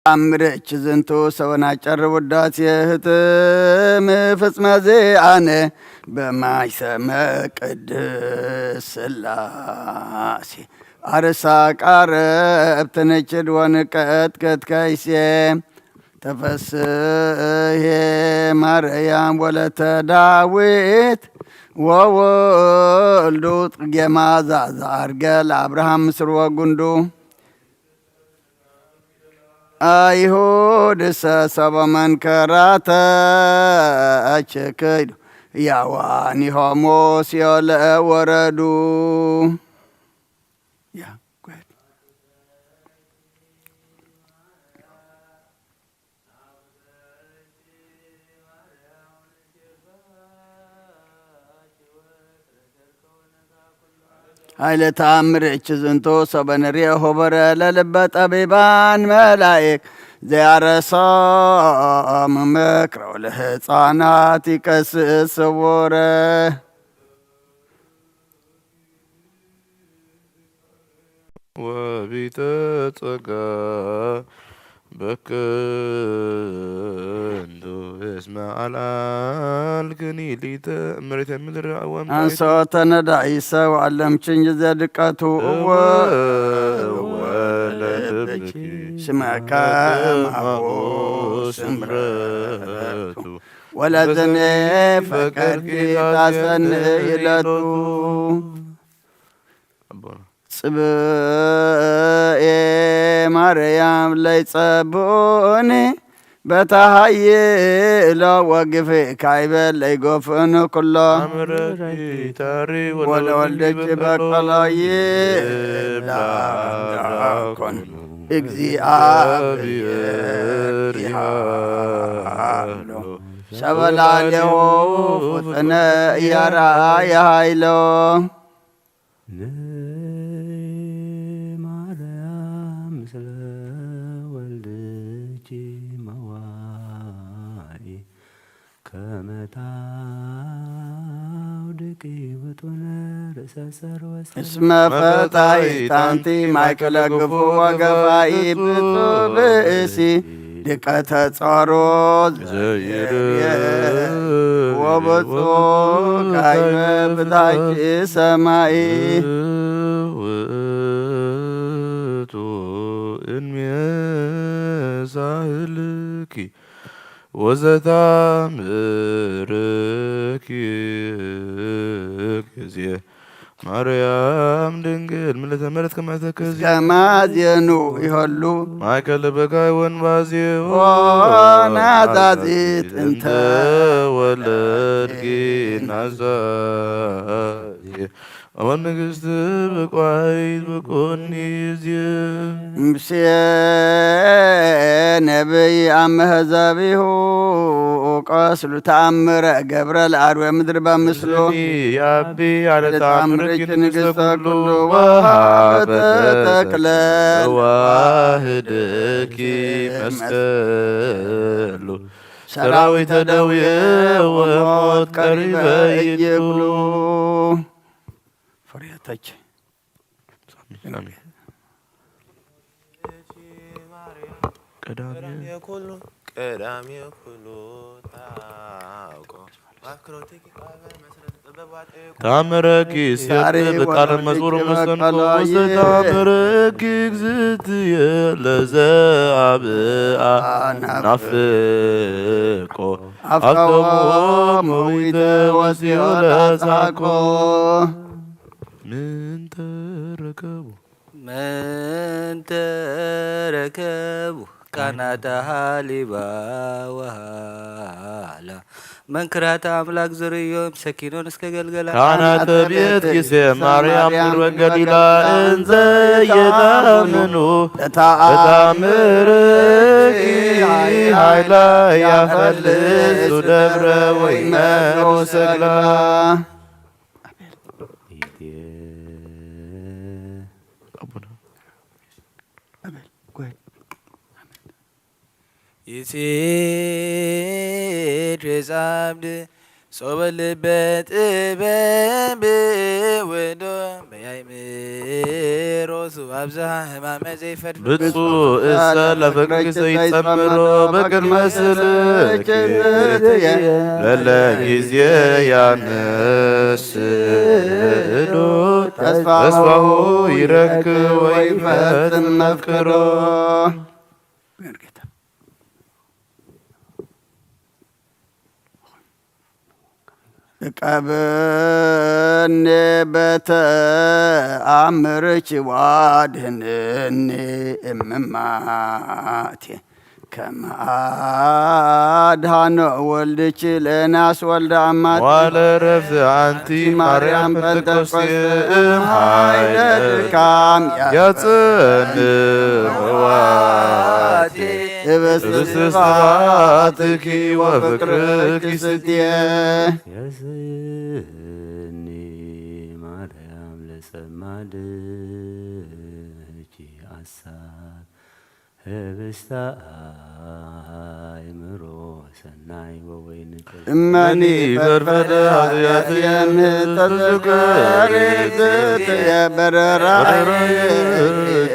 አምረች ዝንቱ ሰወናጨር ውዳሴ ህትም ፍጽመ ዚአነ በማይሰመ ቅድስ ሥላሴ አርሳ ቃረብት ንችድ ወንቀትከት ከይሴ ተፈስሄ ማርያም ወለተ ዳዊት ወወልዱ ጽጌ ማዛዛ አርገል አብርሃም ምስር ወጉንዱ አይሁድ ሰሰበ መንከራተ አቸከይዱ ያዋኒ ሆሞስ የለ ወረዱ ኃይለ ተአምርች ዝንቶ ሰበንርየ ሆበረ ለልበ ጠቢባን መላእክ ዘያረሳም መክረው ለሕፃናት ይቀስስ ስውረ ወቢተ ጸጋ በከንቱ እስመ አልዓልክኒ ሊተ እምሬተ ምድር አዋም አንሶ ተነዳኢ ሰው አለምችኝ ዘድቀቱ ወለደች ስመከ ማሁ ስምረቱ ወለዘኔ ፈቀድኪ ታሰንይለቱ ጽብኤ ማርያም ለይጸብኡኒ በታሃይሎ ወግፌ ካይበል ለይጎፍእኑ ኩሎ ወለወልደች በቀሎይ ላኮን እግዚአብሔር ያሎ ሸበላለሁ ፍጥነ ያራያ ኃይሎ እስመ ፈታሒት አንቲ ማእከለ ግፉ ወገፋኢ ብእሲ ድቀተ ጾሮ ወብፁዕ ካይበ በታች ሰማይ ውእቱ እንሜሳህልኪ ወዘታምርኪ ጊዜ ማርያም ድንግል ምልዕተ ምሕረት ከማይተከዝ ከማዜኑ ይሆሉ ማእከለ በጋይ ወንባዜው ናዛዚት እንተ ወለድኪ ናዛዚ አሁን ንግሥት በቋይት በቆኒ ዜ እምሴ ነቢይ አመህዘቢሁ ቆስሉ ተአምረ ገብረ ለአርዌ ምድር በምስሉ ያቢ ያለ ተአምርኪ ንግሥተ ኩሉ ወሃበ ተክለ ዋህድኪ መስቀሉ ሰራዊተ ደዌ ወሞት ቀሪበ ይብሉ ፍሬተች ቀዳሚ ኩሉ ታውቆ ታምረኪ ሲያር በቃለ መዝሙር መሰንቆ ወስተታምረኪ እግዝእትየ ለዘአብአ ናፍቆ አፍቶሙ ወሲኦል ጻቆ ምን ተረከቡ ካናተ ሀሊባ ወሃላ መንክራተ አምላክ ዝርዮም ሰኪኖን እስከ ገልገላ ካህናተ ቤት ጊዜ ማርያም ቅድመ ገሊላ እንዘ የታምኑ ለታምርኪ ኃይላ ያፈልሱ ደብረ ወይመኑ ሰግላ ይሲድ ጻብድ ጾበልበት በብ ወዶ ያይምሮሱ አብዝሃ ህማመ ዘይፈድፍ ብፁዕ እሰ ለፍቅርኪ ዘይጸምሮ በቅድመ ስልክ ለለ ጊዜ ያንስዶ ተስፋሁ ይረክብ ወይፈጽም መፍቅሮ ቀብኔ በተአምርች ዋድህንኒ እምማቴ ከማድሃኖ ወልድች ለናስ ወልደ አማት ዋለ ረፍት አንቲ ማርያም ጴንጠቆስቴ ኃይለ ድካም ያጽንዕዋቴ ህብስት ወፍቅርኪ ስትየ ያስኒ ማርያም ለጸማድኪ አሳብ ህብስተ አእምሮ ሰናይ ወወይን እመኒ ፈርፈደ ኃጢአትየን ተዘከሪ ዝትየ በረራ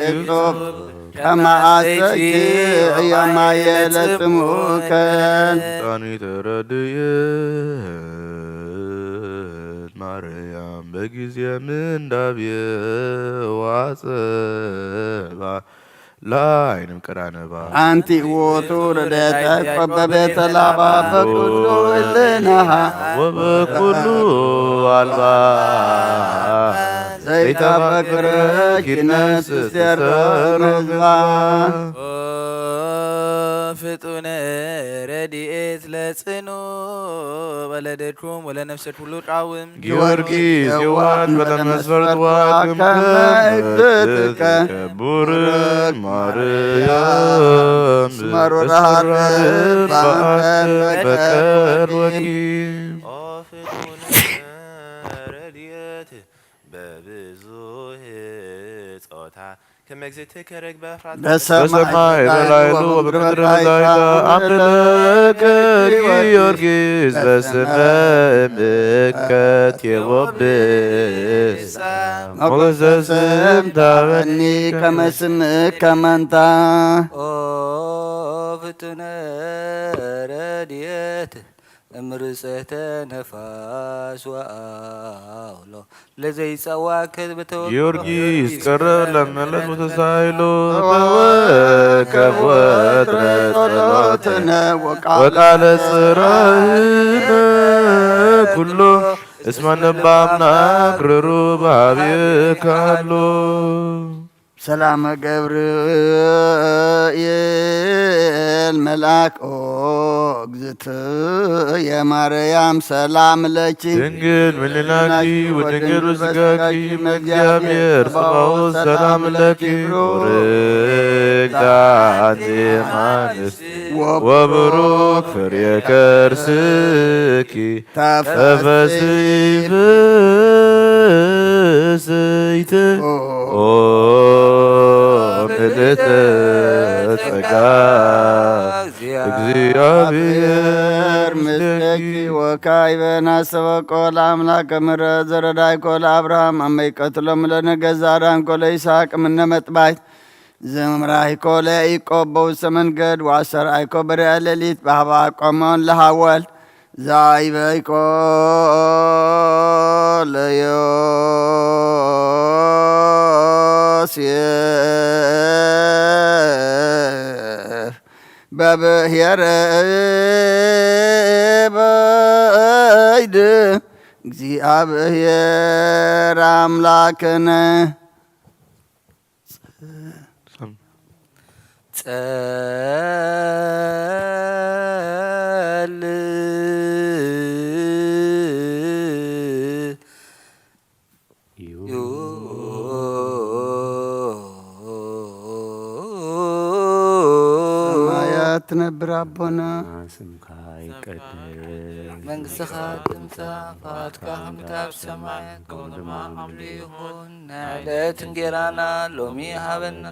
እቅፍ ከማአሰኪ የማየለጽሙከን ጣኒ ተረድየት ማርያም በጊዜ ምንዳብየ ዋጽባ ላይንም ቀራነባ አንቲ ውእቱ ረድኤተ በቤተ ላባ በኩሉ እልነሃ ወበኩሉ አልባ ዘይተፈቅረኪ ነስቴር ህዝባ ፍጡነ ረድኤት ለጽኑ በለደኩም ወለነፍሰት ሁሉ ጣውም ጊዮርጊስ የዋን በለመስፈርት ዋክም እግዝእትከ ከቡርን ማርያም ስመሮራሃር በቀር ወኪም ፍጡነ ረድኤት በብዙህ ጾታ ከመግዝእትከ ረግበ ፍራት በሰማይ በላይሉ ወበምድር በታሕተ አምልከ ጊዮርጊስ በስመ እምከት የወብስ ሞገሰ ስም ታበኒ ከመ ስምከ መንታ ኦ ፍጡነ ረድኤት እምርፀተ ነፋስ ወአውሎ ለዘይጸዋከ በተወ ጊዮርጊስ ቀረብ ለመለት ወተሳይሎ ተወከብ ወጥረ ጸሎትነ ወቃለ ጽራህነ ኩሎ እስመ ነባምና ክርሩ ባብየካሎ ሰላመ ገብርኤል መልአክ ኦ እግዝእትየ ማርያም ሰላም ለኪ ድንግል ምልናኪ ወድንግል ወስጋኪ መእግዚአብሔር ጸባኦት ሰላም ለኪ ርግታ እምአንስት ወብሩክ ፍሬ ከርስኪ ተፈሥሒ ፍሥሕት ኦ ምልዕተ ጸጋ እግዚአብሔር ምስሌኪ ወካዕበ ናሰበቆ ለአምላከ ምሕረት ዘረዳይኮ ለአብርሃም አመ ይቀትሎሙ ለነገሥ ዘአዳንኮ ለይስሐቅ እምነ መጥባሕት ዘምራይኮ ለያዕቆብ በውስተ መንገድ ወአስተርአይኮ በርያ ሌሊት በኀበ ቆሞን ለሐወልት ዘአይበይኮ ለዮሴፍ በብሔረ በይድ እግዚአብሔር አምላክነ ሰማያት ትነብር አቦና ስምካ ይቀደስ መንግሥትኻ ትምጻእ ፈቃድካ በከመ በሰማይ ከመ በምድር ይኩን ንዕለት እንጀራና ሎሚ ሀበና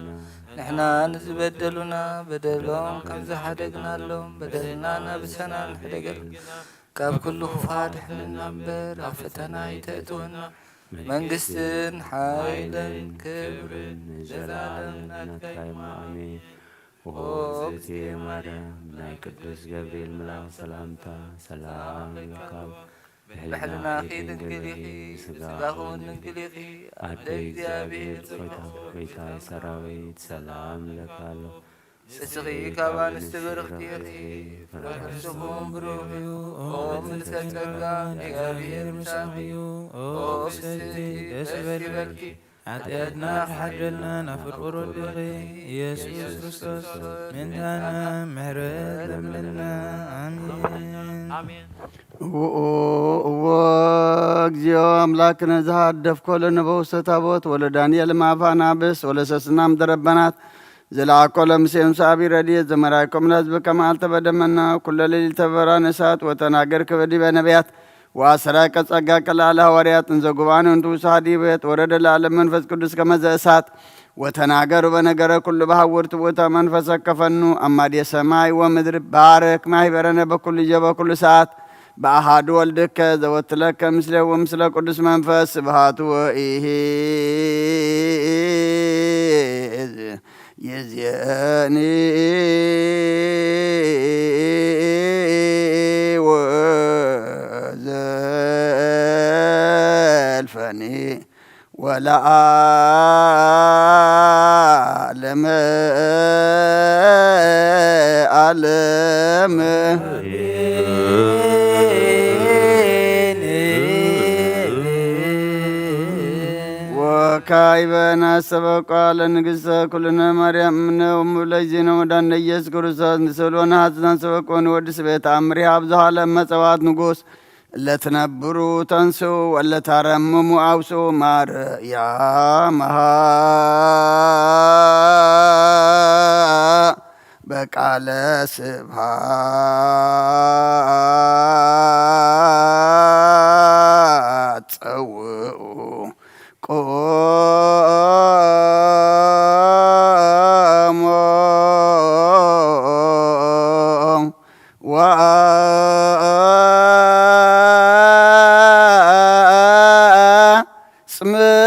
ንሕና ንዝበደሉና በደሎም ከም ዝሓደግናሎም በደልና ነብሰና ንሕደገል ካብ ኩሉ ክፉእ ኣድሕነና እምበር ኣብ ፈተና ኣይተእትወና መንግስትን ኃይልን ክብርን ዘላለም ናትካይማ አሜን። ኦ እግዝእትየ ማርያም ናይ ቅዱስ ገብርኤል መልአክ ሰላምታ ሰላም ለካብ ብሕልናኺ ድንግል ኢኺ ስጋኹን ድንግል ኢኺ አደ እግዚአብሔር ሆይታይ ሰራዊት ሰላም ለካሎ እስኺ ካብ አንስቲ ብርክቲ ኢኺ ፍሬ ከርሥኹም ብሩኽ እዩ። ኦ ምልዕተ ጸጋ እግዚአብሔር ምሳኺ እዩ። ኦ ብእስቲ ደስ ይበልኪ ኃጢአትና ክሓደልና ናብ ፍቁር ወድኺ ኢየሱስ ክርስቶስ ምንታና ምሕረት ለምለና አሜን። እዎ እግዚኦ አምላክነ ዘሃደፍኮ ለነበውስተ ታቦት ወለዳንኤል ማፋና ብስ ወለሰስናም ደረበናት ዘላኮ ለሙሴም ሳቢ ረድኤት ዘመራይኮም ለሕዝብ ከመዓልተ በደመና ኩለ ሌሊት ተበራን እሳት ወተናገርከ በዲበ ነቢያት ወአሰራቀ ጸጋ ከላለ ሐዋርያት እንዘ ጉባኤ እንቱ ሳዲበት ወረደ ለዓለም መንፈስ ቅዱስ ከመዘ እሳት ወተናገሩ በነገረ ኩሉ በሐውርት ቦታ መንፈሰ ከፈኑ አማዴ ሰማይ ወምድር ባረክ ማኅበረነ በኩሉ በኩሉ ሰዓት በአሃዱ ወልድከ ዘወትለከ ምስለ ወምስለ ቅዱስ መንፈስ ስብሐቱ ወኢሄ የዚያኒ ወዘልፈኒ ወለዓለመ ዓለም ወካዕበነ አሰበ ለንግሥተ ኩልነ ማርያም እምነ ወለእግዚእነ ወመድኃኒነ ኢየሱስ ክርስቶስ ንስእሎነ ሐሰተን ሰበኮን ወድስ ቤተ አምሪሃ ብዙኃ ለመጸዋዕት ንጉሥ እለትነብሩ ተንሥኡ ወለታረምሙ አውስኡ ማርያም በቃለ ስብሐት ጸውዑ ቆሞ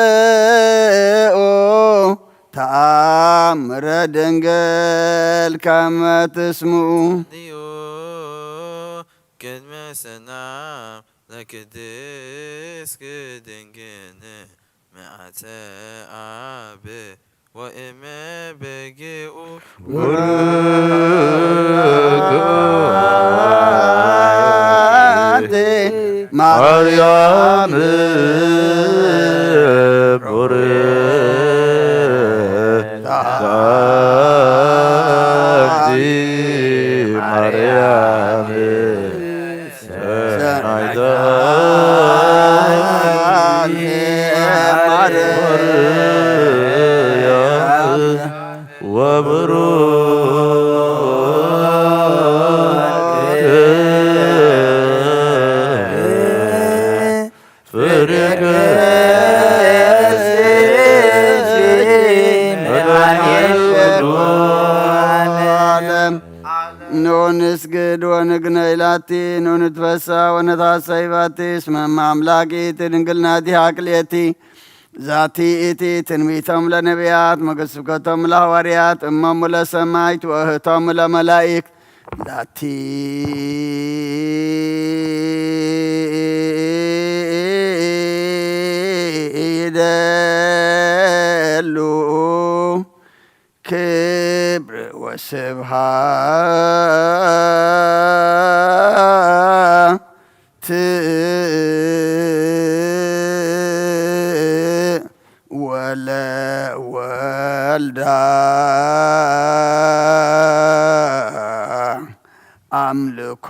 ወአጽምዑ ተአምረ ድንግል ከመ ትስምዑ ቅድመ ሰላም ለቅድስት ድንግል መዓተ አብ ወእመ በጊዑ ማርያም ንስግድ ወንግነይ ላቲ ንትፈሳ ወነታሰይ ባቲ እስመ አምላኪት ድንግል ናቲ አክልኤቲ ዛቲ ኢቲ ትንቢቶም ለነቢያት መገስብከቶም ለሐዋርያት እሞሙ ለሰማዕት ወእህቶሙ ለመላኢክ ዛቲ ይደሉ ክብር ወስብሐት ወለወልዳ አምልኮ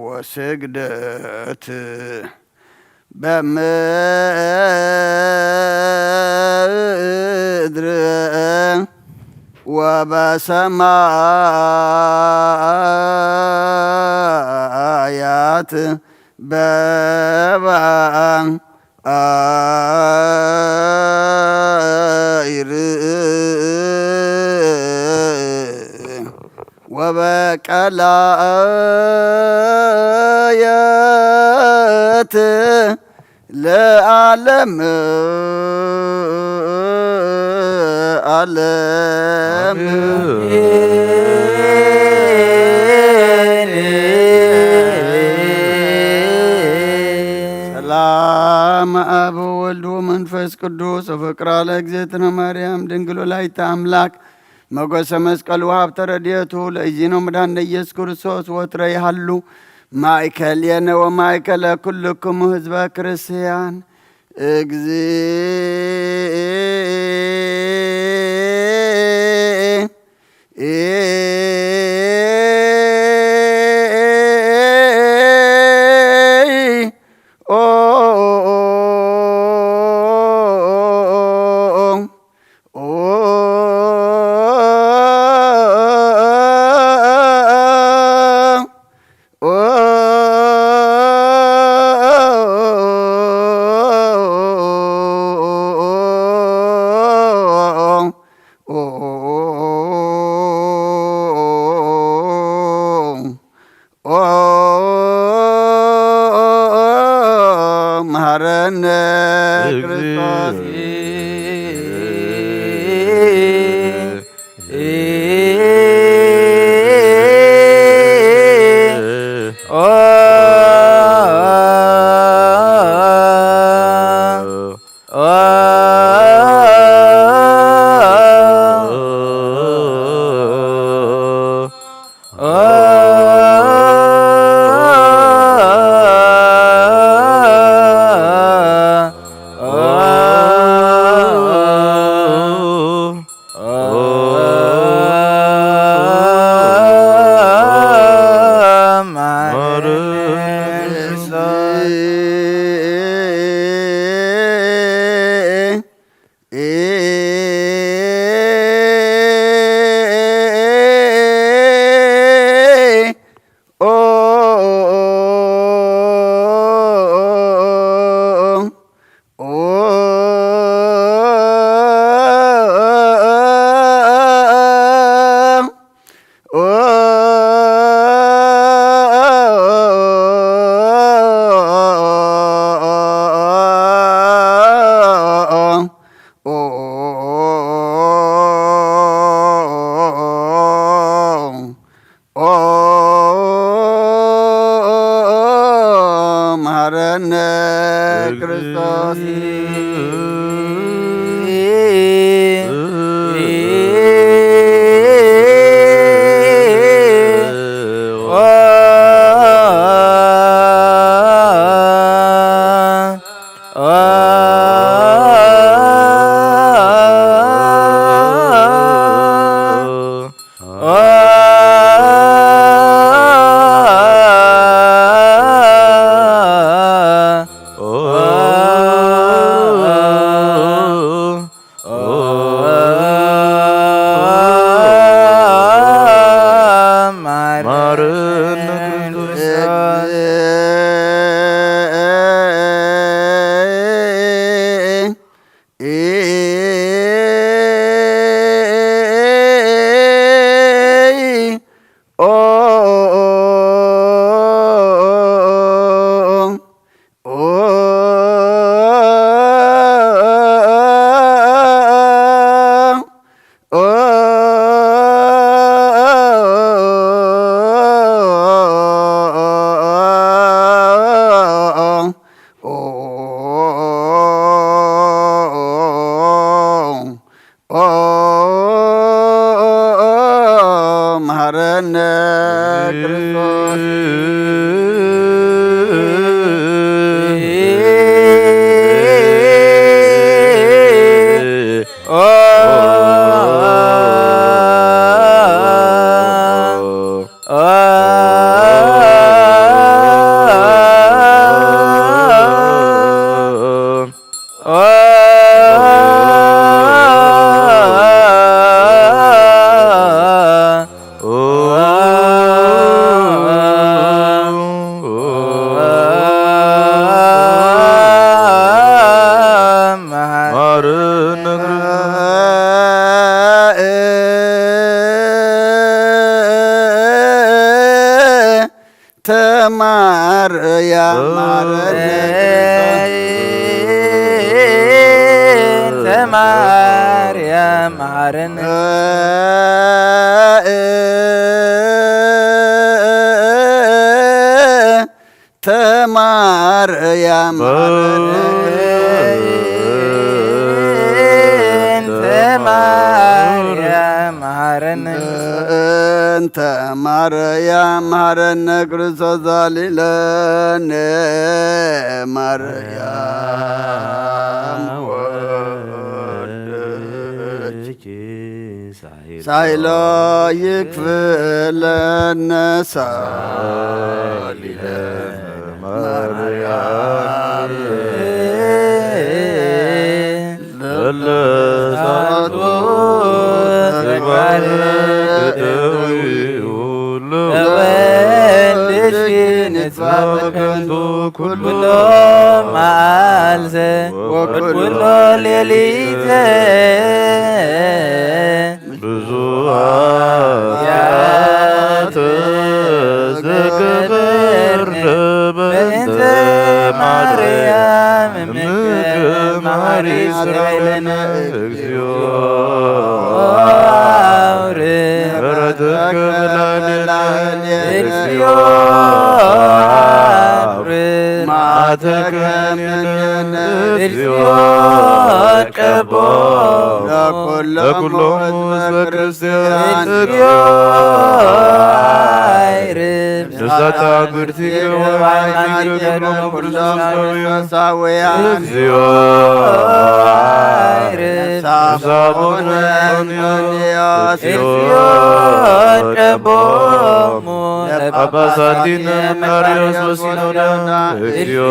ወስግደት በምድር ወበሰማያት በባሕር ወበቀላእት ስርየት ለዓለም ዓለም ሰላም አብ ወልድ ወመንፈስ ቅዱስ ወፍቅራ ለእግዝእትነ ማርያም ድንግል ወላዲተ አምላክ መጎሰ መስቀል ወሀብተ ረድኤቱ ለእግዚእነ ወመድኃኒነ ኢየሱስ ክርስቶስ ወትረ ይሃሉ ማእከሌነ ወማእከለ ኩልክሙ ህዝበ ክርስቲያን መሐረነ ክርስቶስ መሐረነ ክርስቶስ መሐረነ ክርስቶስ ያማረነ ማርያም መሐረነ ተማርያም ማርያም መሐረነ እንተ ማርያም መሐረነ ክርስቶስ ዛሊለነ ማርያም ወልደች ሳይሎ ይክፍለነ ሳሊለነ ማርያም ለለሳቱ ኩሎ መዓልተ ወኩሎ ሌሊተ ብዙኃት ዘገበርነ በእንተ ማርያም መሐሪ እስራኤልነ እግዚኦ ምሕረትከ ላዕሌነ እግዚኦ መዓተከ እምኔነ እግዚኦ ለኵሎሙ ሕዝበ ክርስቲያን እግዚኦ ንስሐተ አግብርቲከ ወኃይማኖትከ ቅዱሳን እግዚኦ ሳቦን ጳጳሳቲነ መቃርዮስ ወሲኖዳ እግዚኦ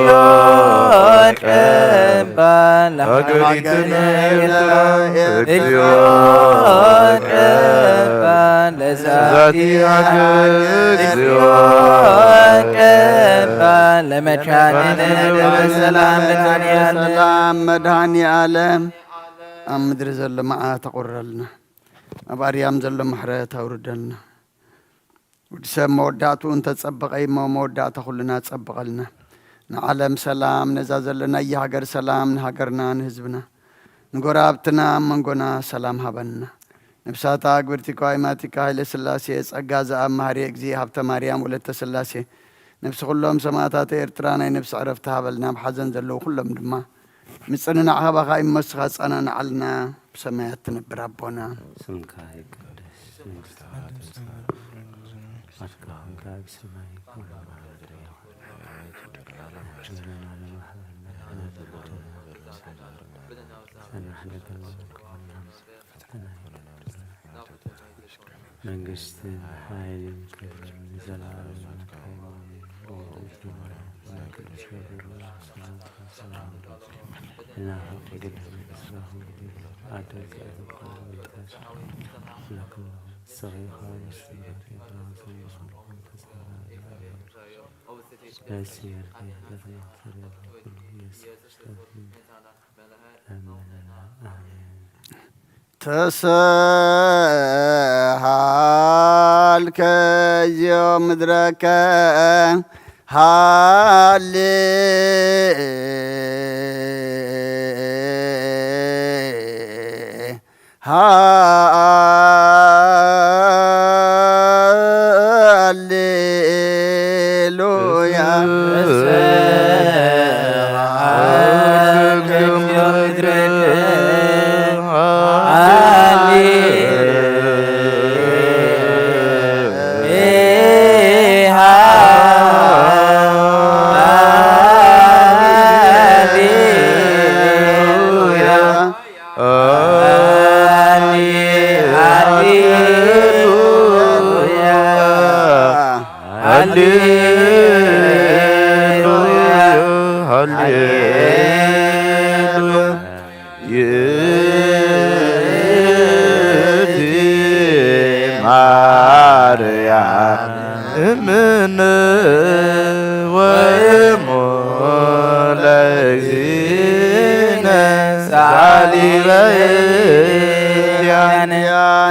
ሀገሪትነ ኤርትራ እግዚኦ ዛቲ ሀገር እግዚኦ ለመድኃኒነ ሰላም መድኃኒ ዓለም ኣብ ምድሪ ዘሎ መዓት ተቑረልና ኣብ ኣርያም ዘሎ ምሕረት ኣውርደልና ወዲ ሰብ መወዳእቱ እንተጸበቐ እሞ መወዳእታ ኩልና ጸብቐልና ንዓለም ሰላም ነዛ ዘለና የሃገር ሰላም ንሃገርና ንህዝብና ንጎራብትና መንጎና ሰላም ሃበና ነብሳታ አግብርቲካ ሃይማኖቲካ ኃይለ ሥላሴ ጸጋ ዘአብ መሐሪ እግዚእ ሀብተ ማርያም ወለተ ሥላሴ ነብሲ ኩሎም ሰማዕታት ኤርትራ ናይ ነብሲ ዕረፍቲ ሃበልና ብሓዘን ዘለዉ ኩሎም ድማ ምጽንናዕ ሃባኻ ይመስኻ ጸናንዓልና ብሰማያት ትነብር ኣቦና ስምካ ይቀደስ አስካሁን በሰማይ መንግስት ኃይልን ክብርን ዘላለሙ ተሰሃልከ እግዚኦ ምድረከ ሃሌ ሃሌሉያ እምነ ወእሞ ለእግዚእነ ሳሊበያን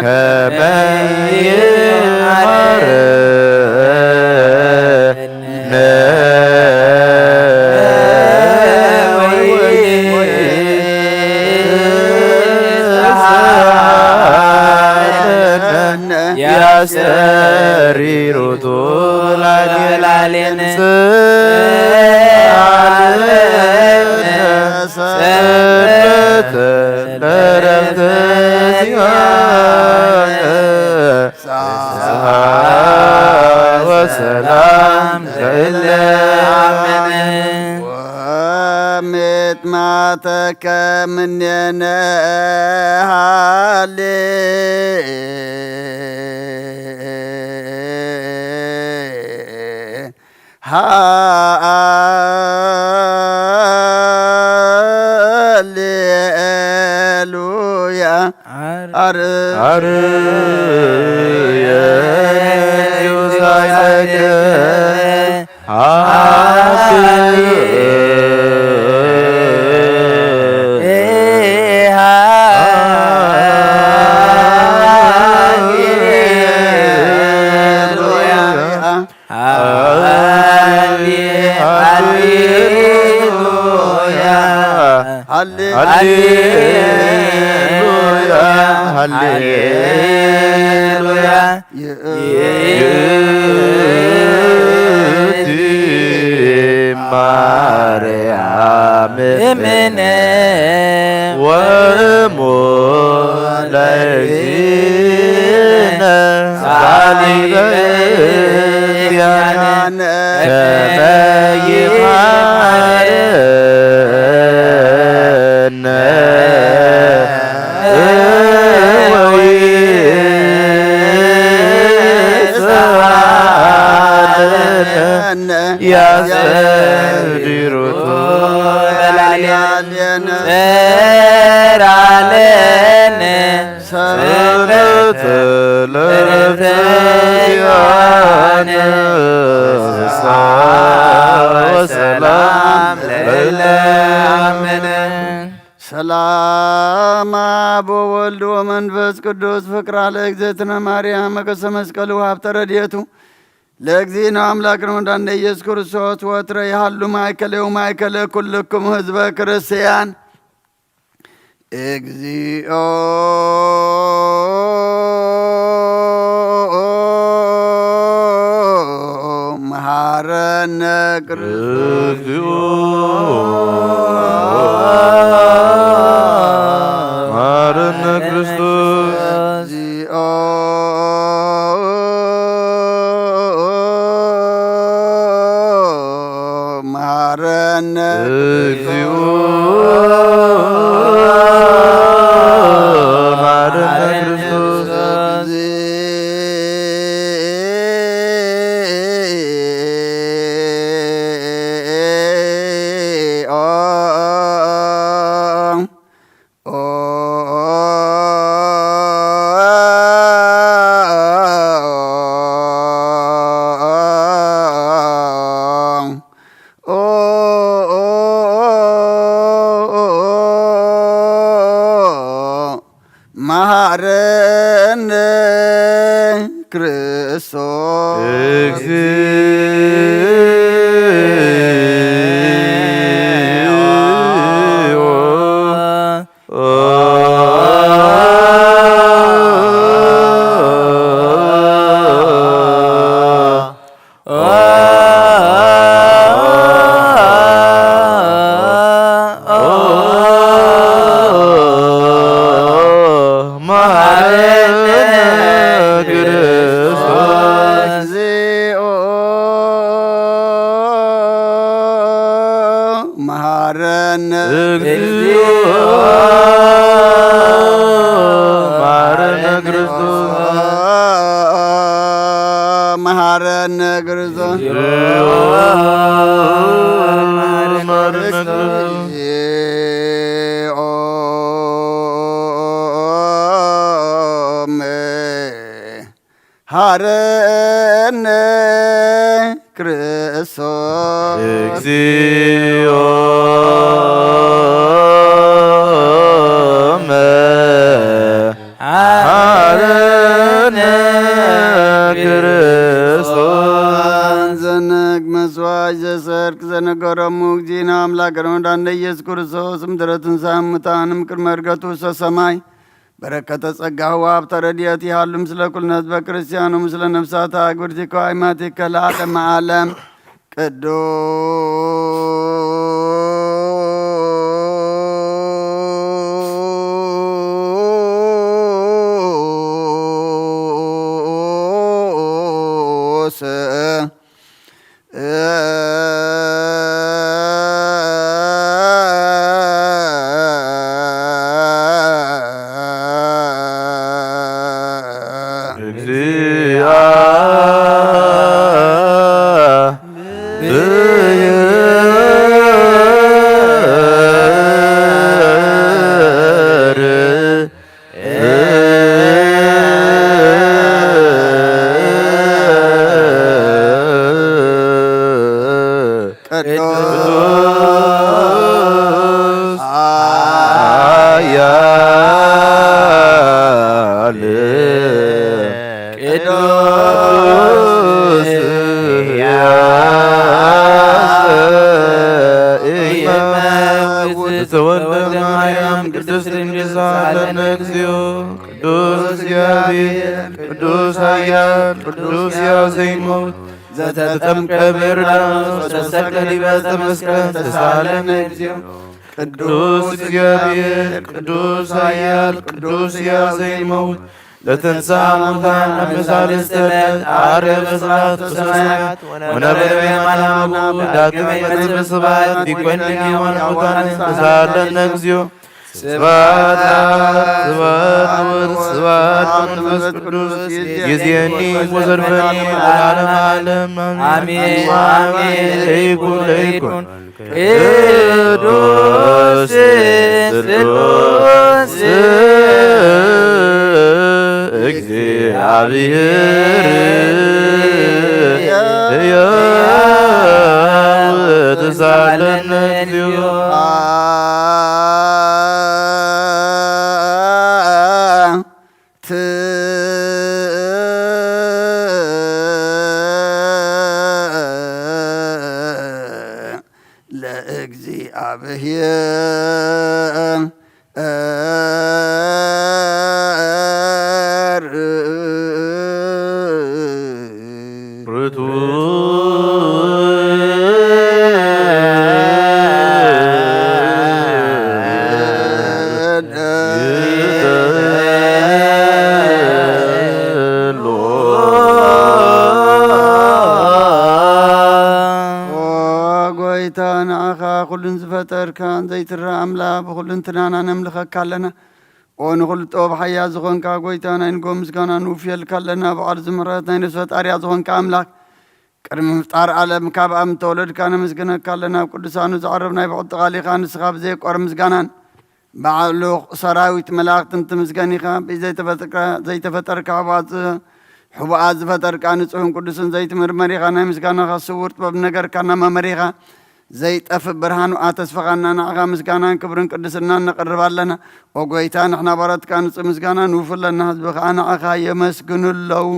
ከመ ይምሐረ ያሰሪሩቱ ላሌን ሰንበት ለረፍተ ጽዮን ወሰላም ለእለ አመነ ወምጥማተከ እምኔነ ሃሌ ሃሌሉያ አርየ ዩሳይለከ ሃሌሉያ ይእቲ ማርያም እምነ ወእሙ ለእግዚእነ ዛሊበያነ ከመ ይምሃረነ ያሰሪሩቱ ላሌን ጸራለን ሰንበት ለረፍተ ጽዮን ወሰላም ለእለ አመነ ሰላም አብ ወወልድ ወመንፈስ ቅዱስ ፍቅራ ለእግዝእትነ ማርያም መቀሰ መስቀሉ ሀብተ ረድኤቱ ለእግዚእነ አምላክ ነው እንዳንደ ኢየሱስ ክርስቶስ ወትረ ያሉ ማእከሌው ማእከለ ኩልክሙ ህዝበ ክርስቲያን እግዚኦ መሐረነ መሐረነ ክርስቶስ መሐረነ እግዚኦ መሐረነ ክርስቶስ መሐረነ ክርስቶስ መሐረነ መሐረነ ክርስቶስ መሐረነ ክርስቶስ መሐረነ ክርስቶስ እግዚኦ መሐረነ ክርስቶስ ዘነግ መስዋዕት ዘሰርክ ዘነገረሙ እግዚእነ አምላከ ነው እንዳንደ ኢየሱስ ክርስቶስ ምድረ ትንሣኤ እሙታንም ቅድመ ዕርገቱ ውስተ ሰማይ በረከተ ጸጋህ ወሀብተ ረድኤት ይሃሉ ምስለ ኩልነ ህዝበ ክርስቲያኑ ምስለ ነፍሳት አግብርቲከ ወአእማቲከ ለዓለመ ዓለም ቅዱስ ቅዱስ ኃያል ቅዱስ ሕያው ዘይሞት ዘተጠምቀ በዮርዳኖስ ወተሰቅለ ዲበ ዕፀ መስቀል ተሳሃለነ እግዚኦ። ቅዱስ እግዚአብሔር ቅዱስ ኃያል ቅዱስ ሕያው ዘይሞት ለትንሣኤ ሙታን አመሳልስተ ዕለት ዓርብ በስብሐት ወሰማያት ወነበረ በየማነ አቡሁ ዳግመ ይመጽእ በስብሐት ሊኰንን ሕያዋን ሙታን ተሳሃለነ እግዚኦ። ስብሐት ለአብ ስብሐት ለወልድ ስብሐት ለመንፈስ ቅዱስ ይእዜኒ ወዘልፈኒ ለዓለመ ዓለም አሜን አሜን። ለይኩን ለይኩን ቅዱስ ስሉስ እግዚአብሔር ተሳሃለነ እግዚኦ። ኩሉን ዝፈጠርካ ዘይትረ አምላክ ብኩሉን ትናና ነምልኸካ ኣለና ኦ ንኹሉ ጥበብ ሓያል ዝኾንካ ጎይታ ናይ ንጎ ምስጋና ንውፍየልካ ኣለና። በዓል ዝምሕረት ናይ ነፍሲ ፈጣርያ ዝኾንካ ኣምላክ ቅድሚ ምፍጣር ዓለም ካብ ኣብ ተወለድካ ነመስግነካ ኣለና። ኣብ ቅዱሳኑ ዝዓረብ ናይ ብቕልቲ ቃሊኻ ንስኻ ብዘይቆር ምስጋናን ባዕሉ ሰራዊት መላእኽትን ትምስገን ኢኻ። ዘይተፈጠርካ ሕቡኣት ዝፈጠርካ ንጹሕን ቅዱስን ዘይትምርመር ኢኻ። ናይ ምስጋናኻ ስውር ጥበብ ነገርካና መመሪኻ ዘይጠፍእ ብርሃን ተስፋኻና ንዓኻ ምስጋናን ክብርን ቅድስናን ነቕርብ ኣለና። ኦ ጎይታ ንሕና ባሮትካ ንጹህ ምስጋና ንውፍለና ህዝቢ ከዓ ንዓኻ የመስግኑ ኣለዉ።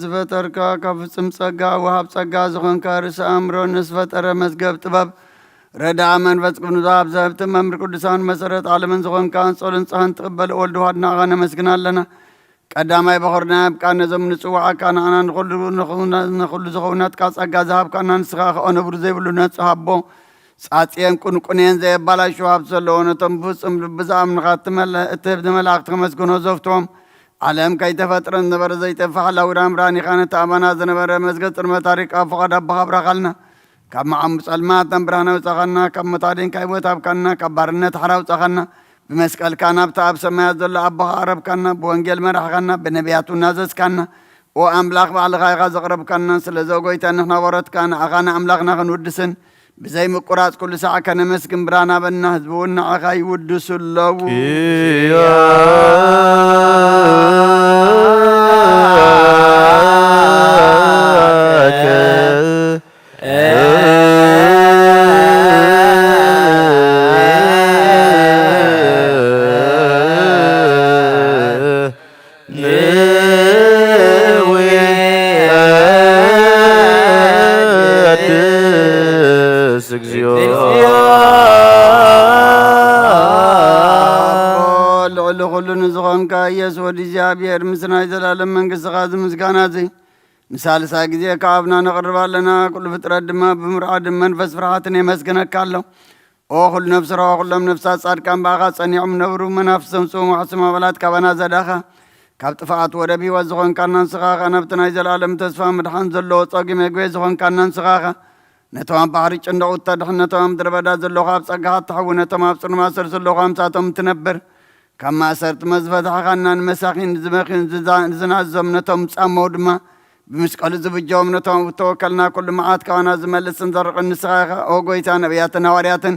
ዝፈጠርካ ካብ ፍጹም ጸጋ ወሃብ ጸጋ ዝኾንካ ርእሲ ኣእምሮ ንዝፈጠረ መዝገብ ጥበብ ረዳኣ መንፈስ ቅዱስ ኣብ ዘህብቲ መምህር ቅዱሳን መሰረት ዓለምን ዝኾንካ ጸሎን ጸሃን ትቕበል ወልድ ዋሕድና ኻ ነመስግና ኣለና። ቀዳማይ በኹርና ኣብቃ ነዞም ንጽዋዓካ ንዓና ንኹሉ ዝኾውነትካ ጸጋ ዝሃብካና ንስኻ ኸኦ ነብሩ ዘይብሉ ነጽህ ኣቦ ጻጽየን ቁንቁንየን ዘየባላሹ ሃብቲ ዘለዎ ነቶም ብፍጹም ልቢ ዝኣምንኻ እትህብ ንመላእኽቲ ከመስግኖ ዘፍትዎም ዓለም ከይተፈጥረ ዝነበረ ዘይጠፍእ ሓላዊ ብርሃን ኢኻ። ነቲ ኣማና ዝነበረ መዝገብ ጽልመ ታሪክ ኣብ ፍቓድ ኣቦኻ ኣብራኻልና። ካብ መዓሙ ጸልማት ናብ ብርሃን ኣውጻኻና። ካብ ሞታድን ካብ ሂወት ኣብካና። ካብ ባርነት ሓራ ኣውጻኻና። ብመስቀልካ ናብቲ ኣብ ሰማያት ዘሎ ኣቦኻ ኣረብካና። ብወንጌል መራሕኻና። ብነቢያቱ እናዘዝካና። ኦ ኣምላኽ ባዕልኻ ኢኻ ዘቕረብካና። ስለዚ ጎይታ ንሕና ባሮትካ ንዓኻ ንኣምላኽና ክንውድስን بزي مقراص كل ساعة كان مسكن برانا بنا هزبونا عخاي ودس اللو يسود እግዚአብሔር ምስና ይዘላለም መንግስት ኻዝ ምስጋና ዘይ ምሳልሳ ጊዜ ከአብና ነቅርባለና ኩሉ ፍጥረት ድማ በምርዓድ መንፈስ ፍርሃትን የመስገነካለሁ ኦ ሁሉ ነፍስ ራ ሁሉም ነፍሳት ጻድቃን ባኻ ጸኒዑም ነብሩ መናፍሰም ጾሙ አስማ በላት ካባና ዘዳኻ ካብ ጥፋት ወደ ቢወት ዝኾን ካናን ስኻኻ ነብትና ይዘላለም ተስፋ ምድሓን ዘለዎ ጸጊም መግቤ ዝኾን ካናን ስኻኻ ነቶም ባህሪ ጭንደው ተድሕነቶም ድርበዳ ዘለዎ ካብ ጸጋኻ ተሐው ነቶም ኣብ ጽኑማ ስር ዘለዎ ኣምሳቶም ትነብር كما صرت مزفت حقنا مساخين زمخين زنازم نتوم صامو دما بمسقل زبجوم نتوم توكلنا كل معات كانا زملس نزرق النسخه او غويتا نبياتنا ورياتن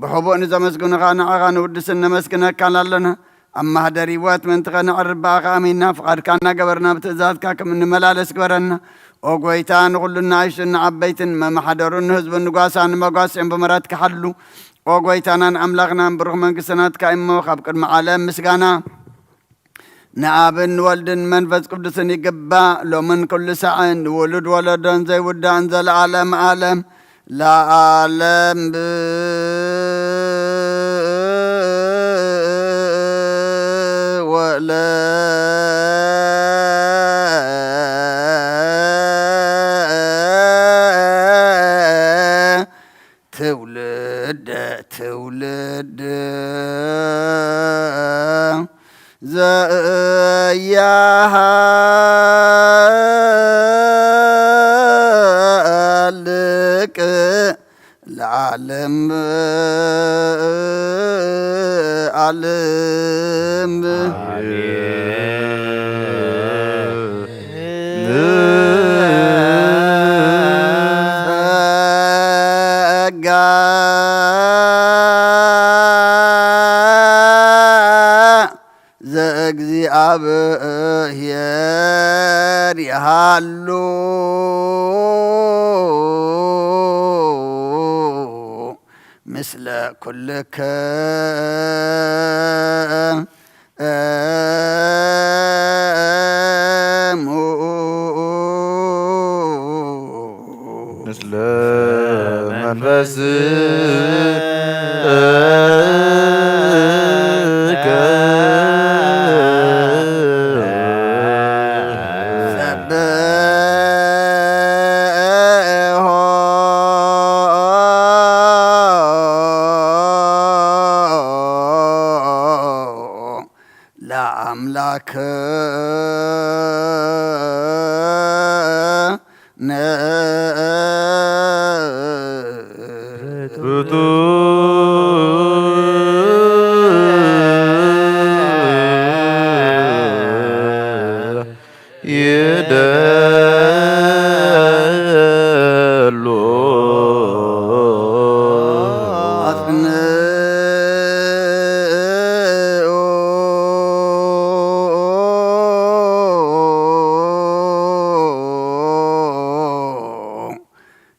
بحبو نزمسكن غانا غان ودسن مسكنا كانلنا اما هدري وات من تغنا عربا غامينا فقد كان غبرنا بتزاد كم نملالس غبرنا او غويتا نقولنا عيشنا عبيتن ما محضرن حزب نغاسان مغاسن بمرات كحلو وقويتانا أملاغنا بروح من قسنات كايمو خابقر معالم مسقانا نعابن والدن منفذ قدسن يقبا لو من كل ساعة ولد ولدن زي ودان زي العالم عالم لا عالم ولا تولد زيها لك العالم عالم እግዚአብሔር ያሉ ምስለ ኩልከ ምስለ መንፈስ ለአምላክ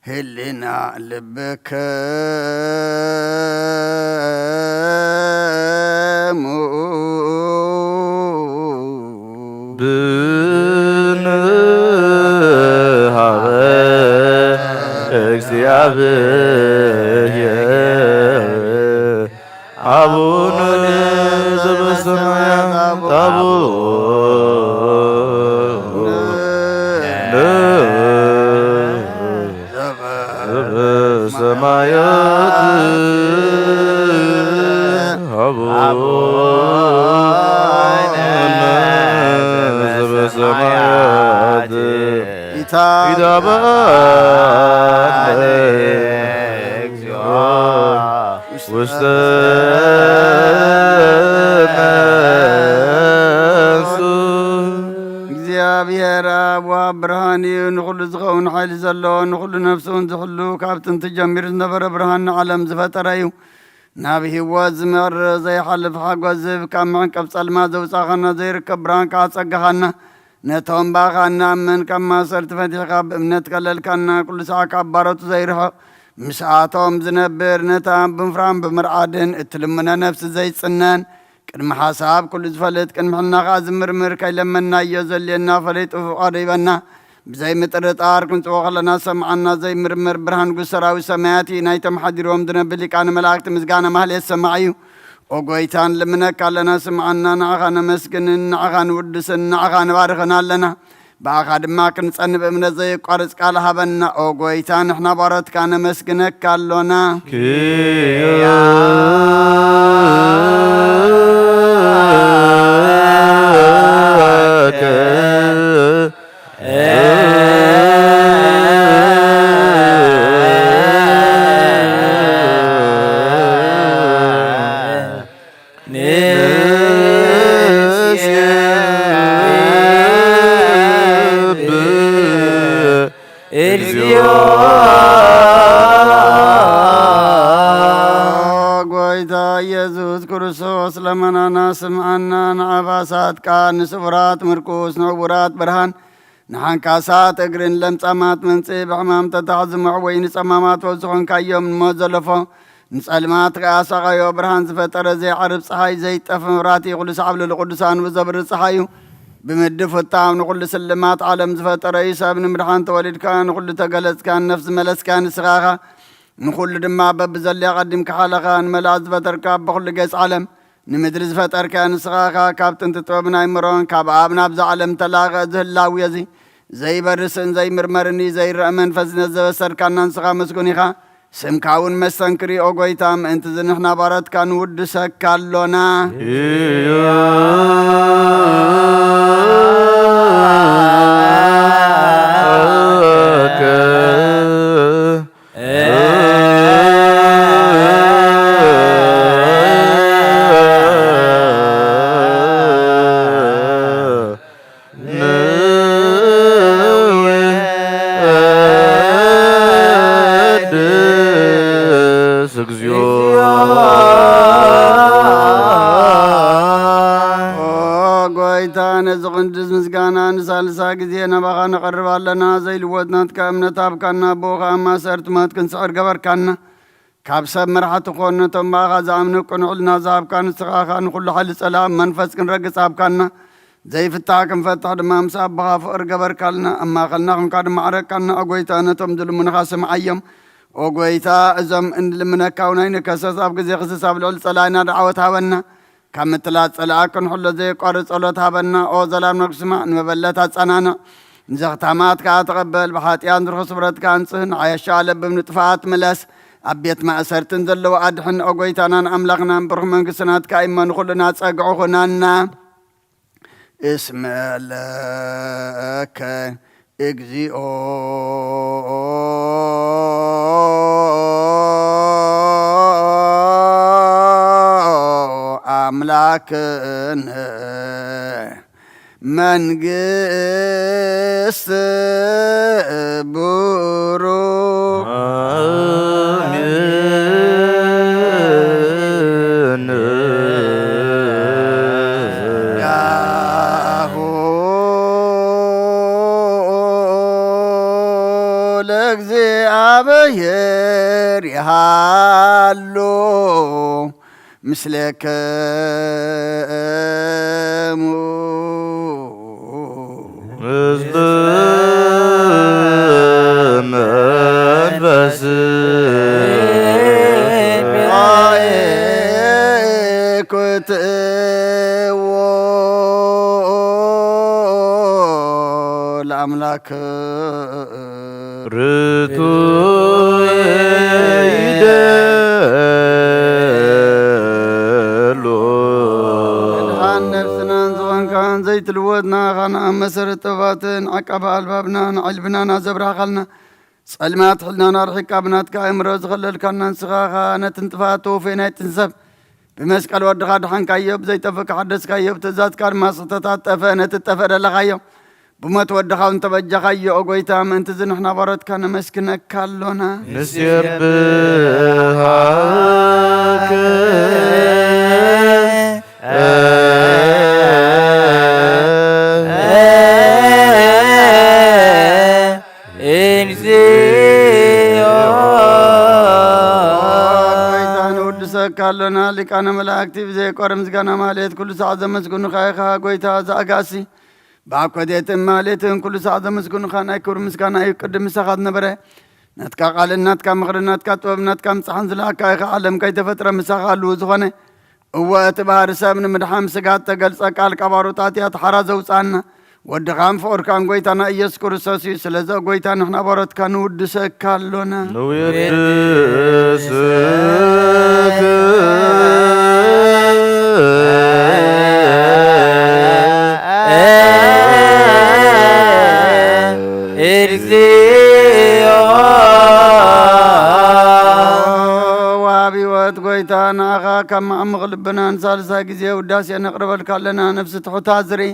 ህሊና ልብከ ብንሃበ እግዚአብሔር አቡነ ዘበሰማያት ሰማያት አቡነ ዘበሰማያት ይትባረክ እግዚኦ ውስተ እግዚአብሔር አብ ብርሃን ንኹሉ ዝኸውን ሓይሊ زلو نخل نفسون زحلو كابتن تجمير نبر برهان عالم زفتريو نابه وزمر زي حلف حق وزف كم عن كبصل ما زوساخنا زي ركبران كاسقخنا نتهم باخنا من كما صرت فتحة بمنت كلل كنا كل ساعة كبرت زيرها مساعتهم زنبر نتام بمفرام بمرعادن اتلمنا نفس زي سنان كن حساب كل زفلت كن محنا غاز مرمر كي لمنا يزل لنا فليت قريبنا بزي مترطار كنت وخلنا سمعنا زي مرمر برهان قسراوي سماياتي نايتم حديروم دنبلي كان ملاكت مزقانا مهل يسمعيو وقويتان لمنك لنا سمعنا نعغانا مسكن نعغان ودسن نعغان بارغنا لنا باخد ما كنت أنب من زي قارس قال هبنا وقويتان احنا بارت كان مسكنك كالونا ኢየሱስ ክርስቶስ ለመናና ስምዓና ንዓባሳት ቃል ንስውራት ምርኩስ ንዕቡራት ብርሃን ንሓንካሳት እግርን ለምጻማት መንጽእ ብሕማም ተታሕዝምዕ ወይ ንጸማማት ወዝኾንካዮም ንሞት ዘለፎ ንጸልማት ከኣሳቐዮ ብርሃን ዝፈጠረ ዘይዓርብ ፀሓይ ዘይጠፍ ምብራቲ ኩሉ ሰዓብሉ ልቅዱሳን ብዘብሪ ፀሓዩ ብምድብ ፍታም ንኩሉ ስልማት ዓለም ዝፈጠረ እዩ ሰብ ንምድሓን ተወሊድካ ንኩሉ ተገለጽካን ነፍሲ መለስካ ንስኻኻ نخل دما باب زلي قدم كحلقة نملاذ فتركا بخل جيس عالم نمدر فتركا نسخاخا كابتن تطوبنا يمرون كاب عابنا بز عالم تلاغا زهلا ويزي زي برسن زي مرمرني زي رأمن فزن الزوسر كان نسخا مسكونيخا سمكاون مسنكري اوغويتام انت زنحنا بارت كان ود سكالونا زغندز مسقانا نسالسا قزينا بغا نقرب لنا زي الوطنات كامنا تابكانا بوغا ما سرت مات كنسعر قبر كانا كابسب مرحة خونا تنباغا زامنو كنعلنا زاب كان سخاخا نقول حل سلام منفس كن رقص عاب كانا زي فتاكم فتح دمام ساب بغا فقر قبر كالنا اما خلناهم كاد معرك كانا اقويتانا تمدل من خاسم عيم اقويتا ازم ان لمنا كاونين كساس اب قزي خساس اب العل سلاينا دعوتها ونا كم تلات صلاكن حل زي قارص صلاتها بنا او زلام نقسمع نمبلتها صنانا زغتامات كاتقبل بحاتيان رخص برت كانسن عايشة لب من طفات ملس أبيت ما أسرتن ذلو أدحن أقويتانا أملاقنا برغم كسنات كايما نخلنا تساقعو خنانا اسم لك اجزيو أملاكنا منقس برو آمين ياهو لك زي أبير يهالو مثلك منفس كنت الأملاك رتو زيت الودنا غنا مسر التفاتن عقبة البابنا علبنا نزبرا خلنا سلمات حلنا نرحك بنات كايم روز خلل كنا نسخاخا نتنتفاتو فينا تنسب بمسكال ودخاد حن كايب زي تفك حدث كايب تزاد كار ما ستتات تفانة تتفر لغايب بمت ودخاو انت بجخا يوغويتا من تزنحنا برد كان مسكنك كالونا نسيبهاك كالونا لكان ملاكتي بزي قرم زغانا ماليت كل ساعة زمسكن خايخا قويتا زاقاسي باكو ديتم ماليتن كل ساعة زمسكن خانا يكور مسكانا يقدم ساقات نبره نتكا قال نتكا مغر نتكا طوب نتكا مسحن زلاكا يخا عالم كي تفتر مساقالو زغاني هو اتبار سابن مدحام سقات تقلص قال كباروتاتي حرازة وصانا ودغام فور كان قويتانا يسكر سوسي سلزا قويتانا احنا بارت كان ودسك كالونا لو يدسك وابي وات قويتانا اغا كما امغلبنا نسالسا قزيه وداسي نقرب الكالنا نفس تحتازري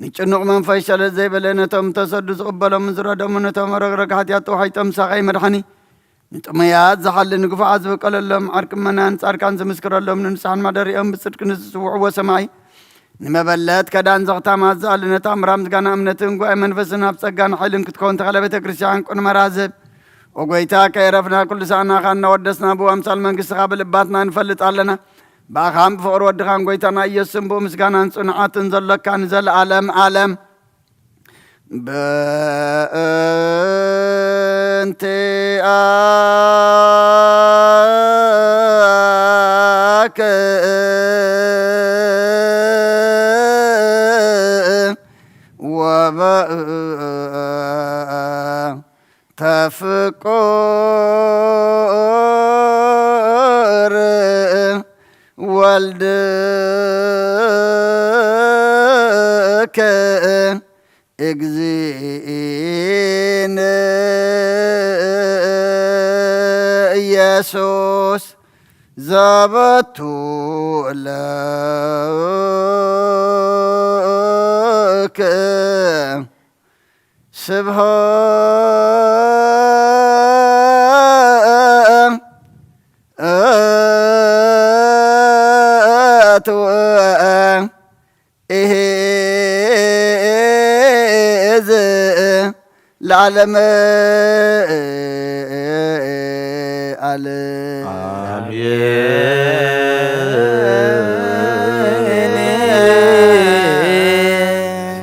نچنق من فيشل زي بلنتم تسدس قبل من زرد من تمرغرق حتيات وحيتم ساقي مدحني نتميات زحل نقف عزب قال لهم عرك منان صار كان زمسكر لهم ننسان مدريهم بصدق نسوع وسماي نمبلات كدان زغتا مازال نتام رمز كان امنتن قوي منفسنا بصقان حيلن كتكون تغلى بيت كريستيان كون مرازب وقويتا كيرفنا كل سانا خاننا ودسنا بو امثال منقص قابل باتنا نفلت علنا باخام فور ودخان قويتانا يسم بو مسكانا صنعات نزلك كان زل عالم عالم بنت آك وبا تفكر والدك اجزين يسوس زبطو لك سبحات إهز العالم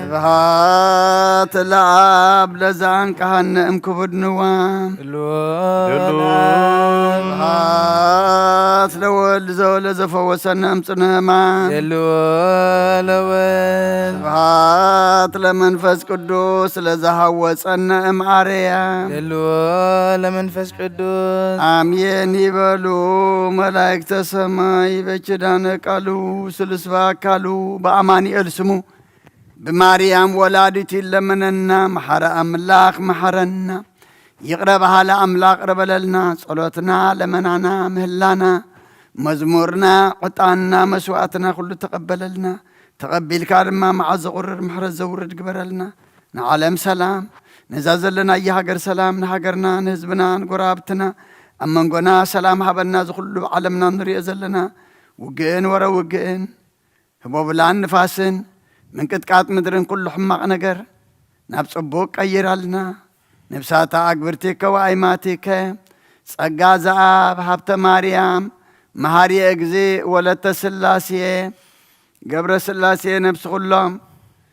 سبحات العاب لزان كهن ام كبد نوام سبحات لول زول زفوسنا امصنما سبحات لمنفس قدوس لزهوصنا ام عريا لمنفس قدوس آمين يبلو ملائكة السماء بجدان قالوا سلسوا قالوا بأماني ألسمو بماريام ولادتي لمننا محر أملاك محرنا يقربها لأملاك قرب لنا صلوتنا لمنعنا مهلانا مزمورنا قطعنا مسواتنا كله تقبل لنا تقبل كارما مع زغرر محر الزور تقبل لنا نعلم سلام نزازل لنا يهاجر سلام نهاجرنا نهزبنا نقرابتنا أما نقولنا سلام هبنا زخلو عالمنا نري أزلنا وقين ورا وقين هبوب لعن نفاسن من كتكات مدرن كل حماق نقر نبس أبوك أيرالنا نبساتا أكبرتك وأيماتك سقا زعاب هبت مريم مهاري أجزي ولدت سلاسية قبر سلاسية نفس خلهم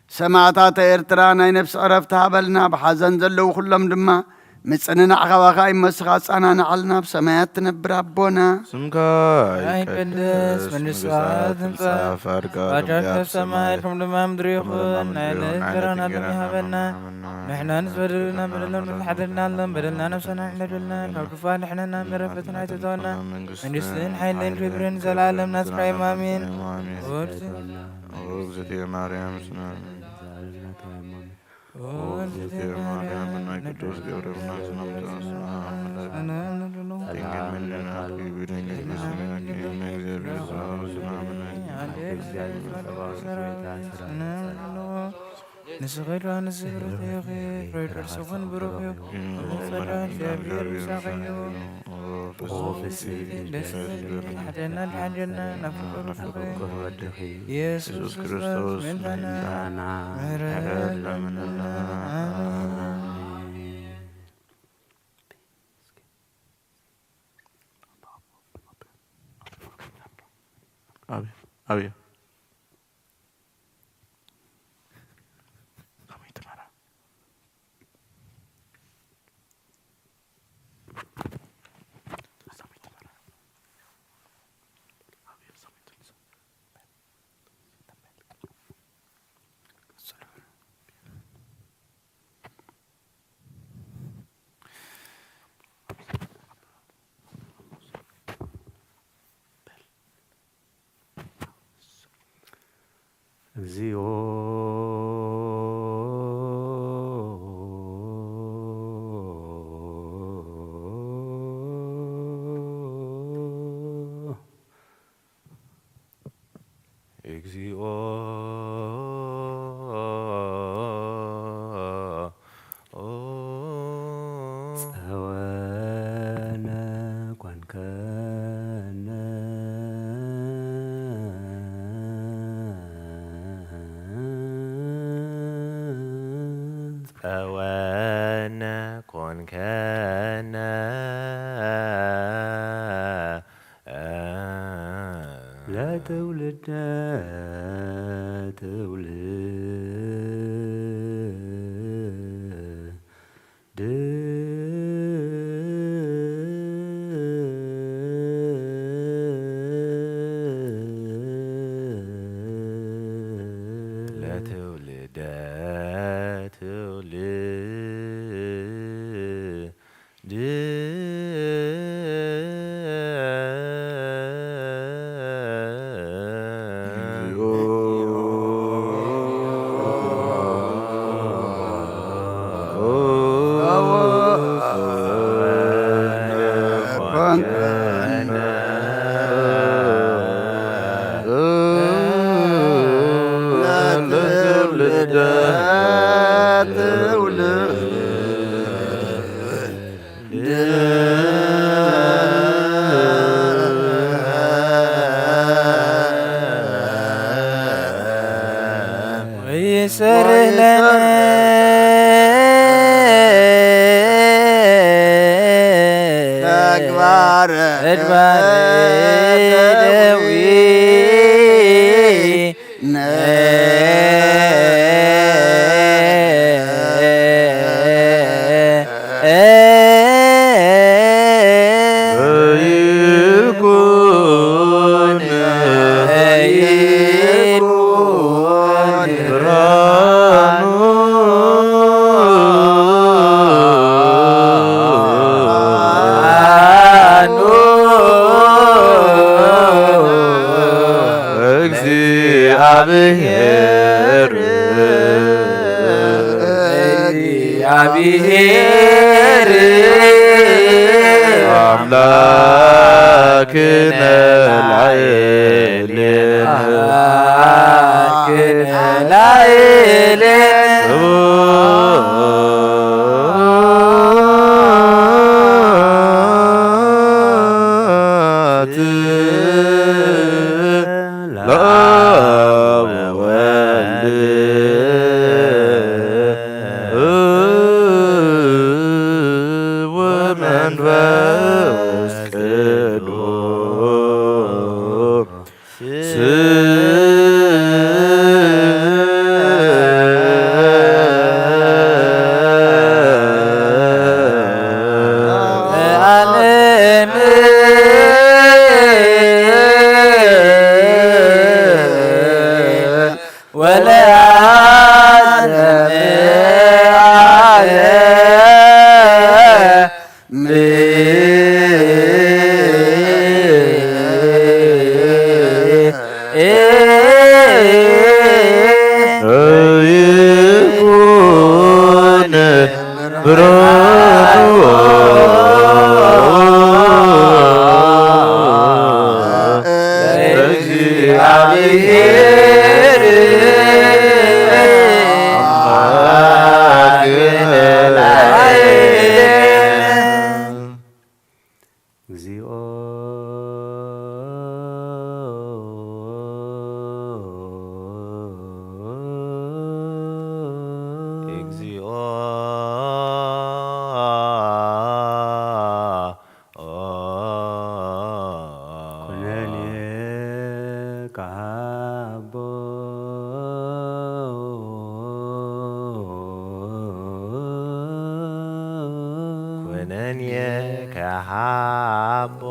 سمعتات إرترانا نفس عرفتها بلنا بحزن زلو خلهم دما مصننا عخواخا يمسخاص أنا نعلنا بسمايات نبر ربنا سمكاي قدس من الساعات فارقا في سماء الحمد ما مدريخون نذكرنا بها بلنا نحن نسبرنا بدلنا من حدنا لنا بدلنا نفسنا احنا جلنا الكفار نحن من رفتنا عتدونا من يسلين حيلين كبرين زلالم ناس قايم آمين وبزتي مريم سنان وبزتي مريم من قدوس جورنا سنان تنجل مننا في بدنك بسمك نجزر رزاق سنان نسغير نسغر تيغير ريدر سخن بروحيو ونفران جابير مساقيو وفسيدين دسلين حدنا الحجنا نفقر فقين يسوس كريستوس من فنا مرد لمننا Abi. እግዚኦ እግዚኦ ጸወነ ቋንከነ ጸወነ ኮንከነ ለትውልደ ትውልድ ለትውልደ ትውልድ ويسر لنا أدبار دوي እግዚአብሔር አምላክነ ከሃቦ ኩነኔ ከሃቦ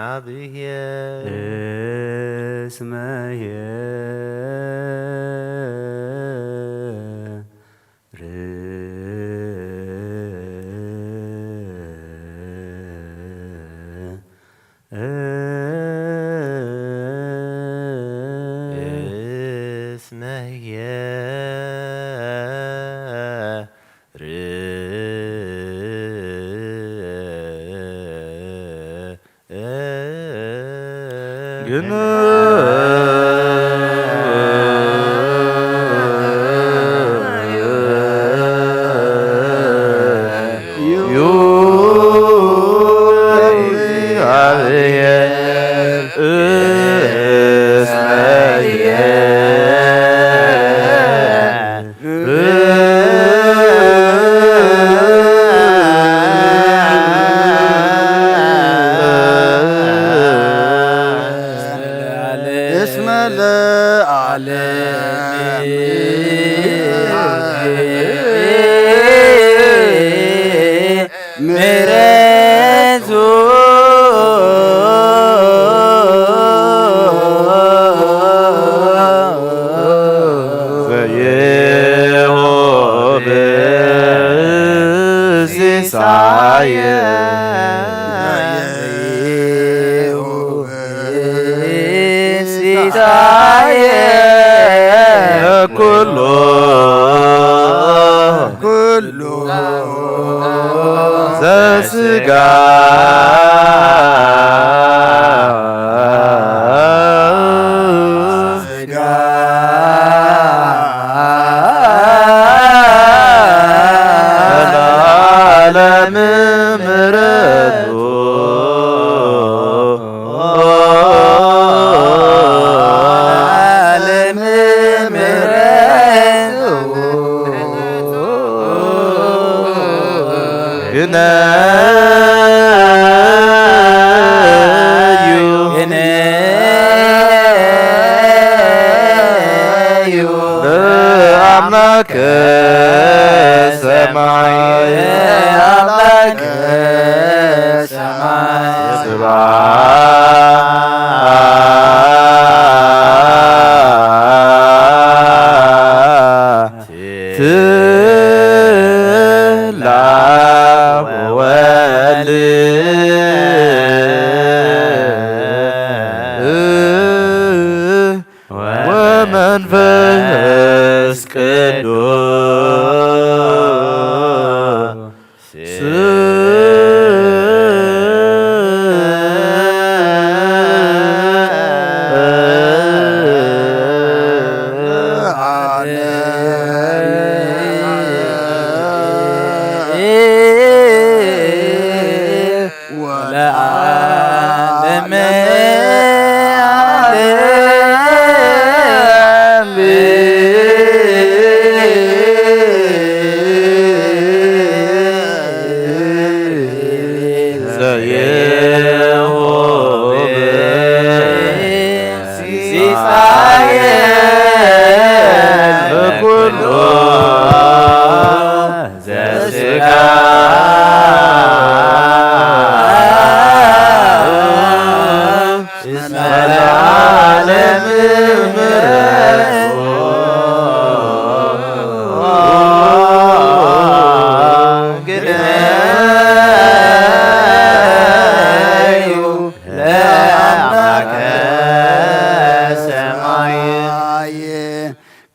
እግዚአብሔር እስመየ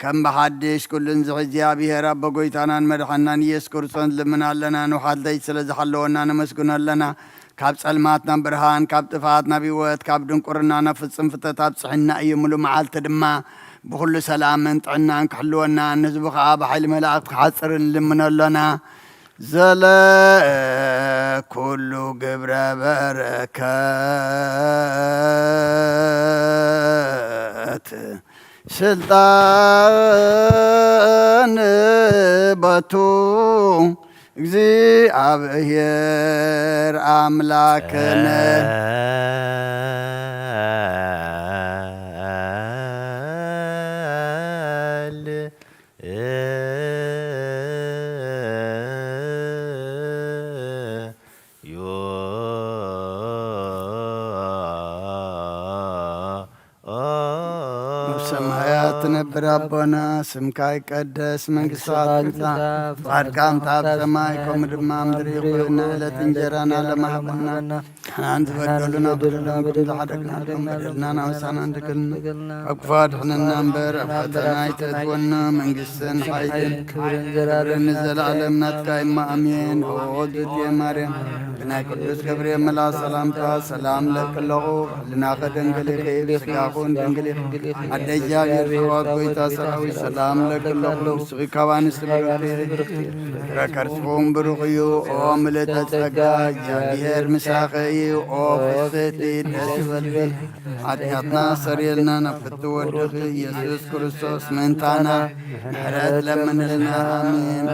كم بحدش كلن زغجيا بيهرا بقويتانا مدحنان يسكرسون لمنا لنا نوحال دي سلزحلونا نمسكونا لنا كاب سلماتنا برهان كاب تفاتنا بيوت كاب دنقرنا نفسن فتتاب صحنا ايملو معال تدما بكل سلام انتعنا نكحلونا نزبخ بحيل ملاك حاصر لمنا لنا زلا كل قبر بركات سلطان باتو እግዚአብሔር አምላክነ ትነብር አቦና ስምካ ይቀደስ መንግሥትካ ትምጻእ ፈቃድካ ኣብ ሰማይ ከምኡ ድማ ምድሪ ይኹን ዕለት እንጀራና ለማህበና ሓንቲ በደሉና ብሓደግና በደልና ናውሳና እንድግልና ካብ ክፉ ኣድሕነና እምበር ኣብ ፈተና ይተእትወና መንግሥትን ሓይልን ክብርን ዘለዓለም ናትካ እማ ኣሜን ኦ እግዝእትየ ማርያም ብናይ ቅዱስ ገብርኤል መልአክ ሰላምታ ሰላም ለክለኹ ህልናኸ ደንገል ይኽእል ስጋኹን ደንገል ይኽእል ኣደ እግዚአብሔር ፍቅሯት ጎይታ ሰራዊት ሰላም ለክለኹ ንስኺ ካብ ኣንስቲ ብርክቲ ፍረ ከርስኹም ብሩኽ እዩ ኦ ምልዕተ ጸጋ እግዚአብሔር ምሳኺ እዩ ኦ ፍስሕቲ ደስ ይበልኪ ኃጢአትና ሰሪየልና ናብ ፍቲ ወድኺ ኢየሱስ ክርስቶስ ምእንታና ምሕረት ለምንልና ኣሜን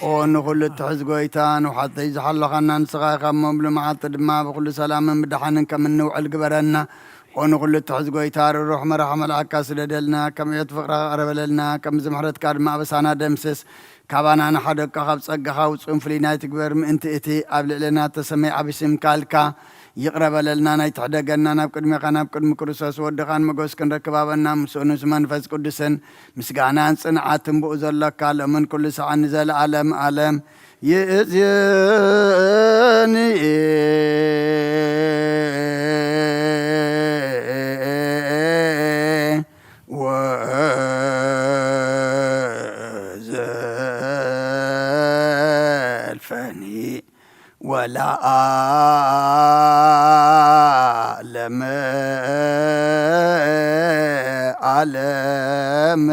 ኦ ንኹሉ እትሕዝ ጎይታ ንውሓተይ ዝሓለኻና ንስኻ ኢኻ እሞ ብልመዓልቲ ድማ ብኩሉ ሰላምን ብድሓንን ከም እንውዕል ግበረና ኦ ንኹሉ እትሕዝ ጎይታ ርሩሕ መራሒ መልኣክካ ስደደልና ከም ዕዮት ፍቕርኻ ቀረበለልና ከም ዝምሕረትካ ድማ ኣበሳና ደምስስ ካባና ንሓደግካ ካብ ጸጋኻ ውፅኡን ፍሉይ ናይ ትግበር ምእንቲ እቲ ኣብ ልዕልና ተሰመይ ዓብይ ስም ካልካ ይቕረበለልና ናይ ትሕደገና ናብ ቅድሚኻ ናብ ቅድሚ ክርስቶስ ወድኻን መጎስ ክንረክብ ኣበና ምስኡ ንስ መንፈስ ቅዱስን ምስጋናን ጽንዓትን ብኡ ዘለካ ሎምን ኩሉ ሰዓት ንዘለዓለም ዓለም ይእዝየኒ ወዘልፈኒ ولا أعلم علم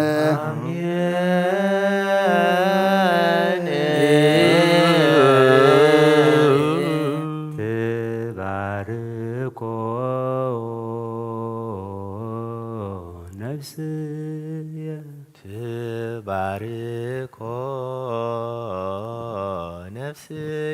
تباركو نفسي تباركو نفسي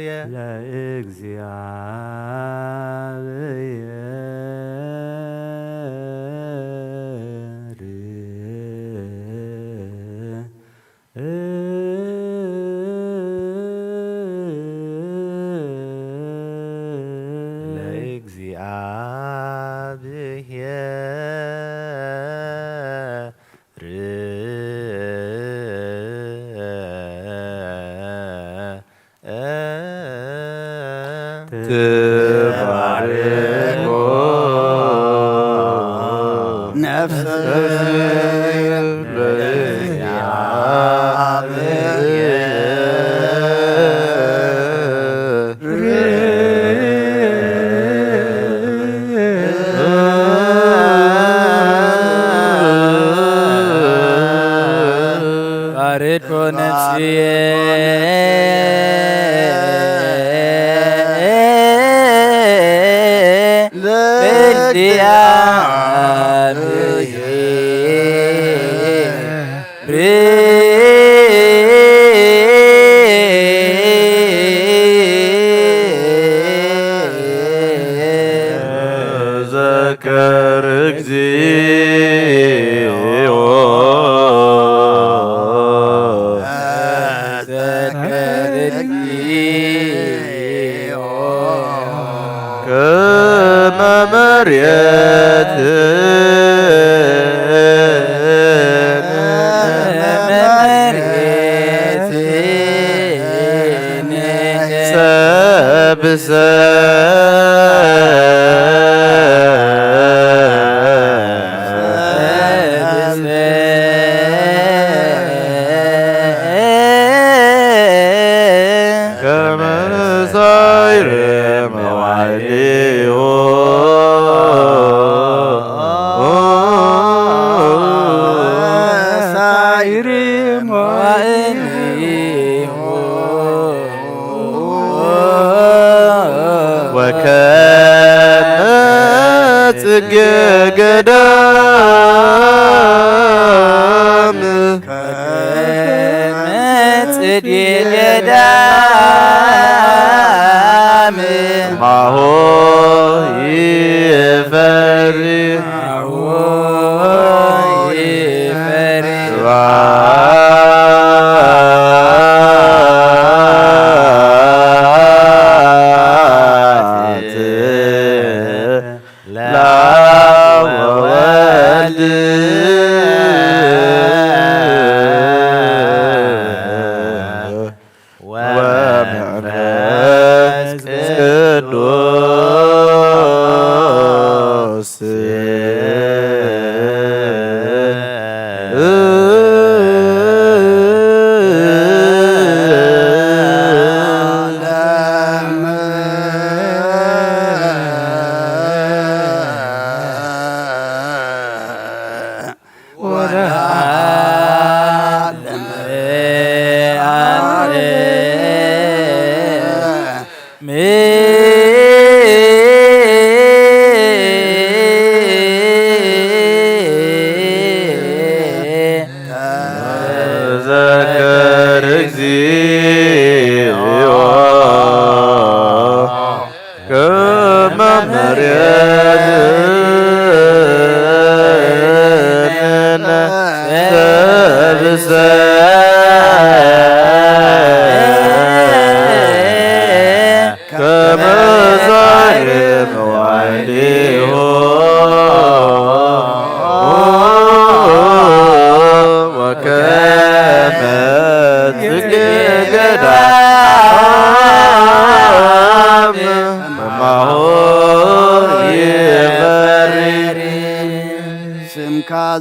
La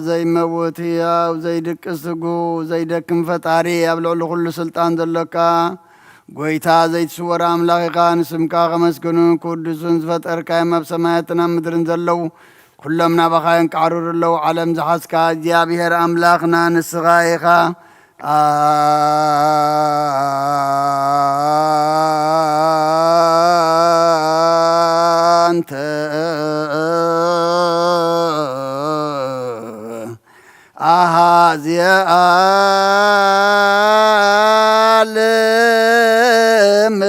ዘይመውት ያው ዘይድቅስ ስጉ ዘይደክም ፈጣሪ ኣብ ልዕሊ ኩሉ ስልጣን ዘለካ ጎይታ ዘይትስወር ኣምላኽ ኢኻ ንስምካ ከመስግኑን ክውድሱን ዝፈጠርካዮም ኣብ ሰማያትን ኣብ ምድርን ዘለው ኩሎም ናባኻዮን ክዓርሩ ኣለው ዓለም ዝሓዝካ እግዚኣብሔር ኣምላኽና ንስኻ ኢኻ አንተ አሃዝየ ዓለም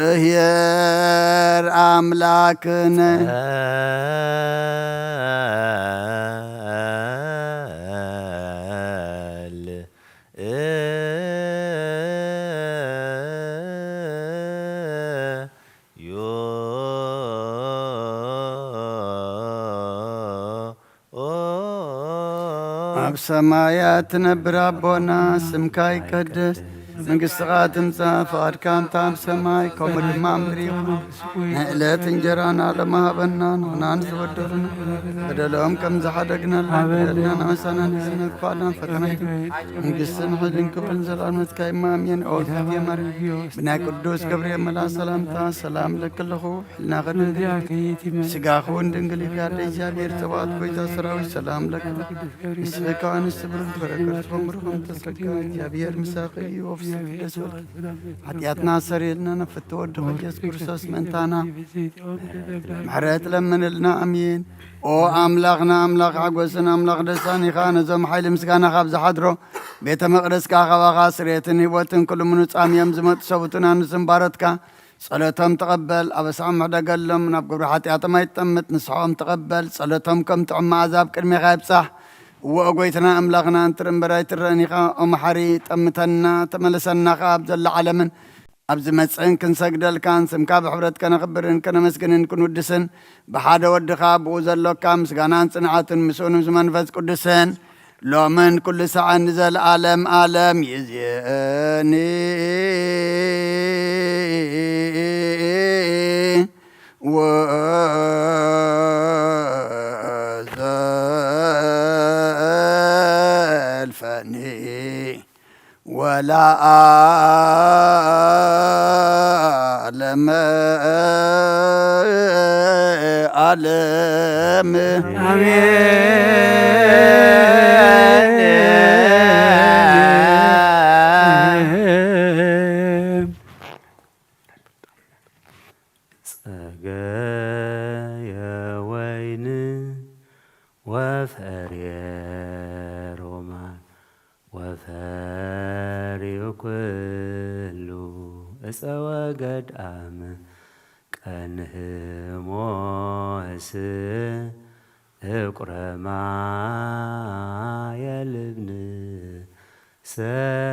እግዚአብሔር አምላክነ ኣብ ሰማያት ትነብር ኣቦና ስምካ ይቀደስ መንግሥትኻ ትምጻእ ፈቃድካ እንተ ኣብ ሰማይ ከምኡ ድማ ምድሪ ይኹን ንዕለት እንጀራና ሎሚ ሃበና ንሕናን ዝበደሉና በደሎም ከም ዝሓደግናልና በደልና መሳና ንዝነግፋና ፈተና መንግሥትን ሓይልን ክብርን ዘለኣልነትካ ይማምየን ኦልት የመር ብናይ ቅዱስ ገብርኤል መልኣክ ሰላምታ ሰላም ለክለኹ ሕልና ኸድንግል ስጋኹ ድንግል ይፍያደ እግዚኣብሔር ተባዕት ጎይታ ሰራዊት ሰላም ለክለ ንስኻ ንስ ብሩክ በረከት ከምርኹም ተሰካ እግዚኣብሔር ምሳኺ እዩ ኃጢአትና ሰሪልና ነፍት ወድኹ ኢየሱስ ክርስቶስ መንታና ምሕረት ለምንልና አሜን ኦ አምላኽና አምላኽ ሓጎስን አምላኽ ደስታን ኢኻ ነዞም ሓይሊ ምስጋና ካብ ዝሓድሮ ቤተ መቕደስካ ኻባኻ ስርየትን ህይወትን ኩሉ ምኑፃም እዮም ዝመፁ ሰቡትን ኣንስን ባረትካ ጸሎቶም ተቐበል ኣበሳዖም ምሕደገሎም ናብ ግብሪ ኃጢአቶም ኣይጠምት ንስሖም ተቐበል ጸሎቶም ከም ጥዑም መዓዛብ ቅድሜኻ ይብጻሕ ወጎይትና አምላኽና እንትርንበራይ ትረኒኻ ኦመሓሪ ጠምተና ተመለሰናኻ ኣብ ዘሎ ዓለምን ኣብ ዝመፅእን ክንሰግደልካን ስምካ ብሕብረት ከነኽብርን ከነመስግንን ክንውድስን ብሓደ ወድኻ ብኡ ዘሎካ ምስጋናን ጽንዓትን ምስኡን መንፈስ ቅዱስን ሎምን ኩሉ ሰዓን ዘለዓለም ዓለም ይእዜኒ ولا عالم عالم ጸጋየ ወይን ወፍሬ ሮማን ወፈሪሁ ኩሉ እፀወ ገዳም ቀንህሞስ እቁረማየ ልብን ሰርአለነ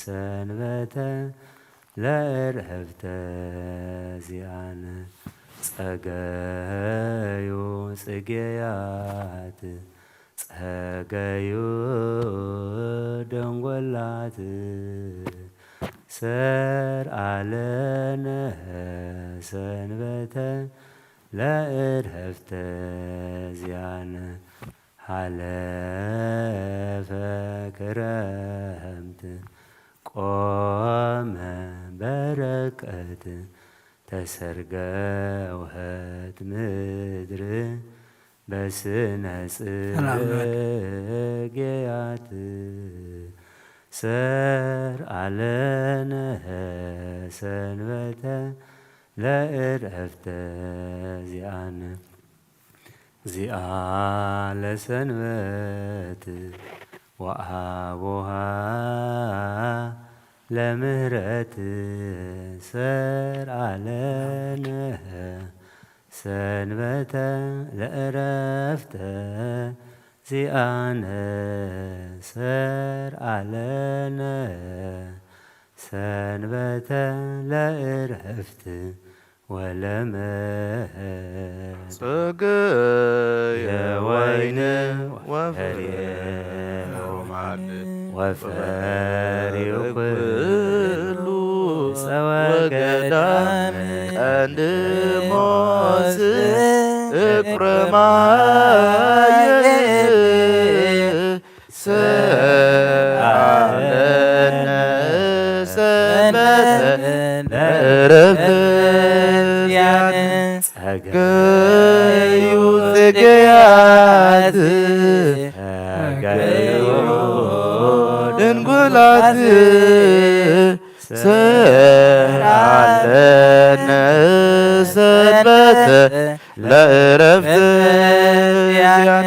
ሰንበተ ለዕረፍተ ዚአነ ጸገዩ ጽጌያት ጸገዩ ደንጐላት ሰርአለነ ሰንበተ ለዕረፍተ ዚአነ ሓለፈ ክረምት ቆመ በረከት ተሰርገ ውሀት ምድር በስነ ጽጌያት ሰርአለነ ሰንበተ ለዕረፍተ ዚአነ ዚአ ለሰንበት ወአቦሃ ለምህረት ሰርአለነ ሰንበተ ለእረፍተ ዚአነ ሰርአለነ ሰንበተ ለእረፍት ወለመኸር ጸገየ ወይን ወፍሬ ሮማን ወፈሪው ኩሉ ወገዳም ቀንድሞስ እቁረማየ ሰአለነ ሰንበተ ለእረፍተ ዚአነ ጸገዩ ጽጌያት ጸገዩ ድንጉላት ሰአለነ ሰንበተ ለእረፍተ ዚአነ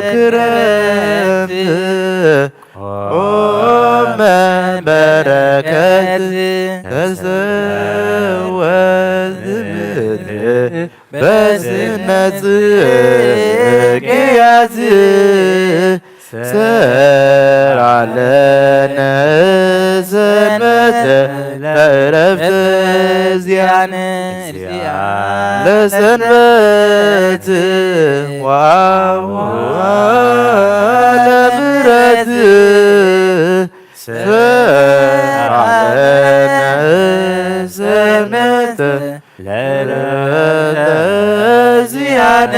ለክረምት ቆመ በረከት ተሰወት ምድር በስነ ጽጌያት ሰአለነ ሰንበተ ለእረፍተ ዚአነ ለሰንበት ለምሕረት ሰአለነ ሰንበተ ለእረፍተ ዚአነ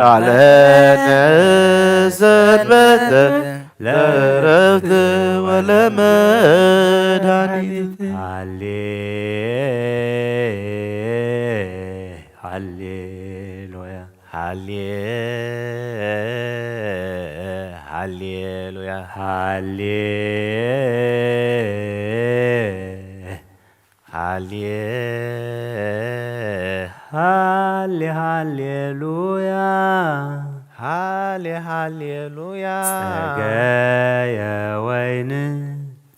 ሰአለነ ሰንበተ ለእረፍት ወለመድኃኒት ሃሌሉያ ሃሌሉያ ሃሌሉያ ሃሌሉያ ጸገየ ወይን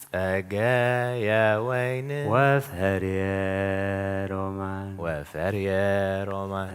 ጸገየ ወይን ወፈርየ ሮማን ወፈርየ ሮማን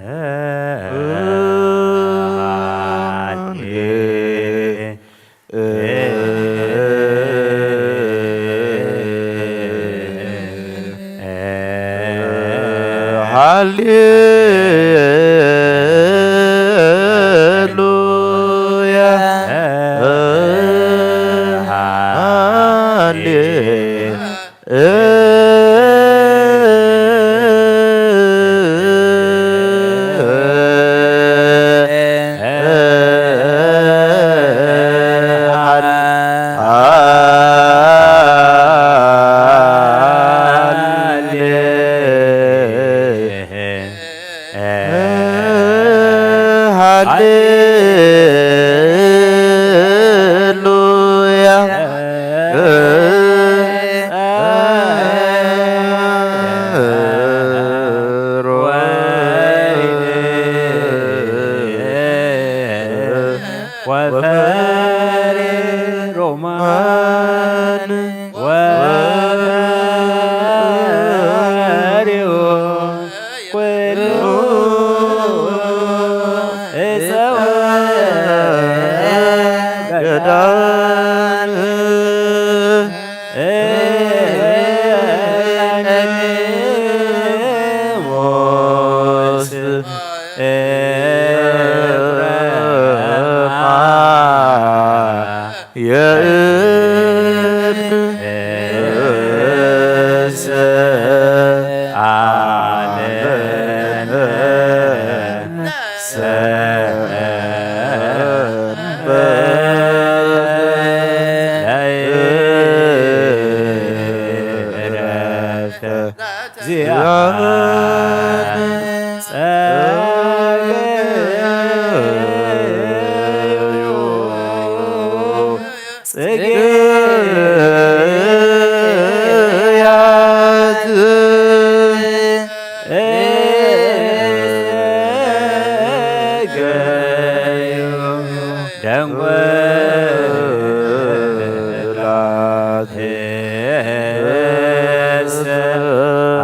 ደንጎ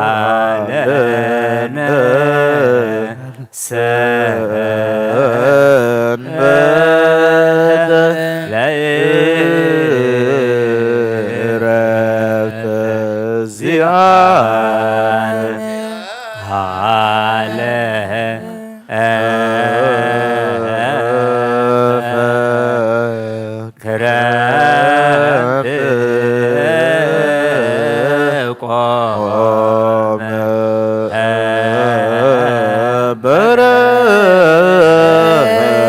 አለነ ሰንበተ ለዕረፍተ ዚአነ ሃለ ክረምት ቆመ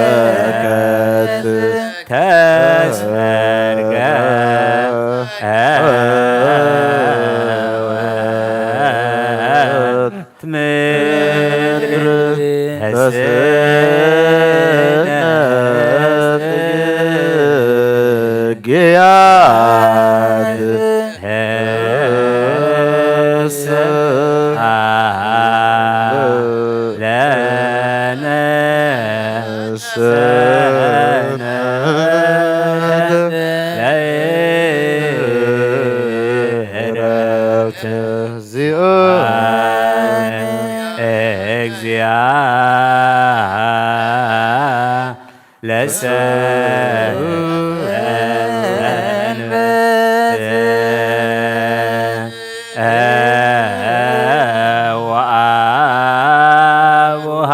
በረከት ተሰርገ ምድር ግያት ለነ ሰነ ለዕረፍተ ዚአነ እግዚአ ወአቡሃ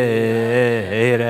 ለምሕረ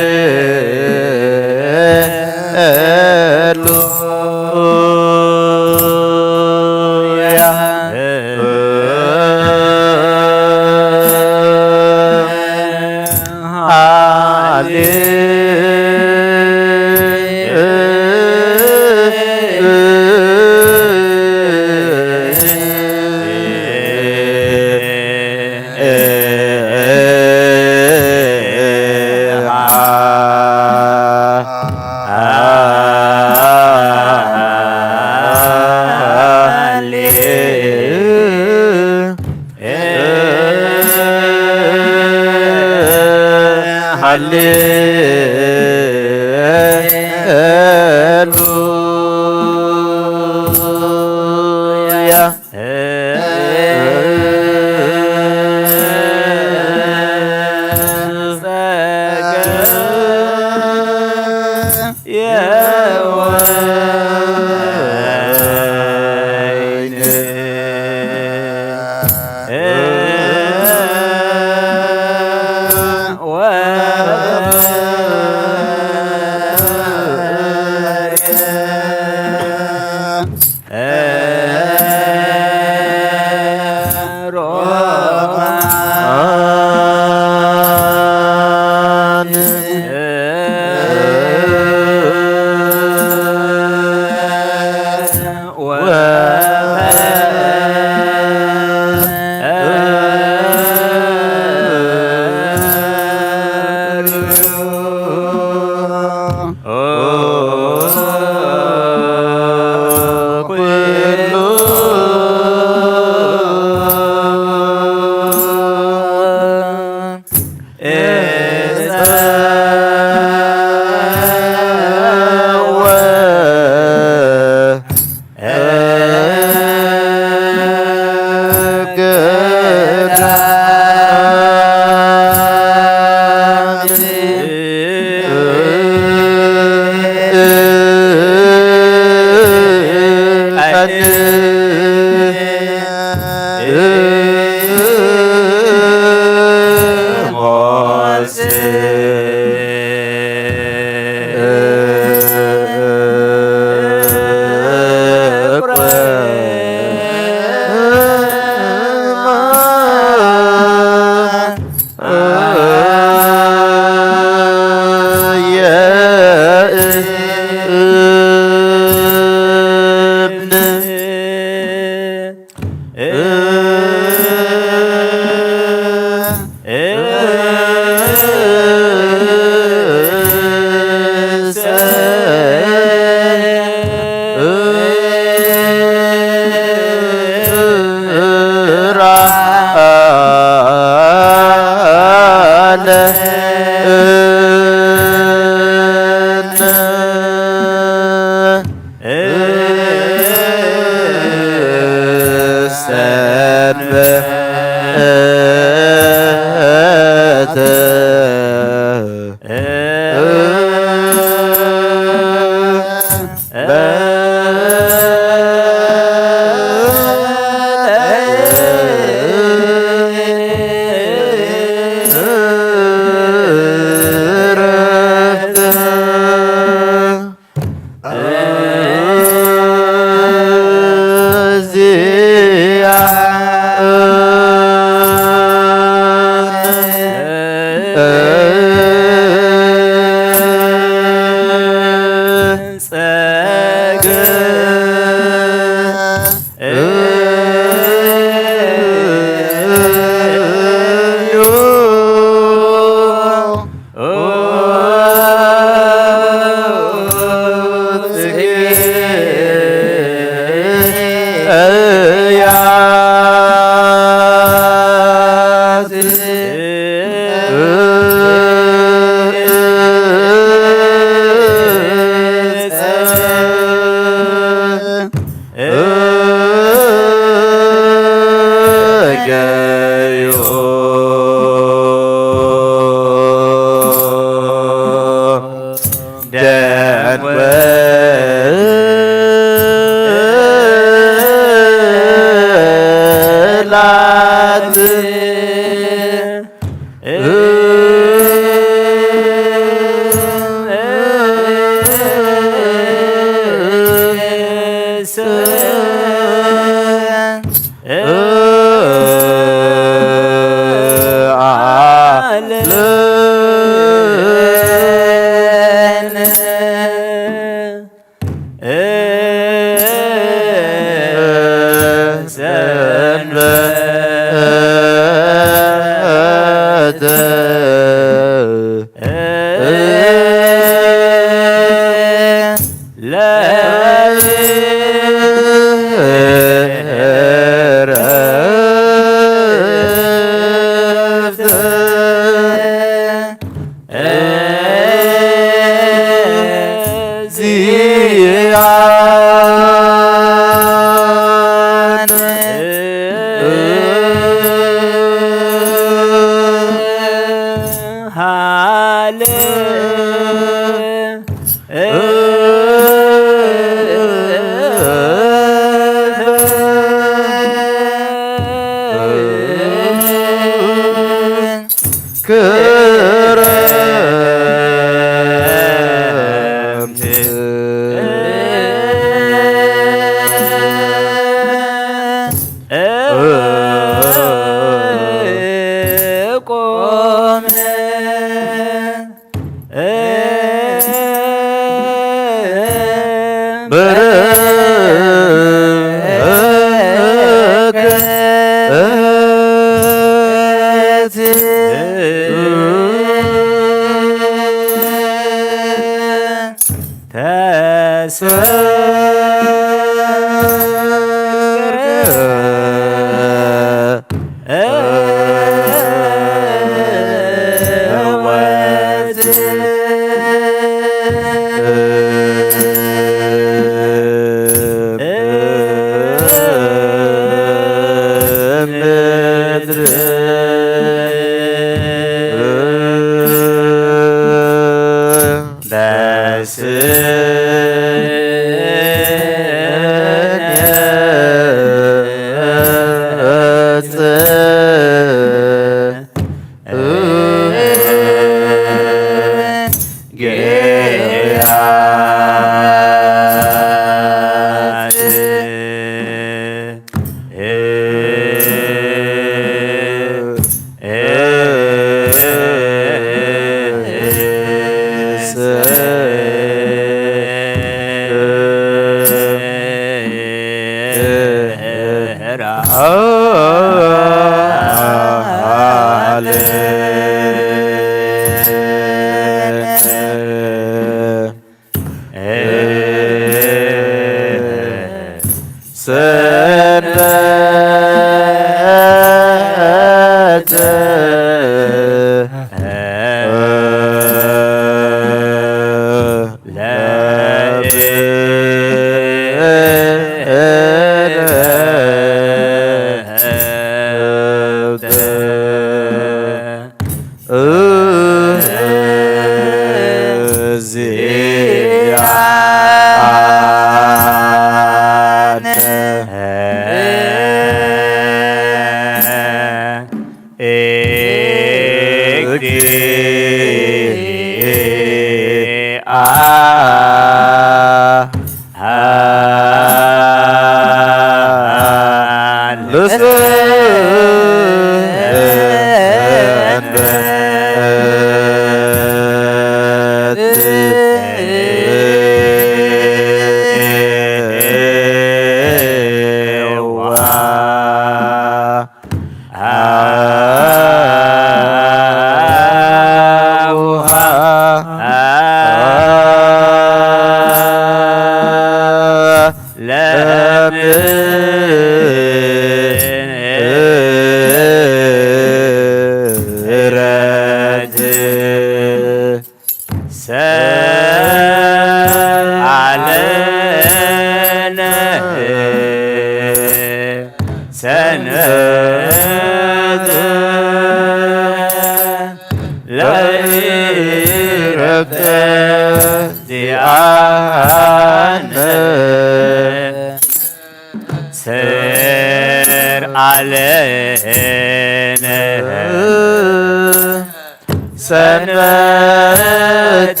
ሰንበተ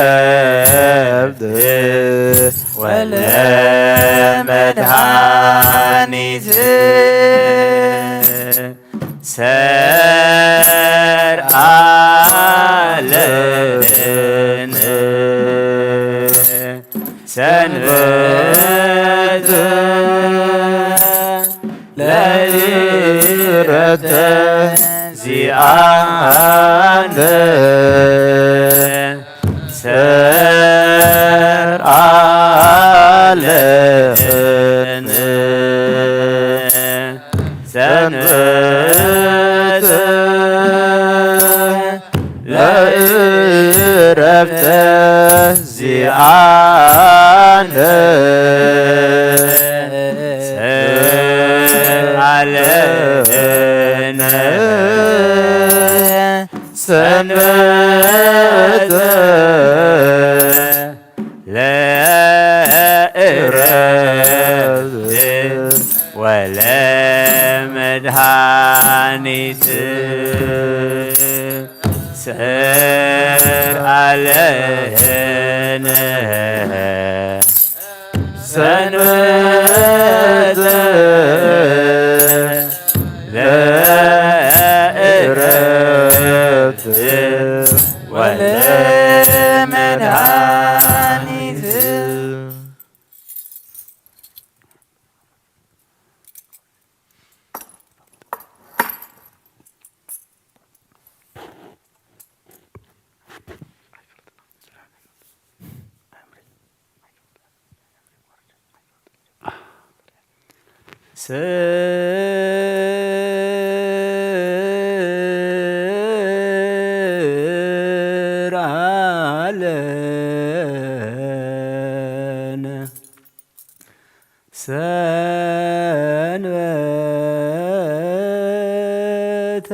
ለዕረፍት ወለመድኃኒት ሰርአ ለነ ሰንበተ ለዕረፍተ ዚአነ ሰርአ ለነ ሰንበተ ለዕረፍተ ዚአነ ሰርአ ለነ ወለመድኃኒት ሰርአለነ ሰንበተ ለዕረፍት ወለመድኃኒት ስርዓለነ ሰንበተ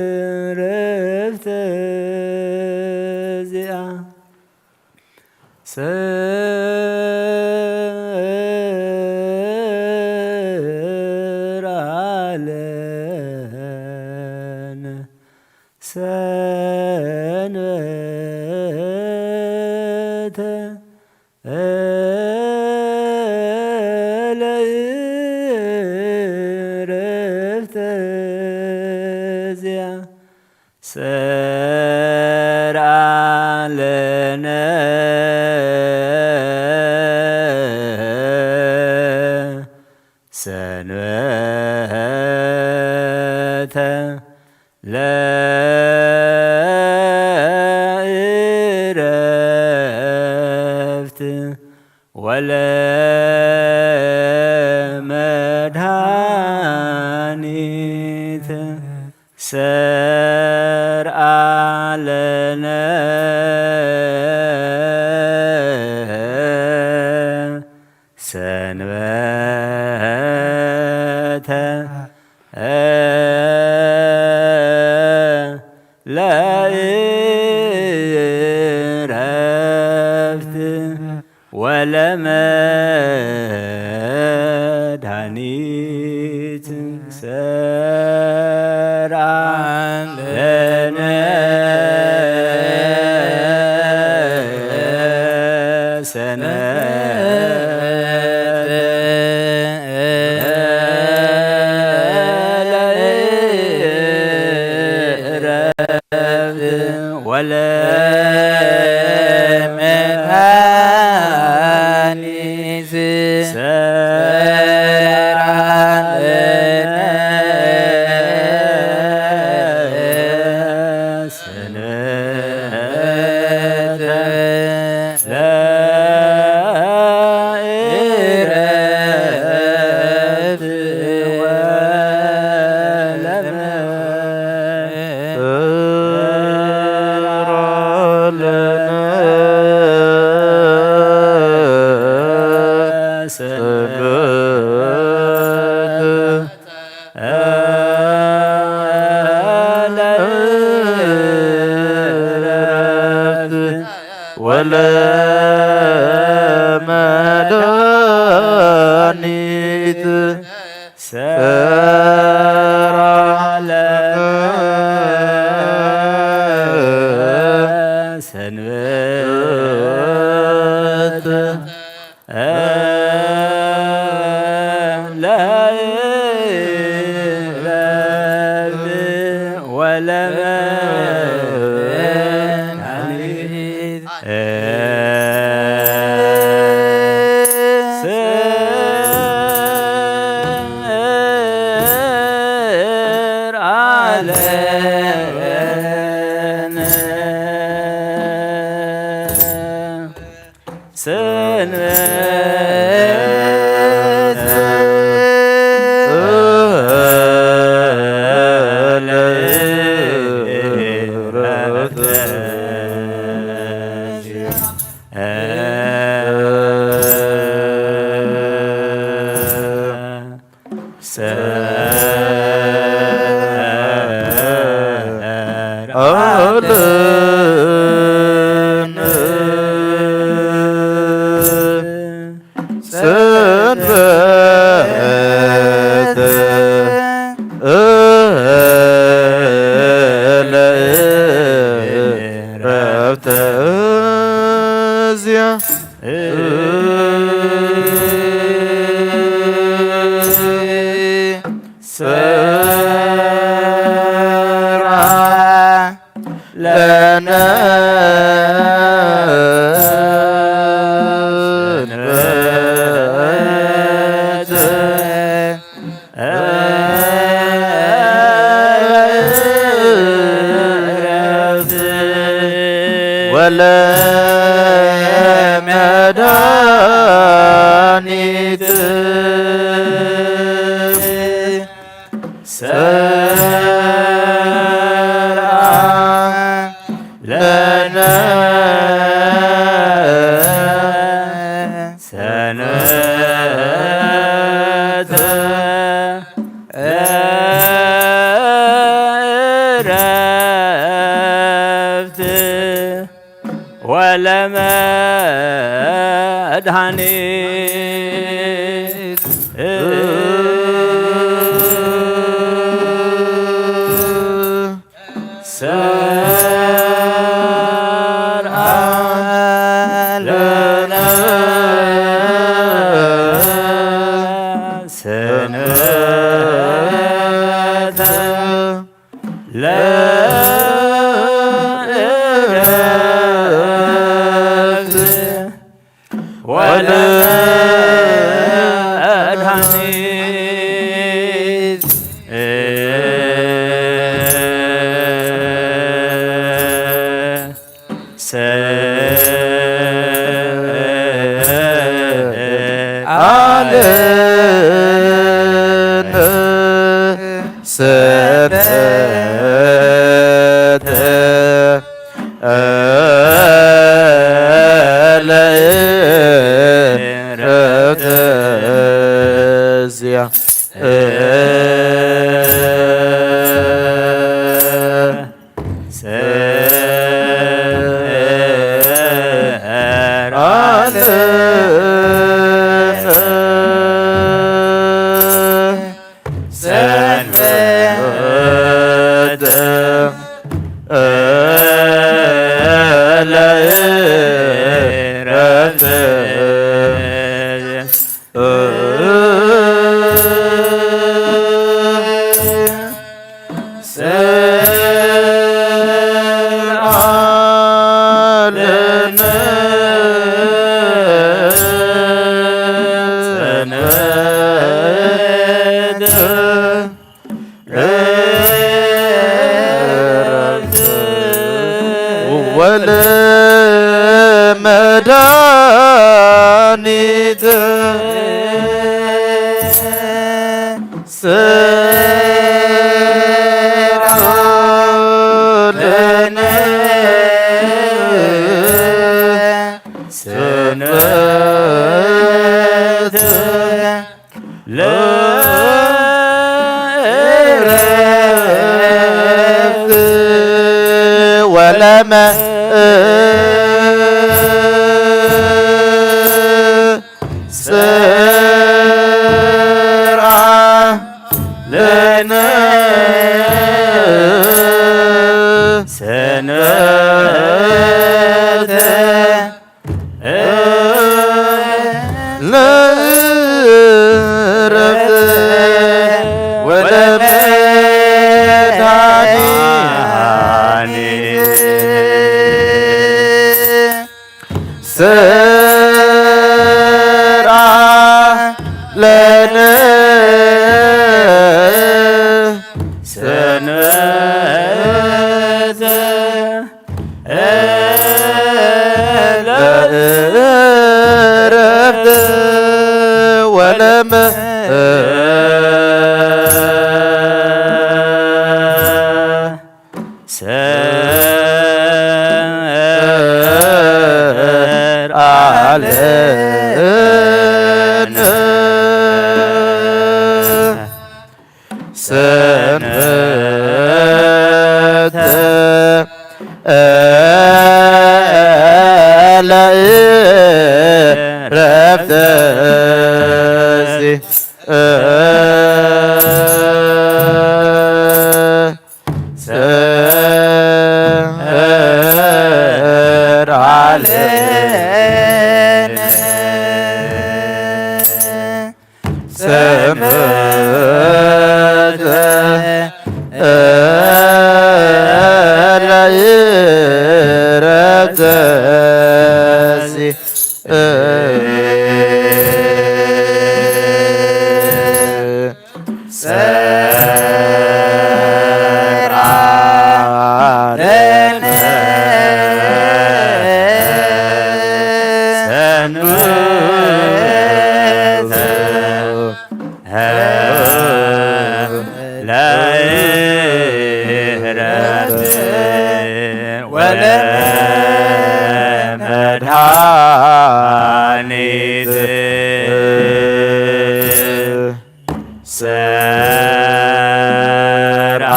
ለዕረፍተ ዚአ ሰርአለነ ሰንበተ ለዕረፍተ ዚአ ሰርአለነ ሰንበተ ለዕረፍት ወለመድኃኒት ሰርአለነ ሰንበተ ለዕረፍት ወለመድኃኒት ሰርአለነ ወለመድኃኒት ሰርአለነ ሰንበተ ለዕረፍት ወለመድኃኒት ሰርአለነ ሰንበተ ለዕረፍት ወለመድኃኒት ሰርአለነ ሰንበተ ለዕረፍት ሰርአለነ ወለመድኃኒት ለነ ሰንበተ ዕረፍት ወለመድኃኒት ወለመድኃኒት ለነ ሰንበተ ለዕረፍት ለነ ሰንበተ ለዕረፍት ወለመድኃኒት ስራ ለነ ሰንበተ ለዕረፍት ሰንበተ ለዕረፍት አለን ሰንበተ ለዕረፍተ ወለመድኃኒት ሰርዓ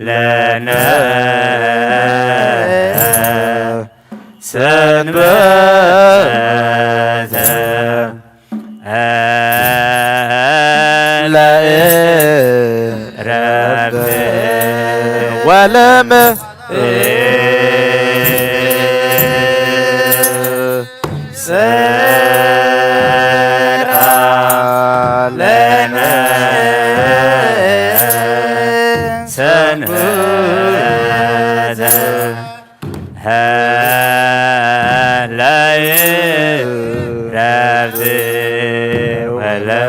ለነ ሰንበተ ለዕረፍት ሰርዓ ለነ ሰንበተ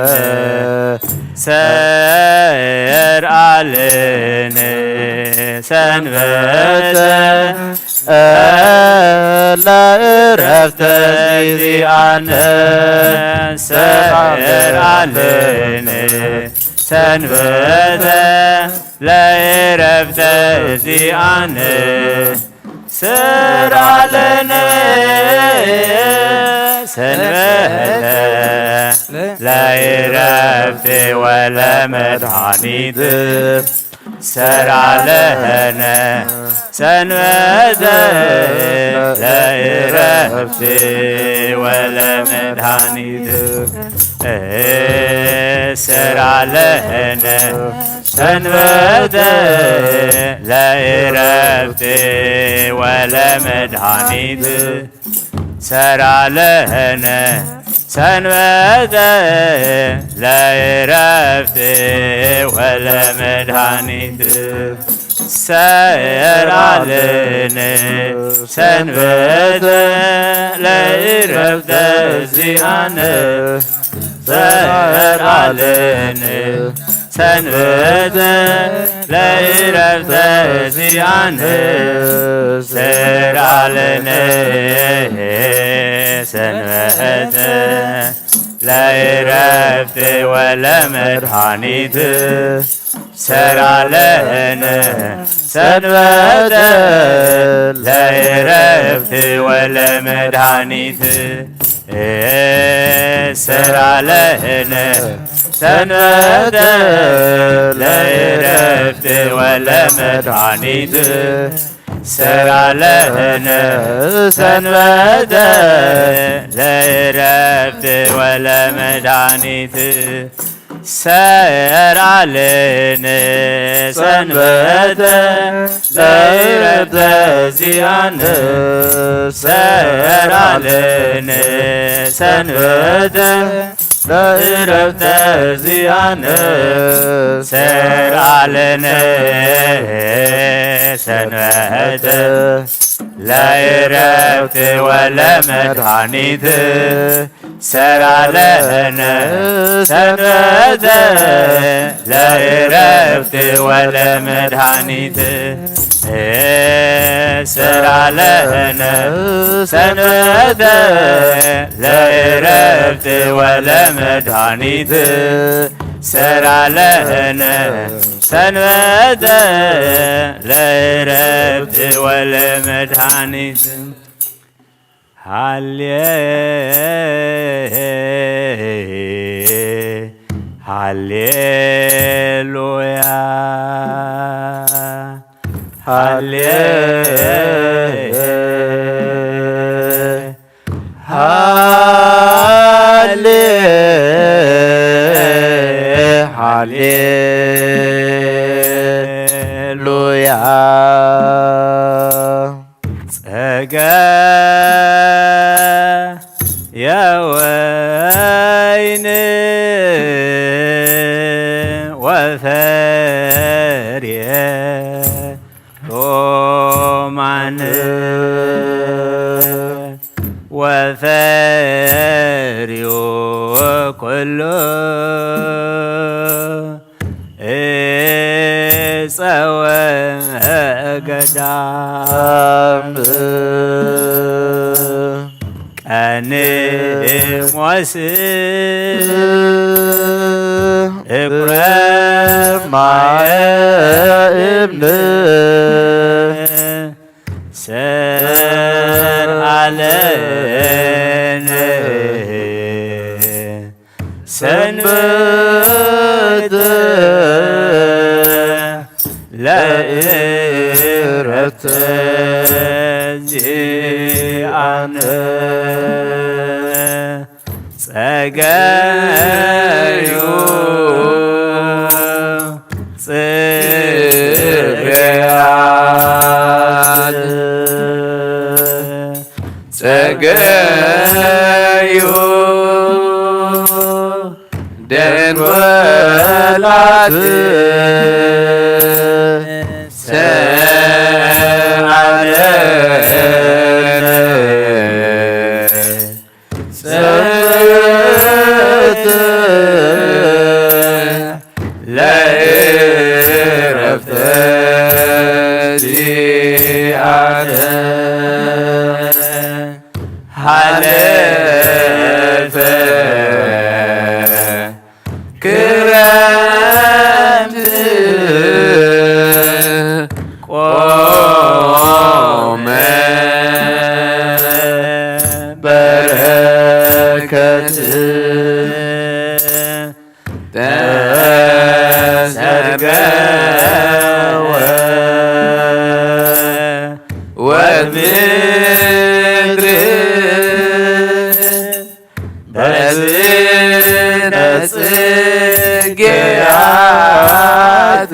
ለዕረፍት ሰርዓ ለነ ሰንበተ ለዕረፍተ ዚአነ ሰርዓ ለነ ሰንበተ ለዕረፍተ ዚአነ ሰርዓ ለነ ሰንበተ ለዕረፍት ወለመድኃኒት ሰርዓ ለነ ሰንበተ ለዕረፍት ወለመድኃኒት ሰርዓ ለነ ሰንበተ ለዕረፍት ወለመድኃኒት ሰርዓ ለነ ሰንበተ ለዕረፍት ወለመድኃኒት ሰርዓ ለነ ሰንበተ ለዕረፍተ ዚአነ ሰርዓ ለነ ሰንበተ ለዕረፍተ ዚአነ ሰርዓ ለነ ሰንበተ ለዕረፍት ወለመድኃኒት ሰርዓ ለነ ሰንበተ ለዕረፍት ወለመድኃኒት ሰርዓ ለነ ሰንበተ ለዕረፍት ወለመድኃኒት ሰርዓ ለነ ሰንበተ ለዕረፍት ወለመድኃኒት ሰርዓ ለነ ሰንበተ ለዕረፍተ ዚአነ ሰርዓ ለነ ሰንበተ ለዕረፍተ ዚአነ ሰርዓ ለነ ሰንበተ ለዕረፍት ወለመድኃኒት ሰርዓ ለነ ሰንበተ ለዕረፍት ወለመድኃኒት ሰርዓ ለነ ሰንበተ ለዕረፍት ወለመድኃኒት ሰርዓ ለነ ሰንበተ ለዕረፍት ወለመድኃኒት ሃሌሉያ ሃሌሉያ የወይን ወፈርየ ሮማን ወፈርዮ ኩሉ ዕፀ ወገዳም ቀንሞስ እኩረም ማየ እብን ሰርአለነ ሰንበተ ለዕረፍተ ዚአነ ጸገዩ ጽጌያት ጸገዩ ደንወላት ሰአለነ ሰንበተ ለዕረፍተ ዚአነ ሀለፈ ክረምት ቆመ በረከት ተሰርገወ ወምድር በዝነ ጽጌያት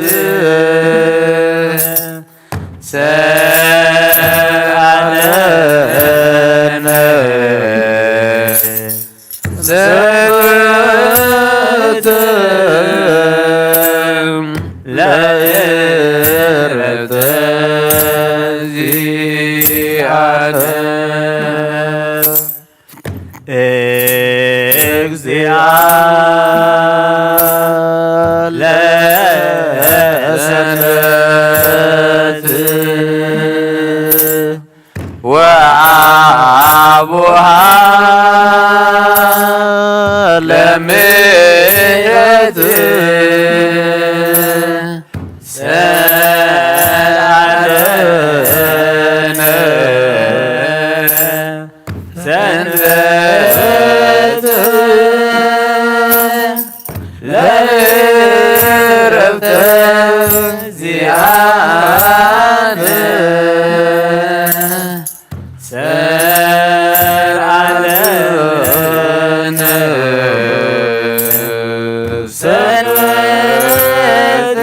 ሰአለነ ሰንበተ ለዕረፍተ ዚአነ እግዚአ ለሰንበት ወአቡሃ ለምሕረት ሰአለነ ሰንበተ ለዕረፍተ ዚአነ ሰአለነ ሰንበተ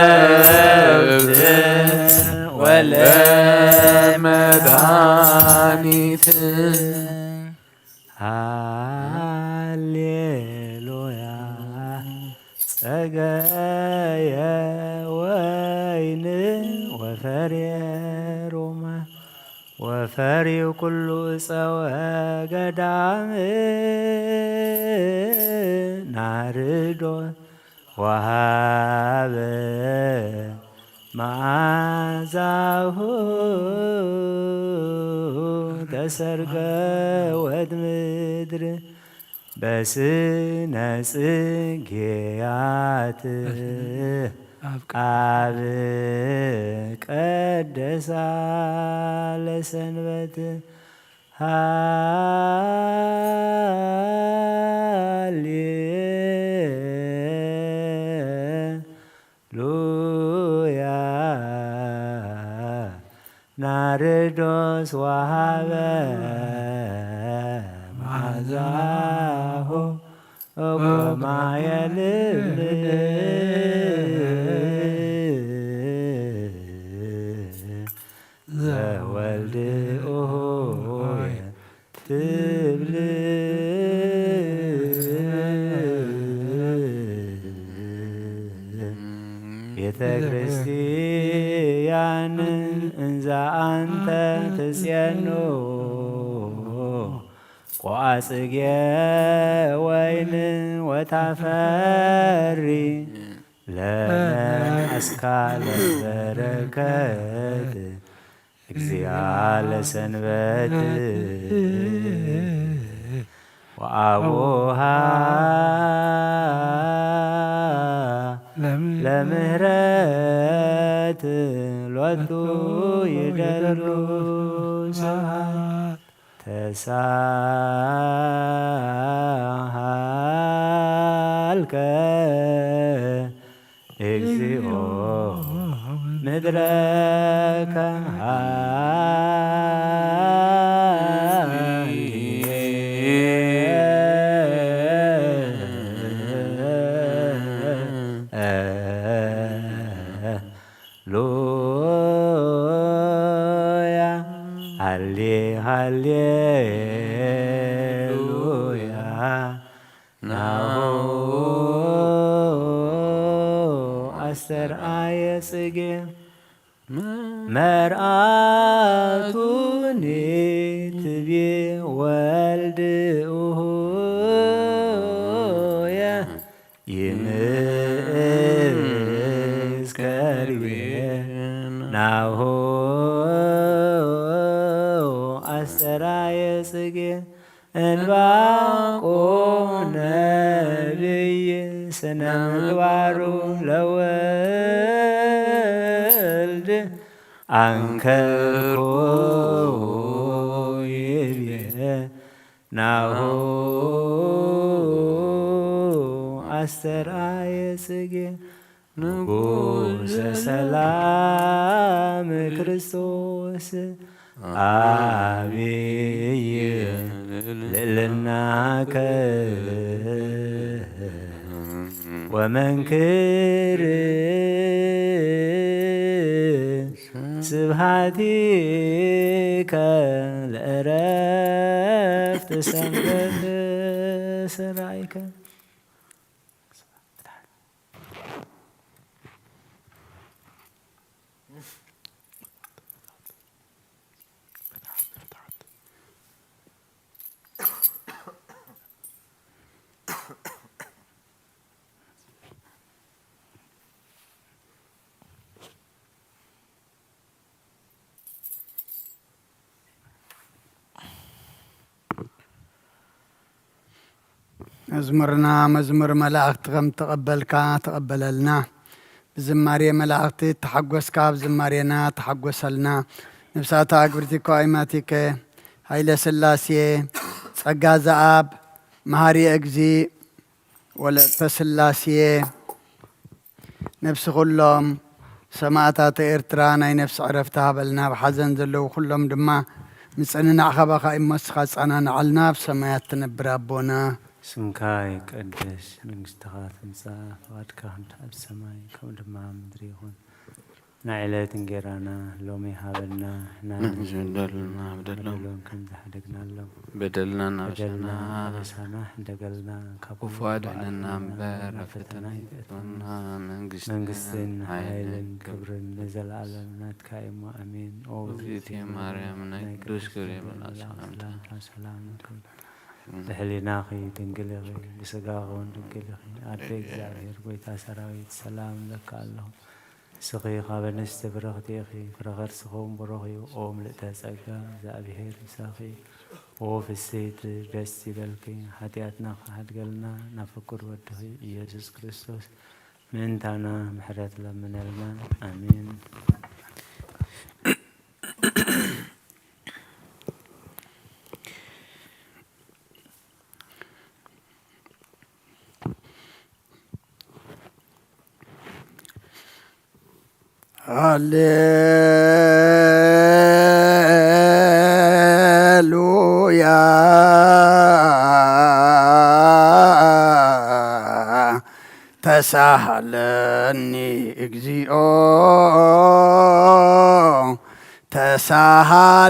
ለዕረፍተ ወለመድኃኒት ሃሌሉያ ጸገየ ወይን ወፈርየ ሮማን ወፈርዩ ኩሉ ዕፀ ወገዳም ናርዶስ ወሃበ መዓዛሁ ተሰርገወት ምድር በስነ ጽጌያት አብ ቀደሳ ለሰንበት ሃሌሉያ ናርዶስ ወሃበ መዓዛሁ ወማየ ልብን ክርስቲያን እንዛ አንተ ትጼኑ ቆጽጌ ወይን ወታፈሪ ለአስካለ በረከት እግዚአ ለሰንበት ወአቡሃ ለምህረት ሎቱ ይደሉ ስብሐት ተሳሃልከ እግዚኦ ምድረከ ሃሌሉያ ናሁ አስተርአየ ጽጌ መርአቱኒ ትቤ ወልድ እሁየ ይምስከርቤ ናሁ አስተርአየ ጽጌ እንባቆም ነቢይ ስነ ምግባሩ ለወልድ አንከርኮ ይቤ ናሁ አስተርአየ ጽጌ ንጉሠ ሰላም ክርስቶስ አብይ ልዕልናከ ወመንክር ስብሐቲከ ለዕረፍት ሰንበት ስራይከ مزمرنا مزمر ملاእክት ከም ተቀበልካ ተቀበለልና بزماري ملاእክት ተሐጎስካ بزمارينا ተሐጎሰልና نفسات أكبرتك وإيماتك هايل سلاسية ጸጋ ዘአብ መሐሪ እግዚእ ወለተ ስላሴየ ነፍሲ ኩሎም ሰማዕታት ኤርትራ ናይ ነፍሲ ዕረፍቲ ሃበልና ብሓዘን ዘለዉ ኩሎም ድማ ምፅንናዕ ኸባኻ ይመስኻ ጸናንዓልና ብሰማያት ትነብር ኣቦና ስምካ ይቀደስ መንግሥትኻ ትምጻእ ፈቃድካ ኣብ ሰማይ ከምኡ ድማ ምድሪ ይኹን ናዕለት እንጀራና ሎሚ ሃበልና ናንዝበደልና በደሎም ከምዝሓደግናሎም በደልና ናብሰና አበሳና እንደገልና ክፉ አድኅነና እምበር ኣብ ፈተና ይእትወና መንግስትን ኃይልን ክብርን ለዘለዓለም ናትካ እሞ አሜን። ኦ እግዝእትየ ማርያም ናይ ቅዱስ ገብርኤል መልአክ ሰላም ብሕሊናኺ ድንግል ኢኺ ብስጋኺ እውን ድንግል ኢኺ ኣዴ እግዚአብሔር ጎይታ ሰራዊት ሰላም ለካ ኣለኹ ስኺ ኻብ ኣንስቲ ብርኽቲ ኢኺ ፍረ ከርስኽም ቡሩኽ እዩ ኦ ምልእተ ጸጋ እግዚአብሔር ምሳኺ ኦ ፍስሕቲ ደስ ይበልኪ ሓጢኣትና ክሓድገልና ናብ ፍቁር ወድኺ ኢየሱስ ክርስቶስ ምእንታና ምሕረት ለምነልና አሜን። ሃሌሉያ ተሳሃለኒ እግዚኦ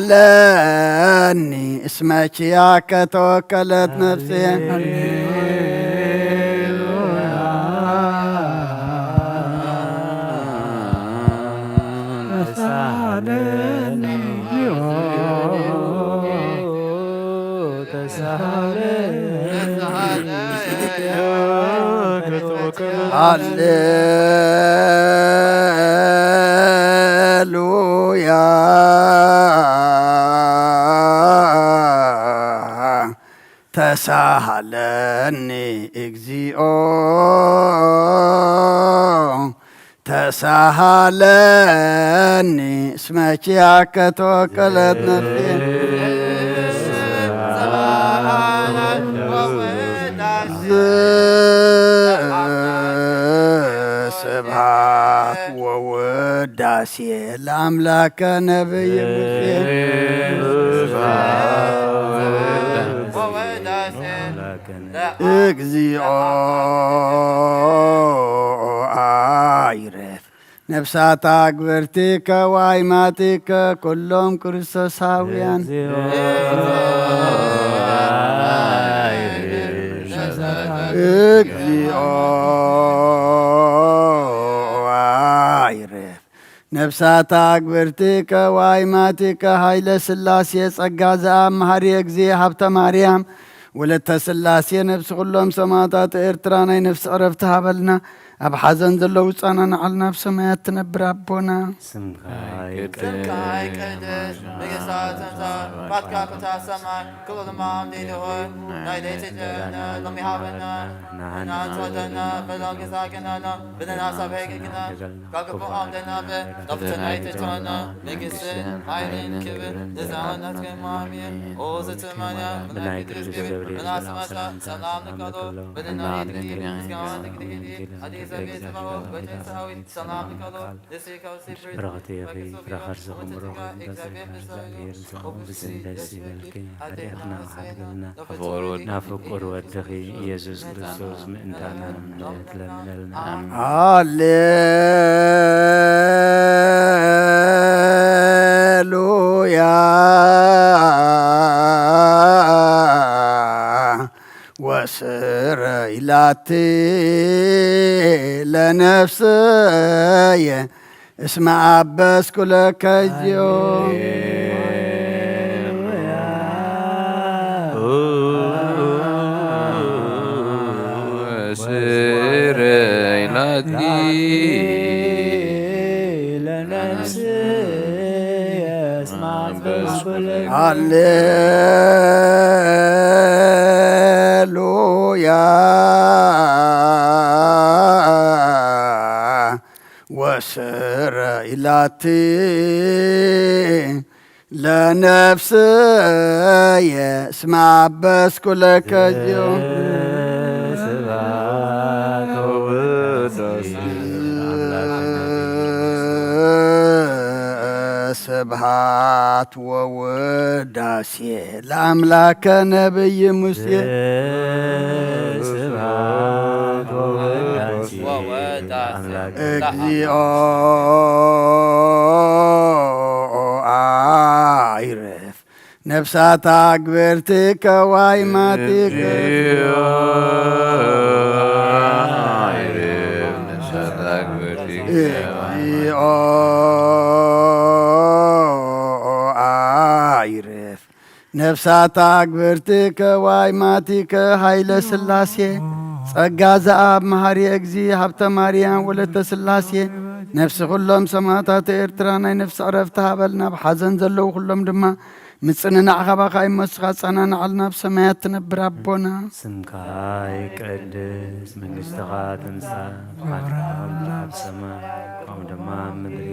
ተሳሃለኒ እስመ ኪያከ ተወከለት ነፍሴ ተሳሃለኒ ሃሌሉያ ተሳሃለኒ እግዚኦ ተሳሃለኒ እስመኪያከ ተወከለት ነፍሴ ስብሐት ወውዳሴ ለአምላከ ነቢይ ሙሴ እግዚኦ አይረፍ ነፍሳት አግብርቲከ ዋይማቲከ ኩሎም ክርስቶሳውያን እግዚኦ አይረፍ ነፍሳት አግብርቲከ ዋይማቲከ ኃይለ ሥላሴ ጸጋ ዘአብ መሐሪ እግዚእ ሀብተ ማርያም ወለተ ሥላሴ ነፍሲ ኩሎም ሰማዕታት ኤርትራ ናይ ነፍሲ ዕረፍቲ ሃበልና ኣብ ሓዘን ዘለዉ ህፃናን ዓልና ኣብ ሰማያት ትነብር ኣቦና ስምካ ስምካይ ቅድስ ንግሥት ባትካ ኩታ ሰማይ ኩሉ ድማም ሊልሆን ናይ ለይትጀነ ሎሚሃበና ናንትወደና በላው ጌዛግናና ብለና ሰበይግግና ካልክፎኦም ደናበ ለፍትናይ ትትወና ንግሥን ኃይልን ክብር ንዛናት ከማምየ ኦ ዝትመንያ ብናይ ቅዱስ ገብርኤል ብናስመጣ ሰላም ንከሎ ብልና ይትግዲ ምስጋና ንግዲሂዲ አዲስ برغتي أخي فرخر زغمرو እግዚአብሔር ዘሆን ብስንደስ ይበልክ ኃጢአትና ሓድግልና ናፍቁር ወድኺ ኢየሱስ ክርስቶስ ምእንታና ምሕረት ለምነልና ሃሌሉያ ወስረይላቲ ለነፍስየ እስመ አበስኩ ለከ እግዚኦ ስረይላቲ ለነፍስየ እስመ አበስኩ ለከ ሃሌሉያ ወስረይላቲ ለነፍስየ እስመ አበስኩ ለከ እግዚኦ ስብሐት ወውዳሴ ለአምላከ ነቢይ ሙሴ ስብሐት ወውዳሴ እግዚኦ አይረፍ ነፍሳት አግብርቲከ ዋይማቲከ እግዚኦ አይረፍ ነፍሳት አግብርቲከ ዋይማቲከ ኃይለ ሥላሴ ጸጋ ዘአብ መሐሪ እግዚእ ሀብተ ማርያም ወለተ ሥላሴ ነፍሲ ኩሎም ሰማዕታት ኤርትራ ናይ ነፍሲ ዕረፍቲ ሃበልና ብሓዘን ዘለዉ ኩሎም ድማ ምጽንናዕ ኻባኻ ይመስኻ ጸናንዓልና ኣብ ሰማያት ትነብር ኣቦና ስምካ ይቅደስ መንግሥትኻ ትምጻእ ፍቓድካ ኣብ ሰማይ ከምኡ ድማ ምድሪ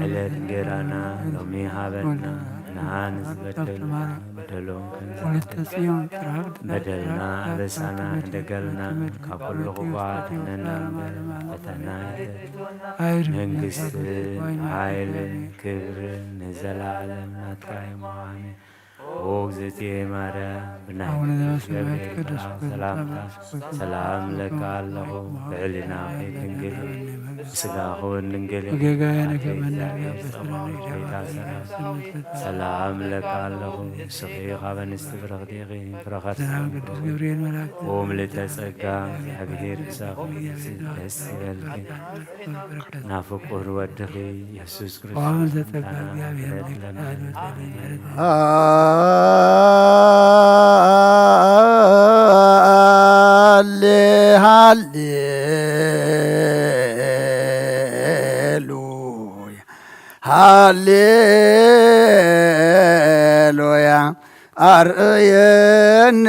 ዕለት እንጀራና ሎሚ ሃበና ንሃን ዝበደልና በደሎም በደልና አበሳና ደገልና ካብ ኩሉ ክፉኣት ነና ፈተና መንግሥትን ኃይልን ክብርን ንዘላለም ናትካ ይምዃን ኦ እግዝእትየ ማርያም ብናይ ገብርኤል ሰላምታ ሰላም ለካ ኣለኹ ብዕሊናኺ ድንግል ስጋውን ድንግል ሰላም ለቃለሁ ስኺ ኻበ ንስቲ ብረኽቲኺ ብረኸት ኦም ልተጸጋ እግዚአብሔር ይሳኹ ደስ ይበልኪ ናፍቁር ወድኺ ኢየሱስ ክርስቶስ ሃሌሉያ አርእየኒ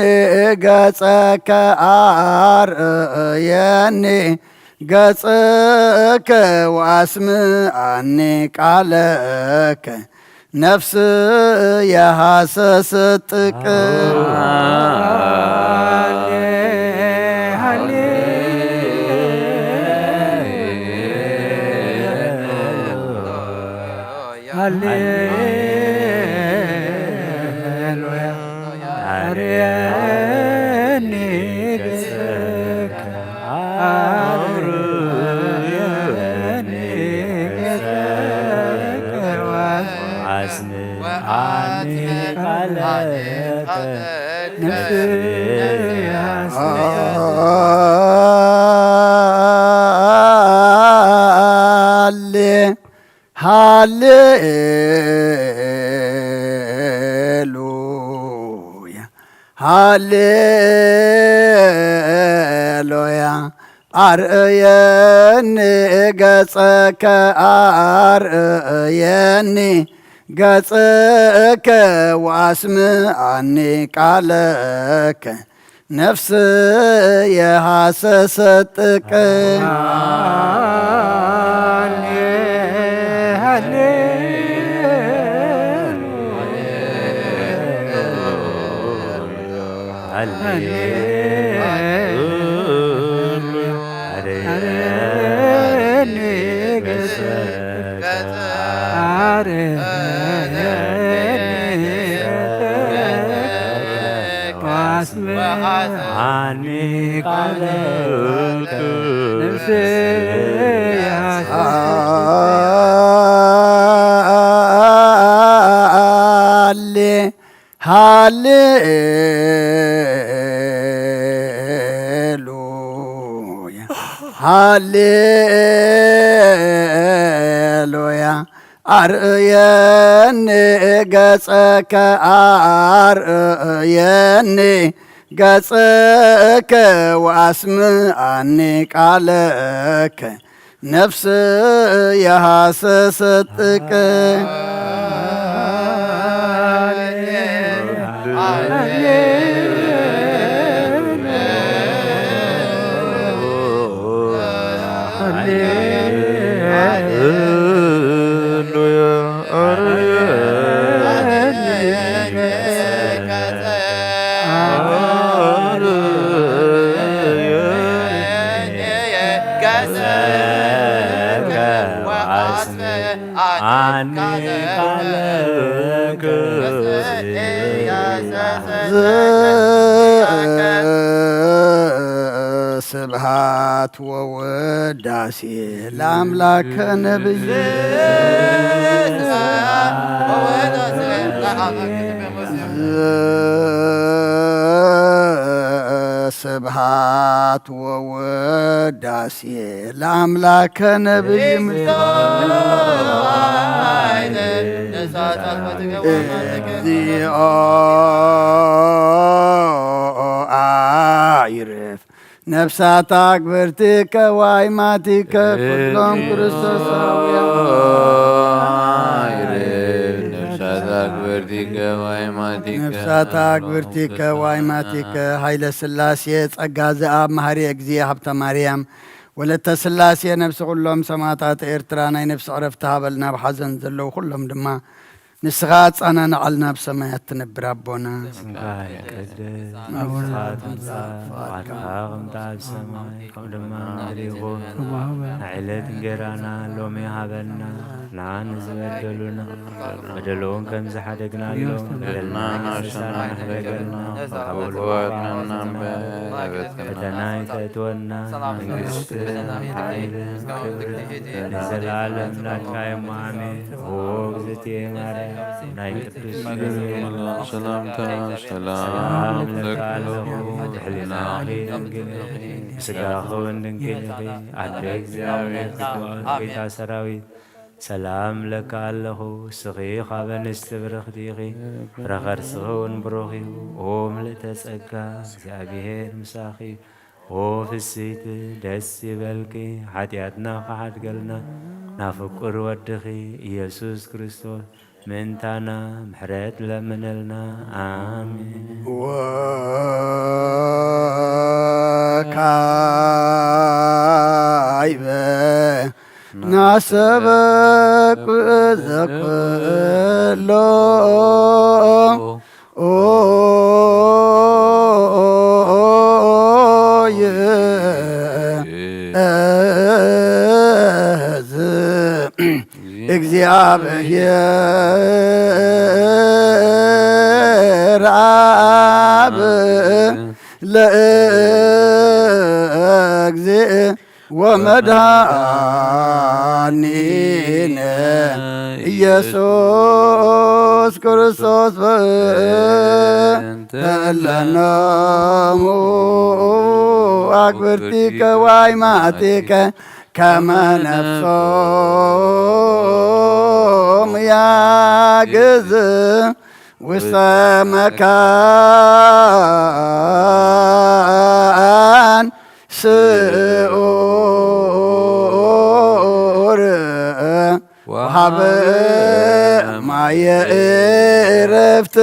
ገጸከ አርእየኒ ገጸከ ወአስምዓኒ ቃለከ ነፍስ የሐሰስጥቅ ሃሌሉያ ሃሌሉያ አርእየኒ ገጸከ አርእየኒ ገጸከ ወአስምዓኒ ቃለከ ነፍስ የሐሰሰጥቅ ሃሌሉያ ሃሌሉያ አርእየኒ ገጸከ አርእየኒ ገጸከ ወአስምዓኒ ቃለከ ነፍስ የሐሰሰጥቅ ስብሃት ወወዳሴ ለአምላከ ነብይ ስብሃት ወወዳሴ ለአምላከ ነብይ እግዚኦ አይረፍ ነፍሳት አክብርቲከ ወአይማቲከ ኩሎም ክርስቶሳውያን ነፍሳት አክብርቲከ ወአይማቲከ ኃይለ ሥላሴ ጸጋ ዘአብ መሐሪ እግዚእ ሀብተ ማርያም ወለተ ሥላሴ ነፍሲ ኩሎም ሰማዕታት ኤርትራ ናይ ነፍሲ ዕረፍቲ ሃበልና ብሓዘን ዘለዉ ኩሎም ድማ نسخات أنا نعلنا بسمايات تنبر أبونا سمكاي قدس نفخات وعطاقم تعب سماي كم دما ندريغون نعيلت نجرانا لومي هابلنا نعان زبدلونا بدلون كم زحدقنا لهم بدلنا نسانا نحرقلنا وقواتنا بدناي تأتونا منقشت عيل نزل العالم لا كاي مامي ووقزتي ماري سلام لك على حلنا سقاخون دنكلي عدك زاوية بيتا سراويت سلام لك على سخي خابن استبرخ ديغي رخر سخون بروخي اوم لتسقى زابيهر مساخي وفي السيت دس بلكي حتياتنا قحد قلنا نافقر ودخي يسوس كريستوس من تانا محرت لمنلنا آمين وكايبه ناسبك ذكلو እግዚአብሔር አብ ለእግዚእ ወመድኃኒነ ኢየሱስ ክርስቶስ በእንተለነሙ አክብርቲከ ዋይማቲከ ከመ ነፍሶም ያግዝ ውስተ መካን ስዑር ወሀበ ማየ ዕረፍት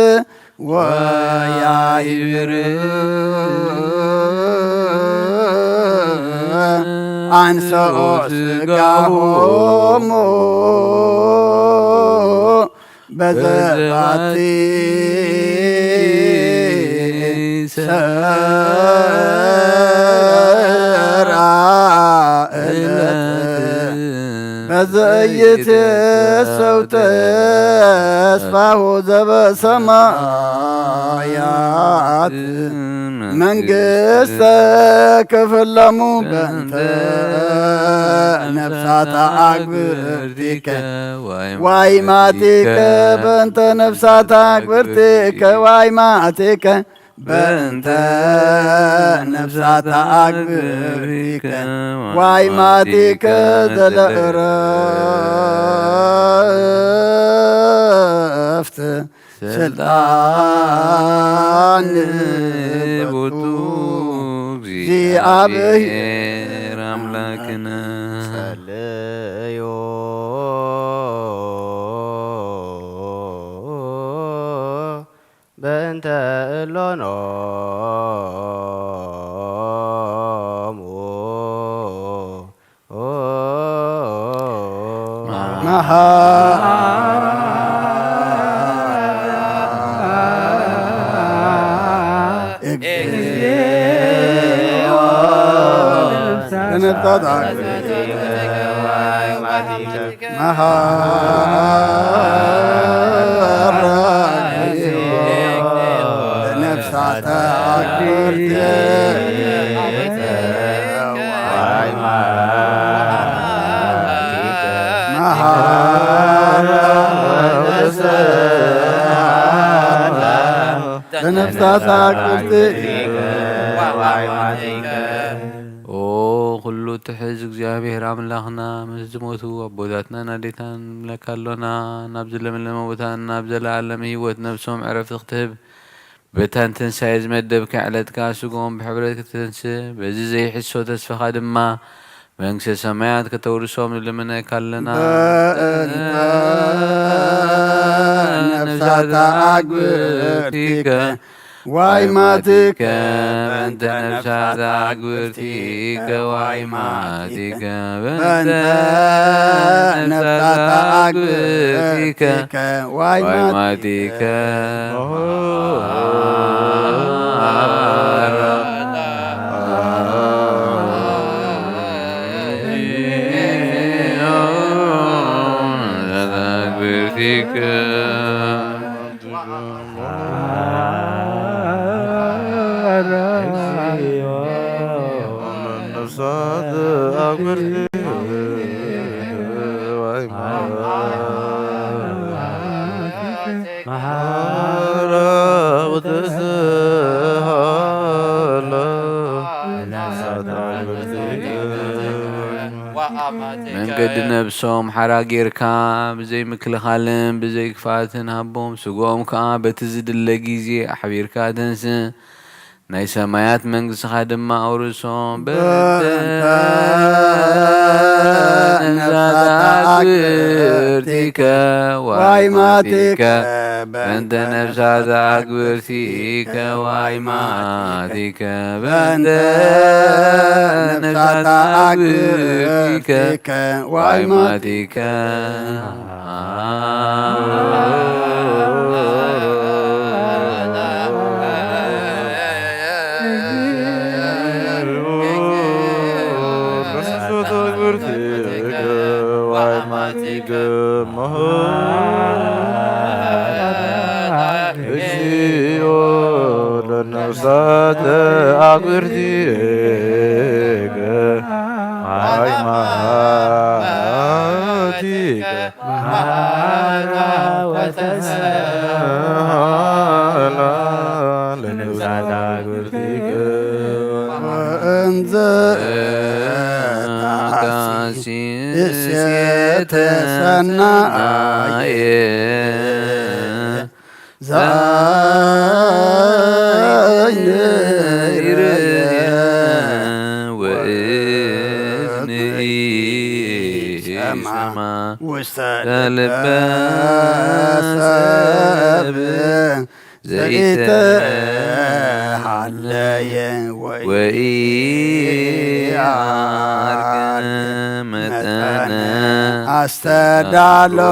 ወያይብር አንሰኦ ሥጋሆሙ በዘባቲ ሰራ ዕለት በዘይትሰው ተስፋሁ ዘበሰማያት መንግሥተ ክፍለሙ በእንተ ነፍሳተ አግብርቲከ ዋይማቲከ በእንተ ነፍሳተ አግብርቲከ ዋይማቲከ በእንተ ነፍሳተ አግብርቲከ ዋይማቲከ ዘለእረፍት ስልጣን ቦቱ እግዚአብሔር አምላክነ ጸልዮ በእንተ እሎኖሙ ነፍሳተ ኩሉ ትሕዝ እግዚአብሔር አምላኽና ምስ ዝሞቱ ኣቦታትና ናዴታን ንብለካሎና ናብ ዝለምለመ ቦታ ናብ ዘለዓለም ህይወት ነብሶም ዕረፍቲ ክትህብ በታን ትንሳኤ ዝመደብካ ዕለትካ ስጎም ብሕብረት ክትንስእ በዚ ዘይሕሶ ተስፋኻ ድማ መንግሥተ ሰማያት ከተውርሶም ንልምነካ ኣለና ነፍሳተ አግብርቲከ ዋይማቲከ በእንተ ነፍሳት አግብርቲከ ዋይማቲከ በእንተ ነፍሳት አግብርቲከ ዋይማቲከ መንገድ ነብሶም ሓራጌርካ ብዘይ ምክልኻልን ብዘይ ክፋትን ሃቦም ስጎም ከዓ በቲ ዝድለ ጊዜ ኣሕቢርካ ተንስ ናይ ሰማያት መንግሥትኻ ድማ ኣውርሶም በእንተ ነፍሳት አግብርቲከ ዋይማቲከ በእንተ ነፍሳት አግብርቲከ ዋይማቲከ በእንተ ነፍሳት አግብርቲከ ዋይማቲከ ነፍሳት አግብርቲከ ዋይማቲከ ለነፍሳት አግብርቲከ ወእንዘ እሴተ ሰናየ ዛይንርየ ወእዝኒ ሰማ ውስተ ልበ ሰብ ዘይተሃለየ ወኢአርግ መጠነ አስተዳሎከ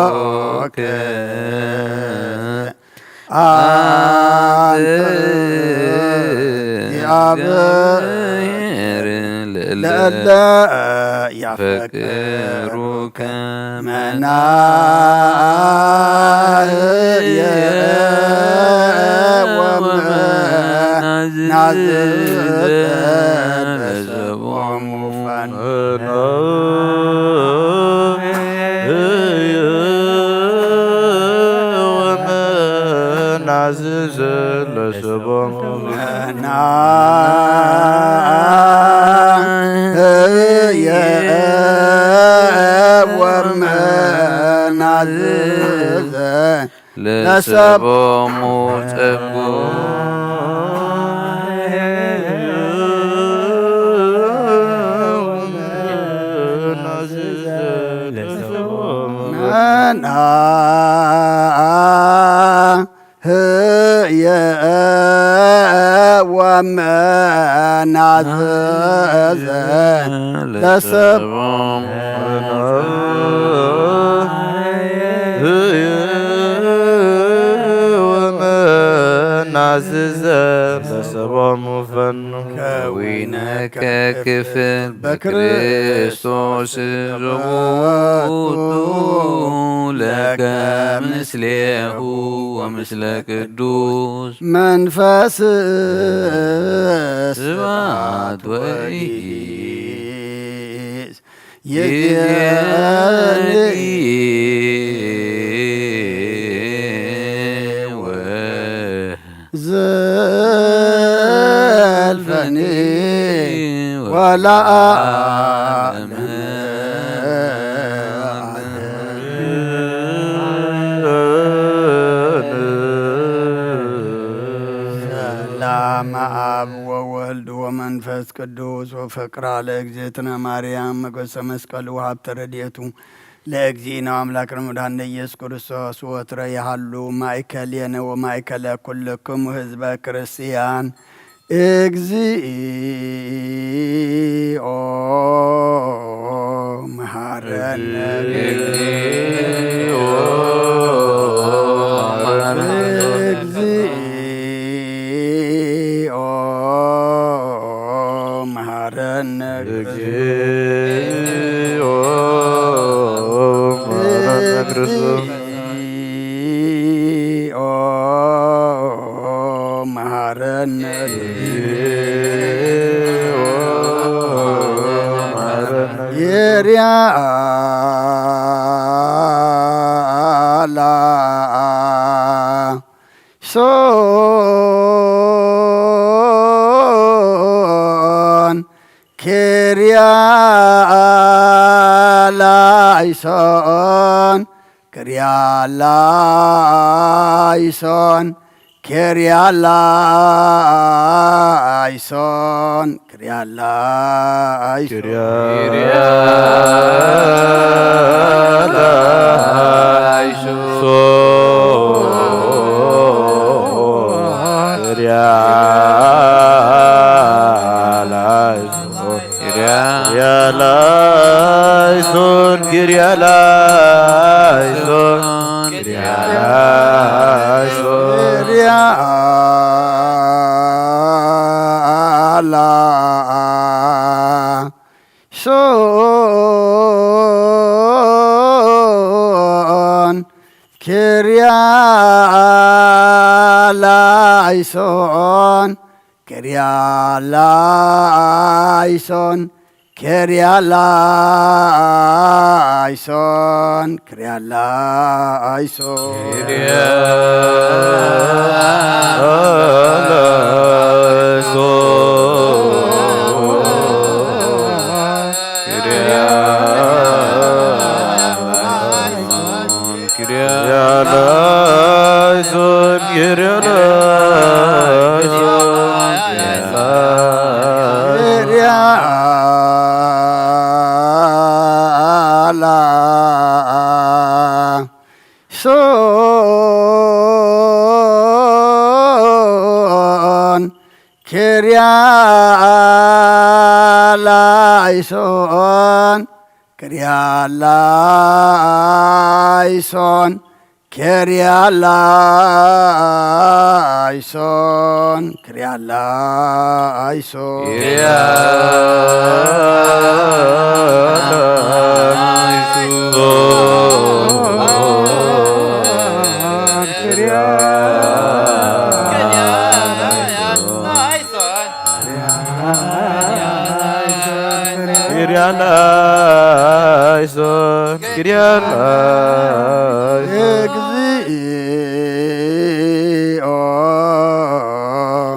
አንተ እግዚአብሔር ለእለ ያፈቅሩከ መናህየ ወመናዝዘ ለሰቦሙ ወመናዝዘ ለሰቦሙ መናህየ ወመናዝዘ ለሰቦሙ ጸጉ መናህየ ወመናዝዘ ለሰቦሙ ወመናዝዘ ለሰቦሙ ፈኑ ከዊነከ ክፍል በክርስቶስ ዝሙቱ ለከ ምስሌሁ ወምስለ ቅዱስ መንፈስ ስብሐት ወኢይስ ይእዜኒ ዘልፈኒ ወለዓለመ ሰላም አብ ወወልድ ወመንፈስ ቅዱስ ወፍቅራ ለእግዝእትነ ማርያም መጎሰ መስቀሉ ሀብተ ረድኤቱ ለእግዚእነ አምላክነ መድኃኒነ ኢየሱስ ክርስቶስ ወትረ ያሃሉ ማእከሌነ ወማእከለ ኩልክሙ ህዝበ ክርስቲያን እግዚኦ መሐረነ እግዚኦ መሐረነ እግዚኦ መሐረነ የሪያላ ሶን ክሪያላይሶን ክሪያላይሶን ክሪያላይሶን Kyrialaison, Kyrialaison, Kyrialaison, Kyrialaison, Kyrialaison, Kyrialaison, Exio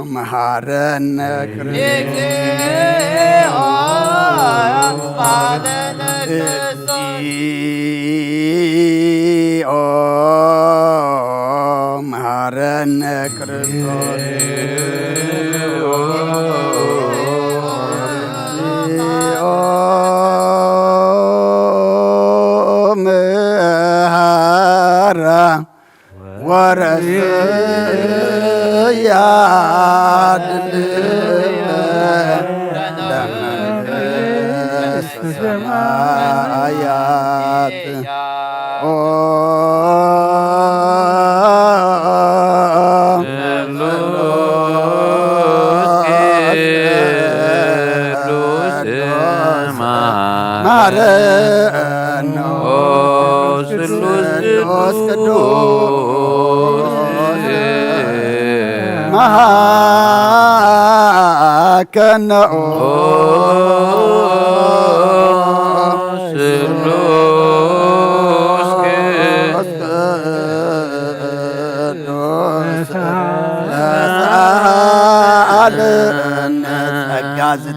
Maharana Exio Maharana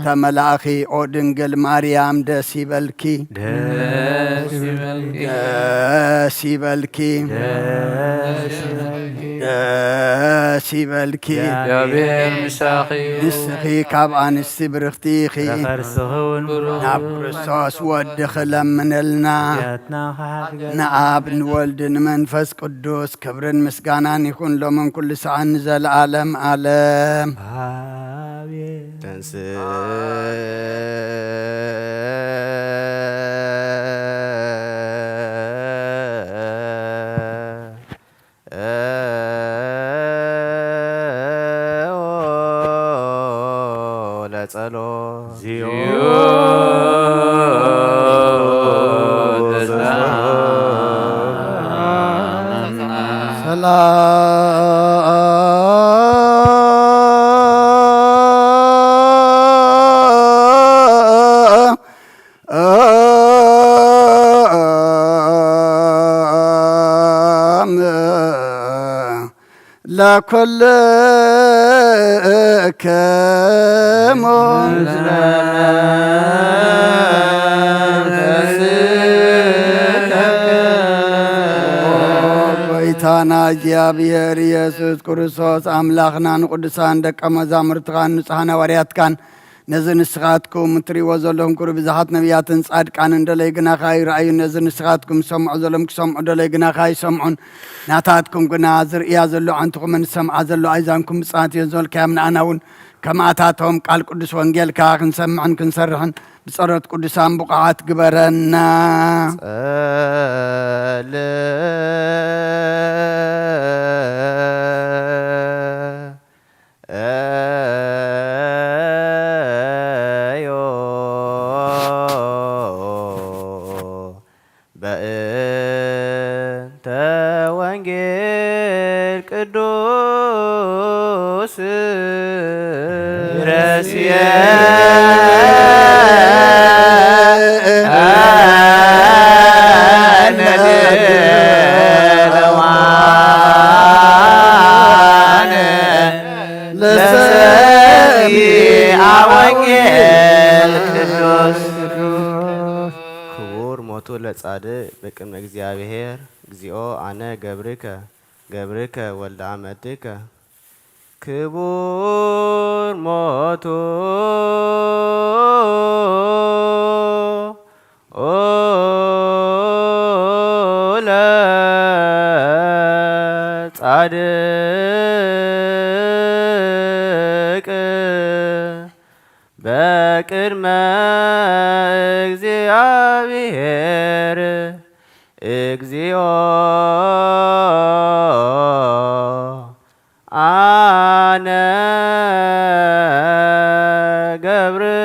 ተመላኺ ኦ ድንግል ማርያም ደስ ይበልኪ ደስ ይበልኪ ደስ ይበልኪ እግዚአብሔር ምሳኺ ንስኺ ካብ አንስቲ ብርኽቲኺ ከርስኸውን ናብ ክርስቶስ ወድኽ ለምንልና ንአብ ንወልድ ንመንፈስ ቅዱስ ክብርን ምስጋናን ይኹን ሎምን ኩሉ ሰዓት ንዘለዓለም ዓለም ለኩልክሙ ጎይታና እግዚአብሔር ኢየሱስ ክርስቶስ አምላኽና ንቅዱሳን ደቀ መዛሙርትኻን ንጹሓን ሐዋርያትካን ነዚ ንስኻትኩም እትሪእዎ ዘለኹም ኩሉ ብዙሓት ነቢያትን ጻድቃንን ደለይ ግናኻ ይረአዩ ነዚ ንስኻትኩም ሰምዑ ዘሎም ክሰምዑ ደለይ ግናኻ ይሰምዑን ናታትኩም ግና ዝርእያ ዘሎ ዓንትኹምን ሰምዓ ዘሎ ኣይዛንኩም ብፅዓት እዮ ዝበልካዮም ንኣና እውን ከማእታቶም ቃል ቅዱስ ወንጌልካ ክንሰምዕን ክንሰርሕን ብጸሎት ቅዱሳን ቡቕዓት ግበረና በእንተ ወንጌል ቅዱስ ረስየ ለጻድቅ በቅድመ እግዚአብሔር እግዚኦ አነ ገብርከ ወልደ አመድከ ክቡር ሞቱ ለጻድቅ በቅድመ እግዚአብሔር እግዚኦ አነ ገብርከ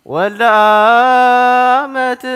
ወልደ አመትከ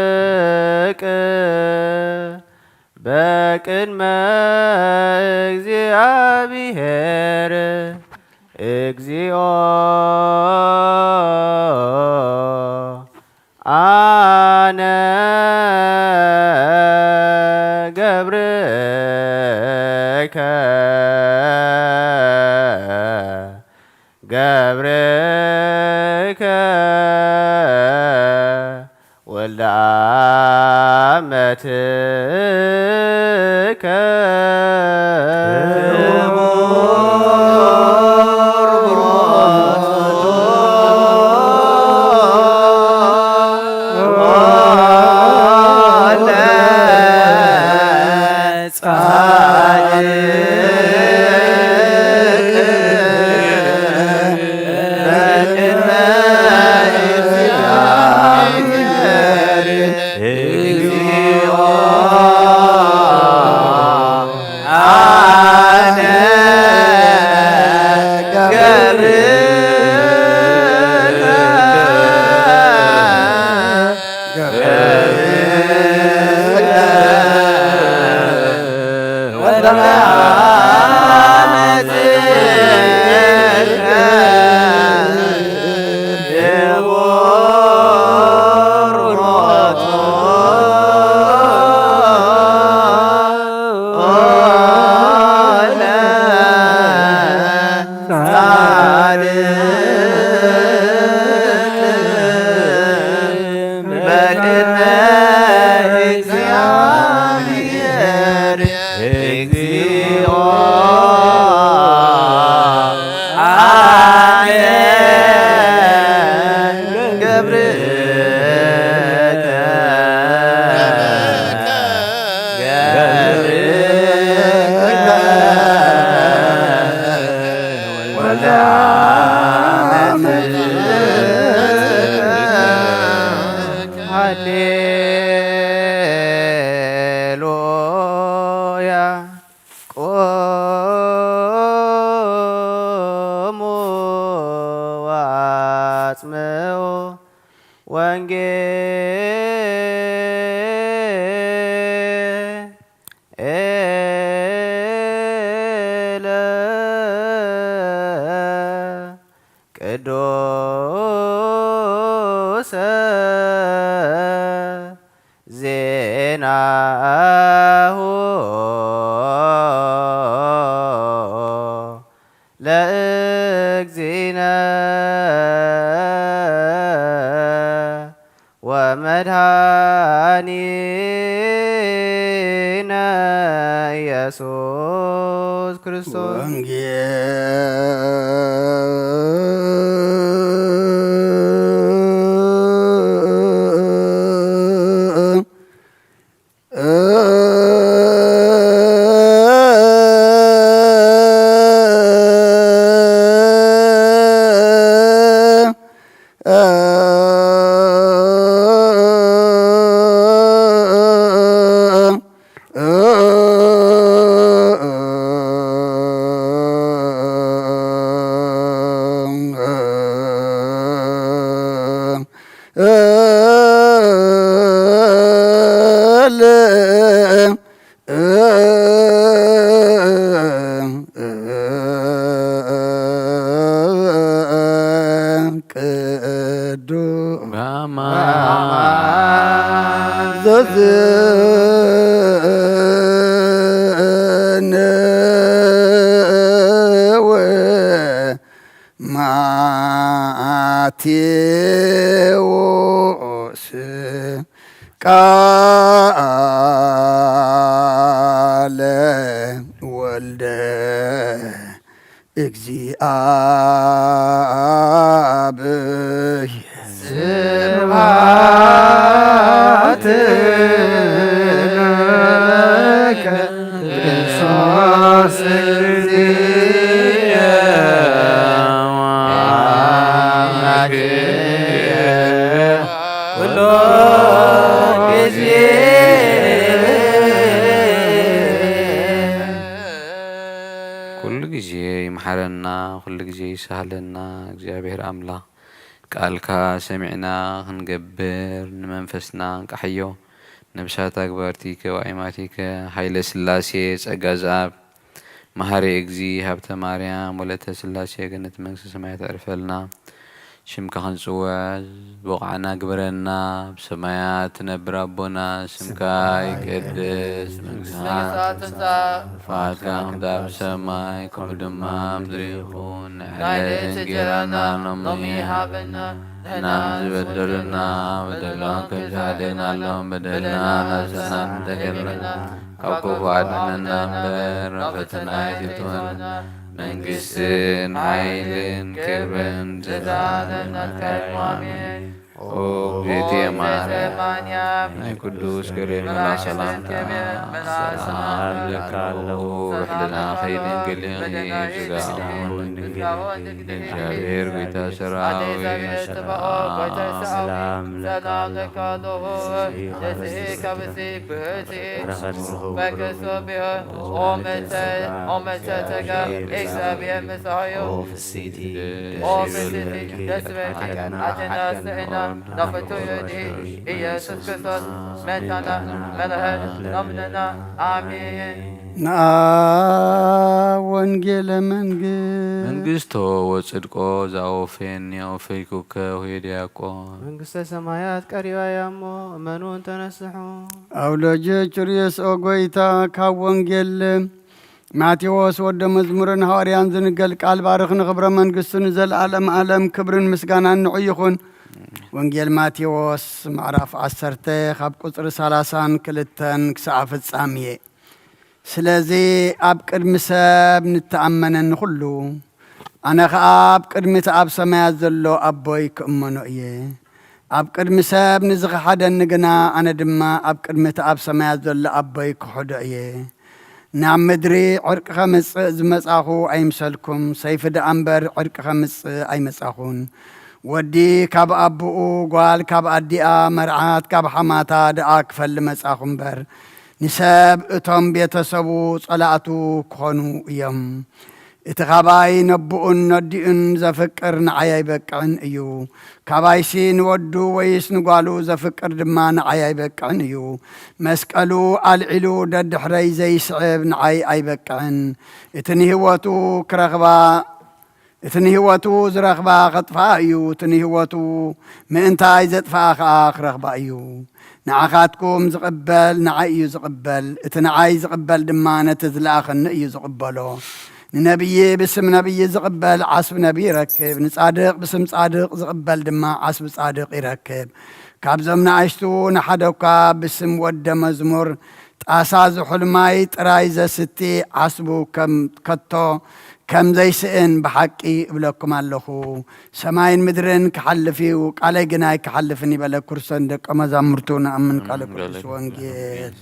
ጻድቅ በቅድመ እግዚአብሔር እግዚኦ አነ ገብርከ ወልደ ለአመትከ ቅዱሰ ዜናሁ ለእግዚእነ ወመድኃኒነ ኢየሱስ ክርስቶስ ማቴዎስ ቃለ ወልደ እግዚአብሔር ስብሐት ለከ ክርስቶስ ይምሐረና ኩሉ ግዜ ይሳህለና እግዚአብሔር አምላክ ቃልካ ሰሚዕና ክንገብር ንመንፈስና ንቃሕዮ ነብሳት አግባርቲከ ወአይማቲከ ሃይለ ስላሴ ጸጋ ዘአብ መሐሪ እግዚ ሃብተ ማርያም ወለተ ስላሴ ገነት መንግስተ ሰማያት አዕርፈልና ሽምካ ክንጽውዕ በቕዓና ግበረና ብሰማያት ትነብር ኣቦና ስምካ ይቅደስ መንግስትካ ፈቃድካ ከምታ ብሰማይ ከምኡ ድማ ምድሪ ይኹን ንዕለት እንጀራና ሎሚ ሃበና نحن بدلنا كجعلنا اللهم بدلنا نفسنا تكرنا كوكب عدنا نمبر رفتنا يتون من قسن عيل كبن زدانا كرمامين او بيتي ماريا اي قدوس كريم لا سلام سلام لك روح لنا خير قليل جابير بيتا سراوي سلام لك نفتو يدي إيسوس كريستوس متنا ملهر نمنا آمين نا ወንጌለ መንግስቶ ወጽድቆ ዛኦፌን ያኦፌኩከ ሆይዲያቆ መንግስተ ሰማያት ቀሪባ ያሞ እመኑን ተነስሑ አውሎጀ ጭርየስ ኦጎይታ ካብ ወንጌል ማቴዎስ ወደ መዝሙርን ሐዋርያን ዝንገል ቃል ባርኽን ኽብረ መንግስቱን ዘለዓለም ዓለም ክብርን ምስጋናን ንዑ ይኹን ወንጌል ማቴዎስ ምዕራፍ 10 ካብ ቁጥሪ 32 ክሳብ ፍጻሜ ስለዚ ኣብ ቅድሚ ሰብ ንተኣመነን ኩሉ ኣነ ኸዓ ኣብ ቅድሚት ኣብ ሰማያት ዘሎ ኣቦይ ክእመኖ እየ ኣብ ቅድሚ ሰብ ንዝኸሓደኒ ግና ኣነ ድማ ኣብ ቅድሚት ኣብ ሰማያት ዘሎ ኣቦይ ክሕዶ እየ ናብ ምድሪ ዕርቂ ኸምፅእ ዝመጻኹ ኣይምሰልኩም ሰይፊ ደኣ እምበር ዕርቂ ኸምፅእ ኣይመጻኹን ወዲ ካብ ኣቦኡ ጓል ካብ ኣዲኣ መርዓት ካብ ሓማታ ደኣ ክፈሊ መጻኹ እምበር ንሰብ እቶም ቤተሰቡ ጸላእቱ ክኾኑ እዮም እቲ ኻባይ ነብኡን ነዲኡን ዘፍቅር ንዓይ ኣይበቅዕን እዩ ካባይሲ ንወዱ ወይስ ንጓሉ ዘፍቅር ድማ ንዓይ ኣይበቅዕን እዩ መስቀሉ ኣልዒሉ ደድሕረይ ዘይስዕብ ንዓይ ኣይበቅዕን እቲ ንህይወቱ ዝረኽባ ኸጥፋ እዩ እቲ ንህይወቱ ምእንታይ ዘጥፋኣ ኸዓ ክረኽባ እዩ ንዓኻትኩም ዝቕበል ንዓይ እዩ ዝቕበል እቲ ንዓይ ዝቕበል ድማ ነቲ ዝለኣኸኒ እዩ ዝቕበሎ ንነቢይ ብስም ነቢይ ዝቕበል ዓስቢ ነቢይ ይረክብ ንጻድቕ ብስም ጻድቕ ዝቕበል ድማ ዓስቢ ጻድቕ ይረክብ ካብዞም ንኣሽቱ ንሓደኳ ብስም ወደ መዝሙር ጣሳ ዝሑል ማይ ጥራይ ዘስቲ ዓስቡ ከቶ ከም ዘይስእን ብሓቂ እብለኩም ኣለኹ ሰማይን ምድርን ክሓልፍ እዩ ቃለይ ግና ኣይክሓልፍን ይበለ ክርስቶስ ደቀ መዛሙርቱ ንኣምን ቃለ ቅዱስ ወንጌል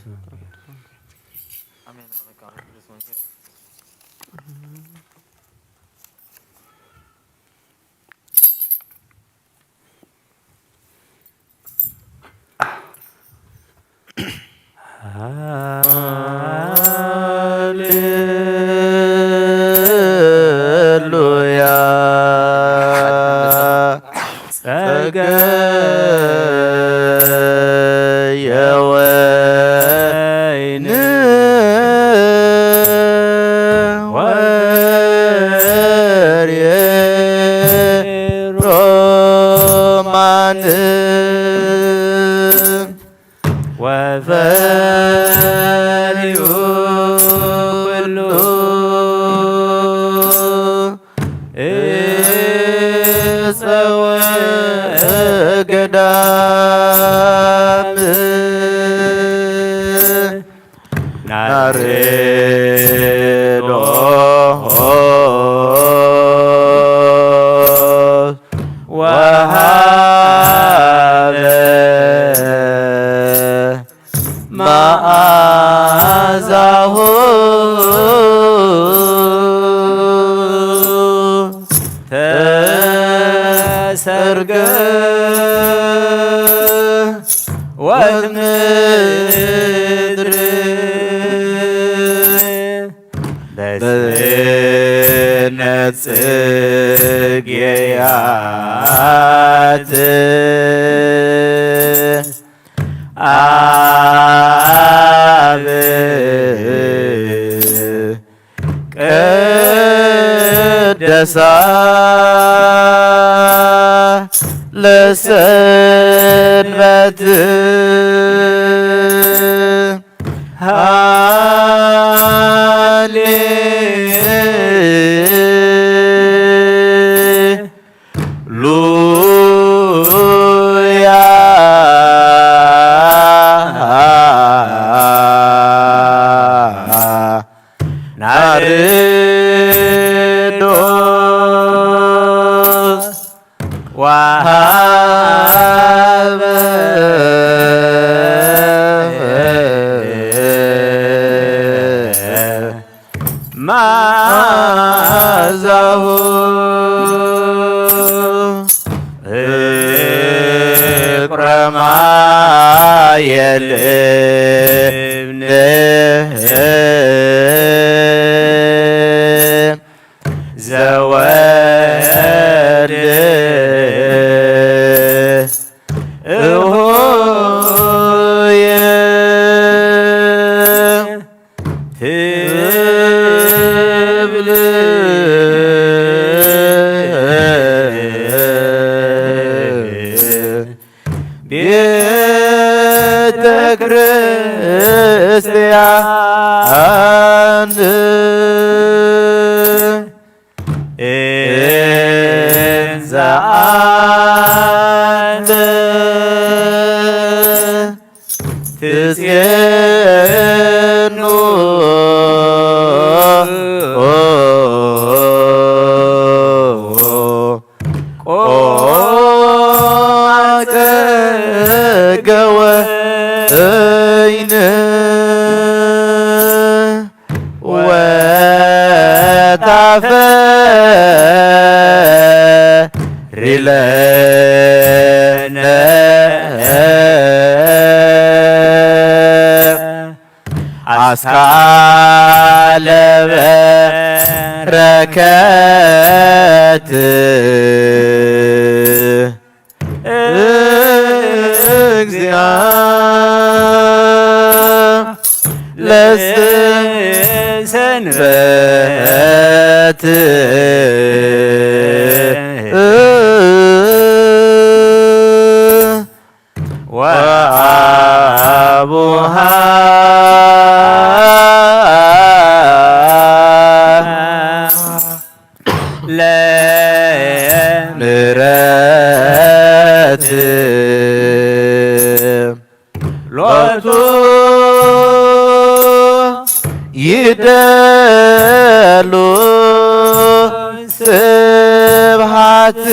ለሰንበት ሃሌሉያ የልብን ዘወልድ እሆየ ትብል ቤተ ክርስቲያን እንዘ አንተ ትጼኑ ቆጸ ገወይን ወታፈሪ ለነ አስካለ በረከት እግዚአ ለሰንበት ወአቡሃ ለምሕረት ሎቱ ይደሉ ስብሐት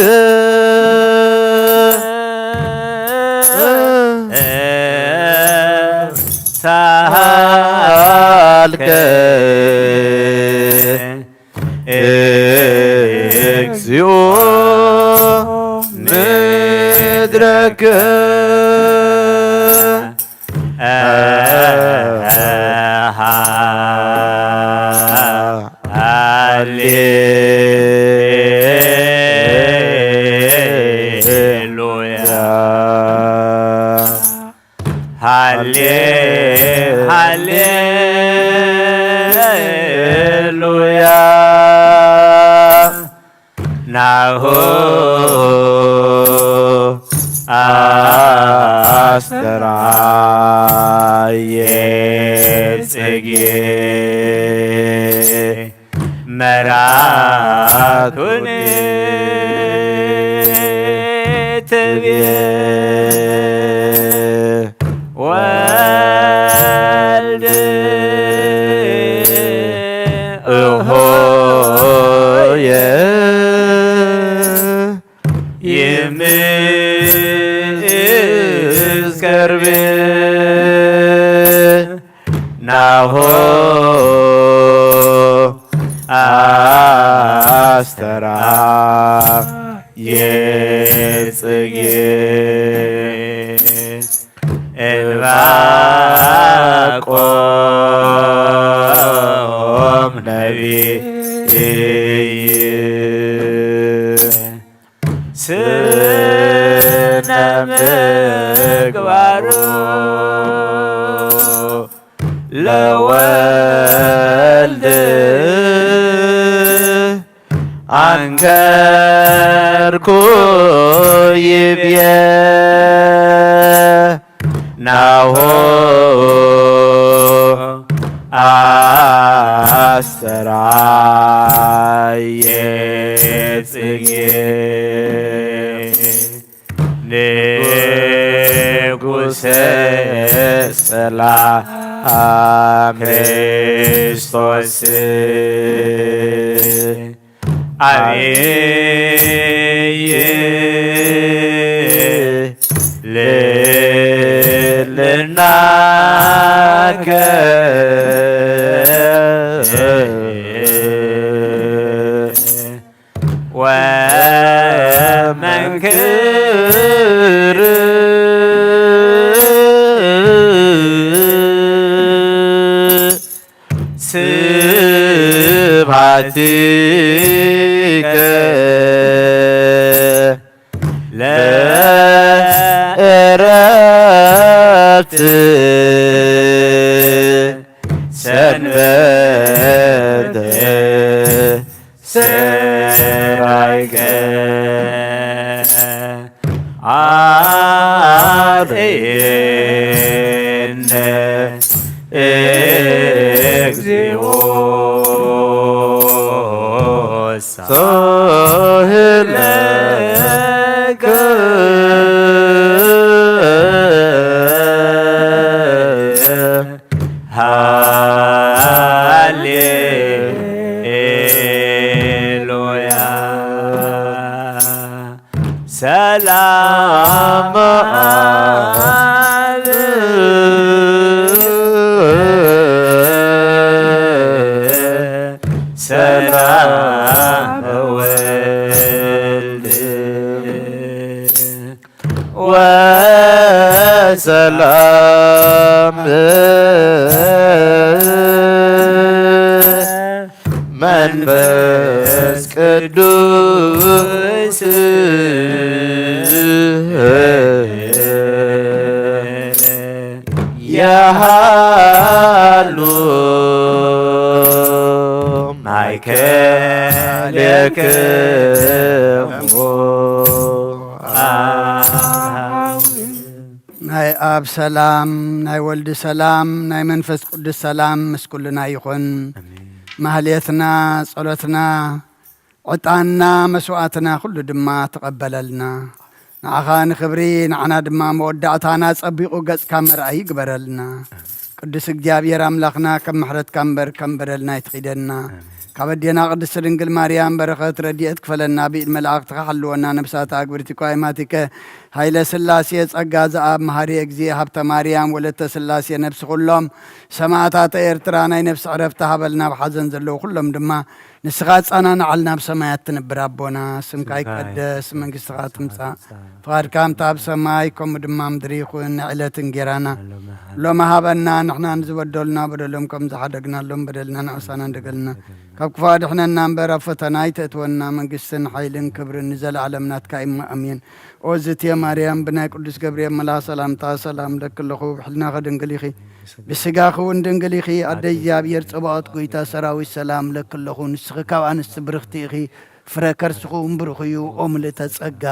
ሳልከ እግዚኦ ምድረከ ሃሌሉያ ሃሌሉያ ናሁ አስተርአየ ጽጌ መራቱኒ ትቤ ወልድ እሆየ ይምስከርቤ ናሆ አስተርአየ ጽጌ ዕንባቆም ነቢይ ስነ ምግባሩ ለወልድ አንከርኩ ይብየ ናሁ አስተርአየ ጽጌ ንጉሠ ሰላም ክርስቶስ አብይ ልልናከ ወመንክር صلاتك لا إرادت سنبت سرايك عارين اكزيو سهلك هاليلويا سلام سلام ولد وسلام منفس قدوس يا هالو مايكلك ناي أب سلام ناي ولد سلام ناي منفس قدس سلام مسكلنا يخون مهليتنا صلوتنا عطانا مسواتنا كل دما تقبللنا نعخان خبري نعنا دما مودعتنا صبيقو قص كامر أي قبرلنا قدس እግዚአብሔር አምላክና ከመሕረት ካንበር ከንበረልና ይትኺደና ካበዲና ቅድስት ድንግል ማርያም በረኸት ረድኤት ክፈለና ቢል መላእክት ከሐልወና ነብሳት አግብርቲ ቋይማቲከ ኃይለ ሥላሴ ጸጋ ዘአብ መሐሪ እግዚእ ሀብተ ማርያም ወለተ ሥላሴ ነፍስ ኩሎም ሰማዕታተ ኤርትራ ናይ ነፍስ ዕረፍቲ ሃበልና ብሓዘን ዘለዉ ኩሎም ድማ ንስኻ ጻናና ዓልና ብሰማያት ትንብር ኣቦና ስምካ ይቀደስ መንግሥትኻ ትምጻእ ፍቓድካ ኣብ ሰማይ ከምኡ ድማ ምድሪ ይኹን ንዕለት እንጌራና ሎማ ሃበና ንሕና ንዝበደሉና በደሎም ከም ዝሓደግናሎም በደልና ንዕሳና እንደገልና ካብ ክፉ ኣድሕነና እምበር ኣብ ፈተና ይተእትወና መንግሥትን ሓይልን ክብርን ንዘለዓለም ናትካ ኢማ ኣሜን ኦ ዝትየ ማርያም ብናይ ቅዱስ ገብርኤል መልኣክ ሰላምታ ሰላም ለክለኹ ብሕልናኸ ድንግል ኢኺ ብስጋኺ እውን ድንግል ኢኺ ኣደይ እግዚኣብሔር ጽባኦት ጐይታ ሰራዊት ሰላም ለክለኹ ንስኺ ካብ ኣንስቲ ብርኽቲ ኢኺ ፍረ ከርስኹ እምብሩኽ እዩ ኦ ምልእተ ጸጋ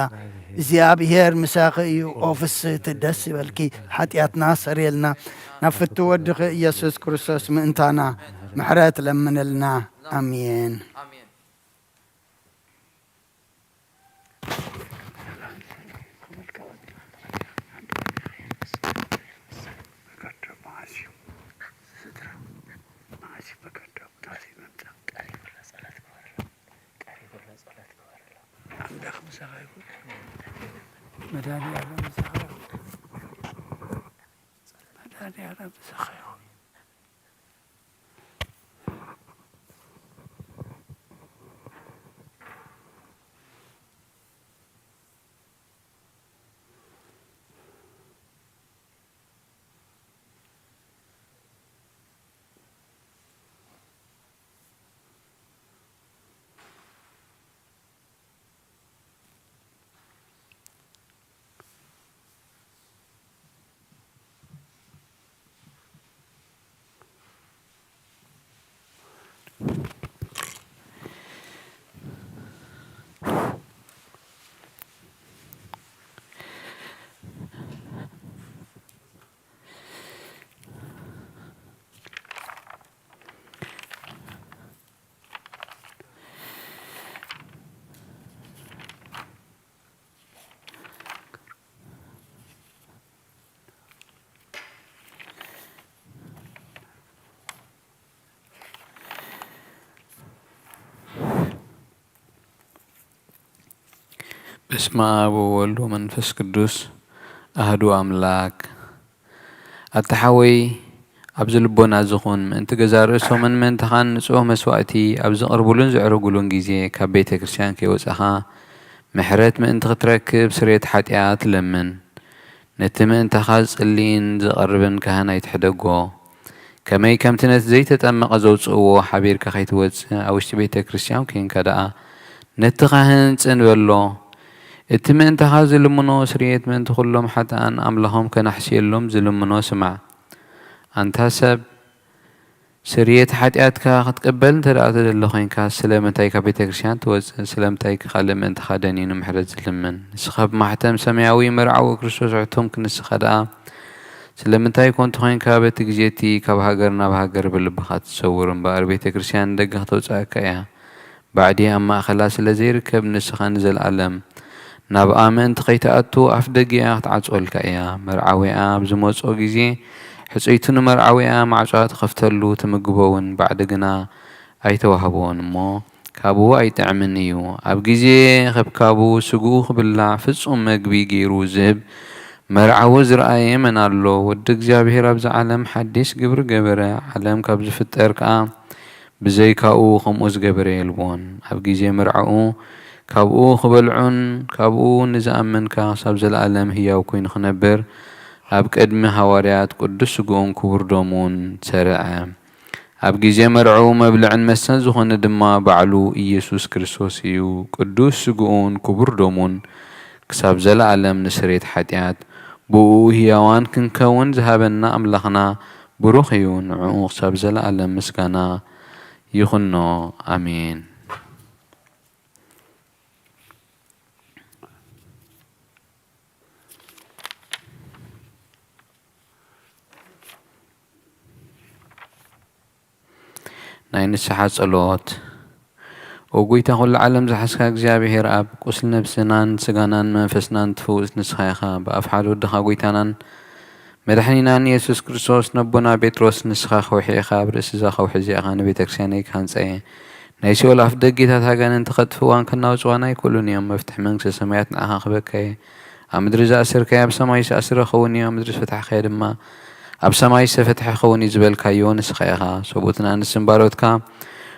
እግዚኣብሔር ምሳኺ እዩ ኦ ፍስሕቲ ደስ ይበልኪ ሓጢኣትና ሰሪየልና ናብ ፍቲ ወድኺ ኢየሱስ ክርስቶስ ምእንታና ምሕረት ለምንልና ኣሜን በስመ አብ ወወልድ ወመንፈስ ቅዱስ አሐዱ አምላክ አተሐወይ ኣብዚ ልቦና ዝኹን ምእንቲ ገዛ ርእሶምን ምእንትኻን ንጹህ መስዋእቲ ኣብ ዝቕርብሉን ዝዕርጉሉን ግዜ ካብ ቤተ ክርስቲያን ከይወፀኻ ምሕረት ምእንቲ ክትረክብ ስርየት ሓጢኣት ለምን ነቲ ምእንትኻ ዝጽልይን ዝቐርብን ካህናይ ትሕደጎ كمي كم تنت زي تتأمق زوج أو حبير كخيت وز أو اشتبيت كريستيان كين كدا نتقهن تنولو اتمن تهازل منو سريت من تخلهم حتى أن أملهم كنحشي لهم زلم منو سمع أنت حسب سريت حتياتك قبل ترى اللخين كاس سلامتي كبيت كريستيان توز سلامتي خالم انت خادنين محرز لمن سخب محتم سماوي مرعو كريستوس عتهم كنس خدا سلامتي كنت خين كابت جيتي كبهاجرنا بهاجر بالبخات تصورن بار بيت كريستيان دقه توصاك يا بعدي اما خلاص لزير كب نسخان زل علم ناب امن تقيتاتو افدقيا تعصولك يا مرعوي ام زموصو غزي حصيتن مرعوي مع صات خفتلو تمغبون بعدغنا ايتوهبون مو كابو ايتعمنيو اب غزي خب كابو سغو بلا فصوم مغبي غيرو زب مرعو زرأي من الله ود እግዚአብሔር ኣብዚ ዓለም ሓድሽ ግብሪ ገበረ ዓለም ካብ ዝፍጠር ከዓ ብዘይካኡ ከምኡ ዝገበረ የልቦን ኣብ ግዜ መርዓኡ ካብኡ ክበልዑን ካብኡ ንዝኣመንካ ሳብ ዘለኣለም ህያው ኮይኑ ክነብር ኣብ ቅድሚ ሃዋርያት ቅዱስ ስግኡን ክቡር ደሙን ሰረዐ ኣብ ግዜ መርዓኡ መብልዕን መስተን ዝኾነ ድማ ባዕሉ ኢየሱስ ክርስቶስ እዩ ቅዱስ ስግኡን ክቡር ደሙን ክሳብ ዘለኣለም ንስሬት ሓጢኣት بو هيوان كنكون ذهبنا أملاخنا بروخيون عوق ساب زلالم مسكنا يخنو آمين ناين السحات صلوات وقويتا كل عالم زحسك እግዚአብሔር ኣብ ቁስል ነብስናን ስጋናን መንፈስናን ትፈውስ ንስኻይኻ ብኣፍሓዱ ድኻ ጎይታናን መድሕኒናን ኢየሱስ ክርስቶስ ነቦና ጴጥሮስ ንስኻ ኸውሒኻ ኣብ ርእሲ እዛ ኸውሒ እዚኣኻ ንቤተ ክርስቲያነይ ካንፀየ ናይ ሲኦል ኣፍ ደጊታት ሃገንን ተኸጥፍዋን ከናውፅዋን ኣይክእሉን እዮም መፍትሒ መንግስቲ ሰማያት ንዓኻ ክበካየ ኣብ ምድሪ ዝኣስርከየ ኣብ ሰማይ ዝኣስረ ኸውን እዩ ኣብ ምድሪ ዝፈታሕከየ ድማ ኣብ ሰማይ ዝተፈትሐ ኸውን እዩ ዝበልካዮ ንስኻ ኢኻ ሰቡእትን ኣንስትን ባሮትካ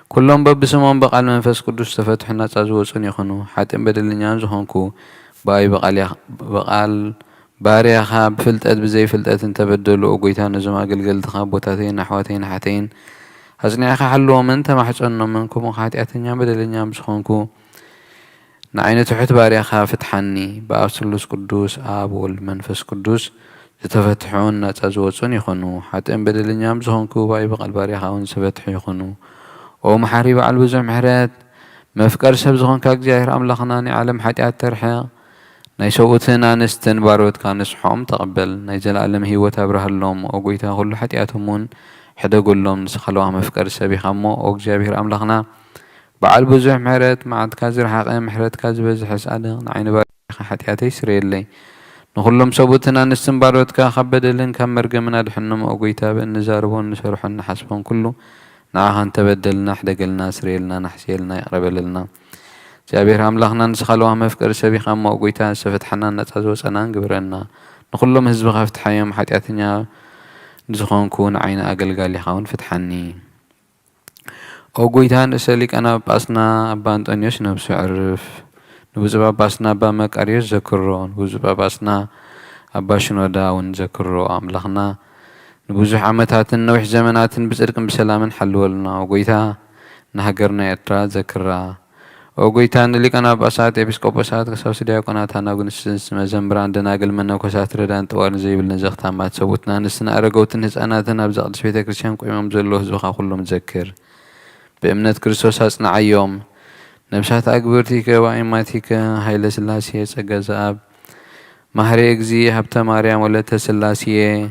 كلهم ببسمهم بقال منفس قدوس تفتحنا تزوجون يخنو حتى بدل نيان زهونكو باي بقال باريخا بفلتات بزي فلتات انت بدلو وقويتان زما قلقل تخابوتاتين نحواتين حتين هزني اخا حلو من انت ما حجقنا منكم وخاتياتين يان بدل نيان بزهونكو نعين تحت باريخا فتحني بأبسلوس قدوس آب والمنفس قدوس تفتحون تزوجون يخنو حتى بدل نيان بزهونكو باي بقال باريخا ونسفتح يخنو ومحارب على الوزع محرات مفكر سبزغن كاجزاهر أملاخنا عالم حتى ترحى نيسوتنا نستن باروت كان نسحوم تقبل نيزل علم هي تبره اللوم وقويتا كل حتياتهمون حدا قول لهم نسخلوها مفكر سبي خمو وجابير أملاخنا بعد الوزع محرات مع كازر حقا محرات كازر بزحس أدا نعين بارخ حتياتي سرير لي نخلهم سوتنا نستن باروت كخبد لين كم مرقمنا دحنم وقويتا بنزاربون نسرحن حسبون كله نعهن تبدلنا حدا قلنا سريلنا نحسيلنا يقرب لنا جابير أملاخنا نسخلوها مفكر سبي خام وقويتا سفتحنا نتعزوز أنا نقبرنا نخلهم هزب غافت حيام حتياتنا نزخون كون عين أقل قالي خاون فتحني وقويتا نسألك أنا بأسنا أبانت أنيوش نبسو عرف نبزبا بأسنا بامك أريوش ذكرون نبزبا بأسنا أباشنو داون ذكرو أملاخنا نبوزح عمتات نوح زمنات بزرق بسلام حلولنا وقويتا نهجرنا يترا ذكرا وقويتا نليك أنا بأسات إبسكوبسات كسوس دياكونات أنا قنسنس مزمبر عندنا قل منا وكسات ردان طوال زي بالنزغ تامات سوتنا نسنا أرقوت نهز أنا تنابزق دشبيتا كريستيان قيمم زلوه زبخا كله متذكر بإمنة كريستوس هسنا عيوم نبشات أكبرتيك وإيماتيك هاي لسلاسية سقزاب مهري إكزي هبتا ماريام ولتا سلاسية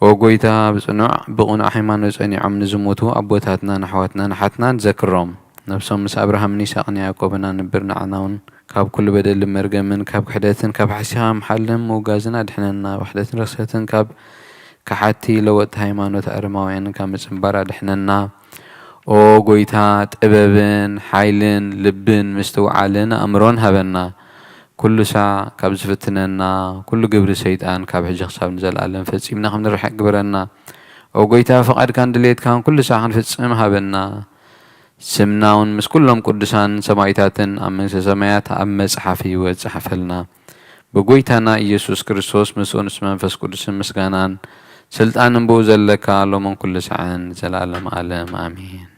وقويتا بصنع بقنا حيمان نزعني عم نزموتو أبوتاتنا نحواتنا نحتنا نذكرهم نفسهم مس أبراهام نيساقني يعقوبنا نبرنا عناون كاب كل بدل مرقمن كاب حدثن كاب حسيها محلم وقازنا دحننا وحدثن رخصتن كاب كحاتي لوت هيمانوت أرماوين كام مصنبارا دحننا وقويتا تقببن حيلن لبن مستوعالن أمرون هبنا كل ساعة كاب زفتنا كل قبر سيدان كاب حجخ صاب نزل ألم فتسيبنا خمنا رح قبرنا وقويتا فقد كان دليت كان كل ساعة فتسيمها بنا سمناون مس كلهم قدسان سمايتاتن أمن سمايات أمس حفي وصحف لنا بقويتنا إيسوس كريستوس مسؤول اسم منفس قدس مسكانان سلطان نبوز لك الله من كل سعان زلالم عالم آمين.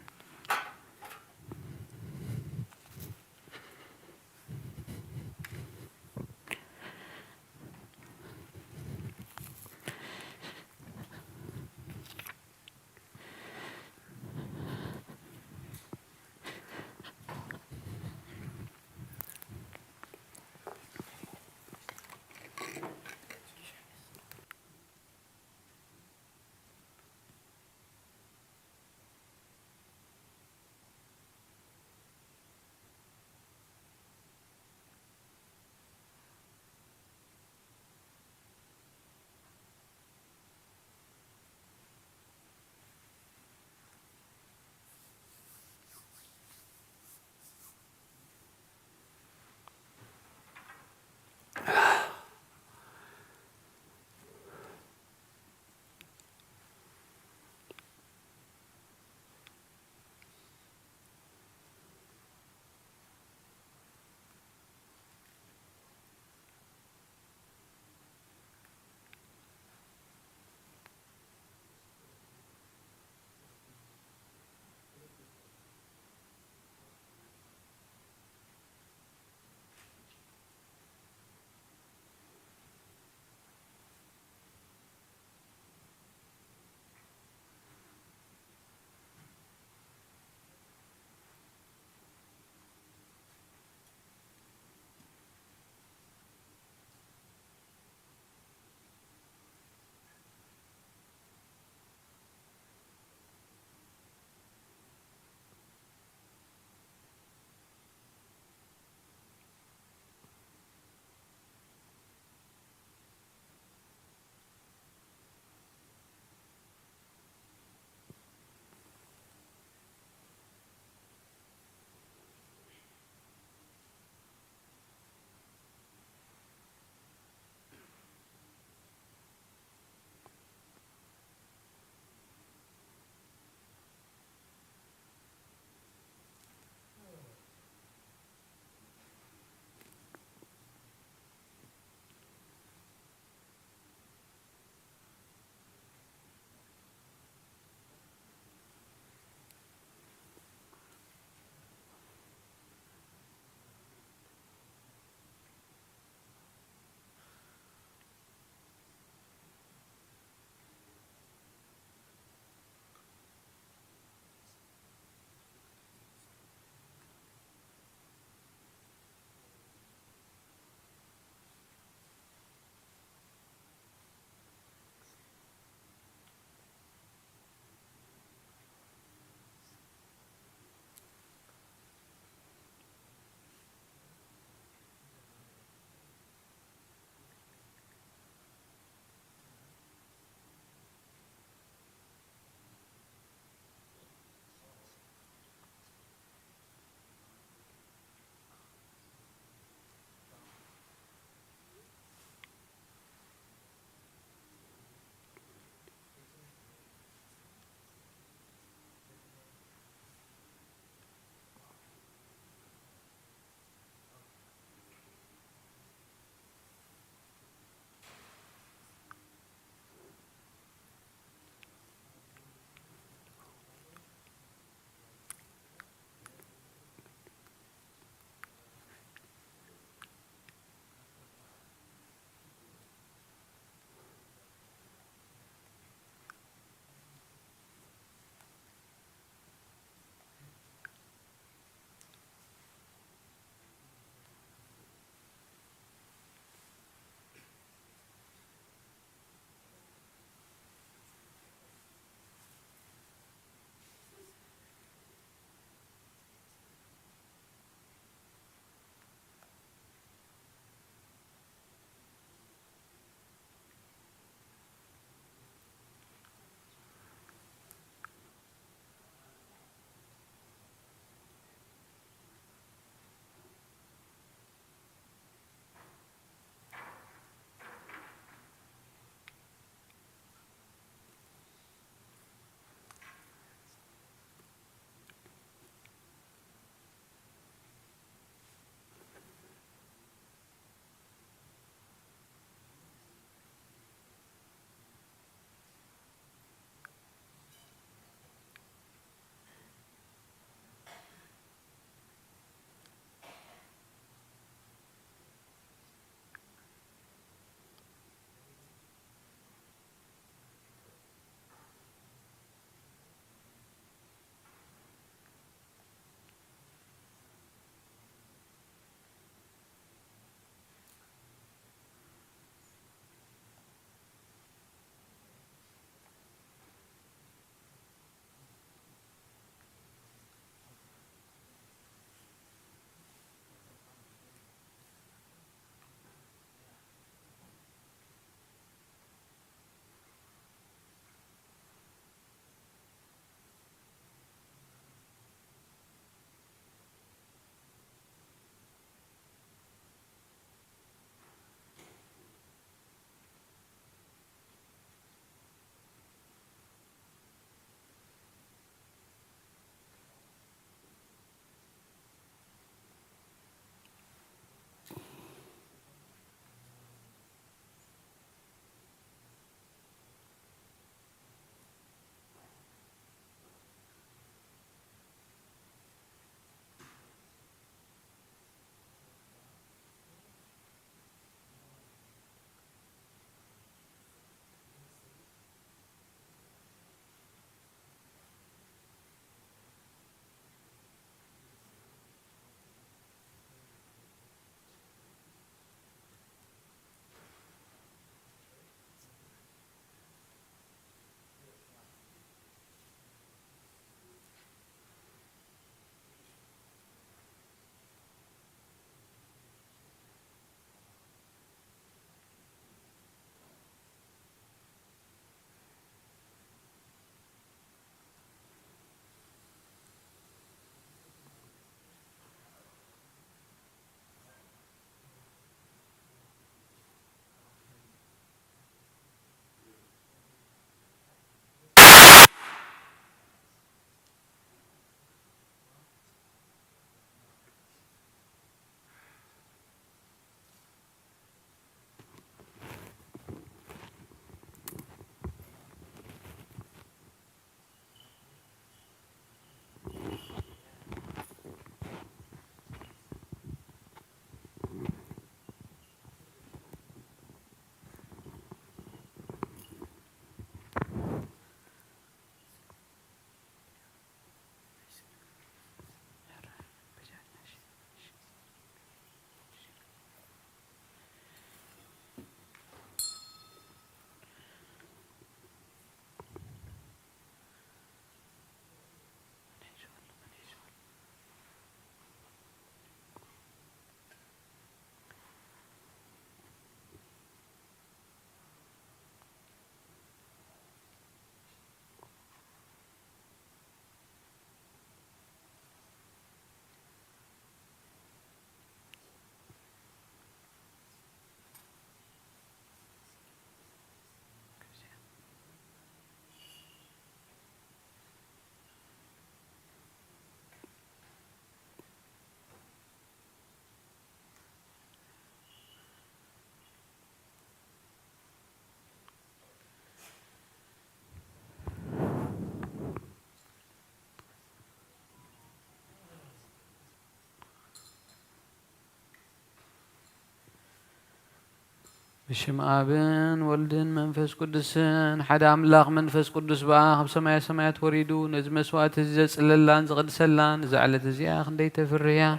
بشم آبن ولدن منفس قدسن حدا أملاق منفس قدس بقى سمايا سمايات وريدو نزم سوات الزيز اللان زغد سلان زعلت زياخ نديت فريا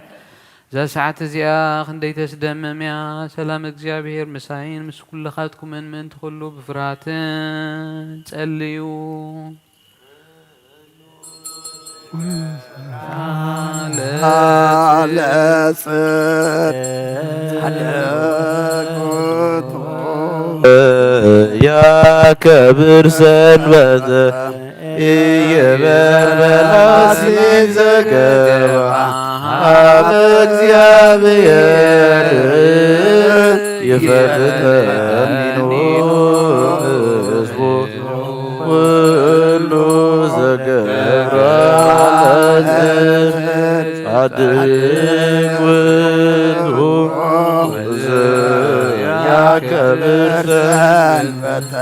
زا ساعات زياخ نديت سدمم يا سلام እግዚአብሔር مساين مس كل خاتكم من تخلو بفراتن ጸልዩ يا كبر سنبت يبلاسي زكبا እግዚአብሔር يفتنو ህዝቡ ሁሉ ዘገባ ጻድቅ ውእቱ ያከብር ሰንበተ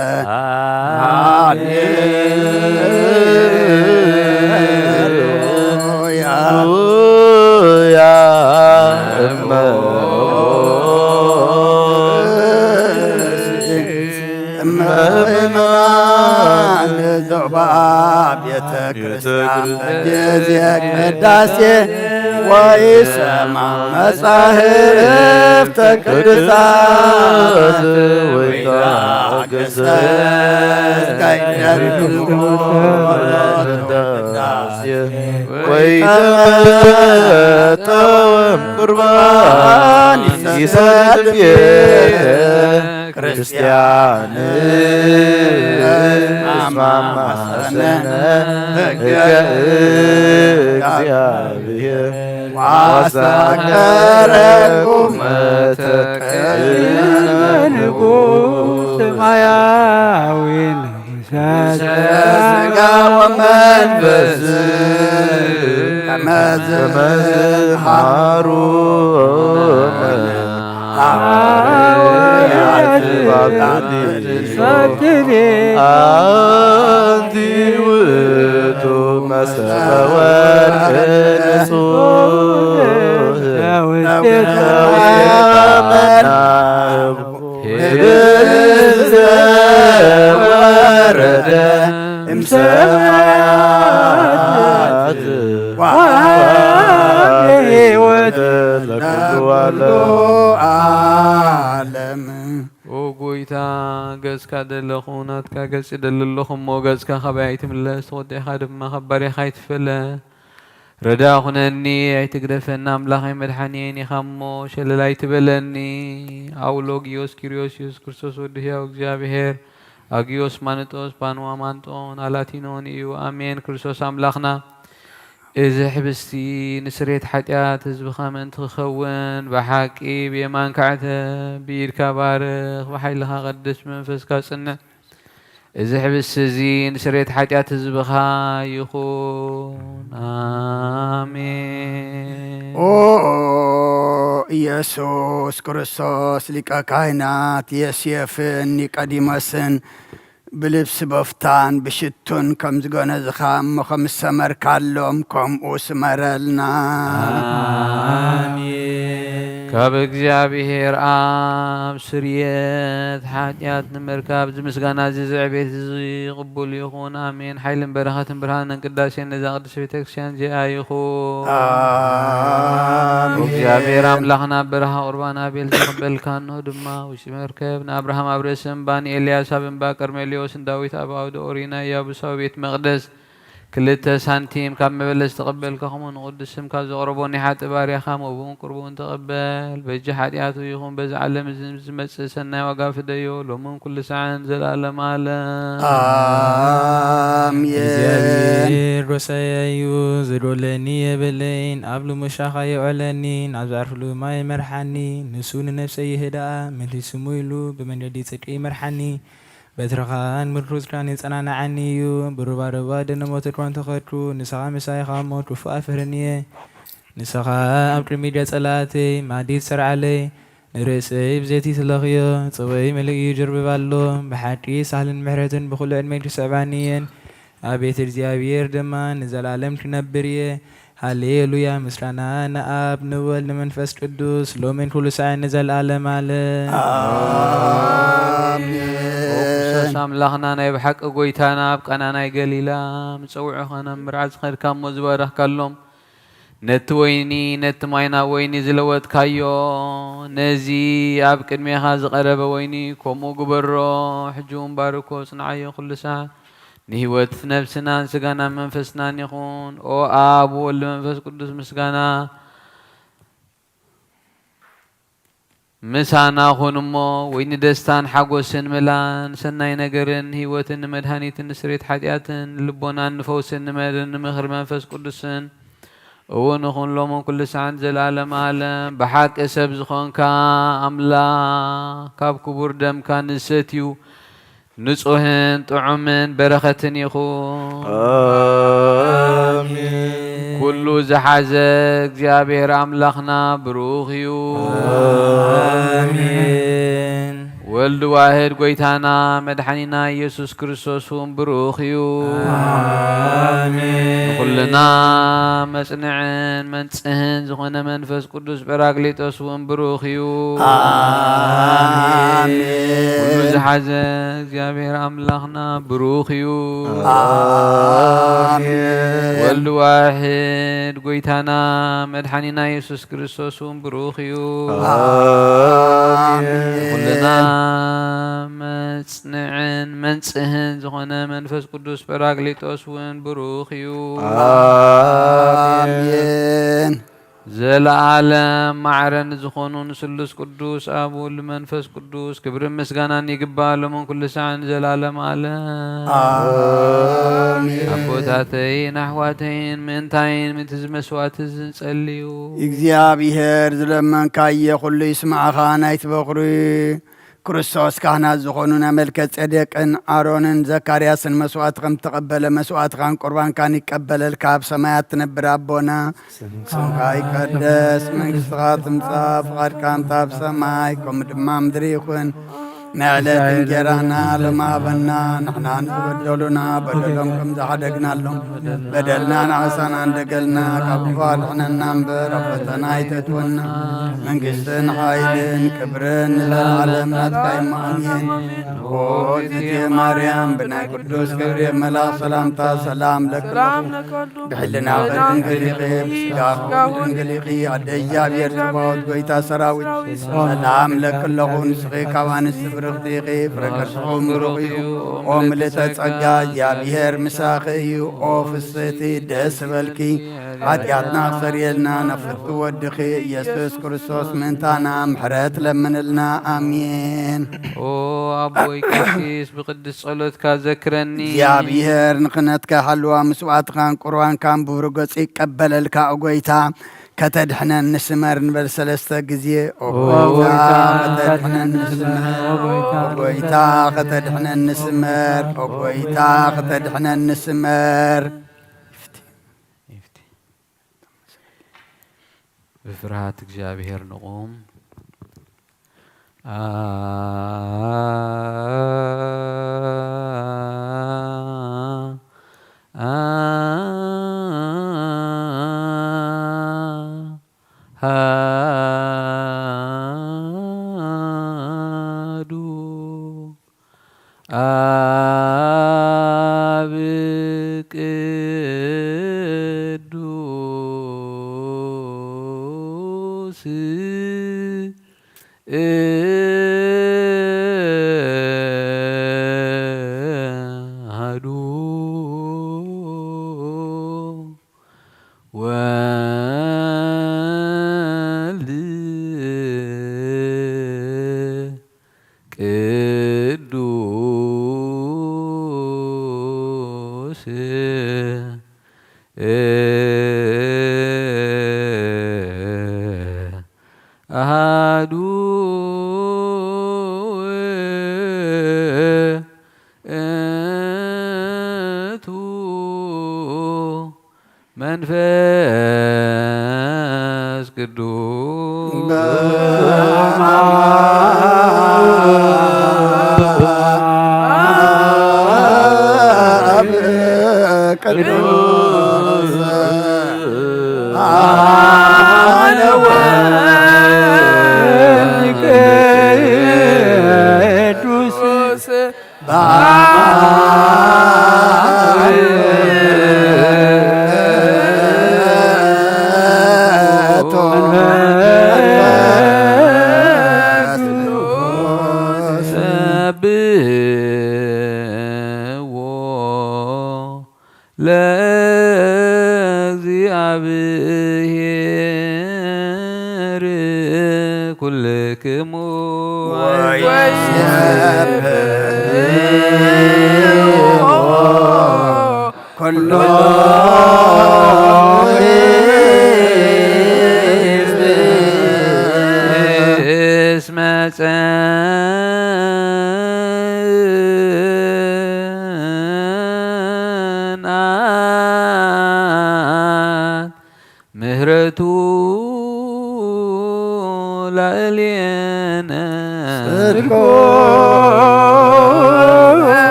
ሃሌሉያ እመብርሃን ዘባ ቤተ ክርስቲያን በጊዜየ ቅዳሴ ወይሰማ መጻሕፍተ ቅዱሳት ወይታገሰ ወይተመጠወም ቁርባን ይሰጥ ቤተ ክርስቲያን አስማማሰነ ሕገ እግዚአብሔር ዋሳከረ ቁመተ ንጉሥ ሰማያዊ ሥጋ ወመንፈስ ከመ ዘመሃሩነ ሐዋርያት አንቲ ውእቱ መሰበ ወርቅ ወረደ እምሰማያት ወሕይወት ለኩሉ ዓለም ጎይታ ገጽካ ደለኹናት ገጽ ደለለኹም ገጽካ ኸባይት ምለስ ወዲኻ ድማ ኸባሪኻ ይትፈለ ረዳ ኹነኒ ኣይትግደፈና ኣምላኸይ መድሓኒየኒ ኻሞ ሸለላይ ትበለኒ ኣውሎጊዮስ ኪርዮስ ኢየሱስ ክርስቶስ ወዲ ሕያው እግዚአብሔር ኣጊዮስ ማንጦስ ፓንዋ ማንጦን ኣላቲኖን እዩ ኣሜን ክርስቶስ ኣምላኽና እዚ ሕብስቲ ንስሬት ሓጢኣት ህዝብኻ ምእንቲ ክኸውን ብሓቂ ብየማን ካዕተ ብኢድካ ባርኽ ብሓይልኻ ቀድስ መንፈስካ ጽንዕ እዚ ሕብስቲ እዚ ንስሬት ሓጢኣት ህዝብኻ ይኹን ኣሜን። ኦ ኢየሱስ ክርስቶስ ሊቀ ካህናት ዮሴፍን ኒቆዲሞስን ብልብሲ በፍታን ብሽቱን ከም ዝገነዝኻ እሞ ከም ዝሰመርካሎም ከምኡ ስመረልና ካብ እግዚአብሔር ኣብ ስርየት ሓጢኣት ንምርካብ ዝምስጋና ዝዕቤት ዝቕቡል ይኹን ኣሜን። ሓይልን በረኸትን ብርሃንን ቅዳሴን ነዛ ቅዱስ ቤተክርስቲያን እዚኣ ይኹን እግዚአብሔር ኣምላኽና በረኻ ቁርባን ኣቤል ዝቕበልካ እንሆ ድማ ውሽጢ መርከብ ንኣብርሃም ኣብ ርእሲ እምባን ኤልያስ ኣብ እምባ ቀርሜሌዎስን ዳዊት ኣብ ኣውደ ኦሪና ኢያቡሳዊ ቤት መቕደስ ክልተ ሳንቲም ካብ መበለስ ተቐበልካ ኸምኡ ንቅዱስ ስምካ ዘቕረቦ ናይ ሓጢ ባርያኻ መቡእን ቁርቡን ተቐበል በጂ ሓጢኣቱ ይኹን በዚ ዓለም ዝመጽእ ሰናይ ዋጋ ፍደዮ ሎምን ኩሉ ሰዓን ዘለኣለም ዓለም ኣሜን። እግዚአብሔር ሮሳየ እዩ ዝዶለኒ የብለይን ኣብ ልሙሻኻ የውዕለኒ ናብ ዝዓርፍሉ ማይ መርሓኒ ንሱ ንነፍሰይ ይህድኣ መሊስሙ ኢሉ ብመንገዲ ጽድቂ ይመርሓኒ በትረኻን ምድሩዝካን የጸናንዓኒ እዩ ብሩባሩባ ደነሞት እኳን ተኸድኩ ንስኻ ምሳይኻ ሞት ውፉእ ኣፍርንየ ንስኻ ኣብ ቅድሚ ጸላተይ ማዲት ሰርዓለይ ንርእሰይ ብዘይቲ ትለኽዮ ጽበይ መልእ ይጅርብብ ኣሎ ብሓቂ ሳህልን ምሕረትን ብኩሉ ዕድመይ ክስዕባኒ እየን ኣብ ቤት እግዚኣብሔር ድማ ንዘላለም ክነብር እየ ሃሌሉያ ምስራና ንአብ ንወልድ ንመንፈስ ቅዱስ ሎሜን ኩሉ ሰዓት ንዘለዓለም አለ ክርስቶስ አምላኽና ናይ ብሓቂ ጎይታና ኣብ ቃና ናይ ገሊላ ምፀውዑኸና ምርዓት ዝኸድካሞ ዝበረኽካሎም ነቲ ወይኒ ነቲ ማይና ወይኒ ዝለወጥካዮ ነዚ ኣብ ቅድሜኻ ዝቐረበ ወይኒ ከምኡ ግበሮ ሕጂውን ባርኮ ጽንዓዮ ኩሉ ሰዓት ንህይወት ነብስናን ስጋናን መንፈስናን ይኹን ኦ አብ ወልድ መንፈስ ቅዱስ ምስጋና ምሳና ኹን እሞ ወይኒ ደስታን ሓጎስን ምላን ሰናይ ነገርን ህይወትን መድሃኒትን ስሬት ሓጢአትን ልቦናን ንፈውስን ንመድን ንምኽሪ መንፈስ ቅዱስን እውን ይኹን ሎሞን ኩሉ ሰዓት ዘለዓለም ዓለም ብሓቂ ሰብ ዝኾንካ ኣምላክ ካብ ክቡር ደምካ ንሰትዩ ንጹህን ጥዑምን በረኸትን ይኹን አሜን ኩሉ ዝሓዘ እግዚአብሔር አምላኽና ብሩኽ እዩ አሜን ወልድ ዋህድ ጎይታና መድኃኒና ኢየሱስ ክርስቶስ እውን ብሩኽ እዩ አሜን ኩልና መጽንዕን መንጽህን ዝኾነ መንፈስ ቅዱስ ጰራቅሊጦስ እውን ብሩኽ እዩ አሜን ኩሉ ዝሓዘ እግዚአብሔር አምላኽና ብሩኽ እዩ አሜን ወልድ ዋህድ ጎይታና መድኃኒና ኢየሱስ ክርስቶስ እውን ብሩኽ እዩ አሜን ኩልና መጽንዕን መንጽህን ዝኾነ መንፈስ ቅዱስ ጰራቅሊጦስ እውን ብሩኽ እዩ አሜን ዘለዓለም ማዕረን ዝኾኑ ንስሉስ ቅዱስ አብ ወልድ መንፈስ ቅዱስ ክብርን ምስጋናን ይግባእ ሎሞን ኩሉ ሰዓት ዘለዓለም ዓለም አሜን አቦታተይን ኣሕዋተይን ምእንታይን ምእንቲ ዝመስዋዕት ዝንጸልዩ እግዚአብሔር ዝለመንካየ ኩሉ ይስማዓኻ ናይቲ በኹሪ ክርስቶስ ካህናት ዝኾኑና መልከ ጼዴቅን አሮንን ዘካርያስን መስዋዕት ከም ተቀበለ መስዋዕትካን ቁርባንካን ይቀበለልካ ኣብ ሰማያት ትነብር ኣቦና ስምካ ይቀደስ መንግስትኻ ትምጻእ ፍቓድካ ኣብ ሰማይ ከምኡ ድማ ምድሪ ይኹን نعلت انجرانا لما بنا نحنا نتبدلنا بدلهم كم زحدقنا لهم بدلنا نعسان عندقلنا كفار احنا ننبر رفتنا يتتونا من قسن حايدين كبرن للعالم نتقايم آمين ووزيتي مريم بنا قدوس كبريم ملا سلامتا سلام لك بحلنا غدن قليقي بسكاق غدن قليقي عديا بيرتباوت قويتا سراويت سلام لك اللغون سغي كوان برغديقي فرقرسهم برغيو وملتت عقاد يا بيهر مساقيو وفستي دس بلكي عدياتنا خسريلنا نفرت ودخي يسوس كريستوس منتانا محرات لمن لنا آمين او أبوي كيس بقدس صلوتك ذكرني يا بيهر نقنتك حلوة مسوعات خان قرآن كان بورغس يقبل لك أقويتا كتدحنا نسمر نبل سلسة قزية أقويتا كتدحنا نسمر أقويتا كتدحنا نسمر أقويتا كتدحنا نسمر بفرحات እግዚአብሔር نقوم هادو أبك دوس هادو ቅዱስ አሃዱ እቱ መንፈስ ቅዱስ ለእግዚአብሔር ኩልክሙ ኩሎ እስመ ጸንዐት ምህረቱ ላዕሌነ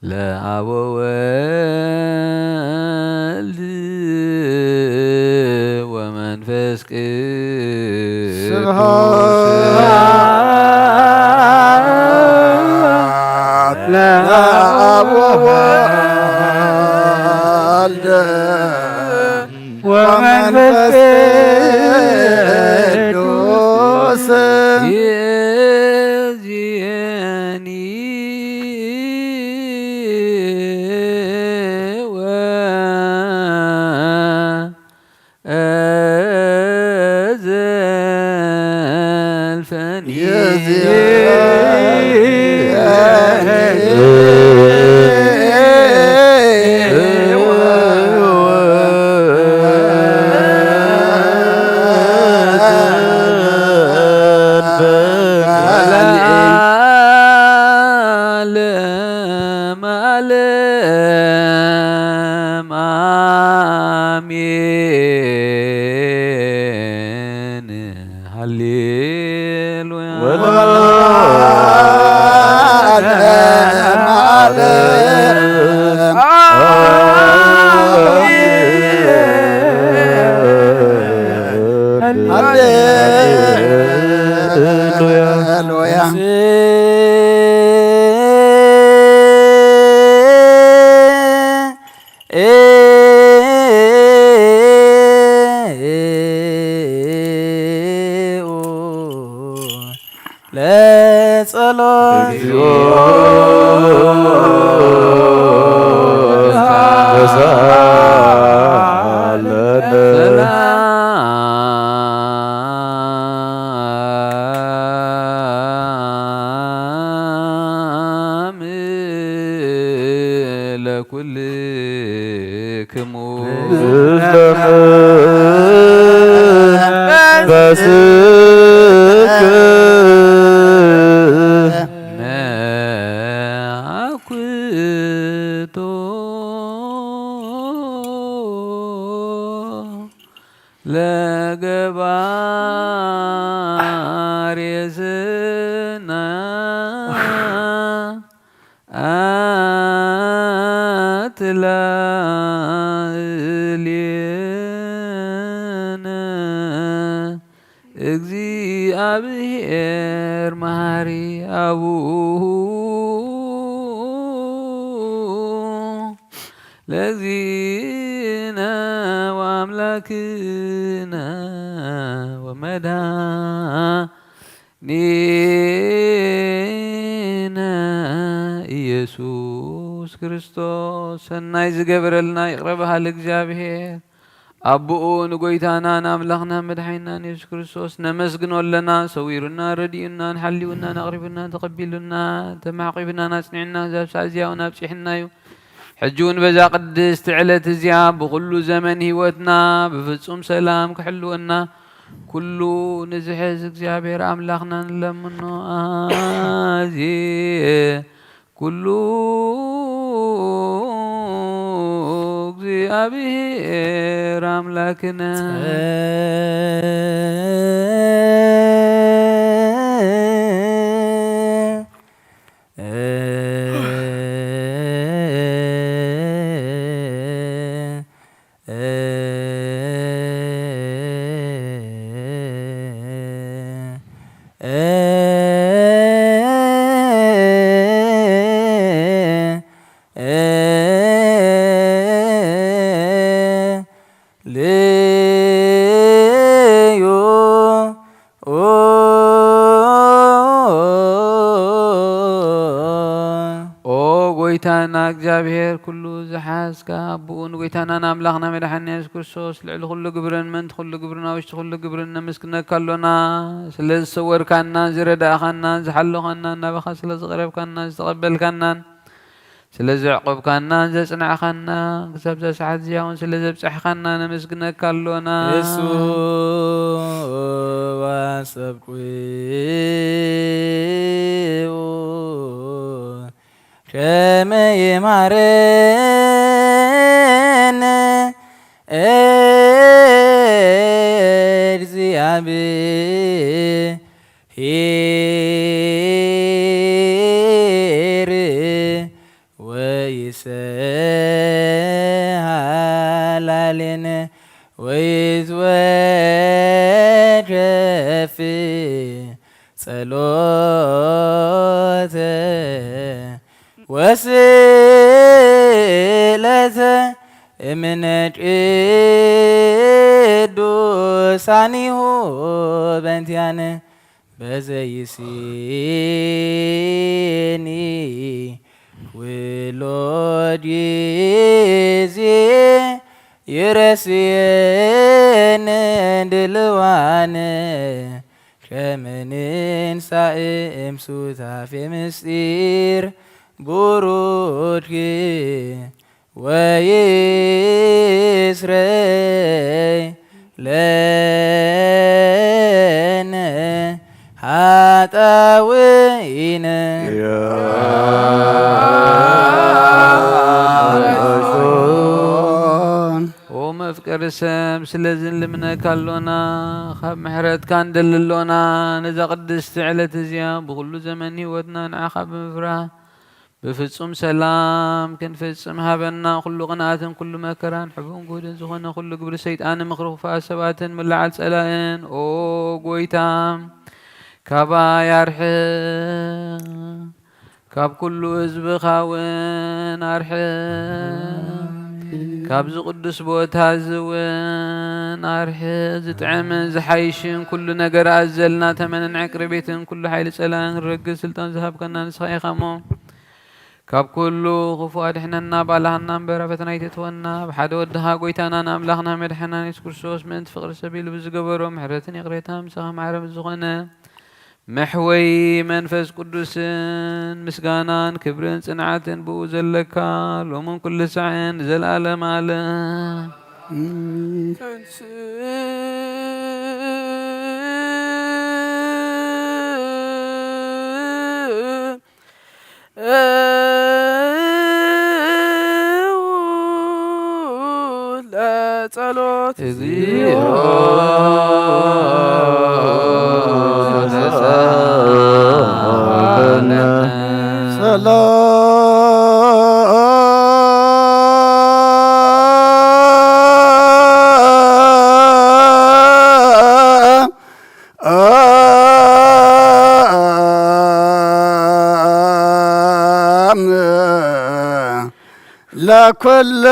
ለአብ ወወልድ ወመንፈስ ቅዱስ ስብሐት ለአብ ወወልድ ወመንፈስ ቅዱስ ይእዜኒ ወዘልፈኒ ለዓለመ ዓለም አሜን። ሃሌሉያ ሰላም ለኩልክሙ ነአኩቶ ለገባሬ ዝናአት ላዕሌነ እግዚአብሔር መሐሪ አቡሁ ለእግዚእነ ወአምላክነ ወመድኃኒነ ኢየሱስ ክርስቶስ ሰናይ ዝገበረልና ይቅረበሃል እግዚአብሔር አብኡ ንጎይታና ንኣምላኽና መድሓኒና ኢየሱስ ክርስቶስ ነመስግኖለና ሰዊሩና ረዲኡና ንሓሊውና ነቕሪቡና ተቐቢሉና ተማዕቂቡና ናጽኒዕና ዛብ ሰዓት እዚኣ እውን ኣብፂሕና እዩ ሕጂ እውን በዛ ቅድስቲ ዕለት እዚኣ ብኩሉ ዘመን ሂወትና ብፍጹም ሰላም ክሕልወና ኩሉ ንዝሕዝ እግዚአብሔር አምላኽና ንለምኖ ኣዝየ ኩሉ እግዚአ እግዚአብሔር አምላክነ ጎይታና እግዚአብሔር ኩሉ ዝሓዝካ አቡኡን ጎይታናን አምላኽና መድሓኒና ኢየሱስ ክርስቶስ ልዕሊ ኩሉ ግብርን ምንቲ ኩሉ ግብርና ውሽጢ ኩሉ ግብርን ነመስግነካ ኣሎና ስለ ዝሰወርካና ዝረዳእኻና ዝሓለኻና ናባኻ ስለ ዝቐረብካና ዝተቐበልካናን ስለ ዘዕቆብካና ዘጽናዕኻና ክሳብ ዛ ሰዓት እዚኣ እውን ስለ ዘብፅሕኻና ነመስግነካ ኣሎና እሱ ዋሰብኩ ከመ ይማረነ እግዚአብሔር ወይሰሃላልን ወይትወከፍ ጸሎተ ወስእለተ እምነ ቅዱሳኒሁ በእንቲአነ በዘይሲኒ ኩሎ ጊዜ ይረስየነ ድልዋነ ከመ ንንሣእ እምሱታፌ ምስጢር ቡሩክ ወይስረይ ለነ ኃጣውኢነ መፍቀሪ ሰብ ስለዝን ልምነካ ኣሎና ካብ ምሕረትካ እንደልሎና ነዛ ቅድስቲ ዕለት እዚኣ ብኩሉ ዘመን ህይወትና ንዓኻ ብምፍራሕ بفصم سلام كنفصم هبنا كل قناعة كل مكران حبون جودن زخنا كل قبر سيطان مخروفا سبات ملعل سلائن او قويتام كابا يرح كاب كل حزب خاون ارح كاب قدس بوتا زوين ارح زطعم زحيشن كل نجر ازلنا تمن عقر بيتن كل حيل سلام رج سلطان ذهب كنا نسخي خمو كاب كله خفوا أدحنا بالهنا برفتنا يتتونا بحد ودها قويتنا نملخنا مدحنا يسكرسوس من فقر السبيل بزقبرهم حرتني قريتها مسخة معرب الزغنة محوي منفس قدس مسقانان كبرن صنعة بوز اللكا ومن كل سعين زل ألم على ጸሎት لكل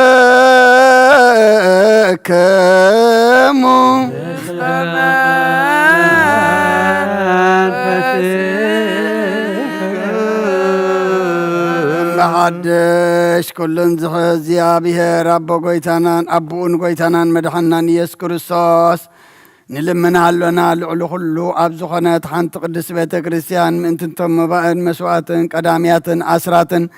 كمو محدش كلن زخزيا بها رب قويتانان أبون قويتانان مدحنان يسوع كريستوس نلمنا لنا لعلو خلو أبزخنات حنت قدس بيت كريستيان من تنتم مبائن مسواتن قدامياتن أسراتن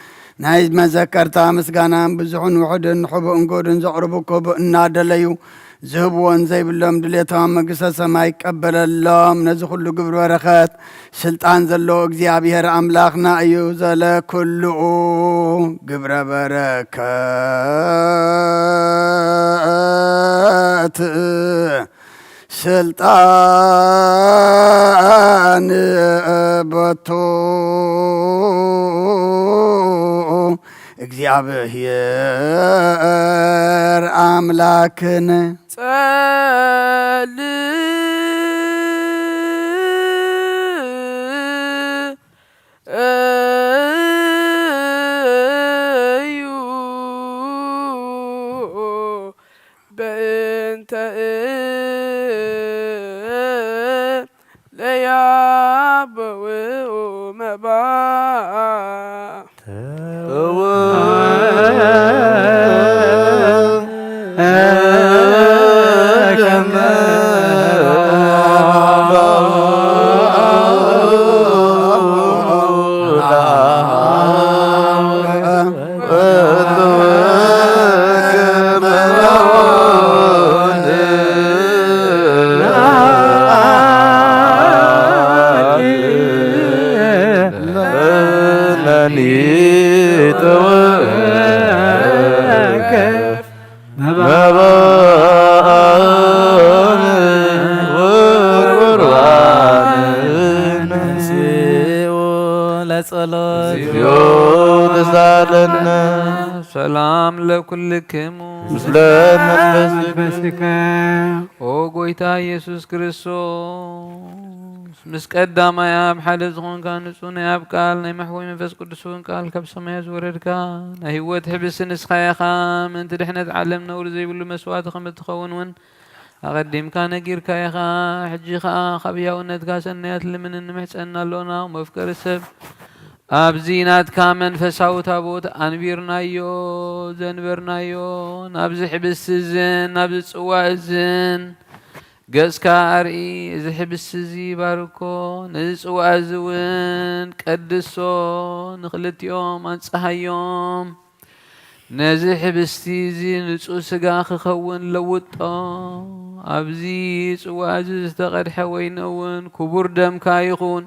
نايد ما ذكرتا مسقانا بزحون وحدن حبو انقودن زعربو كوبو النادليو ዝህብዎን ዘይብሎም ድሌቶም መንግሥተ ሰማይ ይቀበለሎም ነዚ ኩሉ ግብሪ በረኸት ስልጣን ዘለዎ እግዚኣብሔር ኣምላኽና እዩ ዘለ ኩልኡ ግብረ በረከት ስልጣን በቶ እግዚአብሔር አምላክን ጸልዩ በእንተ ለያበውኡ መባ ሰላም ለኩልክሙ ምስለ መንፈስከ ኦ ጎይታ ኢየሱስ ክርስቶስ ምስ ቀዳማይ ኣብ ሓደ ዝኾንካ ንጹህ ናይ ኣብ ቃል ናይ ማሕወይ መንፈስ ቅዱስ እውን ቃል ካብ ሰማይ ዝወረድካ ናይ ህይወት ሕብሲ ንስኻ ኢኻ ምእንቲ ድሕነት ዓለም ነውሪ ዘይብሉ መስዋዕቲ ከም እትኸውን እውን ኣቐዲምካ ነጊርካ ኢኻ ሕጂ ከዓ ካብ ሕያውነትካ ሰናያት ልምን ንምሕፀና ኣሎና መፍቀሪ ሰብ ኣብዚ ናትካ መንፈሳዊ ታቦት ኣንቢርናዮ ዘንበርናዮ ናብዚ ሕብስቲ እዝን ናብዚ ጽዋዕ እዝን ገጽካ ኣርኢ እዚ ሕብስቲ እዚ ባርኮ ነዚ ጽዋዕ እዚ እውን ቀድሶ ንኽልቲኦም ኣንጽሓዮም ነዚ ሕብስቲ እዚ ንጹህ ስጋ ክኸውን ለውጦ ኣብዚ ጽዋዕ እዚ ዝተቐድሐ ወይኒ እውን ክቡር ደምካ ይኹን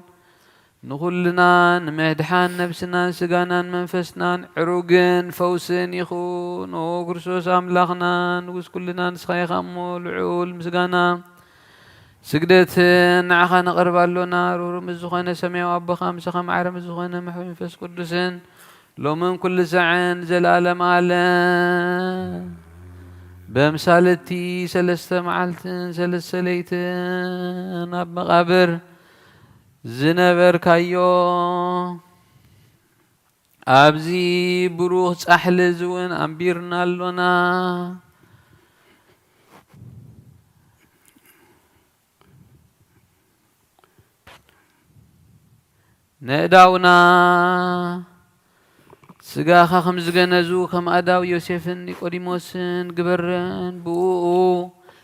ንኹልና ንምሕድሓን ነብስናን ስጋናን መንፈስናን ዕሩግን ፈውስን ይኹን ኦ ክርስቶስ ኣምላኽና ንጉስ ኩልና ንስኻ ኢኻ እሞ ልዑል ምስጋና ስግደትን ንዓኻ ነቕርባሎና ርህሩህ ምስ ዝኾነ ሰማያዊ ኣቦኻ ምሳኻ ማዕረ ምስ ዝኾነ መሕወይ መንፈስ ቅዱስን ሎምን ኩሉ ሰዓን ዘለኣለም ዓለም በምሳለቲ 3 መዓልትን 3 ለይትን ኣብ መቓብር ዝነበርካዮ ኣብዚ ብሩኽ ጻሕሊ እውን ኣንቢርና ኣሎና ንእዳውና ስጋኻ ከም ዝገነዙ ከም ኣዳው ዮሴፍን ኒቆዲሞስን ግበርን ብኡ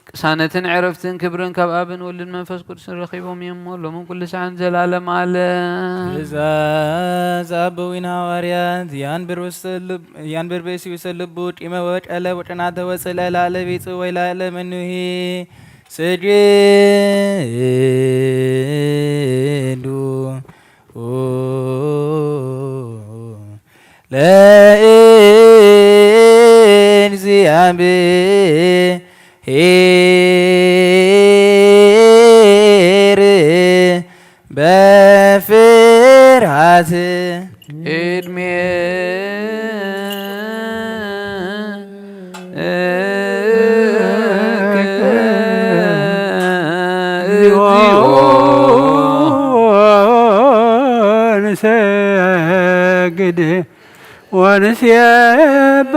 ቅሳነትን ዕረፍትን ክብርን ካብ ኣብን ወልድን መንፈስ ቅዱስን ረኺቦም እዮም ሎምን ኩሉ ሰዓን ዘለኣለም ዓለም ትእዛዝ ኣበዊና ሐዋርያት ያንብር በሲ ውሰልቡ ጢመ ወጨለ ወጨናተ ወፅለ ላለ ቤፅ ወይ ላለ መንሂ ስጅዱ ለእግዚአብሔር በፍርሃት ዕድሜ ንሰግድ ወንስየብሃከ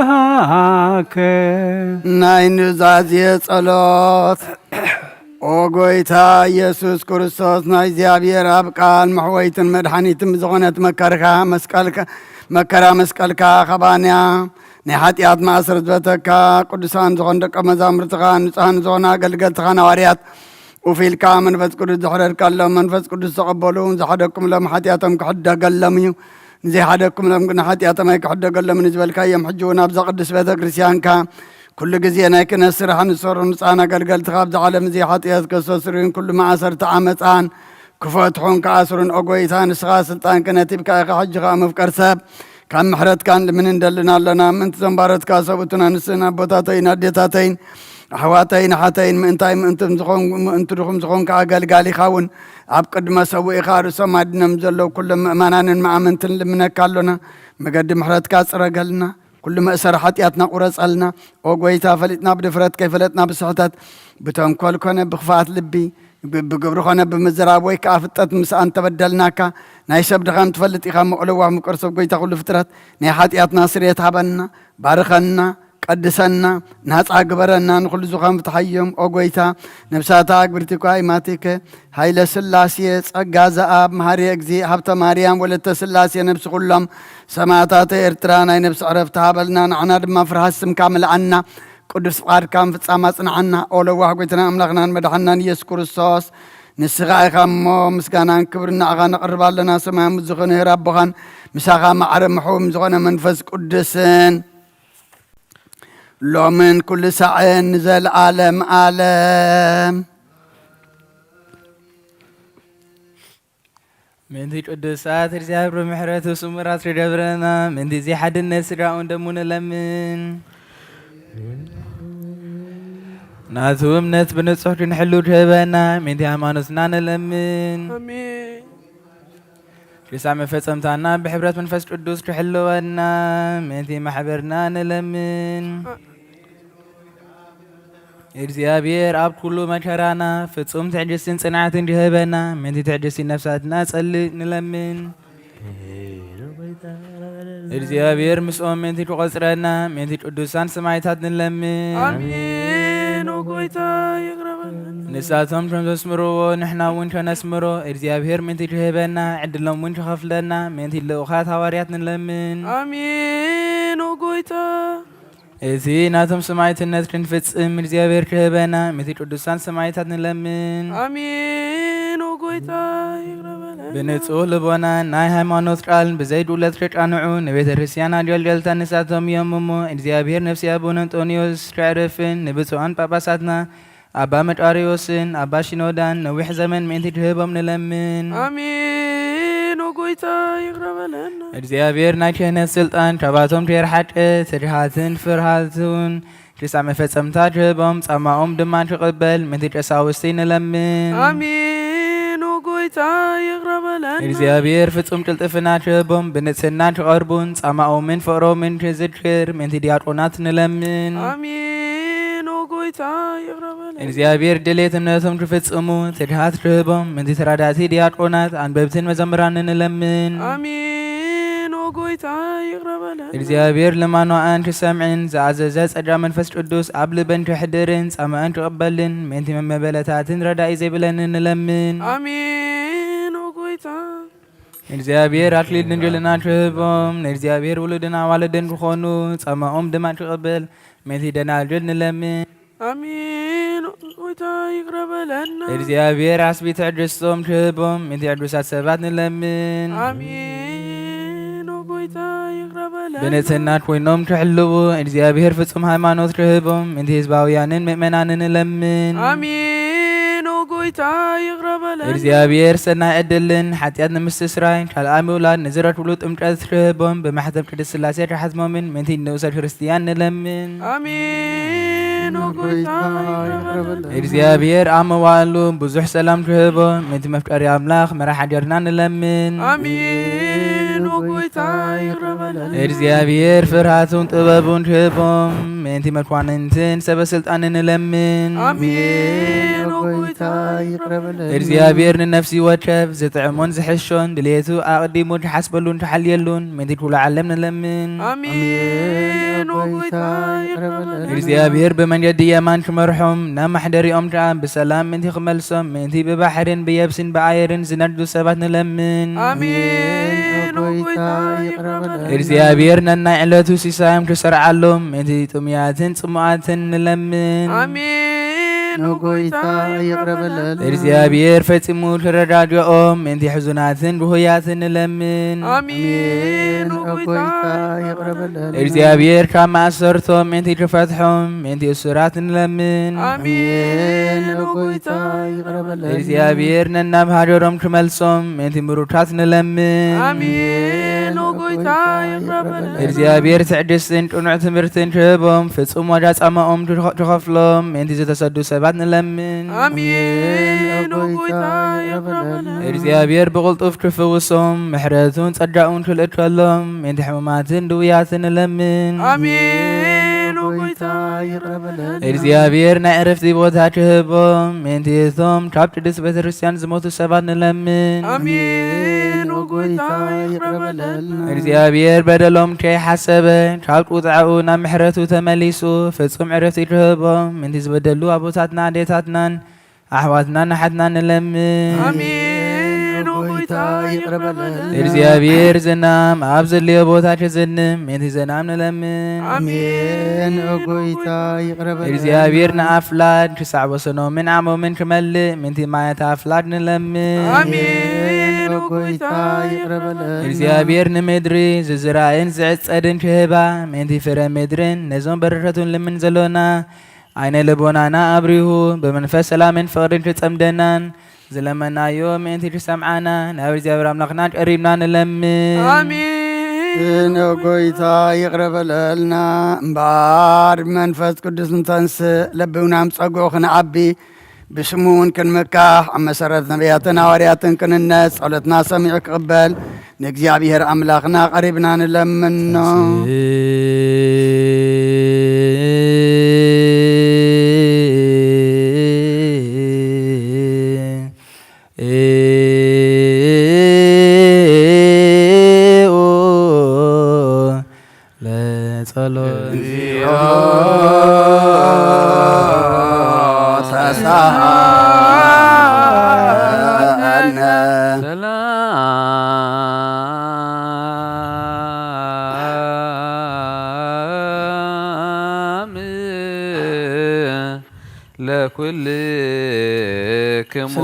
ናይ ኑዛዜ ጸሎት ኦ ጎይታ ኢየሱስ ክርስቶስ ናይ እግዚኣብሔር ኣብ ቃል መሕወይትን መድሓኒትን ዝኾነት መከራ መስቀልካ ኸባንያ ናይ ሓጢኣት ማእሰር ዝበተካ ቅዱሳን ዝኾኑ ደቀ መዛሙርትኻ ንጹሃን ዝኾኑ ኣገልገልትኻ ሐዋርያት ወፊልካ መንፈስ ቅዱስ ዝሕረድካሎም መንፈስ ቅዱስ ተቐበሉ ዝሓደኩምሎም ሓጢኣቶም ክሕደገሎም እዩ ንዘይሓደኩምሎም ግን ሓጢኣቶም ኣይክሕደገሎም ንዝበልካ እዮም ሕጂ እውን ኣብዛ ቅዱስ ቤተ ክርስቲያንካ كل جزينا كنا سرح نصر نصانا قلقل تخاب عالم زي حطيات كسوسرين كل ما عصرت عمتان كفاتحون كعصرن أقويتان سغا سلطان كنا تبكى حج غام في ساب كان محرت كان من ندلنا لنا من زنبارت كاسبتنا نسنا بطاتين اديتاتين حواتين حاتين من تايم انتم زخون انتم زخون كعقل قالي خاون عبقد ما سوي خار سمادنا مزلو كل مأمانان مع منتن لمنا كالنا مقدم محرت كاسر قالنا كل ما أسر حتياتنا قرص قالنا أقويتا فلتنا بدفرت كيف فلتنا بصحتات بتوم كل كنا بخفات لبي بقبرخنا بمزرابوي كافتت مسان تبدلناك نايشب دخان تفلت إخام مقلوة مقرصب قويتا كل فترات نيحاتياتنا سريت هبنا بارخنا قدسنا ناس عقبرنا نخل زخام بتحيم أقويتا نفساتا عقبرتكواي ماتيك هاي لسلاسية أقازا آب مهاري أقزي حبتا ماريام ولت سلاسية نفس كلهم سماتات إرترانا نفس عرفتها بلنا نعنا دما فرحسم كامل عنا قدس قار كام في تسامسنا عنا أولو واحد قويتنا أملاقنا مدحنا يسكر الصوص نسغاي خامو مسكانا كبرنا أغانا قربا لنا سماء مزغن هرابغان مساقا معرم محوم مزغن منفس قدسين لو من كل ساعة نزل عالم عالم من ذي قدسات رجال بمحرات وسمرات رجبرنا من ذي زي حد الناس راعون دمون لمن ناتو امنت بنصح نحلو جبنا من ذي امانتنا نلمن آمين رسع مفتمتنا بحبرات منفس قدوس تحلونا من ذي محبرنا نلمن እግዚአብሔር አብ ኩሉ መከራና ፍጹም ትዕግስትን ጽናትን እንዲህበና ምን ትዕግስትን ነፍሳትና ጸልይ ንለምን እግዚአብሔር ምስኦም ምን ትቆጽረና ምን ቅዱሳን ሰማዕታት ንለምን አሜን ወጎይታ ይቅረበን ንሳቶም ተመስምሮ ንሕና እውን ተነስምሮ እግዚአብሔር ምን ትህበና ዕድሎም እውን ተኸፍለና ምን ትልኡኻት ሐዋርያት ንለምን አሜን ወጎይታ እዚ ናቶም ሰማዕትነት ክንፍጽም እግዚአብሔር ክህበና ምን ቅዱሳን ሰማዕታት ንለምን አሜን ወጎይታ ይቅረበን ብንጹህ ልቦና ናይ ሃይማኖት ቃል ብዘይዱለት ተጫንዑ ንቤተ ክርስቲያን አገልገልታ ንሳቶም የምሙ እግዚአብሔር ነፍሲ አቡነ አንጦኒዮስ ከዕረፍን ንብፁዓን ጳጳሳትና አባ መቃርዮስን አባ ሽኖዳን ነዊሕ ዘመን ምእንቲ ትህቦም ንለምን አሜን ወጎይታ ይቅረበን እግዚአብሔር ናይ ክህነት ስልጣን ከባቶም ተርሓቀ ትድሃትን ፍርሃቱን ክሳብ መፈጸምታ ትህቦም ጻማኦም ድማ ትቕበል ምእንቲ ቀሳውስቲ ንለምን አሜን ወጎይታ ይቅረበን እግዚአብሔር ፍጹም ቅልጥፍና ትህቦም ብንጽህና ትቐርቡን ጻማኦምን ፍቅሮምን ትዝክር ምእንቲ ዲያቆናት ንለምን አሜን ወጎይታ ይቅረበን እግዚአብሔር ድሌትነቶም ትፍጽሙ ትድሃት ትህቦም ምእንቲ ተራዳእቲ ዲያቆናት አንበብትን መዘምራንን ንለምን አሜን ወጎይታ ይቅረበን እግዚአብሔር ልማኗአን ትሰምዕን ዝኣዘዘ ጸጋ መንፈስ ቅዱስ ኣብ ልበን ትሕድርን ጻማአን ትቕበልን ምእንቲ መመበለታትን ረዳኢ ዘይብለንን ንለምን አሜን ወጎይታ እግዚአብሔር አክሊል ድንግልና ትህቦም ንእግዚአብሔር ውሉድን ኣዋልድን ክኾኑ ጻማኦም ድማ ትቕበል ምእንቲ ደናግል ንለምን አሜን ወጎይታ ይቅረበን እግዚአብሔር ኣስቢ ትዕግስቶም ትህቦም ምእንቲ ቅዱሳት ሰባት ንለምን አሜን ወጎይታ ይቅረበን ብንጽህና ኮይኖም ትሕልው እግዚአብሔር ፍጹም ሃይማኖት ትህቦም ምእንቲ ህዝባውያንን ምእመናንን ንለምን አሜን ወጎይታ ይቅረበን እግዚአብሔር ሰናይ ዕድልን ሓጢኣት ንምስትስራይ ካልኣይ ምውላድ ንዝረክብሉ ጥምቀት ትህቦም ብማሕተም ቅድስት ሥላሴ ተሓትሞምን ምእንቲ ንኡሰ ክርስቲያን ንለምን አሜን ወጎይታ ይቅረበን እግዚአብሔር ኣብ መዋእሉ ብዙሕ ሰላም ትህቦም ምእንቲ መፍቀሪ ኣምላኽ መራሒ ሃገርና ንለምን አሜን ወጎይታ ይቅረበን እግዚአብሔር ፍርሃቱን ጥበቡን ትህቦም ምእንቲ መኳንንትን ሰበስልጣንን ንለምን አሜን ወጎይታ ይቅረበን እግዚአብሔር ንነፍሲ ወከፍ ዝጥዕሞን ዝሕሾን ድሌቱ ኣቕዲሙ ትሓስበሉን ትሓልየሉን ምእንቲ ኩሉ ዓለም ንለምን አሜን ወጎይታ ይቅረበን እግዚአብሔር ብመንገዲ የማን ክመርሖም ናብ ማሕደሪኦም ከዓ ብሰላም ምእንቲ ክመልሶም ምእንቲ ብባሕርን ብየብስን ብኣየርን ዝነዱ ሰባት ንለምን አሜን ወጎይታ ይቅረበን እግዚአብሔር ነናይ ዕለቱ ሲሳዮም ክሰርዓሎም ምእንቲ ጥሙያትን ጽሙኣትን ንለምን አሜን ንጎይታ ይቅረበለን እግዚአብሔር ፈጽሙ ልረዳድኦም ምንቲ ሕዙናትን ብሆያትን ንለምን አሜን ንጎይታ ይቅረበለን እግዚአብሔር ካብ ማእሰርቶም ምንቲ ክፈትሖም ምንቲ እስራት ንለምን አሜን ንጎይታ ይቅረበለን እግዚአብሔር ነናብሃደሮም ክመልሶም ምንቲ ምሩታት ንለምን አሜን ንጎይታ ይቅረበለን እግዚአብሔር ትዕድስትን ቅኑዕ ትምህርትን ክህቦም ፍጹም ወዳ ጻማኦም ክኸፍሎም ምንቲ ዝተሰዱ ሰባት ንለምን አሜን ንጎይታ ይቅረበለን እግዚአብሔር ብቕልጡፍ ክፍውሶም ምሕረቱን ጸጋኡን ክልእከሎም ምንቲ ሕሙማትን ድውያትን ንለምን አሜን ንጎይታ ይቅረበለን እግዚአብሔር ናይ ዕረፍቲ ቦታ ክህቦም ምንቲ እቶም ካብ ቅድስት ቤተ ክርስቲያን ዝሞቱ ሰባት ንለምን አሜን ንጎይታ ይቅረበለን እግዚአብሔር በደሎም ከይሓሰበ ካብ ቁጥዓኡ ናብ ምሕረቱ ተመሊሱ ፍጹም ዕረፍቲ ክህቦም ምንቲ ዝበደሉ ኣቦታትና ኣዴታትናን ኣሕዋትናን ኣሓትናን ንለምን አሜን ንጎይታ ይቅረበለን እግዚአብሔር ዝናም ኣብ ዘልዮ ቦታ ክዝንም ምንቲ ዝናም ንለምን አሜን ንጎይታ ይቅረበለን እግዚአብሔር ንኣፍላድ ክሳዕ ወሰኖምን ዓሞምን ክመልእ ምንቲ ማየት ኣፍላድ ንለምን አሜን ንጎይታ ይቅረበለን እግዚአብሔር ንምድሪ ዝዝራእን ዝዕጸድን ክህባ ምንቲ ፍረ ምድርን ነዞም በረከቱን ልምን ዘሎና ዓይነ ልቦናና ኣብሪሁ ብመንፈስ ሰላምን ፍቕርን ክጸምደናን ዝለመናዮ ምእንቲ ክሰምዓና ናብ እግዚአብሔር ኣምላኽና ቀሪብና ንለምን አሜን ንጎይታ ይቅረበለልና እምበር መንፈስ ቅዱስ እንተንስእ ለብውናም ጸጉዑ ክንዓቢ ብስሙ እውን ክንምካሕ ኣብ መሰረት ነቢያትን ሃዋርያትን ክንነጽ ጸሎትና ሰሚዑ ክቕበል ንእግዚአብሔር ኣምላኽና ቀሪብና ንለምኖ ለጸሎት ሰላም ለኩልክሙ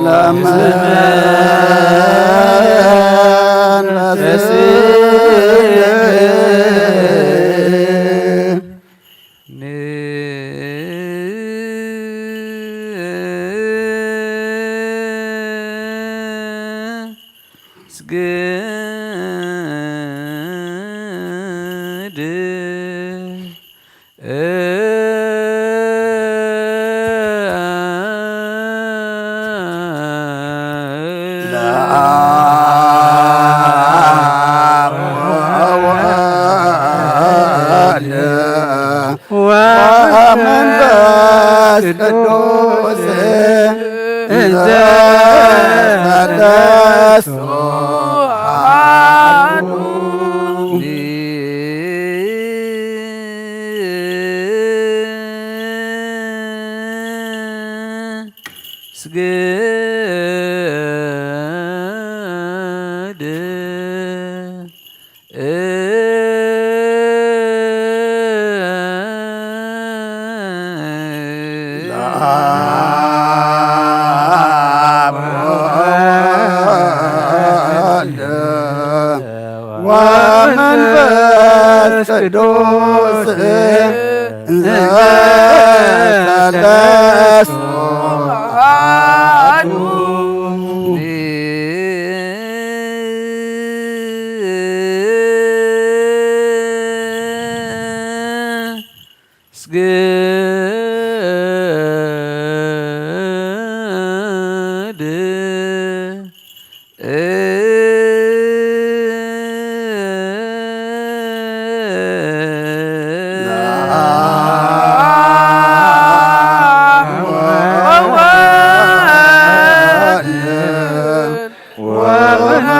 ወመንፈስ ቅዱስ እንዘ ሰለስቱ አሐዱ ወመንፈስ ቅዱስ እንዘ ሰለስቱ አሐዱ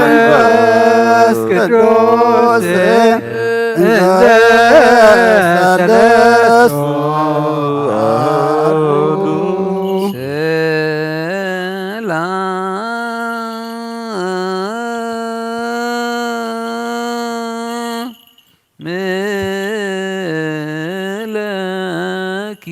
ወመንፈስ ቅዱስ እንዘ ሰለስቱ አሐዱ ምለኪ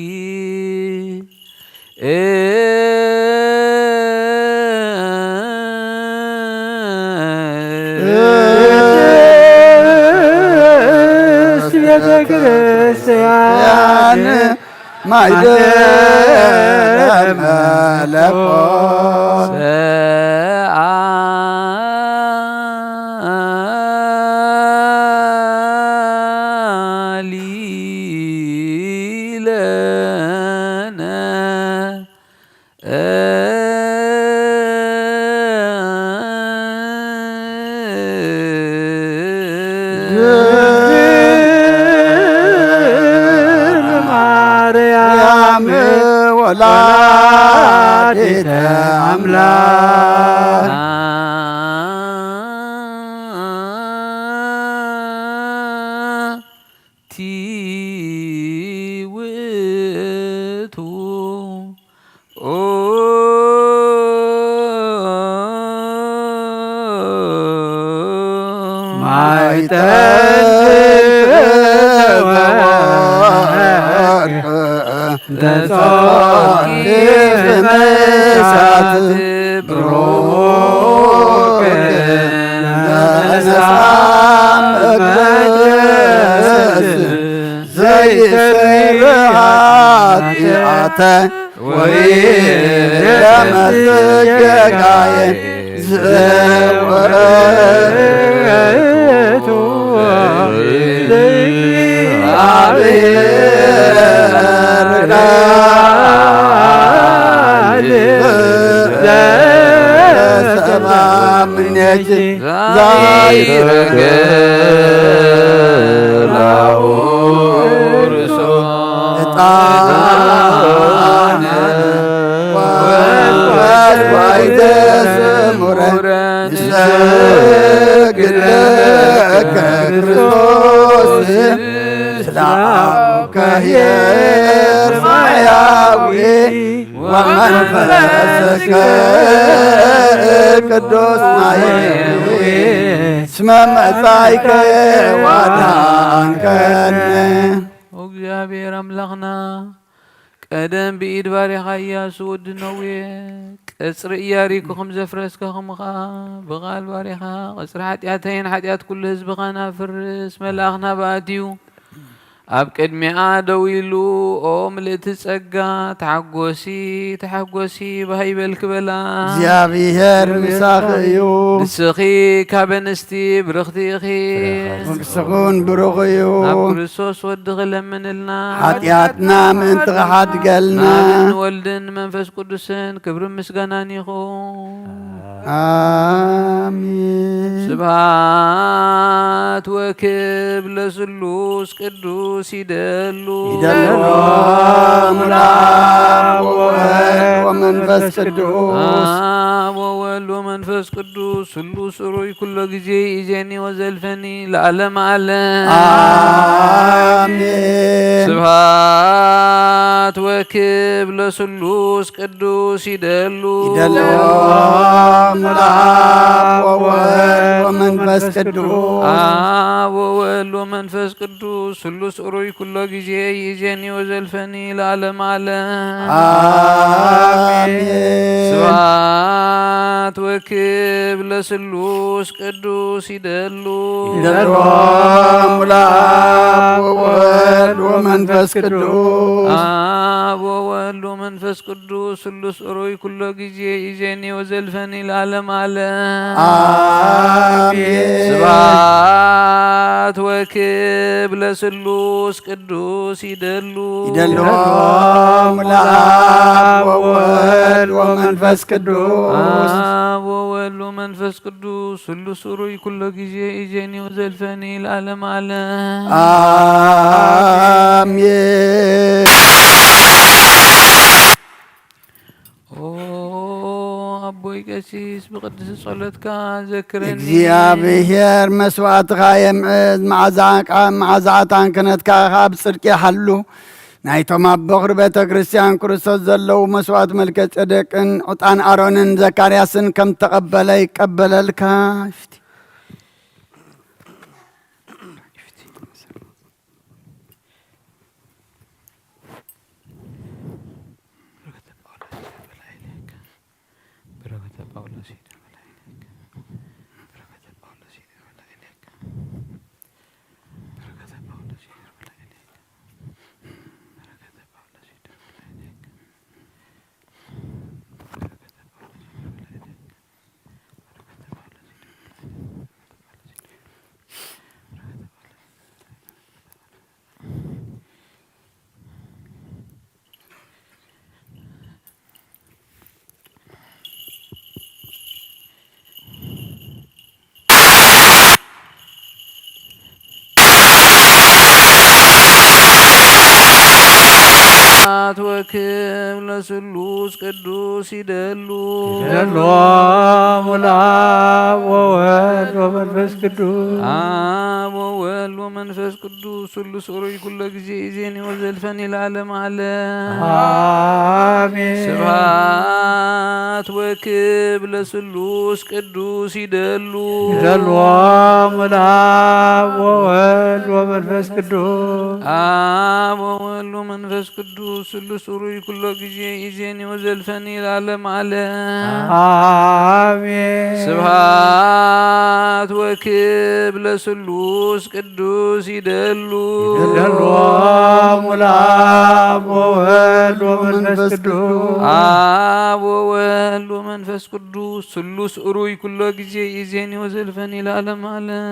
ማይደረ መለኮት ወላዲተ አምላክ ውእቱ ቅዱስ እስመ መጻእከ ወአድኀንከነ እግዚአብሔር አምላኽና ቀደም ብኢድ ባሪኻያ ስወዲ ነውየ ቅጽሪ ኢያሪኮ ከም ዘፍረስከ ከምኻ ብቓል ባሪኻ ቅጽሪ ሓጢኣተይን ሓጢኣት ኩሉ ህዝብኻ ናፍርስ መልኣኽና በኣትዩ ኣብ ቅድሚኣ ደው ኢሉ ኦ ምልእቲ ጸጋ ተሓጐሲ ባሃይበል ክበላ እግዚአብሔር ምሳኺ እዩ ንስኺ ካብ ኣንስቲ ብርኽቲ ኢኺ ንስኹን ብሩኽ እዩ ናብ ክርስቶስ ወዲ ክለምንልና ሓጢኣትና ምእንቲ ኸሓድገልና ወልድን መንፈስ ቅዱስን ክብርን ምስጋናን ይኹን አሜን ስብሐት ወክብር ለስሉስ ቅዱስ ይደሉ አብ ወወልድ ወመንፈስ ቅዱስ አብ ወወልድ ወመንፈስ ቅዱስ ስሉስ ሩይ ኩሎ ጊዜ ኢዜኒ ወዘልፈኒ ለዓለም ዓለም አሜን ስብሐት ወክብር ለስሉስ ቅዱስ ይደሉ አብ ወወልድ ወመንፈስ ቅዱስ አብ ወወልድ ወመንፈስ ቅዱስ ስሉስ ሩይ ኩሎ ጊዜ ይእዜኒ ወዘልፈኒ ለዓለም ዓለም አሜን ስብሐት ወክብር ለስሉስ ቅዱስ ይደሉ ለአብ ወወልድ ወመንፈስ ቅዱስ አብ ወወልድ ወመንፈስ ቅዱስ ስሉስ ሩይ ኩሎ ጊዜ ይእዜኒ ወዘልፈኒ ለዓለም ዓለም አሜን ስብሐት ወክብር ለስሉስ ቅዱስ ይደሉ ለአብ ወወልድ ወመንፈስ ቅዱስ አብ ወወልድ ወመንፈስ ቅዱስ ስሉስ ሩይ ኩሎ ጊዜ ኢዜኒ ወዘልፈኒ ለዓለም ዓለም አሜን አቦይ ቀሲስ ብቅዱስ ጸሎትካ ዘክረኒ እግዚአብሔር መስዋዕትኻ የምዕዝ መዓዛዕታን ክነትካ ካብ ጽድቂ ይሓሉ ናይቶም ኣብ በኽሪ ቤተ ክርስቲያን ክርስቶስ ዘለዉ መስዋዕት መልከ ጸደቅን ዕጣን ኣሮንን ዘካርያስን ከም ተቐበለ ይቀበለልካ ስብሐት ወክብር ለስሉስ ቅዱስ ይደሉ ይደልዎም ለአብ ወወልድ ወመንፈስ ቅዱስ አብ ወወልድ ወመንፈስ ቅዱስ ስሉስ ሩይ ኩሎ ጊዜ ኢዜኒ ወዘልፈኒ ለዓለመ ዓለም አሜን። ስብሐት ወክብር ለስሉስ ቅዱስ ይደሉ ይደልዎም ለአብ ወወልድ ወመንፈስ ቅዱስ አብ ወወልድ ወመንፈስ ቅዱስ ስሉስ ሩይ ኩሎ ጊዜ ኢዜኒ ወዘልፈኒ ለዓለመ ዓለም አሜን። ስብሐት ወክብር ለስሉስ ቅዱስ ይደሉ ይደልዎም ለአብ ወወልድ ወመንፈስ ቅዱስ አብ ወወልድ ወመንፈስ ቅዱስ ስሉስ ሩይ ኩሎ ጊዜ ኢዜኒ ወዘልፈኒ ለዓለመ ዓለም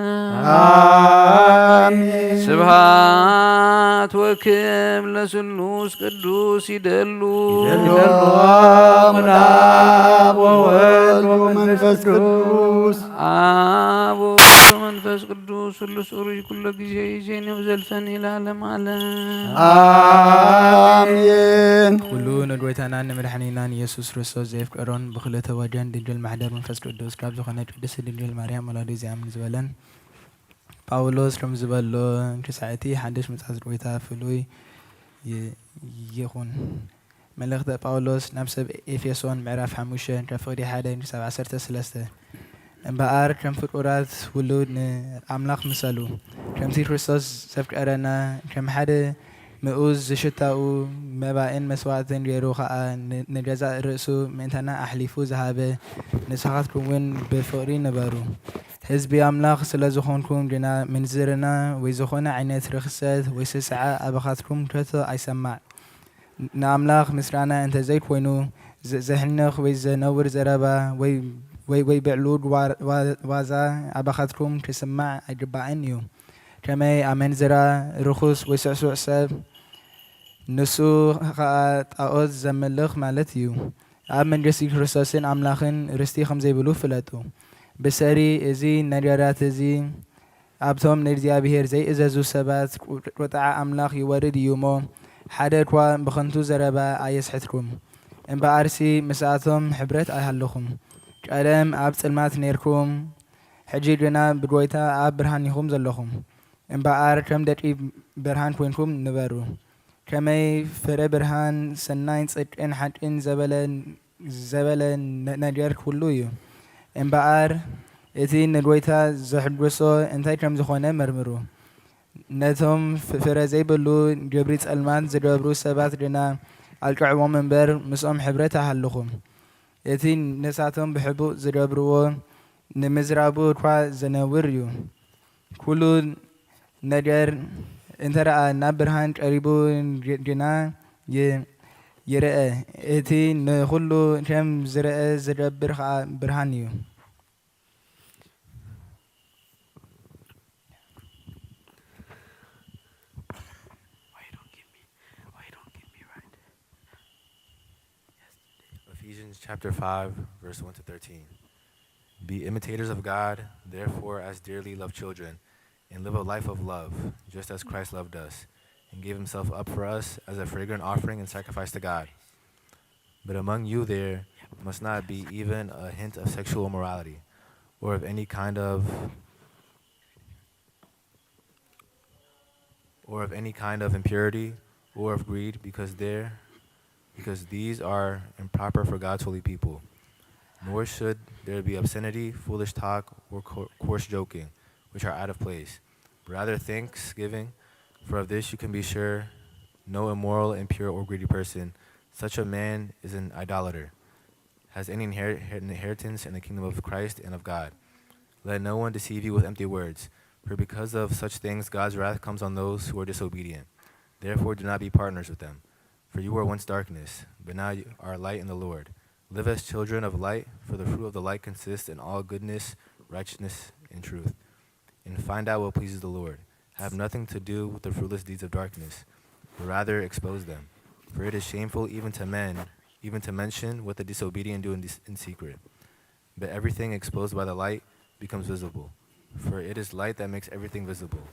አሜን። ስብሐት ወክብር ለስሉስ ቅዱስ ይደሉ ይደልዎም ለአብ ወወልድ ወመንፈስ ቅዱስ አብ ወወልድ ወመንፈስ ቅዱስ ስሉስ ሩይ ኩሎ ጊዜ ኢዜኒ ወዘልፈኒ ለዓለመ ዓለም አሜን። ኩሉ ንጎይታና ንመድሓኒናን ኢየሱስ ክርስቶስ ዘየፍቀሮን ብክልተ ወጀን ድንግል ማሕደር መንፈስ ቅዱስ ካብ ዝኾነ ቅድስቲ ድንግል ማርያም ወላዲ ዝኣምን ዝበለን ጳውሎስ ከም ዝበሎ ክሳዕቲ ሓድሽ መፅሓፍ ጎይታ ፍሉይ ይኹን። መልእኽቲ ጳውሎስ ናብ ሰብ ኤፌሶን ምዕራፍ 5 ካብ ፍቕዲ 1 ክሳብ 13 እምበኣር ከም ፍቁራት ውሉድ ንኣምላኽ ምሰሉ ከምቲ ክርስቶስ ዘፍቀረና ከም ሓደ ምኡዝ ዝሽታኡ መባእን መስዋዕትን ገይሩ ከዓ ንገዛእ ርእሱ ምእንተና ኣሕሊፉ ዝሃበ ንስኻትኩም እውን ብፍቕሪ ነበሩ። ህዝቢ ኣምላኽ ስለ ዝኾንኩም ግና ምንዝርና ወይ ዝኾነ ዓይነት ርክሰት ወይ ስስዓ ኣባኻትኩም ከቶ ኣይሰማዕ። ንኣምላኽ ምስጋና እንተዘይኮይኑ ዘሕንኽ ወይ ዘነውር ዘረባ ወይ ብዕሉድ ዋዛ ኣባኻትኩም ክስማዕ ኣይግባእን እዩ። ከመይ ኣመንዝራ ርኩስ ወይ ስዕሱዕ ሰብ ንሱ ከዓ ጣዖት ዘምልኽ ማለት እዩ። ኣብ መንግስቲ ክርስቶስን ኣምላኽን ርስቲ ከምዘይብሉ ፍለጡ። ብሰሪ እዚ ነገራት እዚ ኣብቶም ንእግዚኣብሔር ዘይእዘዙ ሰባት ቁጣዓ ኣምላኽ ይወርድ እዩ እሞ ሓደ እኳ ብኸንቱ ዘረባ ኣየስሕትኩም። እምበኣርሲ ምስኣቶም ሕብረት ኣይሃለኹም። ቀደም ኣብ ጽልማት ነርኩም፣ ሕጂ ግና ብጎይታ ኣብ ብርሃን ኢኹም ዘለኹም። እምበኣር ከም ደቂ ብርሃን ኮይንኩም ንበሩ። ከመይ ፍረ ብርሃን ሰናይን ጽድቅን ሓቅን ዘበለ ነገር ኩሉ እዩ። እምበኣር እቲ ንጎይታ ዘሕጉሶ እንታይ ከም ዝኾነ መርምሩ። ነቶም ፍረ ዘይብሉ ግብሪ ጸልማት ዝገብሩ ሰባት ግና ኣልቅዕዎም እምበር ምስኦም ሕብረት ኣይሃለኹም። እቲ ነሳቶም ብሕቡእ ዝገብርዎ ንምዝራቡ እኳ ዘነውር እዩ። ኩሉ ነገር እንተረኣ ናብ ብርሃን ቀሪቡ ግና ይርአ። እቲ ንኩሉ ከም ዝርአ ዝገብር ከዓ ብርሃን እዩ። Ephesians chapter 5, verse 1 to 13. Be imitators of God, therefore, as dearly loved children, and live a life of love, just as Christ loved us, and gave himself up for us as a fragrant offering and sacrifice to God. But among you there must not be even a hint of sexual immorality, or of any kind of impurity, or of greed, because these are improper for God's holy people. Nor should there be obscenity, foolish talk, or coarse joking, which are out of place. Rather thanksgiving, for of this you can be sure, no immoral, impure, or greedy person, such a man is an idolater, has any inheritance in the kingdom of Christ and of God. Let no one deceive you with empty words, for because of such things God's wrath comes on those who are disobedient. Therefore do not be partners with them. For you were once darkness, but now you are light in the Lord. Live as children of light, for the fruit of the light consists in all goodness, righteousness, and truth. And find out what pleases the Lord. Have nothing to do with the fruitless deeds of darkness, but rather expose them. For it is shameful even to mention what the disobedient do in secret. But everything exposed by the light becomes visible. For it is light that makes everything visible.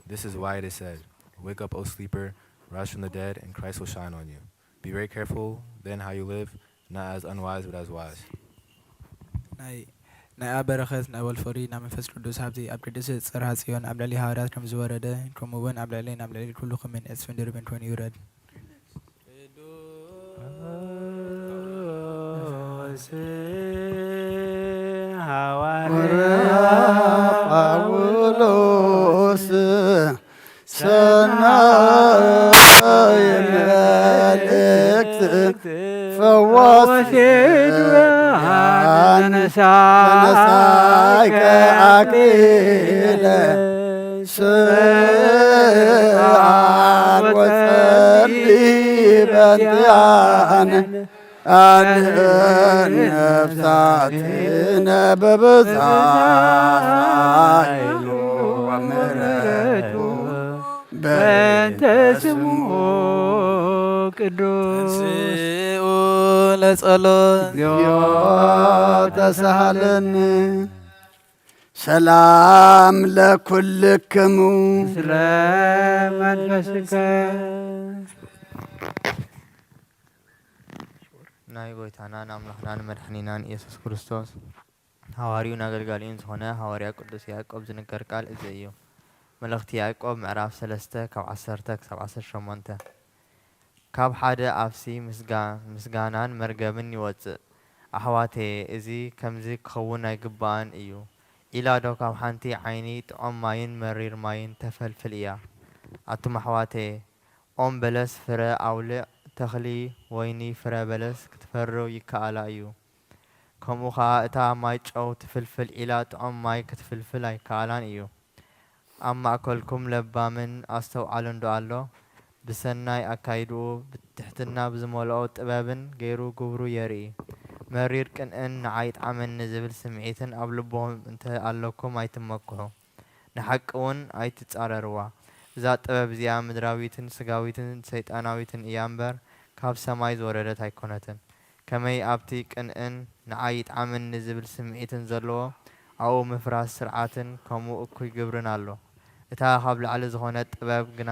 This is why it is said, Wake up, O sleeper, rise from the dead, and Christ will shine on you. Be very careful then how you live, not as unwise but as wise. ናይ ኣብ በረኸት ናይ ወልፈሪ ናይ መንፈስ ቅዱስ ሃብቲ ኣብ ቅድስት ጽርሐ ጽዮን ኣብ ልዕሊ ሃዋርያት ከም ዝወረደ ከምኡ'ውን ኣብ ልዕሊ ኩልኩም እጽፍን ድርብን ኮይኑ ይውረድ። ሐዋርያ ጳውሎስ ሰናይ መልእክት ፈዋሽ ተነሳይ ከአክሊለ ስዓት ወጸልይ በእንቲአነ አድኅን ነፍሳትነ በብዛት ወምሕረቱ በእንተ ስሙ ቅዱስ ለጸሎት ተሳሃለኒ ሰላም ለኩልክሙ ምስለ መንፈስከ ናይ ጎይታናን አምላኽናን መድኃኒናን ኢየሱስ ክርስቶስ ሐዋርዩን አገልጋሊን ዝኾነ ሐዋርያ ቅዱስ ያዕቆብ ዝንገር ቃል እዚ እዩ። መልእኽቲ ያዕቆብ ምዕራፍ 3 ካብ 10 ክሳብ 18 ካብ ሓደ ኣፍሲ ምስጋናን መርገብን ይወፅእ ኣሕዋቴ እዚ ከምዚ ክኸውን ኣይግባእን እዩ ኢላ ዶ ካብ ሓንቲ ዓይኒ ጥዑም ማይን መሪር ማይን ተፈልፍል እያ። ኣቱም ኣሕዋቴ ኦም በለስ ፍረ ኣውልዕ ተኽሊ ወይኒ ፍረ በለስ ክትፈርዩ ይከኣላ እዩ። ከምኡ ኸዓ እታ ማይ ጨው ትፍልፍል ኢላ ጥዑም ማይ ክትፍልፍል ኣይከኣላን እዩ። ኣብ ማእከልኩም ለባምን ኣስተውዓልን ዶ ኣሎ? ብሰናይ ኣካይድኡ ብትሕትና ብዝመልኦ ጥበብን ገይሩ ግብሩ የርኢ። መሪር ቅንእን ንዓይ ጣዕመኒ ዝብል ስምዒትን ኣብ ልቦም እንተ ኣለኩም ኣይትመክሑ። ንሓቂ እውን ኣይትጻረርዋ። እዛ ጥበብ እዚኣ ምድራዊትን ስጋዊትን ሰይጣናዊትን እያ እምበር ካብ ሰማይ ዝወረደት ኣይኮነትን። ከመይ ኣብቲ ቅንእን ንዓይ ጣዕመኒ ዝብል ስምዒትን ዘለዎ ኣብኡ ምፍራስ ስርዓትን ከምኡ እኩይ ግብርን ኣሎ። እታ ካብ ላዕሊ ዝኾነት ጥበብ ግና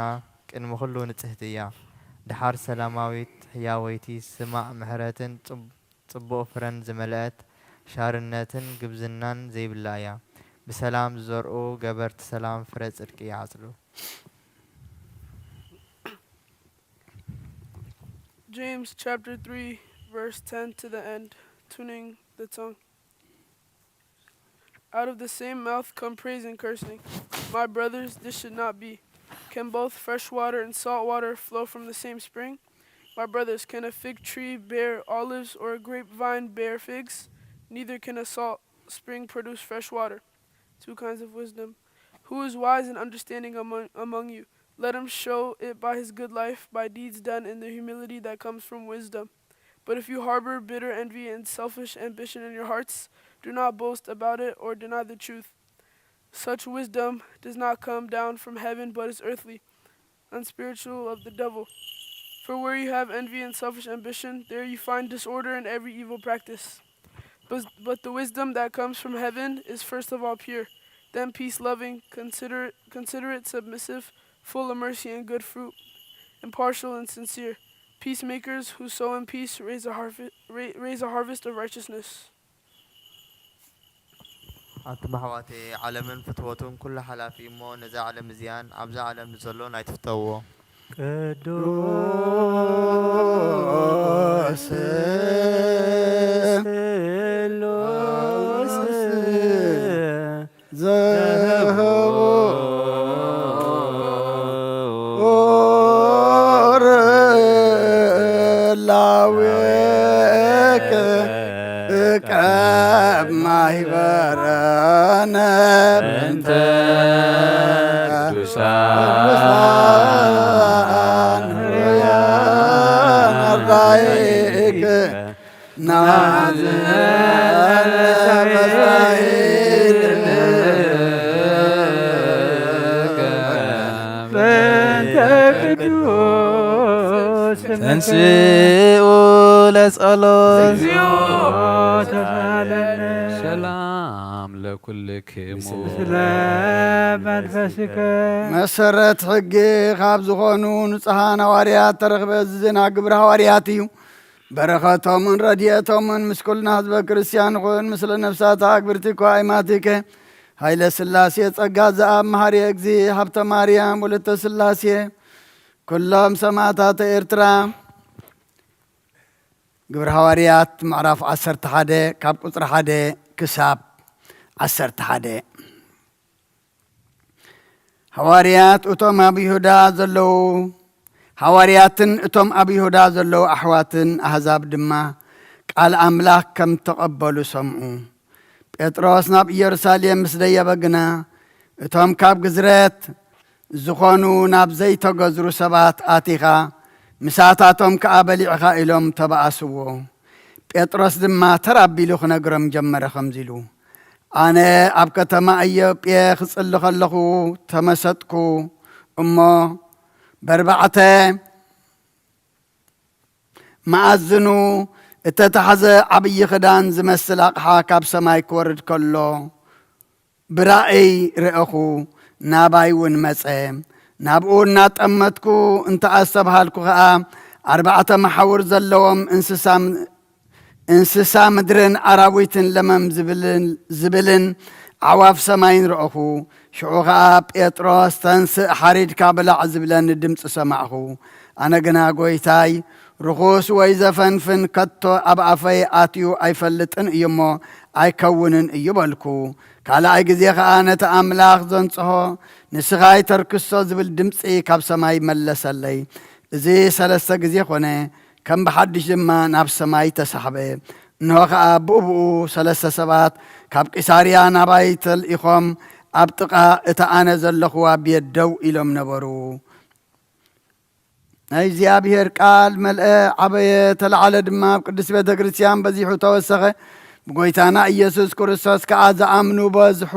ቅድሚ ኩሉ ንጽህቲ እያ። ድሓር ሰላማዊት ህያወይቲ ስማዕ ምሕረትን ጽቡቕ ፍረን ዝመልአት ሻርነትን ግብዝናን ዘይብላ እያ። ብሰላም ዝዘርኡ ገበርቲ ሰላም ፍረ ጽድቂ ይዓጽዱ። James chapter 3 verse 10 to the end, tuning the tongue. Out of the same mouth come praise and cursing. My brothers, this should not be. Can both fresh water and salt water flow from the same spring? My brothers, can a fig tree bear olives or a grapevine bear figs? Neither can a salt spring produce fresh water. Two kinds of wisdom. Who is wise and understanding among you? Let him show it by his good life, by deeds done in the humility that comes from wisdom. But if you harbor bitter envy and selfish ambition in your hearts, do not boast about it or deny the truth. Such wisdom does not come down from heaven, but is earthly, unspiritual, of the devil. For where you have envy and selfish ambition, there you find disorder and every evil practice. But the wisdom that comes from heaven is first of all pure, then peace-loving, considerate, submissive, full of mercy and good fruit, impartial and sincere. Peacemakers who sow in peace raise a harvest of righteousness. ኣቱም ኣሕዋቴ ዓለምን ፍትወቱን ኩሉ ሓላፊ እሞ ነዛ ዓለም እዚያን ኣብዛ ዓለም ንዘሎ ኣይትፍተውዎ። ቅዱስ ስሉስ ዘህቡር ላዌከ እቀብ ማይበረነ በእንተ ቅዱሳን ሕሩያን አርዳኢከ ናዝነ በእንተ ቅዱስ ተንሥኡ ለጸሎት ሰላም ለኩልክሙ ምስለ መንፈስከ መሰረት ሕጊ ካብ ዝኾኑ ንጹሓን ሐዋርያት ተረኽበ ዝና ግብረ ሐዋርያት እዩ በረኸቶምን ረድኤቶምን ምስ ኩልና ህዝበ ክርስቲያን ይኹን ምስለ ነፍሳት ኣግብርቲ ኳይማቲከ ኃይለ ሥላሴ ጸጋ ዘአብ መሐሪ እግዚ ሀብተ ማርያም ወለተ ሥላሴ ኩሎም ሰማዕታተ ኤርትራ ግብረ ሐዋርያት ምዕራፍ 11 ካብ ቁጽሪ 1 ክሳብ 11 ሐዋርያት እቶም ኣብ ይሁዳ ዘለዉ ሐዋርያትን እቶም ኣብ ይሁዳ ዘለዉ ኣሕዋትን ኣሕዛብ ድማ ቃል ኣምላኽ ከም ተቐበሉ ሰምዑ ጴጥሮስ ናብ ኢየሩሳሌም ምስ ደየበ ግና እቶም ካብ ግዝረት ዝኾኑ ናብ ዘይተገዝሩ ሰባት ኣቲኻ ምሳታቶም ከዓ በሊዕኻ ኢሎም ተባኣስዎ ጴጥሮስ ድማ ተራቢሉ ክነግሮም ጀመረ ከምዚ ኢሉ ኣነ ኣብ ከተማ ኢዮጴ ክጽሊ ከለኹ ተመሰጥኩ እሞ በርባዕተ መኣዝኑ እተተሓዘ ዓብዪ ክዳን ዝመስል ኣቕሓ ካብ ሰማይ ክወርድ ከሎ ብራእይ ርአኹ ናባይ እውን መጸ ናብኡ እናጠመትኩ እንተኣስተብሃልኩ ከዓ 4 መሓውር ዘለዎም እንስሳ ምድርን ኣራዊትን ለመም ዝብልን ዓዋፍ ሰማይን ረአኹ ሽዑ ከዓ ጴጥሮስ ተንስእ ሓሪድካ ብላዕ ዝብለኒ ድምፂ ሰማዕኹ ኣነ ግና ጐይታይ ርኹስ ወይ ዘፈንፍን ከቶ ኣብ ኣፈይ ኣትዩ ኣይፈልጥን እዩ እሞ ኣይከውንን እዩ በልኩ ካልኣይ ግዜ ከዓ ነቲ ኣምላኽ ዘንጽሖ ንስኻይ ተርክሶ ዝብል ድምፂ ካብ ሰማይ መለሰለይ እዚ 3 ግዜ ኾነ ከም ብሓድሽ ድማ ናብ ሰማይ ተሳሕበ እንሆ ከዓ ብእብኡ 3 ሰባት ካብ ቂሳርያ ናባይ ተልኢኾም ኣብ ጥቓ እታ ኣነ ዘለኹዋ ቤት ደው ኢሎም ነበሩ ናይ እግዚኣብሔር ቃል መልአ ዓበየ ተለዓለ ድማ ኣብ ቅዱስ ቤተ ክርስቲያን በዚሑ ተወሰኸ ብጎይታና ኢየሱስ ክርስቶስ ከዓ ዝኣምኑ በዝሑ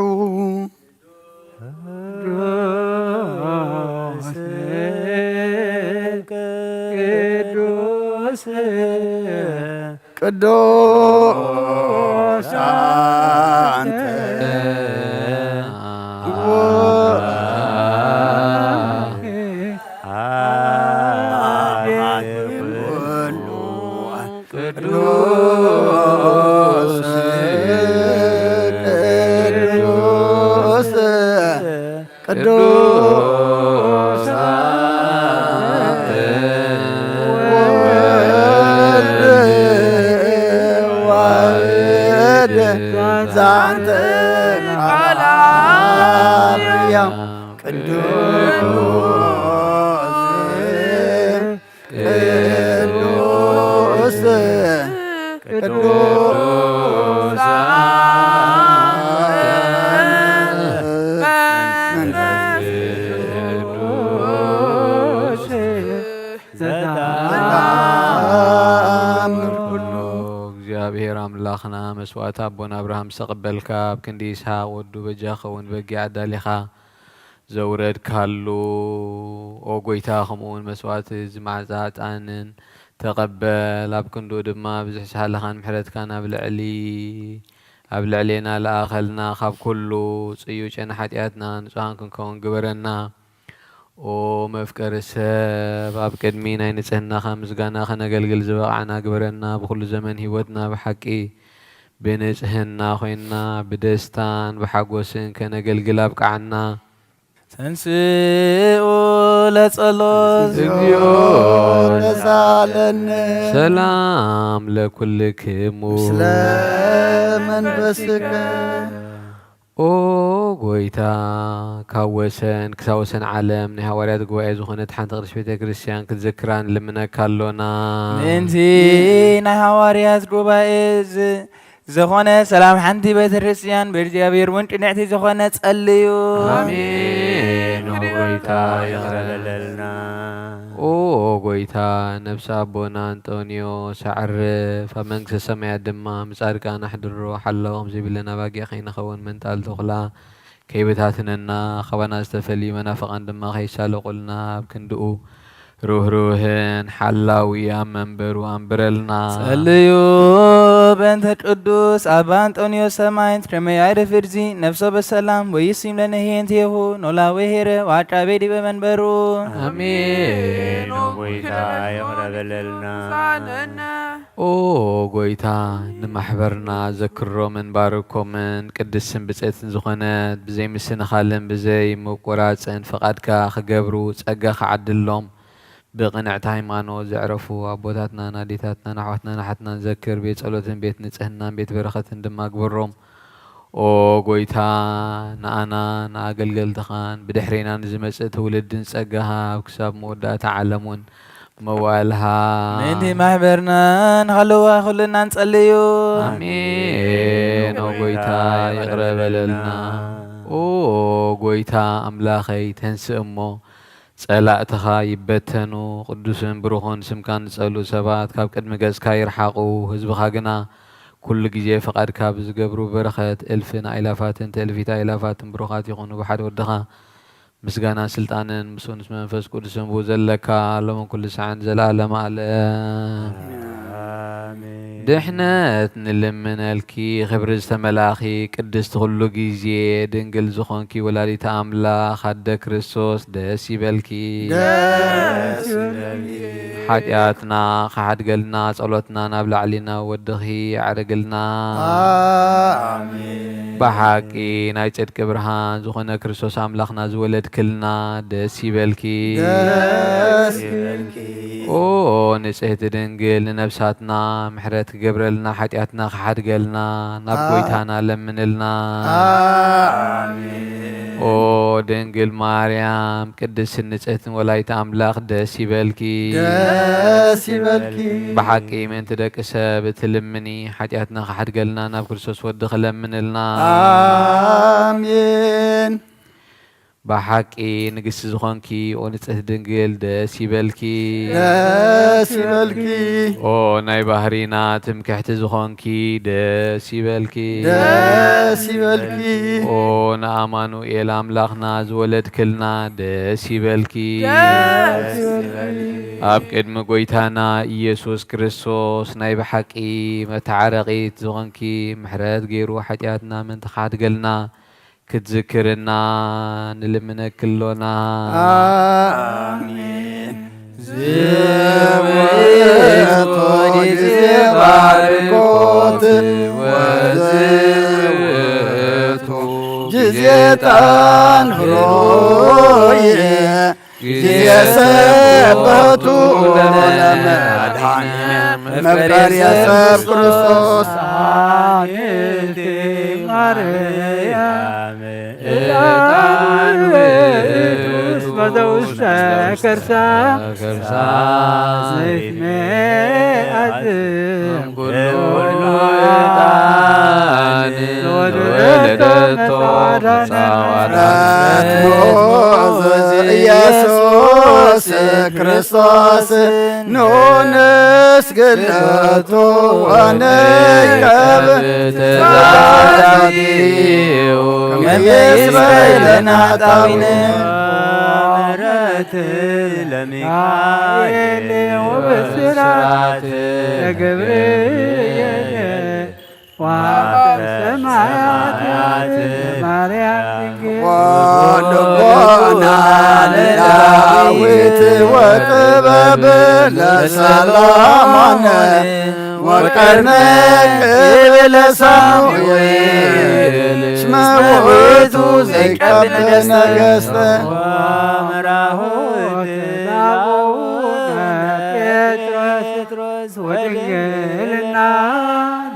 ቅዱስ አንተ እግዚአብሔር አምላኽና መስዋዕት አቦና አብርሃም ዝተቀበልካ ኣብ ክንዲ ይስሐቅ ወዱ በጃኸ እውን በጊዕ ኣዳሊኻ ዘውረድካሉ ኦ ጎይታ ከምኡውን መስዋዕት ዝማዕዛ ዕጣንን ተቀበል ኣብ ክንዱ ድማ ብዙሕ ሳህለኻን ምሕረትካን ኣብ ልዕሌና ለኣኸልና ካብ ኩሉ ጽዩ ጨና ሓጢኣትና ንጹሃን ክንከውን ግበረና ኦ መፍቀሪ ሰብ ኣብ ቅድሚ ናይ ንጽህናኻ ምስጋና ኸነገልግል ዝበቕዓና ግበረና ብኩሉ ዘመን ሂወትና ብሓቂ ብንጽህና ኮይና ብደስታን ብሓጎስን ከነገልግል ኣብቅዓና ተንስኡ ለጸሎት እግዚኦ ተሳለነ ሰላም ለኩልክሙ ምስለ መንፈስከ ኦ ጎይታ ካብ ወሰን ክሳብ ወሰን ዓለም ናይ ሃዋርያት ጉባኤ ዝኾነት ሓንቲ ቅዱስ ቤተ ክርስቲያን ክትዝክራን ልምነካ ኣሎና ምእንቲ ናይ ሃዋርያት ጉባኤ ዝኾነ ሰላም ሓንቲ ቤተ ክርስቲያን ብእግዚአብሔር እውን ቅንዕቲ ዝኾነ ጸልዩ አሜን። ኦ ጎይታ ይቕረበለልና ኦ ጎይታ ነብሲ ኣቦና አንጦንዮ ሰዕርፍ ኣብ መንግስቲ ሰማያት ድማ ምጻድቃና ኣሕድሮ ሓለዉ ከምዘይብለና ባጊዕ ከይንኸውን መንጣል ተኹላ ከይበታትነና ኸባና ዝተፈልዩ መናፍቃን ድማ ከይሳለቁልና ኣብ ክንድኡ ሩህሩህን ሓላዊ ኣብ መንበሩ ኣንብረልና ጸልዩ بنت القدوس أبا أنطونيوس سماين ترمي عيد فرزي نفسه بالسلام ويسيم لنا هينتيه نولا وهير وعطابي دي بمنبرو አሜን ጎይታ ይቅረበለልና ኦ ጎይታ ንማሕበርና ዘክሮምን ባርኮምን ቅድስን ብፅዕትን ዝኾነት ብዘይ ምስንኻልን ብዘይ ምቁራፅን ፍቓድካ ክገብሩ ፀጋ ክዓድሎም ብቕንዕቲ ሃይማኖት ዘዕረፉ ኣቦታትና ናዴታትና ናሕዋትና ናሓትና ንዘክር ቤት ጸሎትን ቤት ንጽህናን ቤት በረኸትን ድማ ግበሮም ኦ ጎይታ ንኣና ንኣገልገልትኻን ብድሕሪና ንዝመጽእ ትውልድን ጸጋኻ ኣብ ክሳብ መወዳእታ ዓለሙን መዋልሃ ምንቲ ማሕበርና ንኸልዋ ኩልና ንጸልዩ ኣሜን ኦ ጎይታ ይቕረበለልና ኦ ጎይታ ኣምላኸይ ተንስእ እሞ ጸላእትኻ ይበተኑ ቅዱስን ብሩኽን ስምካ ንጸሉ ሰባት ካብ ቅድሚ ገጽካ ይርሓቑ ህዝብኻ ግና ኩሉ ግዜ ፍቓድካ ብዝገብሩ በረኸት እልፍን ኣእላፋትን ተእልፊት ኣእላፋትን ብሩኻት ይኹኑ ብሓደ ወድኻ ምስጋናን ስልጣንን ምስኡ ምስ መንፈስ ቅዱስን ብኡ ዘለካ ሎምን ኩሉ ሰዓን ዘለኣለመ ዓለም ድሕነት ንልምነልኪ ክብሪ ዝተመላኺ ቅድስቲ ኩሉ ግዜ ድንግል ዝኾንኪ ወላዲተ ኣምላኽ ኣደ ክርስቶስ ደስ ይበልኪ ሓጢኣትና ከሓድገልና ጸሎትና ናብ ላዕሊና ወድኺ ያዕርግልና ብሓቂ ናይ ጽድቂ ብርሃን ዝኾነ ክርስቶስ ኣምላኽና ዝወለድክልና ደስ ይበልኪ ኦ ንጽሕቲ ድንግል ንነብሳትና ምሕረት ክገብረልና ሓጢኣትና ከሓድገልና ናብ ጎይታና ለምንልና ኦ ድንግል ማርያም ቅድስት ንጽሕትን ወላዲተ ኣምላኽ ደስ ይበልኪ ብሓቂ ምእንቲ ደቂ ሰብ እትልምኒ ሓጢኣትና ከሓድገልና ናብ ክርስቶስ ወዲ ክለምንልና አሜን ብሓቂ ንግስቲ ዝኾንኪ ኦ ንጽሕቲ ድንግል ደስ ይበልኪ ኦ ናይ ባህሪና ትምክሕቲ ዝኾንኪ ደስ ይበልኪ ኦ ንኣማኑኤል ኣምላኽና ዝወለድክልና ደስ ይበልኪ ኣብ ቅድሚ ጎይታና ኢየሱስ ክርስቶስ ናይ ብሓቂ መተዓረቒት ዝኾንኪ ምሕረት ገይሩ ሓጢኣትና ምንቲ ከሓድገልና ክትዝክርና ንልምነክሎና አሜን ዝውእቱ ጊዜ ባርኮት ወዝውእቱ ጊዜ ታንፍሮየ ጊዜ ሰበቱ ለመድኃኒዓለም መፍቀርየ ሰብ ክርስቶስ አንቲ ማርያም ዕጣን ውእቱ በዘውስተ ከርሳ ዘይትሜአት ኩሉ ዕጣን ወለደቶ ጻዋራት ሞዝ ኢየሱስ ክርስቶስ ንስግደቱ ወንቀብ ተዛዛቲው ከመይስበይለና ጣዊነ ምሕረት ለሚካኤል ወብስራት ለገብርኤል ወሰማያት ማርያም ወልቦና ለዳዊት ወጥበብ ለሰሎሞን ወቀርነ ቅብል ሳሙኤል እስመ ውእቱ ዘይቀብእ ነገሥተ ወመራሁት አቡነ ጴጥሮስ ወድንግልና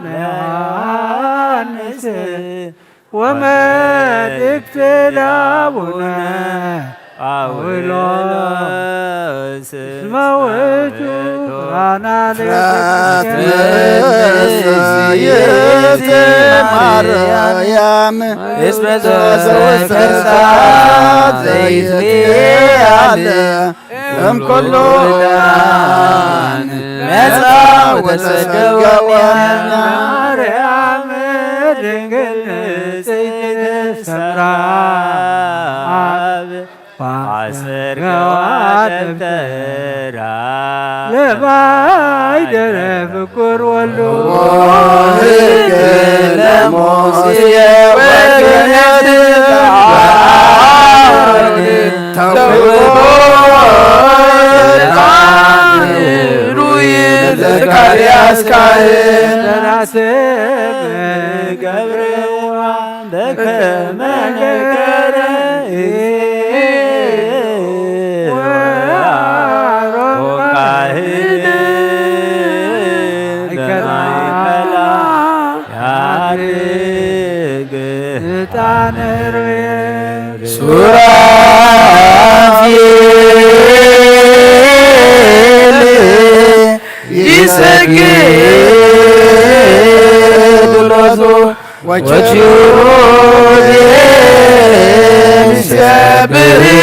ለዮሐንስ ወመልእክት ለአቡነ ጳውሎስ እስመ ውእቱ ብርሃነ ለእግዚእት ማርያም እስመ ዘውስተ ከርሳት ዘይትቤአል እምኩሉ ዕጣን መጻ ወተሰገወ ማርያም ድንግል ንጽሕት ሰምራ አሰርገዋ ደብተራ ለባይ ይደረ ፍቁር ወልዱ ወህግ ለሙሴ ወክህነት ዘካርያስ ካህን ተናስብ ገብርዋ ደከመ ነገረ ወካህን ገናይከላ ያርግ ዕጣነ ሱራፌል ይሰግድ ሎቱ ወኪሩቤል ይሰብሕዎ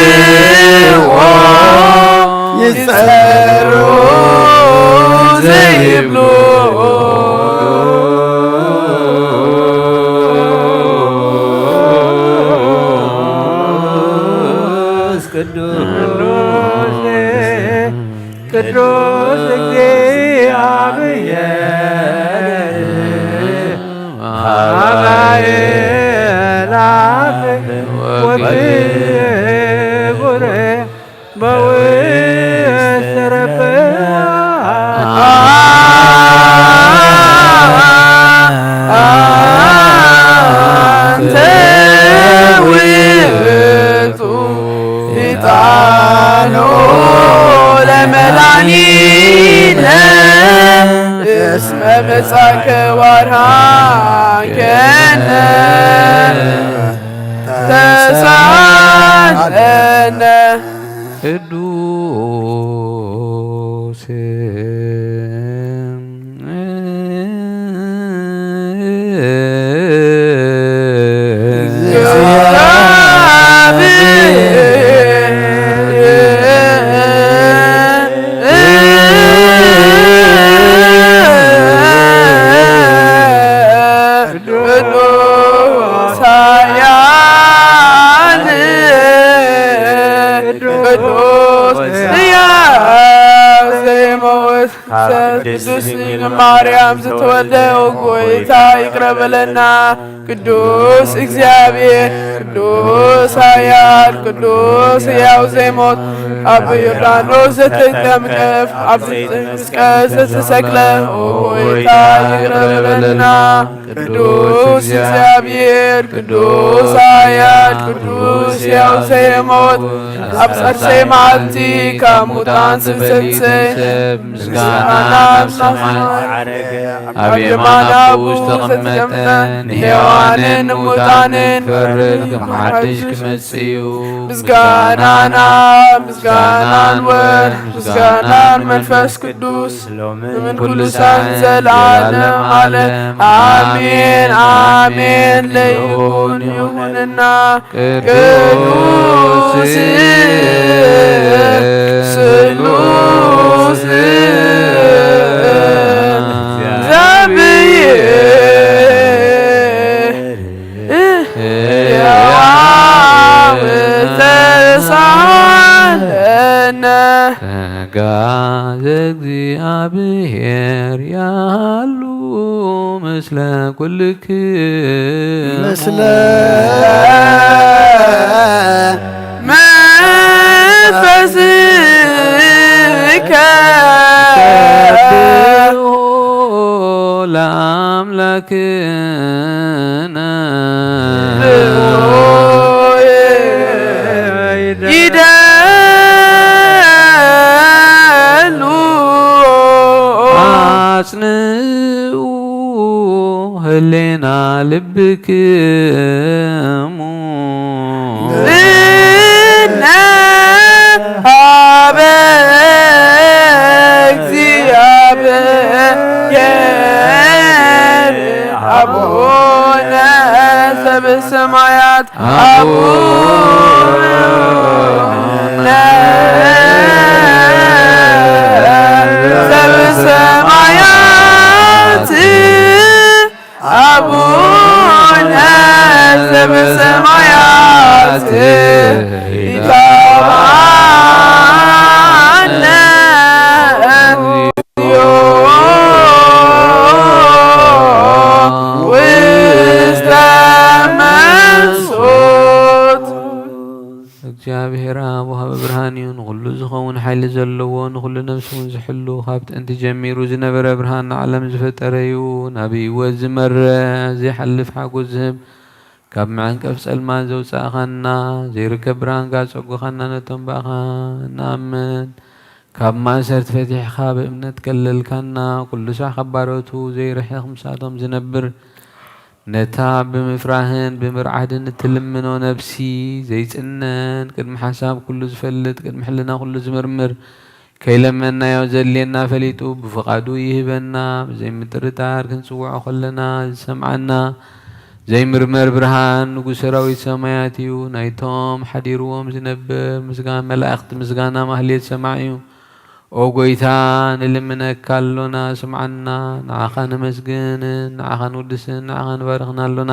ይጸሩ ዘይብሉ ቅዱስ እግዚአብሔር አባኤላፍ ወትጉር በውስተ አንተ ውእቱ ዕጣኑ ለመድኃኒነ እስመ መጻእከ ወርኃከነ ተሳለነ ቅዱስ ቅዱስ ማርያም ስትወልደው ጌታ ይቅር በለና። ቅዱስ እግዚአብሔር ቅዱስ ኃያል ቅዱስ ሕያው ዘይሞት አብ ዮርዳኖስ ዘተጠምቀፍ አብ ጥምቀት ዘተሰቅለ ጌታ ይቅር በለና። ቅዱስ እግዚአብሔር ቅዱስ ኃያል ቅዱስ ሕያው ዘይሞት አብ ጸርሰይ መዓልቲ ከሙታን ስብሰብሰይ ምስጋና ኣብ የማነ አቡሽ ተቐመጠን ሕያዋንን ሙታንን ክፈርድ ክመሓድሽ ክመጽእ እዩ ምስጋናና ምስጋናን ወልድ ምስጋናን መንፈስ ቅዱስ ሎምን ኩሉ ሰዓት ዘለዓለም ዓለም አሜን አሜን። ለይኩን ይሁንና ቅዱስ ስሉስ ጸጋ ዘእግዚአብሔር ያሉ ምስለ ኩልክሙ ምስለ መንፈስከ ለአምላክነ አጽንዑ ህሌና ልብክሙ ሀበ እግዚአብሔር አቡነ ዘበሰማያት አቡነ ዘበሰማያት አቡነ ዘበሰማያት ይትባረክ እግዚአብሔር አብ ወሃበ ብርሃን እዩ ንኩሉ ዝኸውን ሓይሊ ዘለዎ ንኩሉ ነፍሲ እውን ዝሕሉ ካብቲ እንት ጀሚሩ ዝነበረ ብርሃን ንዓለም ዝፈጠረ እዩ ናብ ህይወት ዝመርሕ ዘይሓልፍ ሓጎስ ዝህብ ካብ መዕንቀፍ ጸልማት ዘውፃእኻና ዘይርከብ ብርሃንካ ፀጉኻና ነቶም ባእኻ ንኣምን ካብ ማእሰርቲ ፈቲሕኻ ብእምነት ከለልካና ኩሉ ሳዕ ከባሮቱ ዘይርሕቕ ምሳቶም ዝነብር ነታ ብምፍራህን ብምርዓድን እትልምኖ ነብሲ ዘይጽነን ቅድሚ ሓሳብ ኩሉ ዝፈልጥ ቅድሚ ሕልና ኩሉ ዝምርምር ከይለመናዮ ዘልየና ፈሊጡ ብፍቓዱ ይህበና ብዘይምጥርጣር ክንጽውዖ ከለና ዝሰምዓና ዘይምርመር ብርሃን ንጉሥ ሰራዊት ሰማያት እዩ ናይቶም ሓዲርዎም ዝነብር ምስጋና መላእኽቲ ምስጋና ማህሌት ሰማዕ እዩ ኦ ጎይታ ንልምነካ ኣሎና ስምዓና ንዓኻ ነመስግን ንዓኻ ንውድስን ንዓኻ ንባርኽና ኣሎና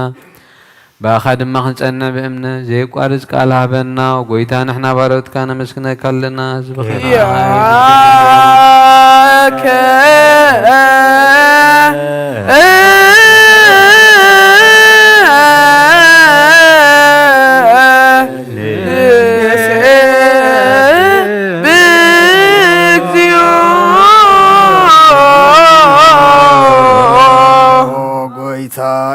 ባኻ ድማ ክንጸንዕ ብእምነት ዘይቋርጽ ቃል ሃበና ጎይታ ንሕና ባሮትካ ነመስግነካ ኣለና ዝበኸና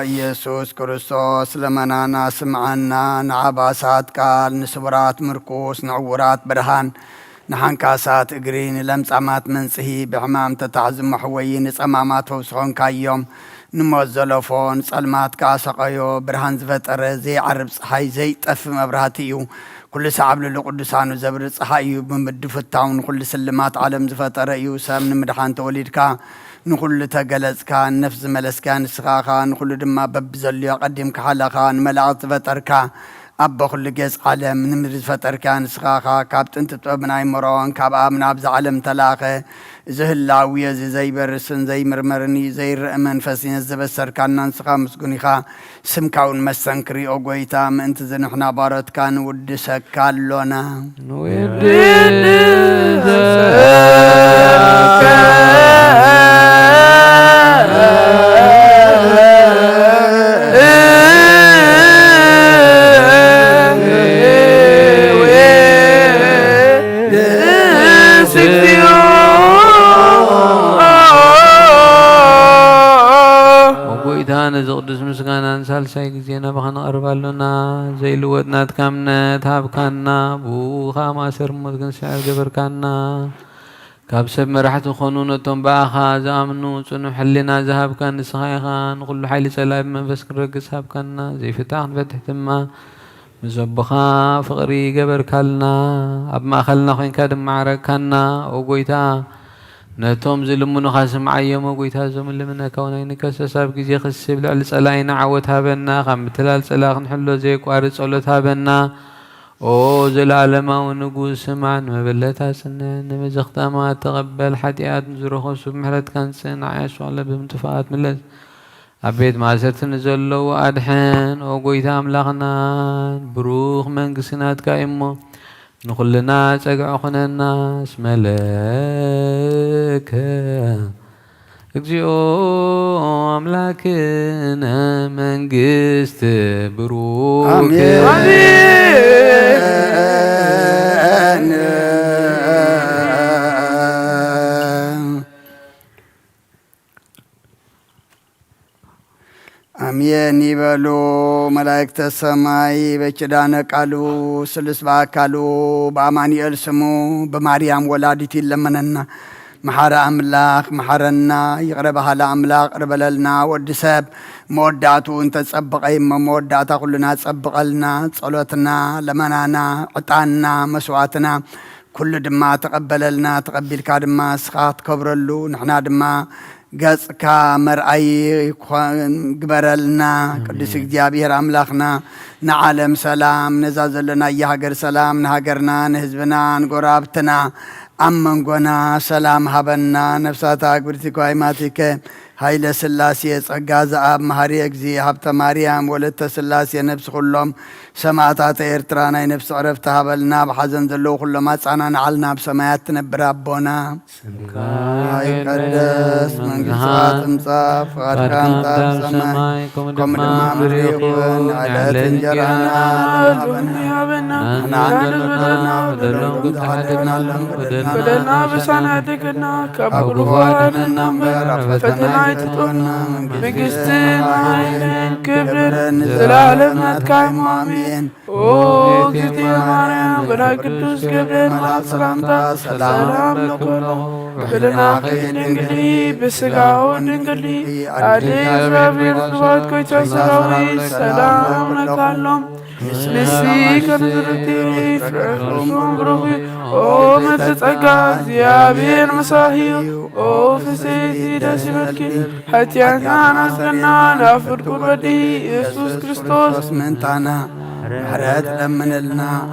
ኢየሱስ ክርስቶስ ለመናና ስምዓና ንዓባሳት ቃል ንስቡራት ምርኩስ ንዕውራት ብርሃን ንሓንካሳት እግሪ ንለምጻማት መንጽሂ ብሕማም ተታሕዚ መሕወይ ንጸማማት ፈውስኾንካዮም ንሞት ዘለፎን ጸልማትካ ሰቐዮ ብርሃን ዝፈጠረ ዘይዓርብ ፀሓይ ዘይጠፍ መብራህቲ እዩ ኩሉ ሰዓብ ልሉ ቅዱሳኑ ዘብሪ ፀሓይ እዩ ብምድፍታውን ኩሉ ስልማት ዓለም ዝፈጠረ እዩ ሰብ ንምድሓን ተወሊድካ ንኩሉ ተገለጽካ ነፍስ መለስካ ንስኻኻ ንኩሉ ድማ በብ ዘልዮ ቀዲምካ ሓለኻ ንመላእኽቲ ዝፈጠርካ ኣቦ ኩሉ ገጽ ዓለም ንምድሪ ዝፈጠርካ ንስኻኻ ካብ ጥንቲ ጥበብና ይምሮን ካብ ኣብ ናብ ዝዓለም ተላኸ ዝህላዊ እዚ ዘይበርስን ዘይምርመርን ዘይርአ መንፈስ ዘበሰርካና ንስኻ ምስጉን ኢኻ ስምካውን መሰንክሪ ኦ ጎይታ ምእንቲ ዝንሕና ባሮትካ ንውድሰካ ኣሎና ዝቅዱስ ምስጋናን ሳልሳይ ጊዜ ናባኻ ነቕርብ ኣሎና ዘይልወጥ ናትካ እምነት ሃብካና ብኡኻ ማእሰር ሞት ክንስዕር ገበርካና ካብ ሰብ መራሕቲ ዝኾኑ ነቶም ባእኻ ዝኣምኑ ጽኑዕ ሕሊና ዝሃብካ ንስኻ ኢኻ ንኩሉ ሓይሊ ጸላኢ ብመንፈስ ክንረግጽ ሃብካና ዘይፍታሕ ክንፈትሕ ድማ ምስ ኣቦኻ ፍቕሪ ገበርካልና ኣብ ማእኸልና ኮይንካ ድማ ዓረግካና ኦ ጎይታ ነቶም ዝልምኑኻ ስምዓዮም ኦ ጎይታ እዞም ልምነካ እውን ኣይንከሰስ ኣብ ግዜ ክስብ ልዕሊ ጸላኢና ዓወት ሃበና ካብ ምትላል ጸላኢ ክንሕሎ ዘይቋርጽ ጸሎት ሃበና ኦ ዘለዓለማዊ ንጉስ ስማዕ ንመበለታ ጽንዕ ንመዘኽተማት ተቐበል ሓጢኣት ንዝረኸሱ ብምሕረትካ ንጽህ ንዓያሽ ዋዕለ ብምጥፋኣት ምለስ ኣብ ቤት ማእሰርቲ ንዘለዉ ኣድሕን ኦ ጎይታ ኣምላኽናን ብሩኽ መንግስቲ ናትካ እሞ ንኩልና ጸግዖ ኹነና ስመለከ እግዚኦ ኣምላክነ መንግስት ብሩክ አሜን ይበሉ መላእክተ ሰማይ በኪዳነ ቃሉ ስልስ በአካሉ በአማኑኤል ስሙ በማርያም ወላዲት ይለመነና መሐረ አምላክ መሐረና ይቅረ ባህላ አምላክ ቅርበለልና ወዲ ሰብ መወዳቱ እንተጸብቀይ መወዳታ ኩልና ጸብቀልና ጸሎትና ለመናና ዕጣንና መስዋዕትና ኩሉ ድማ ተቀበለልና ተቀቢልካ ድማ ስኻት ከብረሉ ንሕና ድማ ገጽካ መርአይ ግበረልና ቅዱስ እግዚአብሔር አምላክና ንዓለም ሰላም ነዛዘለና የሀገር ሰላም ንሀገርና ንህዝብና ንጎራብትና አመንጎና ሰላም ሀበና ነፍሳታ ግብርቲኮ አይማቲከ هايل سلاسي أجاز أب مهاري أجزي هبت مريم ولدت سلاسي نفس كلهم سمعتات إرترانا نفس عرفتها بلنا بحزن ذلو كل ما تعنى نعلنا بسمايات نبرابونا هاي قدس من قصات مصاف أركان تاب سماي كم دماء مريقون على تنجرنا بدلنا بسناتكنا كبروان النمبر فتنا يتطونا بقستنا عينين كبر زلالم نتكاي مامين او كتي مريم بلا قدوس قبل مع سلامتا سلام لكل بدنا قيد نقلي بسقاو نقلي علي زرابير دوات كوي تسراوي سلام لكالهم نسي كنزرتي فرحكم بروحي او متتقى زيابين مساهيو او فسيتي داسبتكي حتى انا نسقنا نافر قربتي يسوس كريستوس منتانا حرات لمن لنا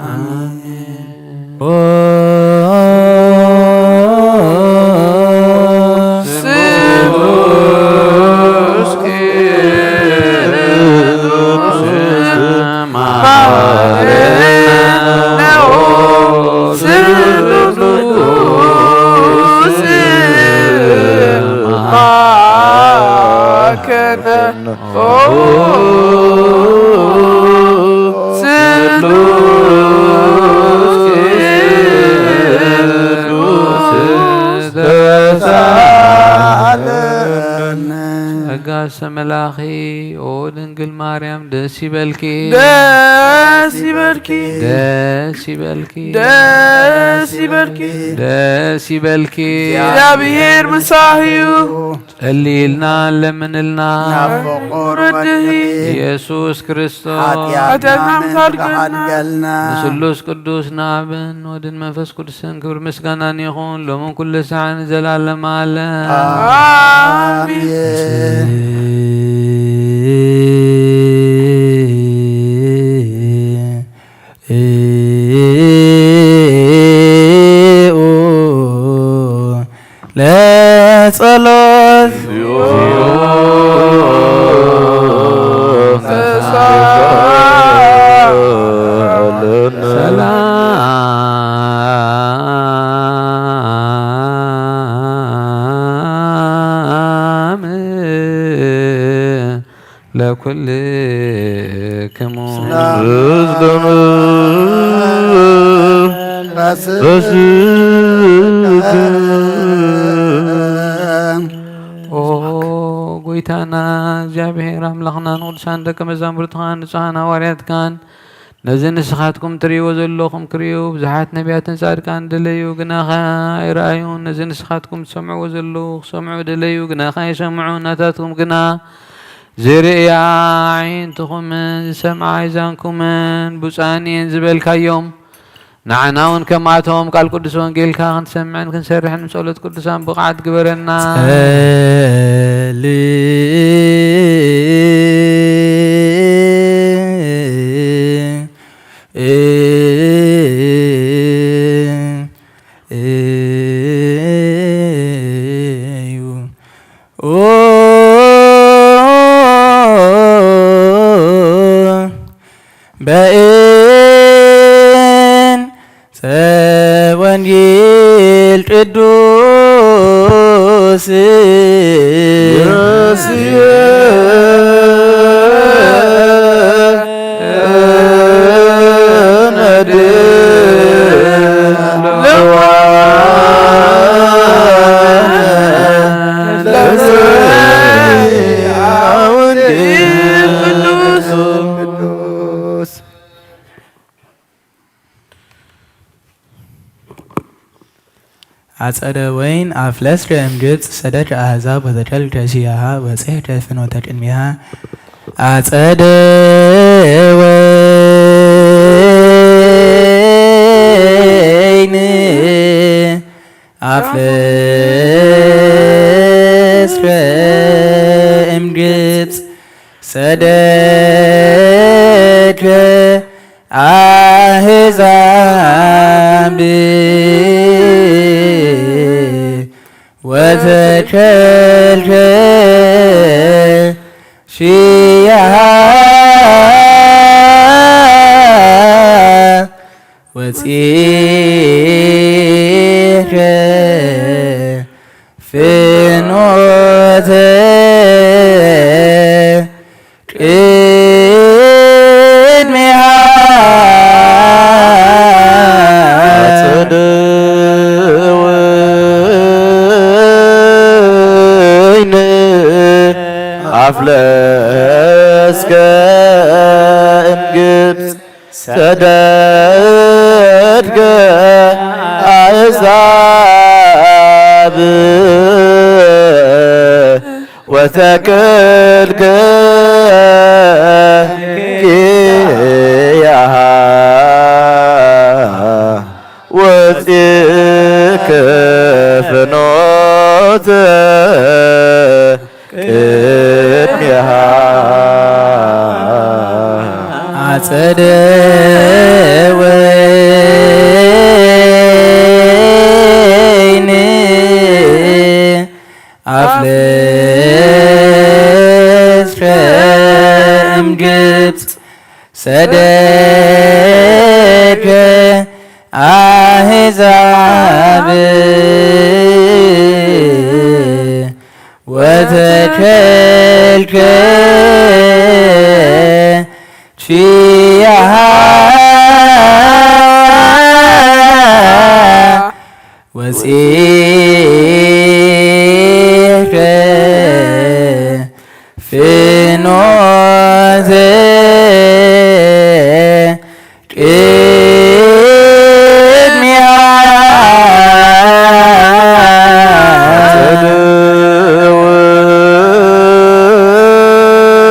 ملاخي او دنقل مريم دسي بلكي داسي بركي دسي بلكي داسي بركي دسي بلكي يا بير مساهيو اللي لنا لمن لنا نفقر يسوس كريستوس حتياتنا مسالقنا نسلوس قدوس نابن ودن منفس قدسن كبر مسكانا يخون لمن كل ساعة زلال مالا آمين لا صلاة سلام لكل كمون ጎይታና እግዚአብሔር አምላኽና ንቅዱሳን ደቀ መዛሙርትኻን ንጹሓን ሃዋርያት ካን ነዚ ንስኻትኩም ትርእይዎ ዘለኹም ክርእዩ ብዙሓት ነቢያትን ጻድቃን ደለዩ ግናኸ ኣይረኣዩን ነዚ ንስኻትኩም ትሰምዕዎ ዘለዉ ክሰምዑ ደለዩ ግናኸ ኣይሰምዑ ናታትኩም ግና ዝርእያ ዓይንትኹምን ዝሰምዓ ኣእዛንኩምን ብፁዓን እየን ዝበልካዮም نعنا ونكماتهم قال قدس وانجيل كان سمعن كنسرح نسولت قدسان بقعد قبرنا ወንጌል ቅዱስ አጸደ ወይን አፍለስ ደምግጽ ሰደድ አሕዛብ ወተደል ደሲያሃ ወጽሕደ ፍኖተ ቅድሚሃ አጸደ ወይን አፍለስ ደምግጽ ሰደድ አሕዛብ وتكلك شيها وتيك في نوتك إدمها تدوين أفلسك إنجبت سددك أعزاب وتكلك كيها وتك فنوت كيها عسد ويني أفلس شم جبت صدق أحزاب وتكلك شيها وسيك في نوزك إدمها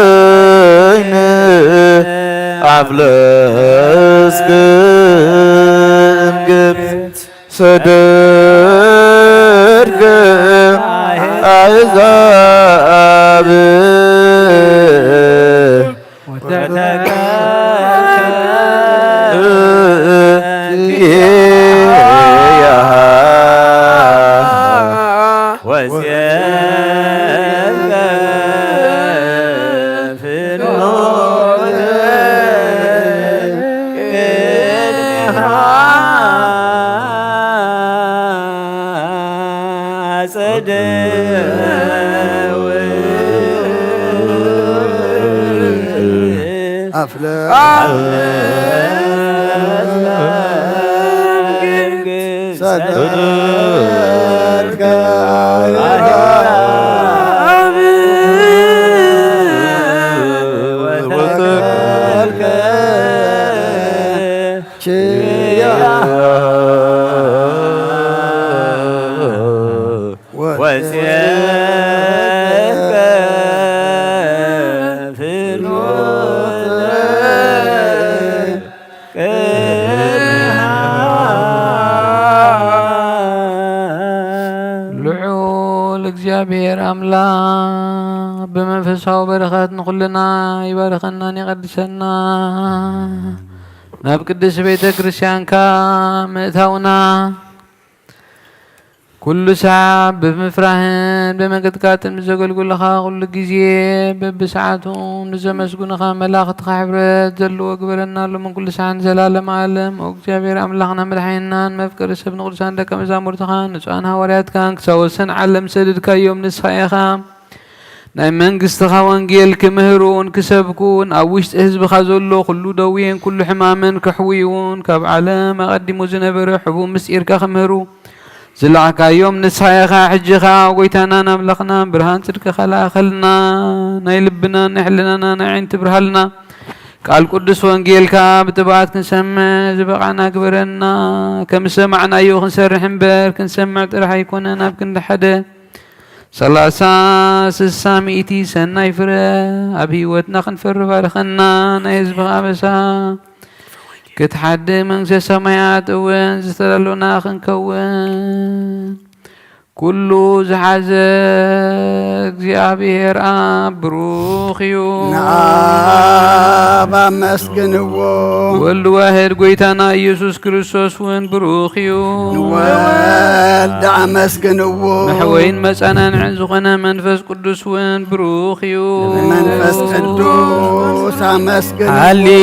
تدوين أفلسك إنجبت صدرك أعزاب እግዚአብሔር አምላክ በመንፈሳዊ በረከት ንኩልና ይባርከና ይቀድሰና ናብ ቅድስት ቤተ ክርስቲያንካ ምእታውና ኩሉ ሰዓት ብምፍራህን በመቀጥቃጥን ዘገልግልኻ ኩሉ ግዜ በብሰዓቱ ንዘመስጉንኻ መላእኽትኻ ሕብረት ዘለዎ ግበረና ሎምን ኩሉ ሰዓት ዘላለም ዓለም እግዚአብሔር አምላኽና መድሓኒናን መፍቀሪ ሰብ ንቅዱሳን ደቀ መዛሙርትኻ ንጹሃን ሃዋርያትካን ክሳብ ወሰን ዓለም ሰደድካዮም ንስኻ ኢኻ ናይ መንግስትኻ ወንጌል ክምህሩን ክሰብኩን ኣብ ውሽጢ ህዝብኻ ዘሎ ኩሉ ደዌን ኩሉ ሕማምን ክሕውዩን ካብ ዓለም ኣቐዲሙ ዝነበረ ሕቡእ ምስጢርካ ክምህሩ ዝለዓካዮም ንስኻ ኢኻ ሕጂኻ ጎይታና ኣምላኽና ብርሃን ጽድቅኻ ላኸልና ናይ ልብና ናይ ሕሊናና ናይ ዓይንቲ ብርሃልና ቃል ቅዱስ ወንጌልካ ብጥብዓት ክንሰምዕ ዝበቃና ግበረና ከም ሰማዕናዮ ክንሰርሕ እምበር ክንሰምዕ ጥራሕ ኣይኮነን ኣብ ክንዲ ሓደ 30 60 ሚእቲ ሰናይ ፍረ ኣብ ህይወትና ክንፈሪ ባርኸና ናይ ህዝብኻ በሳ ክትሓደ መንግስተ ሰማያት እውን ዝተደለና ክንከውን كل زحز እግዚአብሔር አብ ብሩኽ እዩ نعم مسكنو ወልድ ዋሕድ ጎይታና ኢየሱስ ክርስቶስ ውን ብሩኽ እዩ والد مسكنو መሕወይን መጸናንዕ ዝኾነ መንፈስ ቅዱስ ውን ብሩኽ እዩ منفس قدوس مسكنو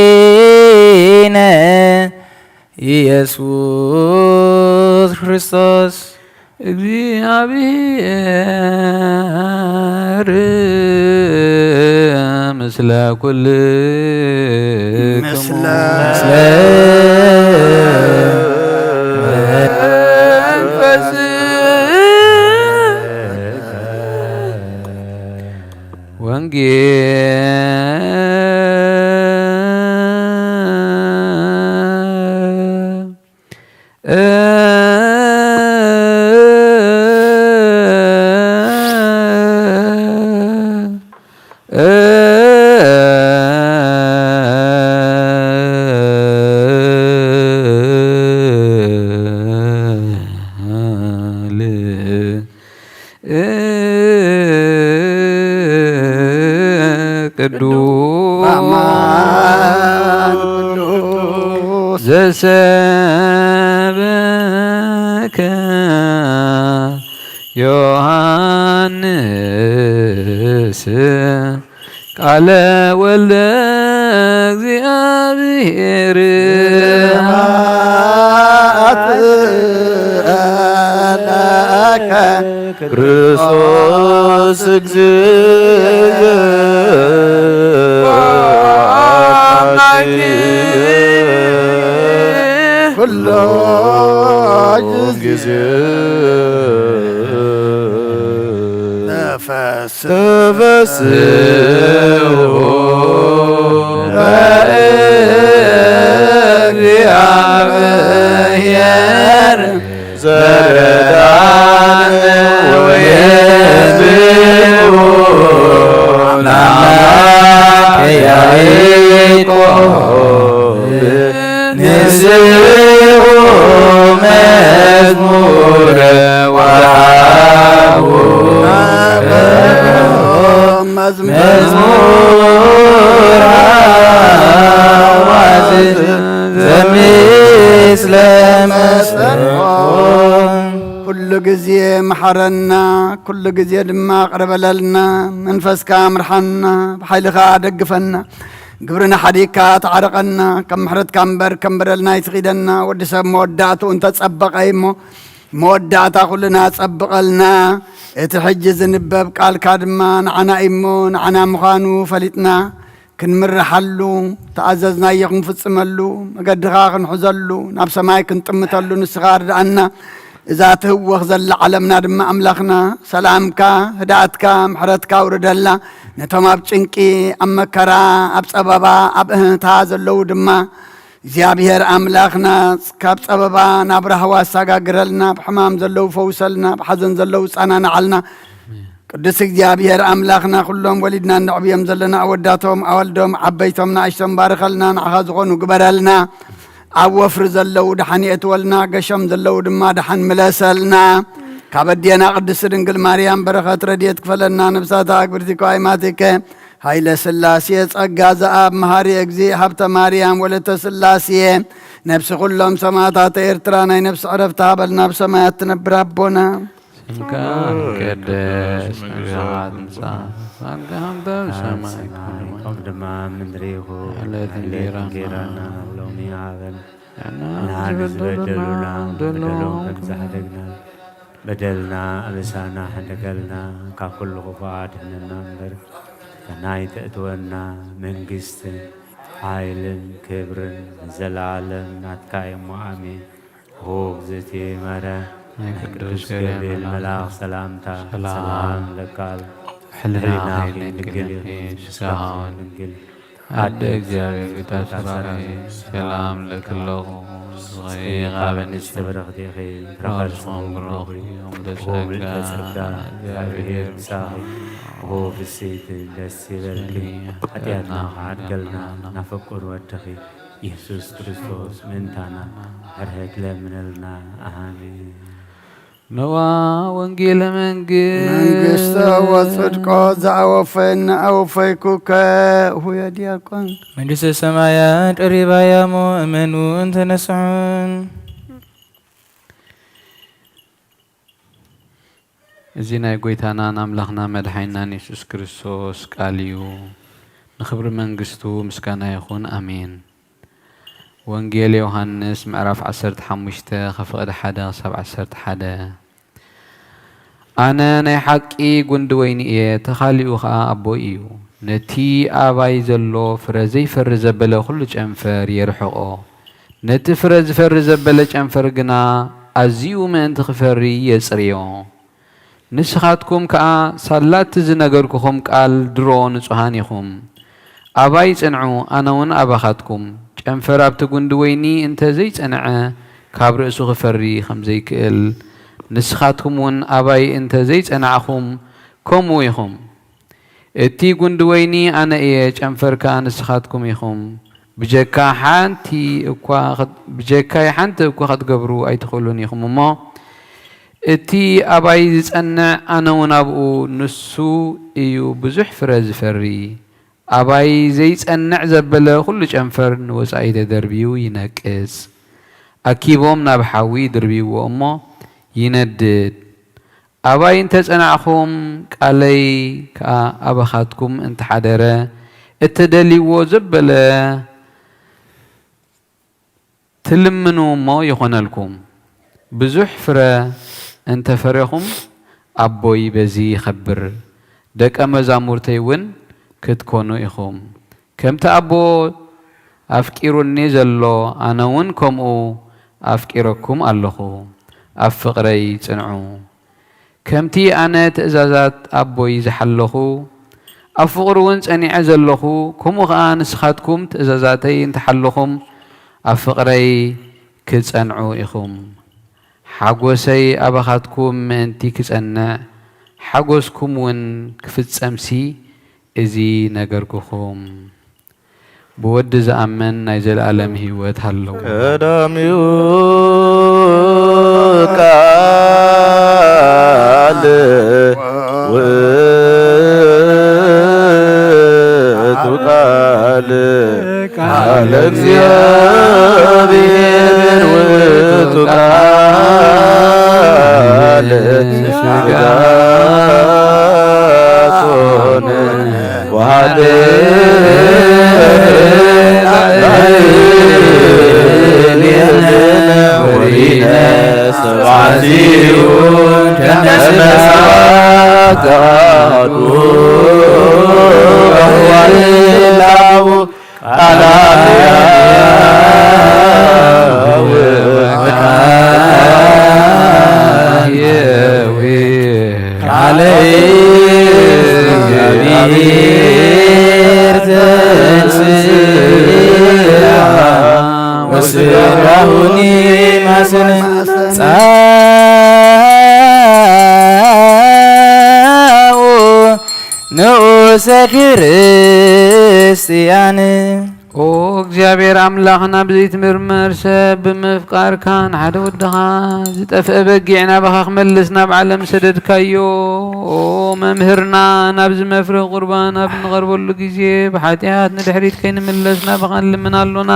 ومدانينا ኢየሱስ ክርስቶስ እግዚአብሔር ምስለ ኩልክሙ ምስለ ቅዱስ ዘሰበከ ዮሐንስ ቃለ ወልደ እግዚአብሔር ክርስቶስ እግዚእ ኩሎ ጊዜ ተፈስሑ በእግዚአብሔር ዘረዳነ ወየብኡ ለአምላከ ያዕቆብ ንስሑ መዝሙረ ወሃቡ መዝሙር አዋዝ ዘምስለ መስቀል ኩሉ ጊዜ መሐረና ኩሉ ጊዜ ድማ ቅረበለልና መንፈስካ ምርሐና ብሓይልኻ ደግፈና ግብርና ሓዲካ ተዓረቐና ከም ምሕረትካ እምበር ከም በደልና ይትኺደና ወዲ ሰብ መወዳእቱ እንተጸበቐ እሞ መወዳእታ ኩልና ጸብቐልና እቲ ሕጂ ዝንበብ ቃልካ ድማ ንዓና እሞ ንዓና ምዃኑ ፈሊጥና ክንምርሓሉ ተኣዘዝናዮ ክንፍጽመሉ መገድኻ ክንሕዘሉ ናብ ሰማይ ክንጥምተሉ ንስኻ ርድኣና እዛ ትህወኽ ዘላ ዓለምና ድማ ኣምላኽና ሰላምካ ህዳእትካ ምሕረትካ ውርደላ ነቶም ኣብ ጭንቂ ኣብ መከራ ኣብ ጸበባ ኣብ እህታ ዘለዉ ድማ እግዚአብሔር ኣምላኽና ካብ ጸበባ ናብ ራህዋ ኣሰጋግረልና ብሕማም ዘለዉ ፈውሰልና ብሓዘን ዘለዉ ጻናናዓልና ቅዱስ እግዚአብሔር ኣምላኽና ኩሎም ወሊድና ንዕብዮም ዘለና ኣወዳቶም ኣወልዶም ዓበይቶም ንኣሽቶም ባርኸልና ንዓኻ ዝኾኑ ግበረልና ኣብ ወፍሪ ዘለዉ ድሓን የእትወልና ገሾም ዘለዉ ድማ ድሓን ምለሰልና كابدينا قدس دنقل مريم بركة رديت كفلنا نبسات أكبرتك وعيماتك هاي لسلاسية أجازة أب مهاري أجزي حبت مريم ولت سلاسية نفس كلهم سماعات إرترانا نفس عرفتها بل نفس ما يتنب ربنا كان كدس مجرد نصاب أقام دم سماء قدما من ريخو الذي كيرانا لومي عابن نعرز بدلونا كمزحدقنا بدلنا أبسانا حدقلنا ككل غفات من النمبر كنايت أتونا من قست عائل كبر زلالم ناتكاي مؤمن هو زتي مرة قدوس جبريل ملاك سلامتا سلام لقال حلنا نقل ساعون أدك جاري تسرعي سلام لك الله صغير قابل استبرق ديخي راسهم بروحي هو بالكسرقا جابهير مساهي هو بالسيد للسيبركي حتياتنا عدقلنا نفكر واتخي يسوس كريستوس منتانا هرهك لمنلنا آمين نوا وانجيل منجست وصدق زعوفين أوفيكوك هو يا دياكون منجس السمايات قريبا يا مؤمنون تنسعون زينا يقويتانا نملخنا مدحينا نيسوس كريستوس قاليو نخبر منجستو مسكانا يخون أمين وانجيل يوحنس معرف 15 خفقد حدا 17 أنا نحكي قندوين إيه تخاليو خا أبو إيو نتي أباي زلو فرزي فرز بلا خلج أنفر يرحقو نتي فرز بلا أنفر قنا أزيو من تخفري يسريو نسخاتكم كا صلات زنقركم قال درون صحانيكم أباي تنعو أنا ون أباخاتكم أنفر أبتقون دويني انت زي تنعى كابر اسو غفري خمزي كيل نسخاتكم ون أباي انت زي تنعخم كومو يخم اتي قندويني أنا إيج أنفر كان نسخاتكم يخم بجاكا حانتي اكوا خد قبرو أي تخلون يخم ما اتي أباي تنع أنا ونابقو نسو إيو بزح فرز فري أباي زيت أنع زبلة كل جنفر وسعيد دربيو ينكس أكيبهم نبحوي دربيو وأما يندد أباي انت أنعهم علي كأبخاتكم انت حدرة اتدلي وزبلة تلمنوا ما يخون لكم بزحفرة انت فريهم أبوي بزي خبر دك أمزامور تيون كتكونو إخوم كم تأبو أفكيروني زلو أنا ونكم أفكيركم اللهو أفقري تنعو كم تي أنا تأزازات أبوي زحلهو أفقرون أني عزلهو كم غان سخاتكم تأزازاتي تحلهم أفقري كتنعو إخوم حقوسي أبخاتكم أنتي كتنع حقوسكم ون كفت أمسي إزي نجركم بود زأمن نزل عالم هيوت هلو كدام يقال وتقال قال እግዚአብሔር وتقال شجاعون نؤس كريستيان او እግዚአብሔር አምላኽና ብዘይት ምርመር ሰብ ብምፍቃር ካን ሓደ ወድኻ ዝጠፍአ በጊዕና በኻ ክመልስ ናብ ዓለም ሰደድካዮ ኦ መምህርና ናብ ዝመፍረ ቁርባን ኣብ ንቐርበሉ ግዜ ብሓጢኣት ንድሕሪት ከይንምለስ ናብኻ ንልምናሎና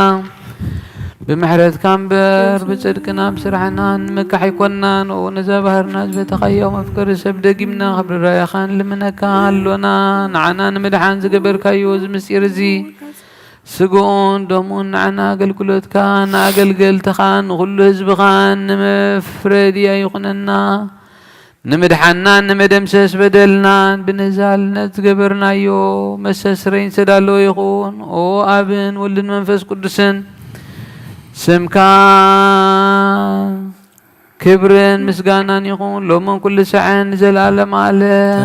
ብምሕረትካ እምበር ብጽድቅና ብስራሕና ንምካሕ ኣይኮንናን ኦ ነዛ ባህርና ዝበተኻዮ መፍቀሪ ሰብ ደጊምና ክብርራያኻ ንልምነካ ኣሎና ንዓና ንምድሓን ዝገበርካዮ እዚ ምስጢር እዚ ስጉኡን ደሙን ንዓና ኣገልግሎትካ ንኣገልገልትኻ ንኹሉ ህዝብኻን ንመፍረድያ ይኹነና ንምድሓና ንመደምሰስ በደልናን ብንዛልነት ዝገበርናዮ መሰስረይን ዝተዳለወ ይኹን ኦ ኣብን ወልድን መንፈስ ቅዱስን ስምካ ክብርን ምስጋናን ይኹን ሎሞን ኩሉ ሰዓን ንዘለኣለም ዓለም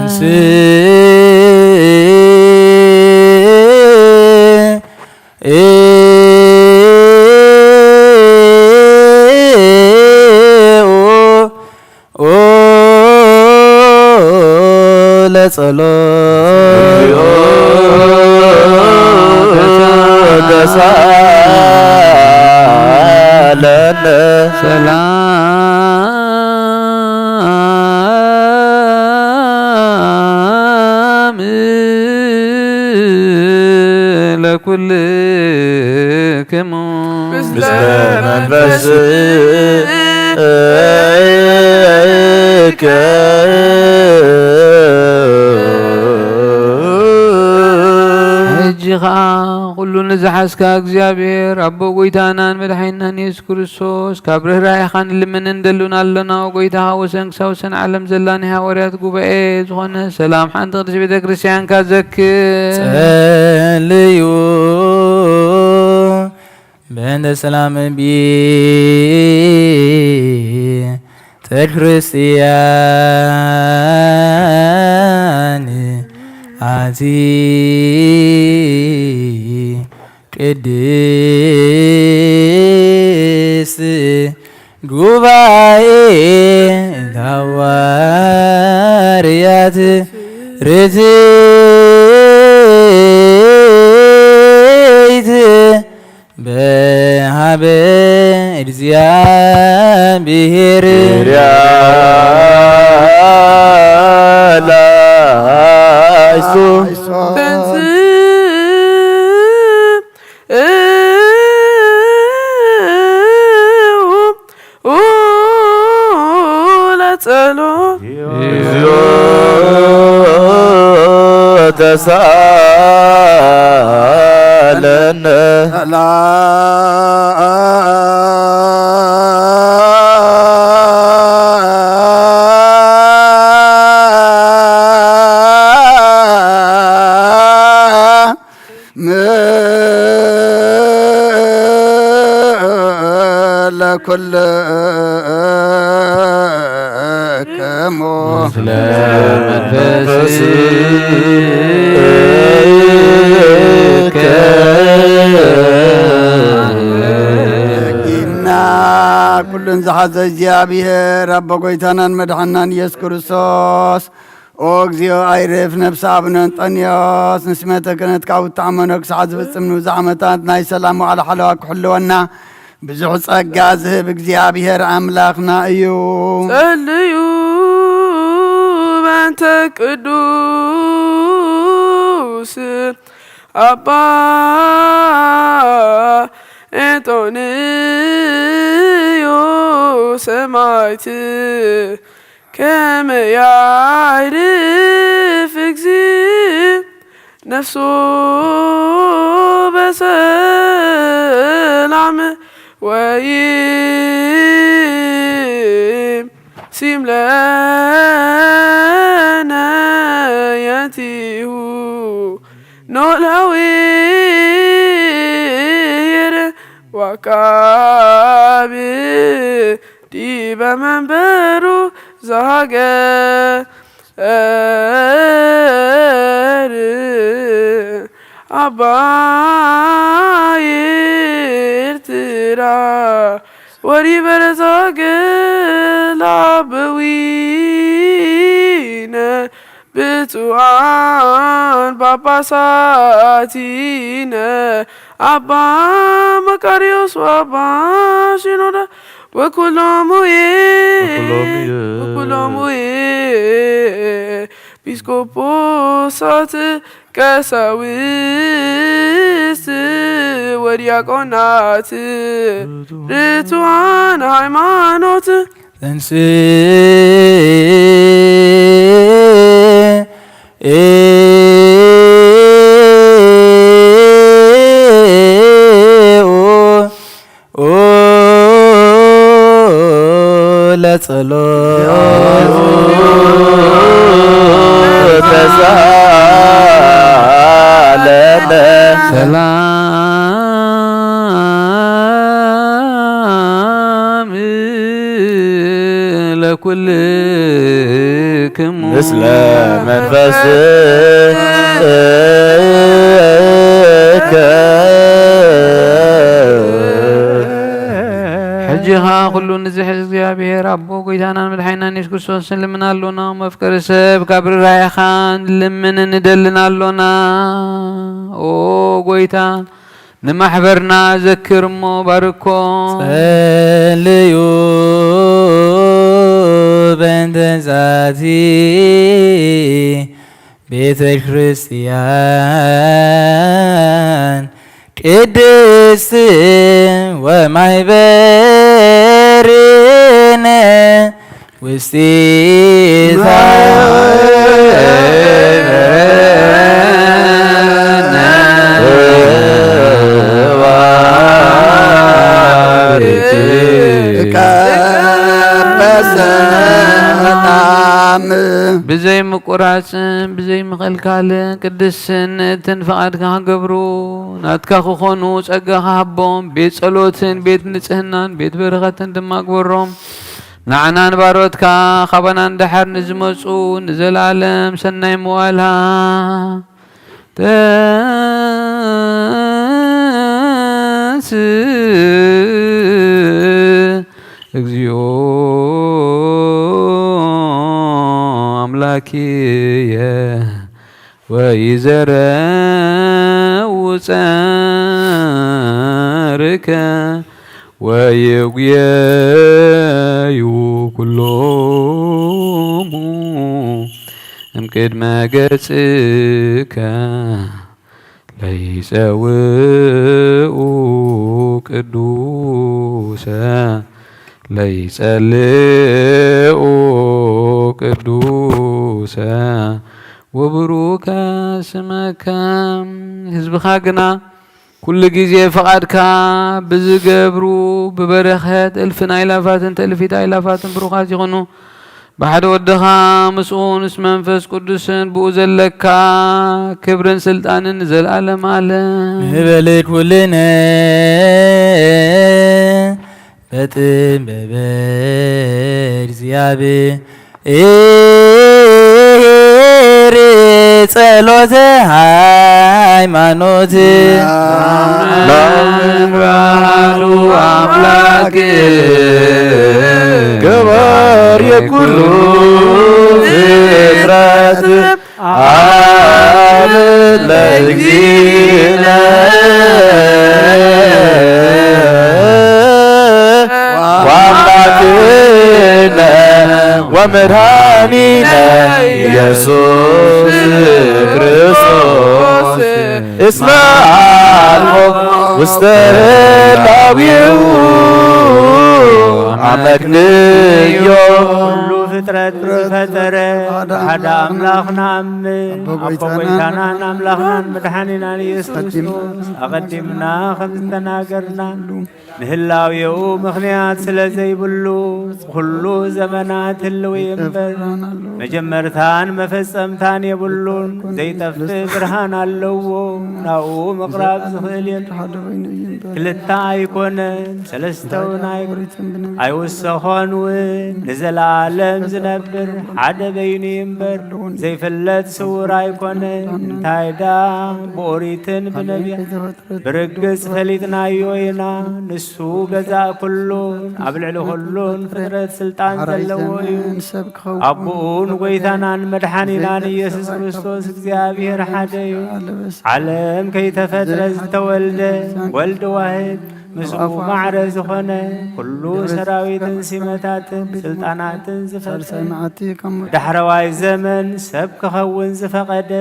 ሰላም ለኩልክሙ ምስለ መንፈስከ ሕጂኻ ኩሉ ንዝሓዝካ እግዚኣብሔር ኣቦ ጎይታናን መድሓኒትናን ኢየሱስ ክርስቶስ ካብ ርህራሄኻ ንልምን እንደሉና ኣለና ጎይታኻ ወሰን ክሳብ ወሰን ዓለም ዘላ ናይ ሃዋርያት ጉባኤ ዝኾነ ሰላም ሓንቲ ቅድስት ቤተ ክርስቲያንካ ዘክር ጸልዩ በእንተ ሰላም ቤተ ክርስቲያን አቲ ቅድስት ጉባኤ ሐዋርያት ርትዕት በሀበ እግዚአብሔር ተሳለነ ለኩልክሙ ምስለ መንፈስከ ኢና ኩሉን ዝሓዘ እግዚኣብሔር ኣቦ ጎይታናን መድሓናን ኢየሱስ ክርስቶስ ኦ እግዚኦ ኣይርፍ ነብሲ ኣብነ አንጦንዮስ ንስመተ ክህነትካ ውታዕመኖ ክሳዕ ዝፍፅም ንብዙሕ ዓመታት ናይ ሰላም ዋዕላ ሓለዋ ክሕልወና ብዙሕ ጸጋ ዝህብ እግዚአብሔር ኣምላኽና እዩ። ጸልዩ በእንተ ቅዱስ አባ አንጦንዮስ ሰማዕት ከመ ያዕርፍ እግዚእ ነፍሶ በሰላም ወይምሲም ለነ የቲሁ ኖላዊር ወአቃቤ ዲበ መንበሩ ዘሀገር አባይ ኤርትራ ወዲበረ ዘሀገር አበዊነ ብፁዓን ጳጳሳቲነ አባ መቃርዮስ ወአባ ሲኖዳ ወኩሎሙዬ ኤጲስቆጶሳት ቀሳውስት ወዲያቆናት ርቱዓን ሃይማኖት ሰላም ለኩልክሙ ምስለ መንፈስከ ሕጂኻ ኩሉ ንዝሕዝ እግዚአብሔር ኣቦ ጎይታናን መድሓኒናን ኢየሱስ ክርስቶስ ንልምን ኣሎና መፍቀሪ ሰብ ካብ ርራይኻ ንልምን ንደልን ኣሎና ኦ ጎይታ ንማሕበርና ዘክር እሞ ባርኮ ጸልዩ በእንተ ዛቲ ቤተ ክርስቲያን ቅድስት ወማኅበርነ ውስቴታ ብዘይ ምቁራፅን ብዘይ ምኽልካልን ቅድስነትን ፈቃድካ ክገብሩ ናትካ ክኾኑ ጸጋኻ ሃቦም ቤት ጸሎትን ቤት ንጽህናን ቤት በረኸትን ድማ ግበሮም ንዓናን ባሮትካ ኻባና እንድሓር ንዝመፁ ንዘላለም ሰናይ መዋልሃ ተንስ እግዚኦ አምላኪየ ወይዘረውፀርከ ወይጉየዩ ኩሎሙ እምቅድመ ገጽከ ለይጸውኡ ቅዱሰ ለይጸልኡ ቅዱሰ ወብሩከ ስመከ ህዝብኻ ግና ኩሉ ጊዜ ፈቃድካ ብዝገብሩ ብበረኸት እልፍን ኣይላፋትን ተእልፊት ኣይላፋትን ብሩኻት ይኹኑ ብሓደ ወድኻ ምስኡ ምስ መንፈስ ቅዱስን ብኡ ዘለካ ክብርን ስልጣንን ዘለኣለም ኣለ ንበልድ ኩልነ በጥም በበድ እግዚአብሔር ጸሎተ ሃይማኖት ባህሉ አምላክ ገባር የኩሉ ፍጥረት አብ ለእግዚእነ ወአምላክነ ወመድኃኒነ ኢየሱስ ክርስቶስ እስመ አልቦ ውስተ ህላዌሁ አመክንዮ ሁሉ ፍጥረት ዝፈጠረ ሓደ አምላኽ ንኣምን ኣቦ ጎይታናን ኣምላኽናን መድሓኒናን ኢየሱስ ክርስቶስ ኣቐዲምና ከም ዝተናገርና ንህላዌኡ ምኽንያት ስለ ዘይብሉ ኩሉ ዘመናት ህልው እምበር መጀመርታን መፈጸምታን የብሉን ዘይጠፍእ ብርሃን ኣለዎ ናብኡ ምቕራብ ዝኽእል የለን ክልተ ኣይኮነን ሰለስተ እውን ኣይወሰኾን እውን ንዘለዓለም زنبر حدا بيني ينبر زي فلت سور أيكون تايدا بوريتن بنبي برقص فليتنا يوينا نسو جزا كلون قبل كلون فترة سلطان زلوين أبون ويثانا مدحانينا يسوع كريستوس እግዚአብሔር حدي عالم كي تفترز تولد ولد واحد مسؤ معرز خنا كله سراويت سماتات سلطانات زفرسن دحرواي زمن سبك خون زفقد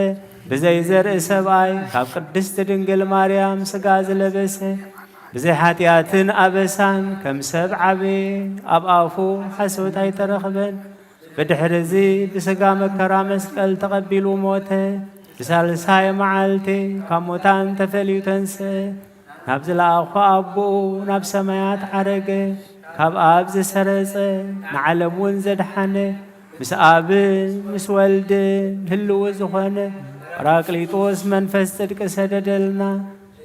بزي زرء سبعي كاب قدست دنجل مريم سغاز لبسه بزي حاتياتن أبسان كم سبع بي أبقافو حسوت هاي ترخبن بدحرزي بسقا مكرا مسقل تقبلو موته بسالساي معالتي كموتان تفليو تنسى نبز الأخو أبو نب سمايات عرقه كاب أبز سرسه نعلمون زدحنه مس أب مس ولد هلو زخنه راقليطوس منفس صدق سددلنا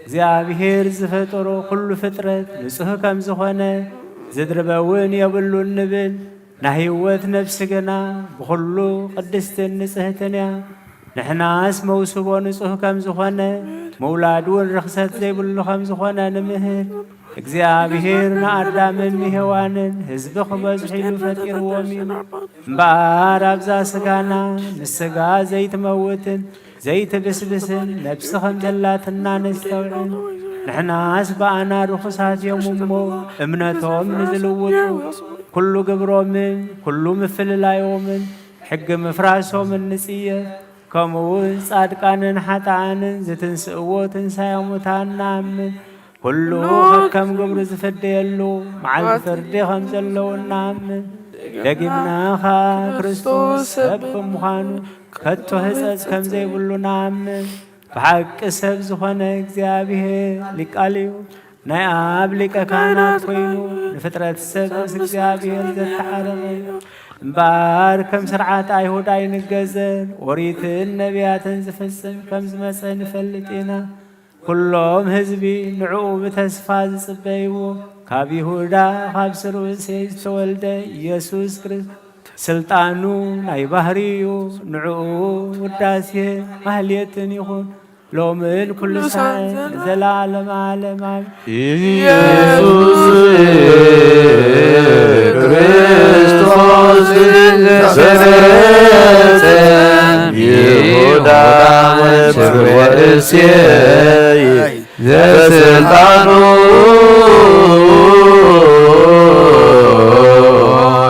እግዚአብሔር ዝፈጥሮ ኩሉ ፍጥረት ንጹህ ከም ዝኾነ ዝድርበውን የብሉን ንብል ናህይወት ነፍስ ገና ብኩሉ ቅድስትን ንጽህትን እያ ንሕናስ መውስቦ ንጹህ ከም ዝኾነ መውላድውን ርኽሰት ዘይብሉ ከም ዝኾነ ንምህር እግዚአብሔር ንአዳምን ሔዋንን ህዝቢ ክበዝሑ ኢሉ ፈጢርዎም እዩ እምበኣር ኣብዛ ስጋና ንስጋ ዘይትመውትን ዘይትብስብስን ነፍሲ ከም ዘላትና ነስተውዕል ንሕናስ በኣና ርኩሳት እዮም እሞ እምነቶም ንዝልውጡ ኩሉ ግብሮምን ኩሉ ምፍልላዮምን ሕጊ ምፍራሶምን ንጽየፍ ከምኡውን ጻድቃንን ሓጥኣንን ዝትንስእዎ ትንሣኤ ሙታን ንኣምን ኩሉ ከም ግብሪ ዝፍደየሉ መዓልቲ ፍርዲ ከም ዘለዉ ንኣምን ደጊምናኻ ክርስቶስ ሰብ ብምዃኑ ከቶ ህፀፅ ከም ዘይብሉ ንኣምን ብሓቂ ሰብ ዝኾነ እግዚአብሔር ሊቃል እዩ ናይ ኣብ ሊቀ ካህናት ኮይኑ ንፍጥረት ሰብ ምስ እግዚአብሔር ዘተሓረቐ እምበኣር ከም ስርዓት ኣይሁድ ኣይንገዘን ኦሪትን ነቢያትን ዝፍጽም ከም ዝመፀ ንፈልጥ ኢና ኩሎም ህዝቢ ንዕኡ ብተስፋ ዝጽበይዎ ካብ ይሁዳ ካብ ስርኡ እሴይ ዝተወልደ ኢየሱስ ክርስቶስ ስልጣኑ ናይ ባህሪ እዩ ንዕኡ ውዳሴ ማህሌትን ይኹን ሎምን ኩሉ ሰዓት ዘለዓለም ዓለም ኢየሱስ ክርስቶስ ዘሰረጸ ይሁዳ ስርወ እሴይ ዘስልጣኑ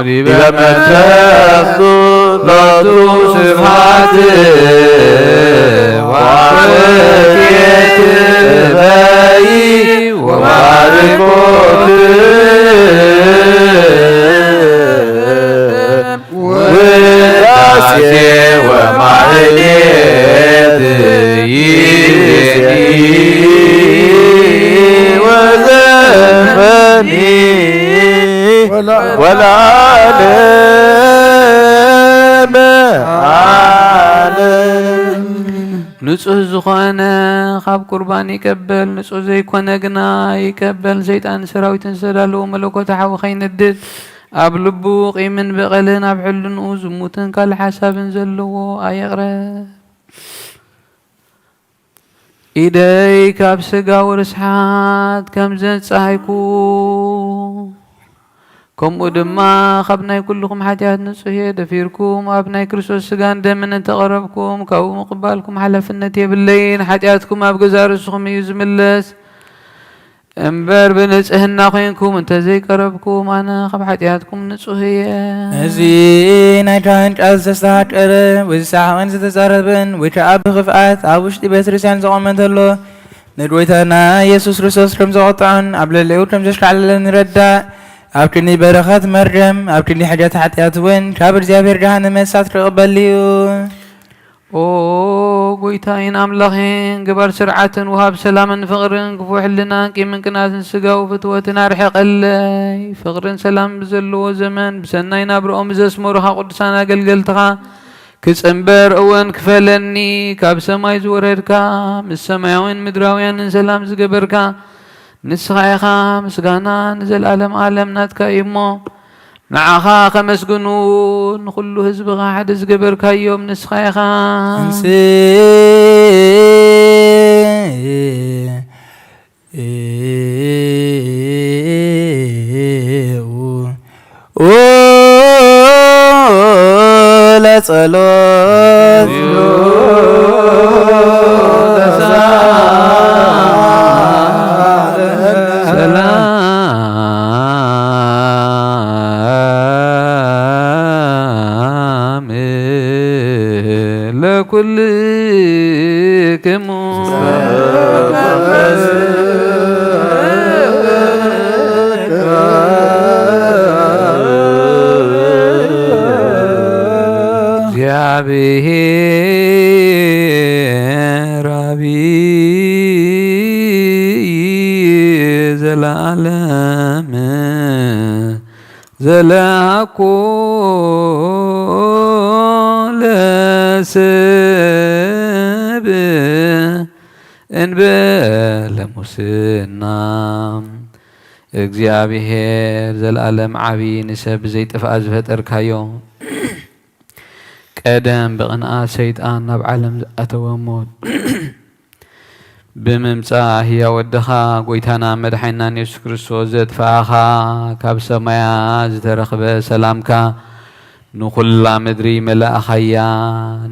بمركب ذو صفات وعافية باي وبركات وداسي ومعليت يدي وزمني ولا ንጹህ ዝኾነ ካብ ቁርባን ይቀበል ንጹህ ዘይኮነ ግና ይቀበል ሰይጣን ሰራዊትን ዝተዳለዎ መለኮት ሓዊ ኸይነድድ ኣብ ልቡ ቂምን በቐልን ኣብ ሕልንኡ ዝሙትን ካልእ ሓሳብን ዘለዎ ኣየቕረብ ኢደይ ካብ ስጋዊ ርስሓት ከም ዘንፀሃይኩ ከምኡ ድማ ካብ ናይ ኩልኩም ሓጢኣት ንጹህ እየ ደፊርኩም ኣብ ናይ ክርስቶስ ስጋን ደምን እንተቐረብኩም ካብኡ ምቕባልኩም ሓላፍነት የብለይን ሓጢኣትኩም ኣብ ገዛ ርእስኹም እዩ ዝምለስ እምበር ብንጽህና ኮይንኩም እንተዘይቀረብኩም ኣነ ካብ ሓጢኣትኩም ንጹህ እየ እዚ ናይ ጫንጫ ዝተስተሃጨረ ወይሳዕቕን ዝተዛረበን ወይ ከዓ ብኽፍኣት ኣብ ውሽጢ ቤተክርስትያን ዝቖመ እንተሎ ንድወይታና ኢየሱስ ክርስቶስ ከም ዘቐጥዖን ኣብ ልዕሊኡ ከም ዘሽካዕለለን ንረዳእ ኣብ ትኒ በረኸት መርጀም ኣብ ትኒ ሕጃት ሓጢኣት እውን ካብ እግዚኣብሔር ጀሃነመ እሳት ክቕበል እዩ ኦ ጎይታዬን ኣምላኼን ግበር ስርዓትን ውሃብ ሰላምን ፍቕርን ክፉእ ሕልናን ቂምን ቅንኣትን ስጋዊ ፍትወትን ኣርሕቐለይ ፍቕርን ሰላምን ብዘለዎ ዘመን ብሰናይ ናብርኦም ዘስመሩኻ ቅዱሳን ኣገልገልትኻ ክጽንበር እወን ክፈለኒ ካብ ሰማይ ዝወረድካ ምስ ሰማያውን ምድራውያንን ሰላም ዝገበርካ ንስኻ ኢኻ ምስጋና ንዘለኣለም ዓለም ናትካ እዩ እሞ نعخا خمسجنون كل حزبها حدث جبرك يوم نسخيخا لا صلوت سلام لكل زلالم زلاكو لسب انبل مسنام እግዚአብሔር ዘላለም ዓብይ ንሰብ ዘይጠፍኣ ዝፈጠርካዮ ቀደም ብቕንኣት ሰይጣን ናብ ዓለም ዝኣተወ ሞት ብምምጻእ ሕያው ወድኻ ጐይታና መድሓኒትናን ኢየሱስ ክርስቶስ ዘጥፍኣኻ ካብ ሰማያት ዝተረኽበ ሰላምካ ንኹላ ምድሪ መላእኻያ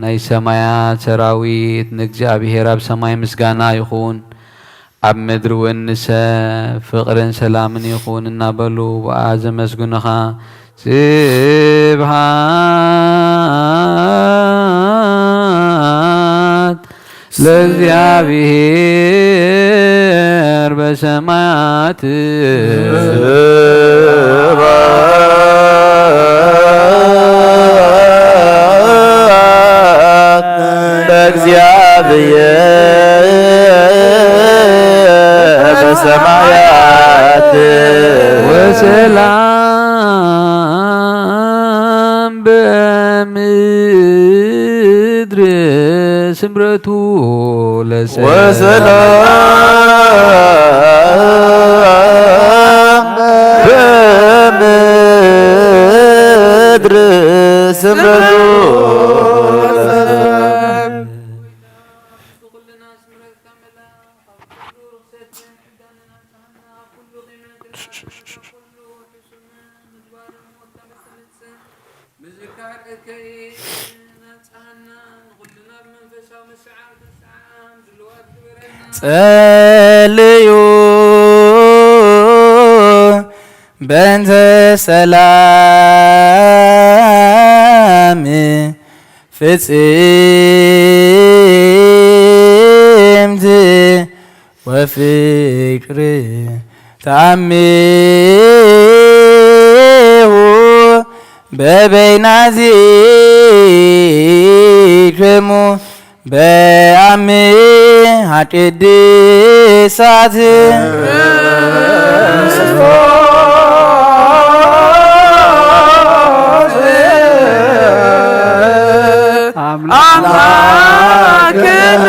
ናይ ሰማያት ሰራዊት ንእግዚአብሔር ኣብ ሰማይ ምስጋና ይኹን ኣብ ምድሪ እውን ንሰብ ፍቕርን ሰላምን ይኹን እናበሉ ብኣ ዘመስግኑኻ ስብሃት ለእግዚአብሔር በሰማያት ለእግዚአብሔር በሰማያት ወሰላም በምድር ስምረቱ ለሰብ ወሰላም በምድር ስምረቱ ጸልዩ በእንተ ሰላም ፍጽምት ወፍቅር ታሜሁ በበይናዚክሙ በአምሃ ቅድሳት አምላክን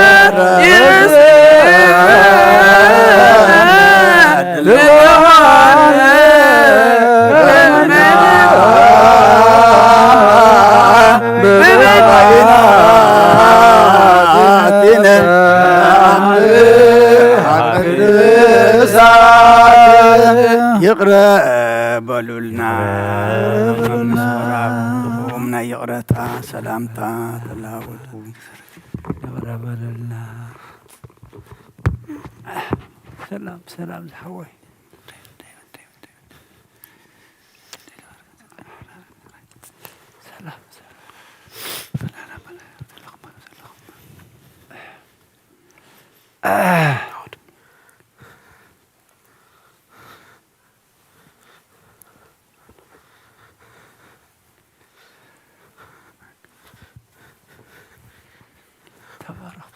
ይቅረ በሉልና ና ይቅረታ ሰላምታ ተላወጡ ይቅረ በሉልና ሰላም ሰላም ዝሓወይ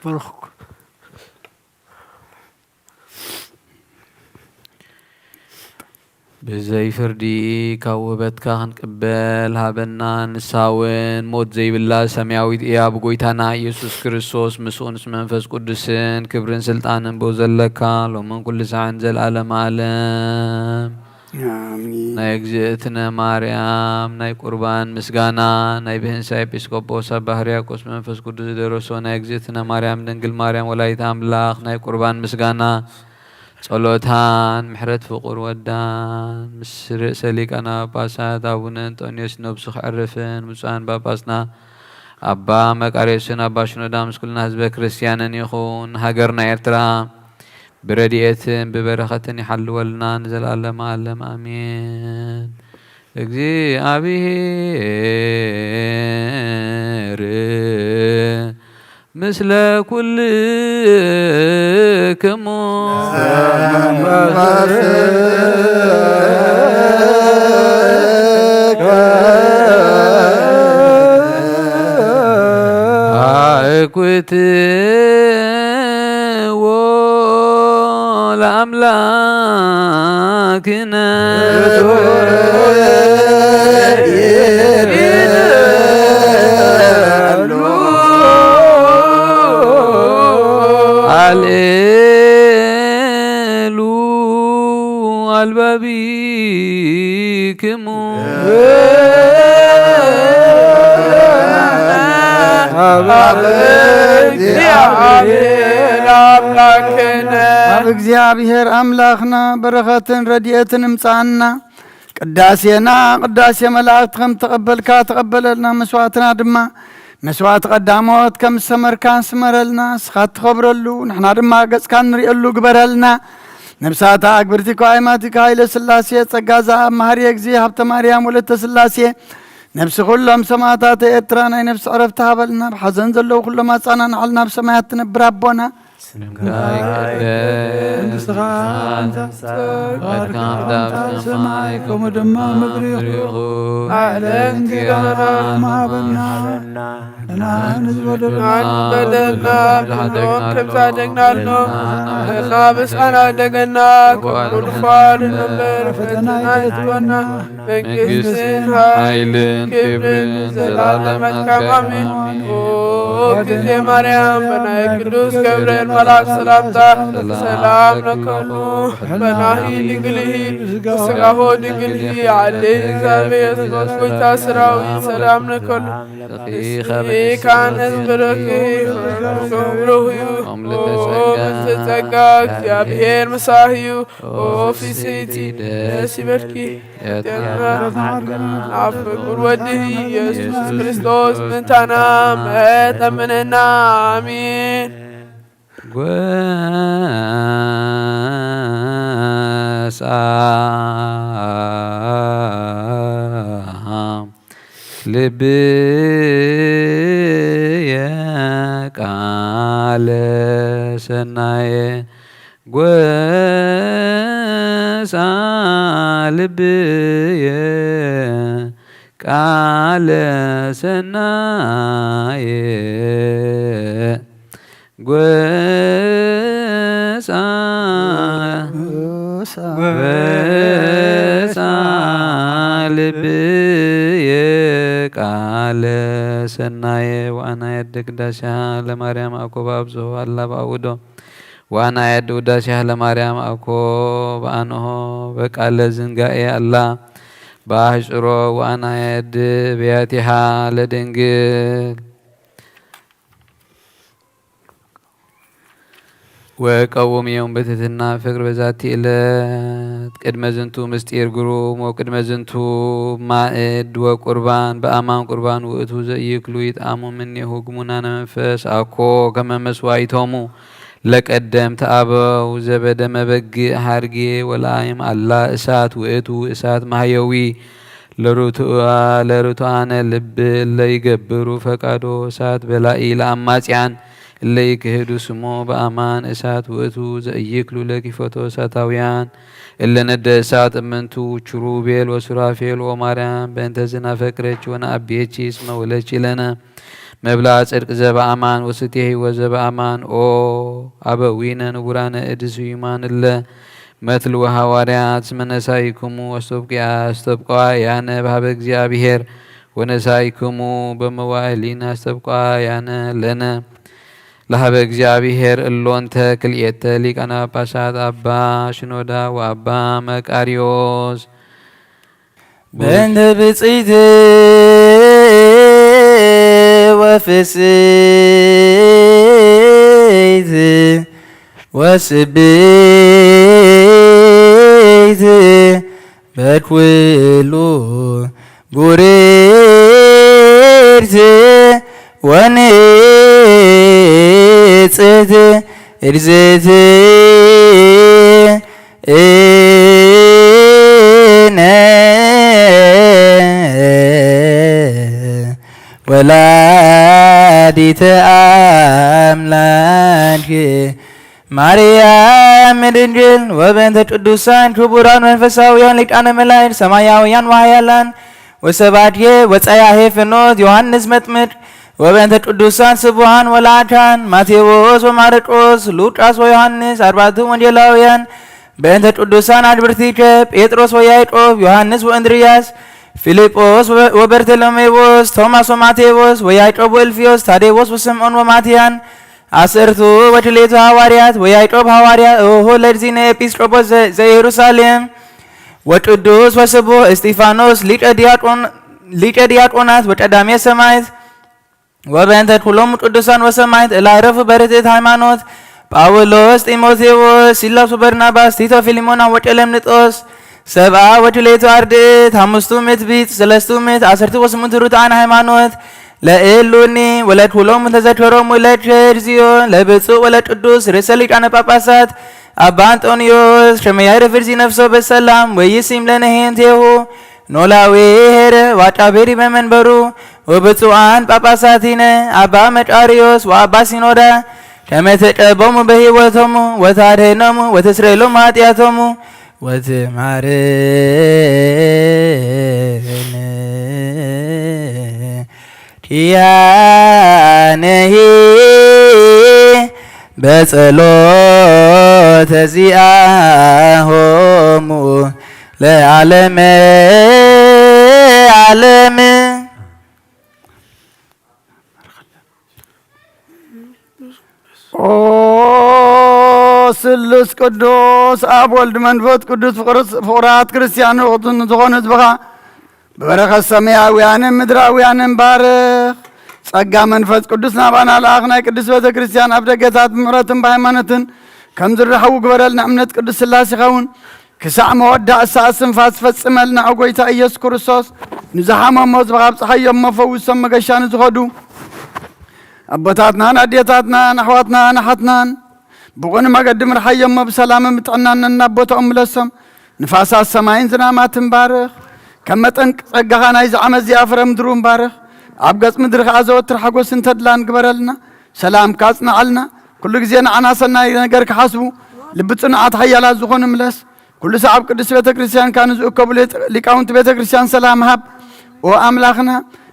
برخك ብዘይ ፍርዲ ካብ ውበትካ ክንቅበል ሃበና ንሳውን ሞት ዘይብላ ሰማያዊት እያ ብጎይታና ኢየሱስ ክርስቶስ ምስኡ ምስ መንፈስ ቅዱስን ክብርን ስልጣንን ብኡ ዘለካ ሎምን ኩሉ ሰዓን ዘለዓለም ዓለም آمين ናይ እግዝእትነ ማርያም ናይ ቁርባን ምስጋና ናይ ብህንሳ ኤጲስቆጶስ አባ ሕርያቆስ መንፈስ ቅዱስ ደረሶ ናይ እግዝእትነ ማርያም ድንግል ማርያም ወላዲተ አምላክ ናይ ቁርባን ምስጋና ጸሎታን ምሕረት ፍቁር ወዳን ምስ ርእሰ ሊቃነ ጳጳሳት አቡነ አንጦንዮስ ነብሱ ክዕርፍን ብፁዓን ጳጳስና አባ መቃርዮስን አባ ሽኖዳ ምስ ኩልና ህዝበ ክርስቲያንን ይኹን ሃገርና ኤርትራ براديتن ببركة يحلولنا نزلالم عالم آمين እግዚአብሔር مثل كل كمو أملاكنا عليلو البابيكم እግዚአብሔር አምላኽና በረኸትን ረድኤትን ምጻና ቅዳሴና ቅዳሴ መላእክት ከም ተቀበልካ ተቀበለልና መስዋዕትና ድማ መስዋዕት ቀዳሞት ከም ሰመርካ ስመረልና ስኻት ተኸብረሉ ንሕና ድማ ገጽካ ንሪእሉ ግበረልና ነብሳታ አግብርቲካ አይማቲካ ኃይለ ሥላሴ ጸጋዛ ማህሪ እግዚ ሀብተ ማርያም ወለተ ሥላሴ ነፍስ ኩሎም ሰማዕታት ኤርትራ ናይ ነፍስ ዕረፍቲ ሃበልና ብሓዘን ዘለዉ ኩሎም አጻናን ዓልና ብሰማያት ትነብር አቦና ሰማይ ከምኡ ድማ ምድሪ ይኹን ኣዕለን ጌጋና ማሃበልና ናን ዝበደልና ከምዛደግናልኖ እና ብስአና ደገና ኩልኳል ነበር ፈተና ይትወና መንግስትን ኃይልን ክብርን ዘላለመልካም አሜን ጊዜ ማርያም በናይ ቅዱስ ገብርኤል መልአክ ሰላምታ ሰላም ለከኑ በናሂ ድንግልሂ ስጋሆ ድንግልሂ አለ እግዚአብሔር ጎይታ ሰራዊት ሰላም ለከኑ ካን ዝብረክ ብሩህ ተጸጋ እግዚአብሔር መሳህዩ ኦፊሲቲ ደስ ይበልኪ አፍቁር ወድህ ኢየሱስ ክርስቶስ ምንታና መጠምንና አሜን ወሳም ልብየ ቃለ ሰናየ ጎሳ ልብየ ቃለ ሰናየ ጎሳ ልብየ ቃለ ሰናየ ዋና ያድግ ዳሻ ለማርያም አኮ ባብዞ አላ ባውዶ ዋና ያድግ ዳሻ ለማርያም አኮ ባንሆ በቃለ ዝንጋኤ አላ ባሕጽሮ ዋና ያድ በያቲሃ ለድንግል ወቀውም የውም በትሕትና ፍቅር በዛቲ ዕለት ቅድመ ዝንቱ ምስጢር ግሩም ወቅድመ ዝንቱ ማዕድ ወቁርባን በአማን ቁርባን ውእቱ ዘኢይክሉ ይጣሙ እምኔሁ ግሙናነ መንፈስ አኮ ከመ መስዋዕቶሙ ለቀደምት አበው ዘበደመ በግዕ ሐርጌ ወላይም አላ እሳት ውእቱ እሳት ማህየዊ ለርቱዓነ ልብ ለይገብሩ ፈቃዶ እሳት በላኢ ለአማጽያን ለይክህዱ ስሞ በአማን እሳት ውእቱ ዘኢይክሉ ለኪፈቶ እሳታውያን እለነደ እሳት እምንቱ ኪሩቤል ወሱራፌል ወማርያም በእንተ ዝናፈቅረች ወነአብየች እስመ ወለች ለነ መብላ ጽድቅ ዘበአማን ወስቴ ሕይወት ዘበአማን ኦ አበዊነ ንቡራነ እድ ስዩማን እለ መትል ወሐዋርያት እስመ ነሳይክሙ አስተብቅዋ ያነ በሀበ እግዚአብሔር ወነሳይክሙ በመዋዕሊነ አስተብቅዋ ያነ ለነ لهب እግዚአብሔር እሎንተ ክልኤተ ሊቃነ ጳጳሳት አባ ሽኖዳ ወአባ መቃሪዎስ በእንተ ብፅዕት ወፍስሕት ወስብሕት በኩሉ ጉርርት ወንጽሕት እርዝት ወላዲተ አምላክ ማርያም ድንግል ወበእንተ ቅዱሳን ክቡራን መንፈሳውያን ሊቃነ መላእክት ሰማያውያን ወኃያላን ወሰባትየ ወጸያሄ ፍኖት ዮሐንስ መጥምቅ ወበእንተ ቅዱሳን ስቡሐን ወላካን ማቴዎስ ወማርቆስ ሉቃስ ወዮሐንስ አርባዕቱ ወንጌላውያን በእንተ ቅዱሳን አግብርቲከ ጴጥሮስ ወያዕቆብ ዮሐንስ ወእንድርያስ ፊልጶስ ወበርተሎሜዎስ ቶማስ ወማቴዎስ ወያዕቆብ ወእልፍዮስ ታዴዎስ ወስምዖን ወማትያን አሰርቱ ወክልኤቱ ሐዋርያት ወያዕቆብ ሐዋርያ እሆ ለእግዚእነ ኤጲስቆጶስ ዘኢየሩሳሌም ወቅዱስ ወስቡሕ እስጢፋኖስ ሊቀ ዲያቆናት ወቀዳሜ ሰማዕት ወበእንተ ኩሎሙ ቅዱሳን ወሰማዕት እላዕረፉ በርትዕት ሃይማኖት ጳውሎስ ጢሞቴዎስ ሲላስ ወበርናባስ ቲቶ ፊሊሞና ወቀለምንጦስ ሰብአ ወክልኤቱ አርድእት አምስቱ ምዕት ሰለስቱ ምዕት አሰርቱ ወስምንቱ ርቱዓነ ሃይማኖት ለእሉኒ ወለኩሎሙ ተዘከሮሙ ለእግዚኦ ለብፁዕ ወለቅዱስ ርእሰ ሊቃነ ጳጳሳት አባ አንጦንዮስ ከመ ያዕርፍ እግዚእ ነፍሶ በሰላም ወይሲም ለነ ሄንቴሁ ኖላዊ ሄረ ወአቃቤሪ በመንበሩ ወብፁዓን ጳጳሳቲነ አባ መቃርዮስ ወአባ ሲኖዳ ከመ ተቀቦሙ በሕይወቶሙ ወታድኅኖሙ ወትስረይሎሙ ኃጢአቶሙ ወትማረነ ኪያነሂ በጸሎተ ዚአሆሙ ለዓለመ ዓለም። ኦ ስሉስ ቅዱስ አብ ወልድ መንፈስ ቅዱስ ፍቁራት ክርስቲያን ዝኾኑ ህዝብኻ በበረኸት ሰማያውያንን ምድራውያንን ባርኽ። ጸጋ መንፈስ ቅዱስ ናባና ለኣኽ ናይ ቅዱስ ቤተ ክርስቲያን ኣብ ደገታት ምሕረትን ብሃይማኖትን ከም ዝረኸቡ ግበረልና እምነት ቅዱስ ስላሴ ይኸውን ክሳዕ መወዳእ እሳት ስንፋስ ፈጽመልና ጎይታ ኢየሱስ ክርስቶስ ንዝሓመሞ ህዝብኻ ኣብፅሓዮም መፈውሶም መገሻ ንዝኸዱ ኣቦታትናን ኣዴታትናን ኣሕዋትናን ኣሓትናን ብቑን መገዲ ምርሓዮሞ ብሰላምን ብጥዕናን እናቦቶኦም ምለሶም ንፋሳት ሰማይን ዝናማትን ባርኽ ከም መጠን ጸጋኻ ናይ ዝዓመት እዚኣ ፍረ ምድሩ ባርኽ ኣብ ገጽ ምድሪ ከዓ ዘወትር ሓጎስን ተድላን ግበረልና ሰላም ካጽንዓልና ኩሉ ግዜ ንዓና ሰናይ ነገር ክሓስቡ ልቢ ጽኑዓት ሓያላት ዝኾኑ ምለስ ኩሉ ሰዓብ ቅዱስ ቤተ ክርስቲያን ካ ንዝእከቡ ሊቃውንቲ ቤተ ክርስቲያን ሰላም ሃብ ኦ ኣምላኽና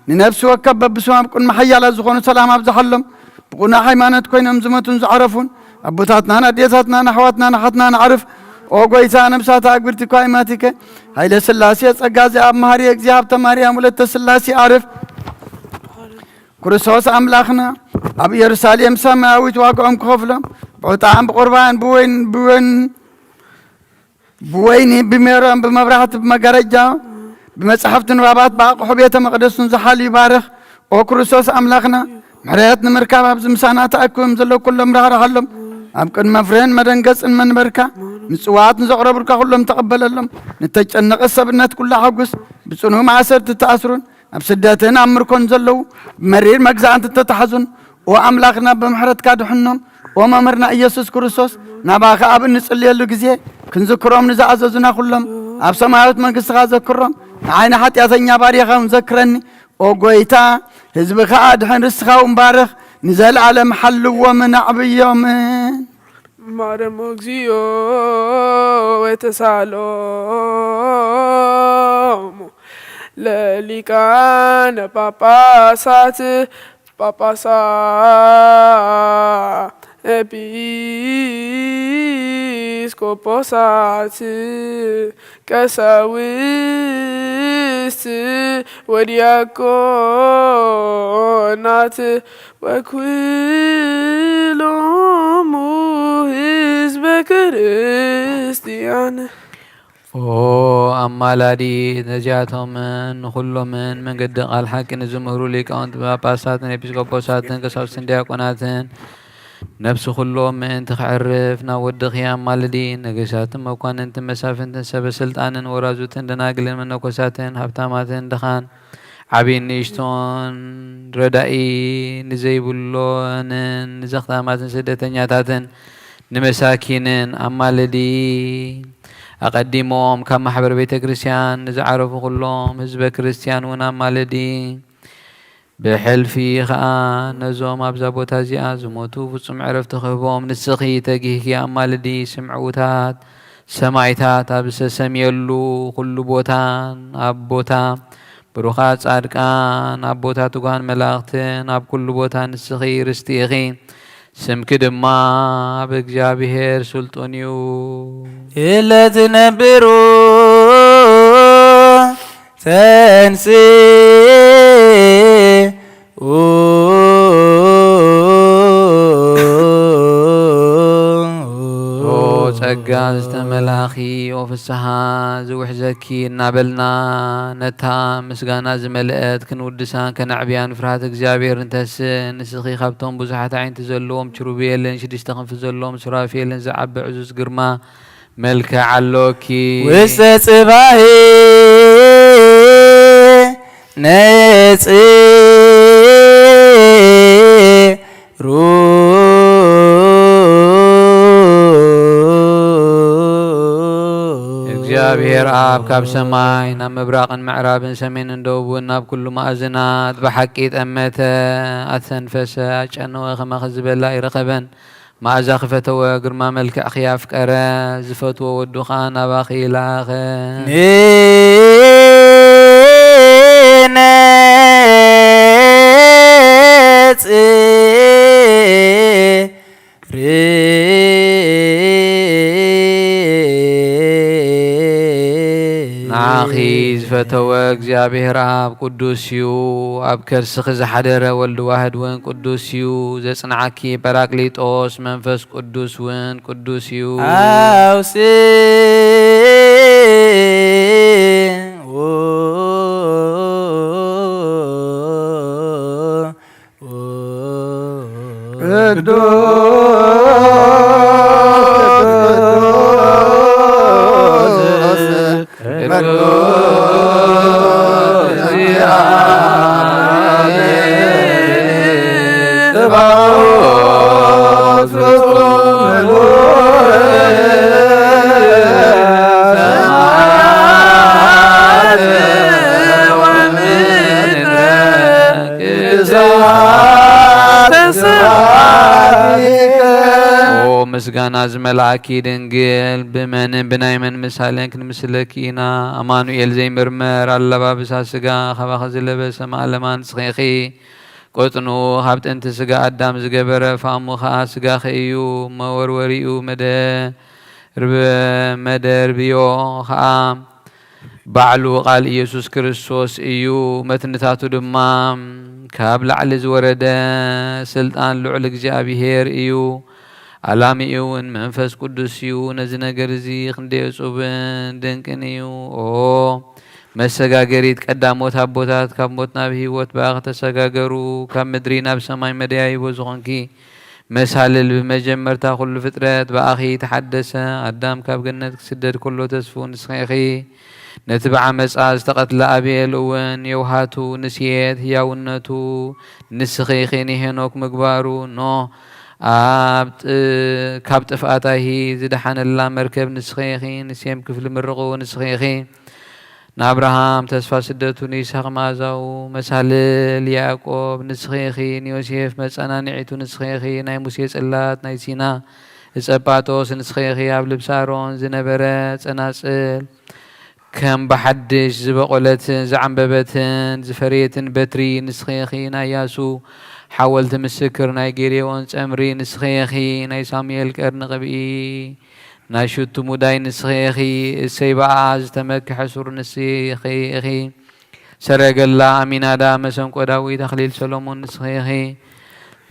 ንነፍሲ ወከብ በብስም ኣብ ቅድሚ ሓያላት ዝኾኑ ሰላም ኣብዝሓሎም ብቑና ሃይማኖት ኮይኖም ዝመቱን ዝዓረፉን ኣቦታትናን ኣዴታትናን ኣሕዋትናን ኣሓትናን ኣዕርፍ ኦ ጎይታ ነብሳት ኣግብርቲ እኳ ይማቲከ ሃይለ ስላሴ ጸጋ እዚኣብ መሃሪ እግዚእ ሃብተ ማርያም ወለተ ስላሴ ኣዕርፍ ክርስቶስ ኣምላኽና ኣብ ኢየሩሳሌም ሰማያዊት ዋግኦም ክኸፍሎም ብዕጣን ብቁርባን ብወይኒ ብሜሮን ብመብራህቲ ብመጋረጃ ብመጽሓፍቲ ንባባት ብኣቕሑ ቤተ መቕደሱን ዝሓሉ ይባርኽ ኦ ክርስቶስ ኣምላኽና ምሕረት ንምርካብ ኣብዚ ምሳና ተኣኪቦም ዘለዉ ኩሎም ራህራሃሎም ኣብ ቅድመ ፍሬን መደንገጽን መንበርካ ምጽዋት ንዘቕረቡልካ ኩሎም ተቐበለሎም ንተጨነቐ ሰብነት ኩላ ሓጉስ ብጽኑዕ ማእሰርቲ ተኣስሩን ኣብ ስደትን ኣብ ምርኮን ዘለዉ ብመሪር መግዛእንቲ ተተሓዙን ኦ ኣምላኽና ብምሕረትካ ድሕኖም ኦ መምህርና ኢየሱስ ክርስቶስ ናባኻ ኣብ እንጽልየሉ ግዜ ክንዝክሮም ንዝኣዘዙና ኩሎም ኣብ ሰማያዊት መንግሥትኻ ዘክሮም ንዓይነ ኃጢአተኛ ባሪኻውን ዘክረኒ ኦ ጎይታ ህዝብኻ ድሕን ርስኻውን ባርኽ ንዘለዓለም ሓልዎምን ኣዕብዮምን ማረሞ እግዚኦ ወተሳሎሙ ለሊቃነ ጳጳሳት ኤጲስቆጶሳት ቀሳውስት قدست ودياكونات وكلهم حزب كريستيان أمالادي نجاتهم كلهم من قد قال حق نزمهروا لك أنت باباساتن إبسكوبوساتن كسوسن دياكوناتن نفس كلهم من تخعرف نود خيام مالدي نجسات موكان انت مسافن سب سلطان ورازوتن دناقل من نكوساتن هبتاماتن دخان عبين نيشتون ردائي نزيبولون نزختاماتن سدتنياتاتن نمساكينن أمالدي أقدمهم كم محبر بيت كريستيان نزعرفوا كلهم حزب كريستيان ونامالدي بحلفي خان نزوم أبزابو تازيا زموتو فصم عرفت خبهم نسخي تجيهي أمالدي سمعوتات سمايتات أبس سميلو كل بوتان أبوتا بروخات صادقان أبوتا تقان ملاغتن أب كل بوتان نسخي رستيغي سم كدما بإجابهر سلطانيو إلا تنبرو تنسي ጸጋ ዝተመላኺ ወፍስሓ ዝውሕዘኪ እናበልና ነታ ምስጋና ዝመልአት ክንውድሳን ከነዕብያን ፍርሃት እግዚአብሔር እንተስእ ንስኺ ካብቶም ብዙሓት ዓይነቲ ዘለዎም ኪሩቤልን 6 ክንፊ ዘለዎም ሱራፌልን ዝዓቢ ዕዙዝ ግርማ መልክዕ ኣለኪ ውስተ ጽባሕ ነጽሩ እግዚአብሔር ኣብ ካብ ሰማይ ናብ ምብራቕን ምዕራብን ሰሜንን ደቡብን ናብ ኩሉ ማእዝናት ብሓቂ ጠመተ ኣተንፈሰ ኣጨነወ ኸመኸ ዝበላ ይረኸበን ማእዛ ክፈተወ ግርማ መልክዕ ኽያፍቀረ ዝፈትዎ ወዱኻ ናባኺ ይላኸ ንዓኺ ዝፈተወ እግዚአብሔር ኣብ ቅዱስ እዩ ኣብ ከርስኺ ዝሓደረ ወልዲ ዋህድ እውን ቅዱስ እዩ ዘጽንዓኪ ጰራቅሊጦስ መንፈስ ቅዱስ እውን ቅዱስ እዩ ኣውስ ምስጋና ዝመልአኪ ድንግል ብመንን ብናይመን ምሳሌን ክንምስለኪ ኢና ኣማኑኤል ዘይምርመር ኣለባብሳ ስጋ ኸባኸ ዝለበሰ ማእለማን ንጽኺኺ ቆጥኑ ካብ ጥንቲ ስጋ ኣዳም ዝገበረ ፋሙ ኸዓ ስጋኺ እዩ መወርወሪኡ መደርብዮ ኸዓ ባዕሉ ቃል ኢየሱስ ክርስቶስ እዩ መትንታቱ ድማ ካብ ላዕሊ ዝወረደ ስልጣን ልዑል እግዚኣብሔር እዩ አላሚኡ እውን መንፈስ ቅዱስ እዩ ነዚ ነገር እዚ ክንደይ እጹብን ድንቅን እዩ መሰጋገሪት ቀዳሞት ኣቦታት ካብ ሞት ናብ ህይወት በኣኸ ተሰጋገሩ ካብ ምድሪ ናብ ሰማይ መደያይቦ ዝኾንኪ መሳልል ብመጀመርታ ኩሉ ፍጥረት በኣኺ ተሓደሰ ኣዳም ካብ ገነት ክስደድ ከሎ ተስፉ ንስኺ ነቲ ብዓመፃ ዝተቐትለ ኣቤል እውን የውሃቱ ንስየት ህያውነቱ ንስኺ ሄኖክ ምግባሩ ካብ ጥፍኣታሂ ዝደሓነላ መርከብ ንስኺ ንሴም ክፍሊ ምርቑ ንስኺ ንኣብርሃም ተስፋ ስደቱ ንይስሐቅ ማእዛው መሳልል ያዕቆብ ንስኺ ንዮሴፍ መጸናንዒቱ ንስኺ ናይ ሙሴ ጽላት ናይ ሲና እጸጳጦስ ንስኺ ኣብ ልብሲ ኣሮን ዝነበረ ጸናጽል ከም ብሓድሽ ዝበቖለትን ዝዓንበበትን ዝፈርየትን በትሪ ንስኺ ናይ ኢያሱ ሓወልቲ ምስክር ናይ ጌዴዎን ጸምሪ ንስኺ ናይ ሳሙኤል ቀርኒ ቅብኢ ናይ ሽቱ ሙዳይ ንስኺ እሰይ በኣ ዝተመክሐ ሱር ንስኺ سرقلا أمينادا مسنكو داوي تخليل سلومون نسخيخي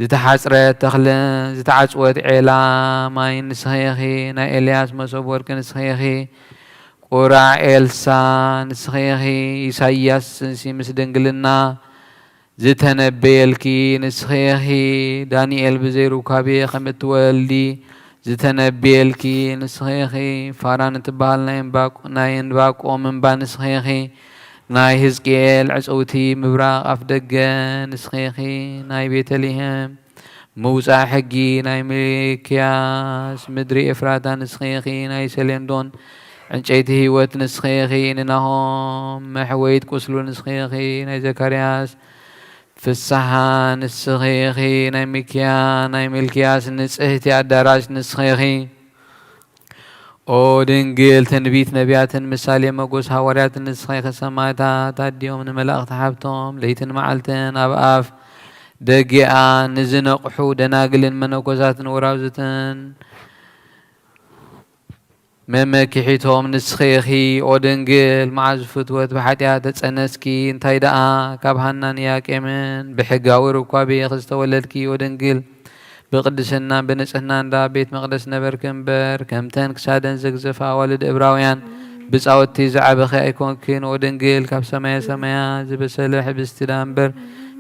زتحصرت تخلن زتعصوت عيلا ماي نسخيخي نا إلياس مسوب ورك نسخيخي قرا إلسا نسخيخي إساياس سنسي مسدنقلنا زتنبيلكي نسخيخي دانيال بزيرو كابي خمت والدي زتنبيلكي نسخيخي فاران تبال ناين باقو من با نسخيخي ناي هزقيل عصوتي مبراق أفدقا نسخيخي ناي بيتليهم موسى حقي ناي ميكياس مدري إفراتا نسخيخي ناي سلندون عنشيت هيوت نسخيخي ننهم محويت كسلو نسخيخي ناي زكرياس في الصحان نسخيخي ناي ميكيا ناي ملكياس نسخيتي عداراش نسخيخي او دنجل تنبيت نبيات مثالي مقوس حواريات نسخيخ سمايتا تاديوم نملاقت حبتهم ليتن معلتن أبقاف دقيقة نزنق حو دناقلن منوكوزات وراوزتن ممكحيتهم نسخيخي او دنجل معز فتوت بحاتيات تسنسكي انتاي دقا كابهنان ياك امن بحقاوي ركوابي يخستولدكي او دنجل بقدسنا بنصحنا دا بيت مقدس نبر كمبر كمتن كسادن زغزفا والد ابراويان بصاوتي زعبخي ايكون كين ودنجيل كاب سمايا سمايا زبسل حبستي دامبر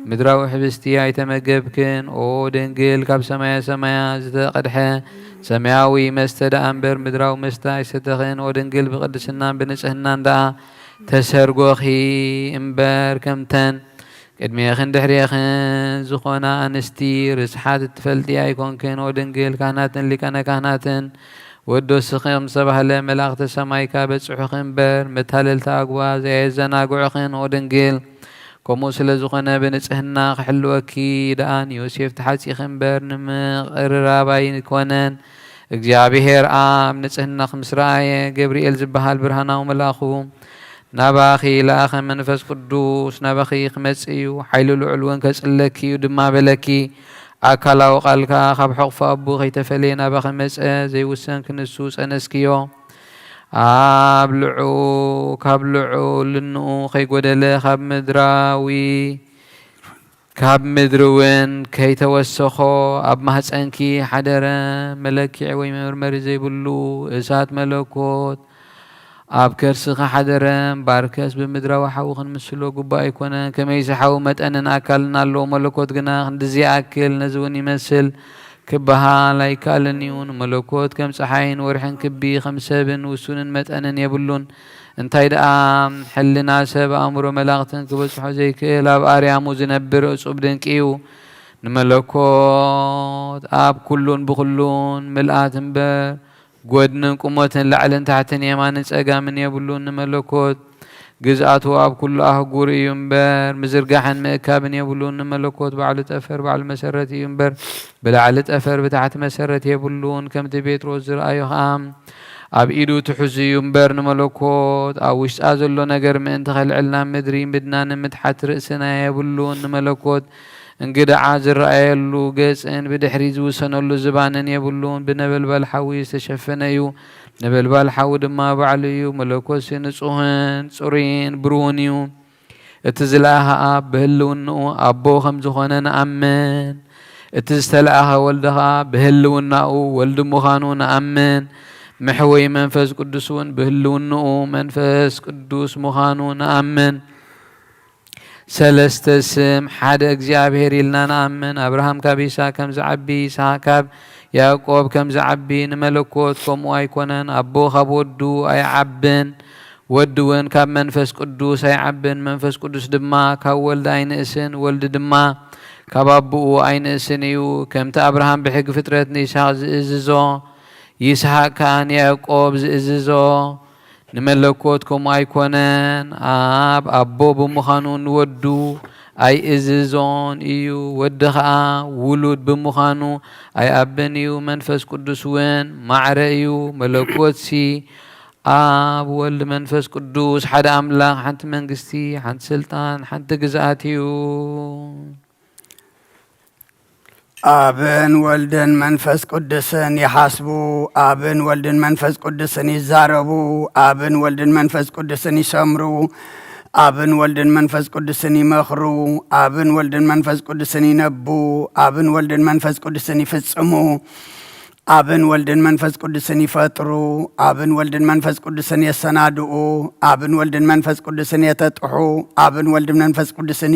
مدراو حبستي ايتمجبكن او دنجيل كاب سمايا سمايا زتقدحه سماوي مستد امبر مدراو مستا يستخن ودنجيل بقدسنا بنصحنا دا تسرغوخي امبر كمتن قدمي خن دحري خن زخونا انستي رسحات التفلتي ايكون كين ودنجيل كهناتن اللي كان كهناتن ودو سخيم صباح له ملاقت السماي كابصح خنبر متهلل تاغوا زي زناغو خن ودنجيل كومو سلا زخونا بنصحنا خحلوكي دان يوسف تحسي خنبر نمقرراباي كونن እግዚአብሔር አብ ንጽህና خمسراي جبريل زبحال برهاناو ملاخو نباخي لاخ منفس قدوس نباخي خمسيو حيلو العلوان كسلكي ودما بلكي أكلاو قالكا خب حقف أبو خيتفلي نباخ مسأ زي وسان كنسوس أنسكيو أبلعو كابلعو لنو خي قدلا خب مدراوي كاب مدروين كي توسخو أب مهس أنكي حدرا ملكي عوي مرمري زي بلو إسات ملكوت أب كرسخ حدرم باركس بمدرا وحوخن مسلو قبا يكونا كما يسحو متأنن أكلنا اللو ملكوت قنا دزي أكل نزوني مسل كبها لا يكالنيون ملكوت كم صحين ورحن كبي 5 وسنن متأنن يبلون انتاي دقام حلنا سب أمرو ملاغتن كبسحو زي كيلا باريامو زنبر أصب دنكيو نملكوت أب كلون بخلون ملآتن بر قودن قموتن لعلن تحتن يمانن ساقا من يبلون ملكوت جزءاتو أب كل أهقور ينبر مزرقاحن مئكابن يبلون ملكوت بعلت أفر بعل مسرة ينبر بلعلت أفر بتحت مسرة يبلون كم تبيت روزر أيوهام أب إيدو تحزي ينبر ملكوت أوش أزلو نقر من تخل علنا مدرين بدنا نمتحت رأسنا يبلون ملكوت انقد عازر رأيلو قسن بدحريز وسنلو زبانن يبلون بنبل بالحوي استشفنيو نبل بالحو دما بعليو ملكوت سنصوهن صورين برونيو اتزلاها أب بهلونو أبو خمزخونا نأمن اتزتلعها ولدها بهلونو ولد مخانو نأمن محوي منفس قدسون بهلونو منفس قدوس مخانو نأمن سلست اسم حد እግዚአብሔር إلنا نأمن أبراهام كابيسا كم زعبي إسحاق يعقوب كم زعبي نملكوت كم وايكونن أبو خبودو أي عبن ودون كاب منفس قدوس أي عبن منفس قدوس دما كولد أين اسن ولد دما كبابو أين اسنيو كم أبراهام بحق فترة إسحاق زئززو إسحاق كان يعقوب زئززو نملكوتكم أيكونن أب أبو بمخانون ودو أي إززون إيو ودخا ولود بمخانو أي أبنيو منفس قدس وين معرأيو ملكوت سي أب ولد منفس قدوس حد أملاك حد منقستي حد سلطان حد جزاتيو አብን ወልድን መንፈስ ቅዱስን ይሐስቡ አብን ወልድን መንፈስ ቅዱስን ይዛረቡ አብን ወልድን መንፈስ ቅዱስን ይሰምሩ አብን ወልድን መንፈስ ቅዱስን ይመኽሩ አብን ወልድን መንፈስ ቅዱስን ይነቡ አብን ወልድን መንፈስ ቅዱስን ይፈጽሙ አብን ወልድን መንፈስ ቅዱስን ይፈጥሩ አብን ወልድን መንፈስ ቅዱስን ያሰናድኡ አብን ወልድን መንፈስ ቅዱስን የተጥሑ አብን ወልድን መንፈስ ቅዱስን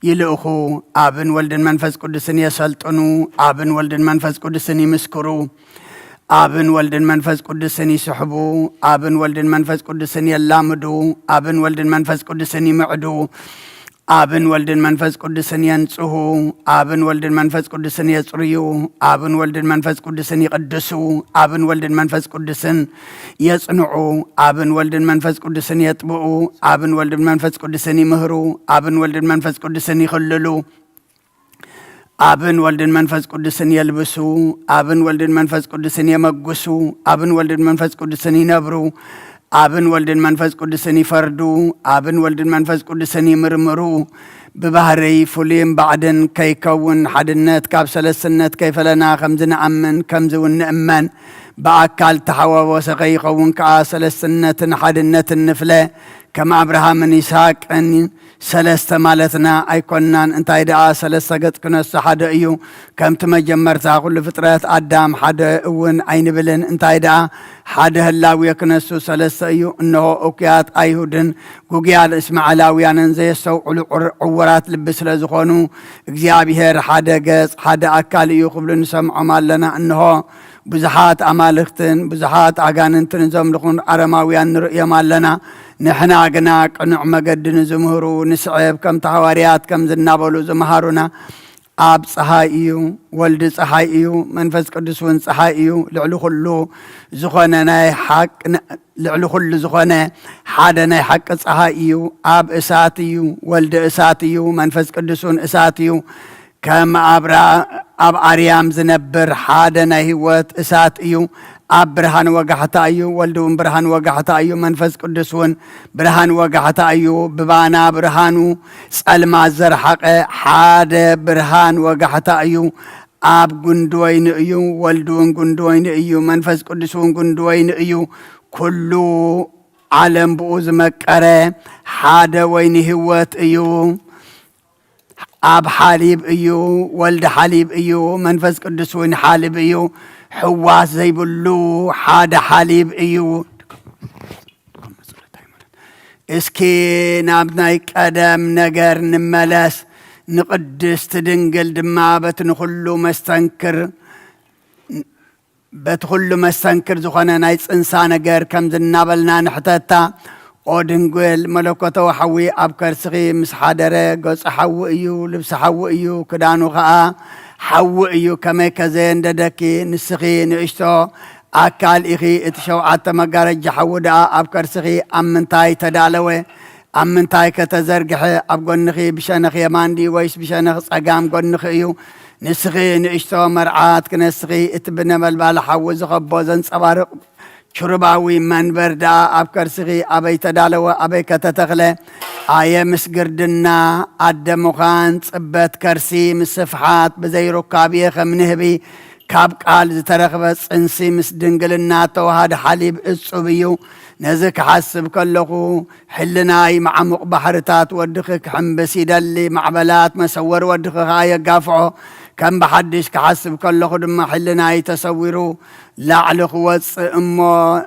ይልእኹ አብን ወልድን መንፈስ ቅዱስን የሰልጥኑ አብን ወልድን መንፈስ ቅዱስን ይምስክሩ አብን ወልድን መንፈስ ቅዱስን ይስሕቡ አብን ወልድን መንፈስ ቅዱስን የላምዱ አብን ወልድን መንፈስ ቅዱስን ይምዕዱ አብን ወልድን መንፈስ ቅዱስን የንጽሁ አብን ወልድን መንፈስ ቅዱስን የጽርዩ አብን ወልድን መንፈስ ቅዱስን ይቅድሱ አብን ወልድን መንፈስ ቅዱስን የጽንዑ አብን ወልድን መንፈስ ቅዱስን የጥብኡ አብን ወልድን መንፈስ ቅዱስን ይምህሩ አብን ወልድን መንፈስ ቅዱስን ይኽልሉ አብን ወልድን መንፈስ ቅዱስን የልብሱ አብን ወልድን መንፈስ ቅዱስን የመጉሱ አብን ወልድን መንፈስ ቅዱስን ይነብሩ አብን ወልድን መንፈስ ቅዱስን ይፈርዱ አብን ወልድን መንፈስ ቅዱስን ይምርምሩ ببهري فليم بعدن كيكون حدنت كاب سلسنت كيف لنا خمز نأمن كمز ونأمن بأكال تحوى وسقي قون كسلسنة حدنت النفلة كما أبراهام إسحاق أن سلست مالتنا أيقوننا أنت إذا سلست قد كنا حد أيو كم تمجمرت كل فترات أدم حد أون عين بلن أنت إذا حد هلاوي كنسو سلست أيو إنه أوكيات أيهودن جوجيال إسماعيلاويان زي سو عورات لبس لزخونو إجابيهر حد جز حد أكال أيو قبل نسمع مالنا إنه بزحات أمالختن بزحات عجانتن زم لخون أرماويان رؤيا مالنا نحن عجناك نعم قد نزمهرو نسعب كم تحواريات كم زنابلو زمهارونا أب صحائيو ولد صحائيو منفس قدسون صحائيو لعلو خلو زخونا حق لعلو خلو زخونا حادنا حق صحائيو أب إساتيو ولد إساتيو منفس قدسون إساتيو كم أب أريام زنبر حادنا هوت إساتيو أب برهان وقحتايو ولدون برهان وقحتايو منفس قدسون برهان وقحتايو ببانا برهانو سألما زرحق حاد برهان وقحتايو أب قندوين إيو ولدون قندوين إيو منفس قدسون قندوين إيو كلو عالم بوز مكره حاد وين هوت إيو أب حليب إيو ولد حليب إيو منفس قدسون حالب إيو حواس زي بلو حاد حليب إيو اسكي نابناي قدم نجر نملاس نقدس تدنقل دمابت نخلو مستنكر بتخلو مستنكر زخانا نايس إنسان نجر كم زنابلنا نحتاتا أودنقل ملكوته وحوي أبكر صغي مسحادرة قص حوي إيو لبس حوي إيو كدانو خاء حوي إيو كما كزين ددكي نسخي نعشتو أكال إخي اتشو عطا مقارج حودا أبكر صغي أمنتاي تدالوي أمنتاي كتزرقحي أبقنخي بشانخ يماندي ويس بشانخ صقام قنخي إيو نسخي نعشتو مرعات كنسخي اتبنا ملبال حوي زغبوزن صبارق شرباوي من بردا أبكر صغي أبي تدالو أبي كتتغلي آية مسقردنا أدمخان صبت كرسي مسفحات بزي ركابيه خمنهبي كاب قال زترخبت انسي مسدنقلنا توهاد حليب الصبيو نزك حسب كلخو حلناي مع بحرتات ودخك حنبسي دلي معبلات مسور ودخك هاي قافعو كم بحدش كحسب كلخو دم حلناي تصورو لعلخ وص امو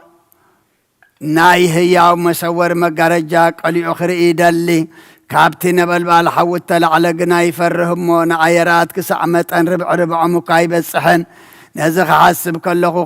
ناي هيا ومسور مقارجا قلي اخر ايدالي كابتي نبلبال حوت على قناي فرهم ونعيرات كسعمت ان ربع مكايب الصحن نزخ حسب كلخو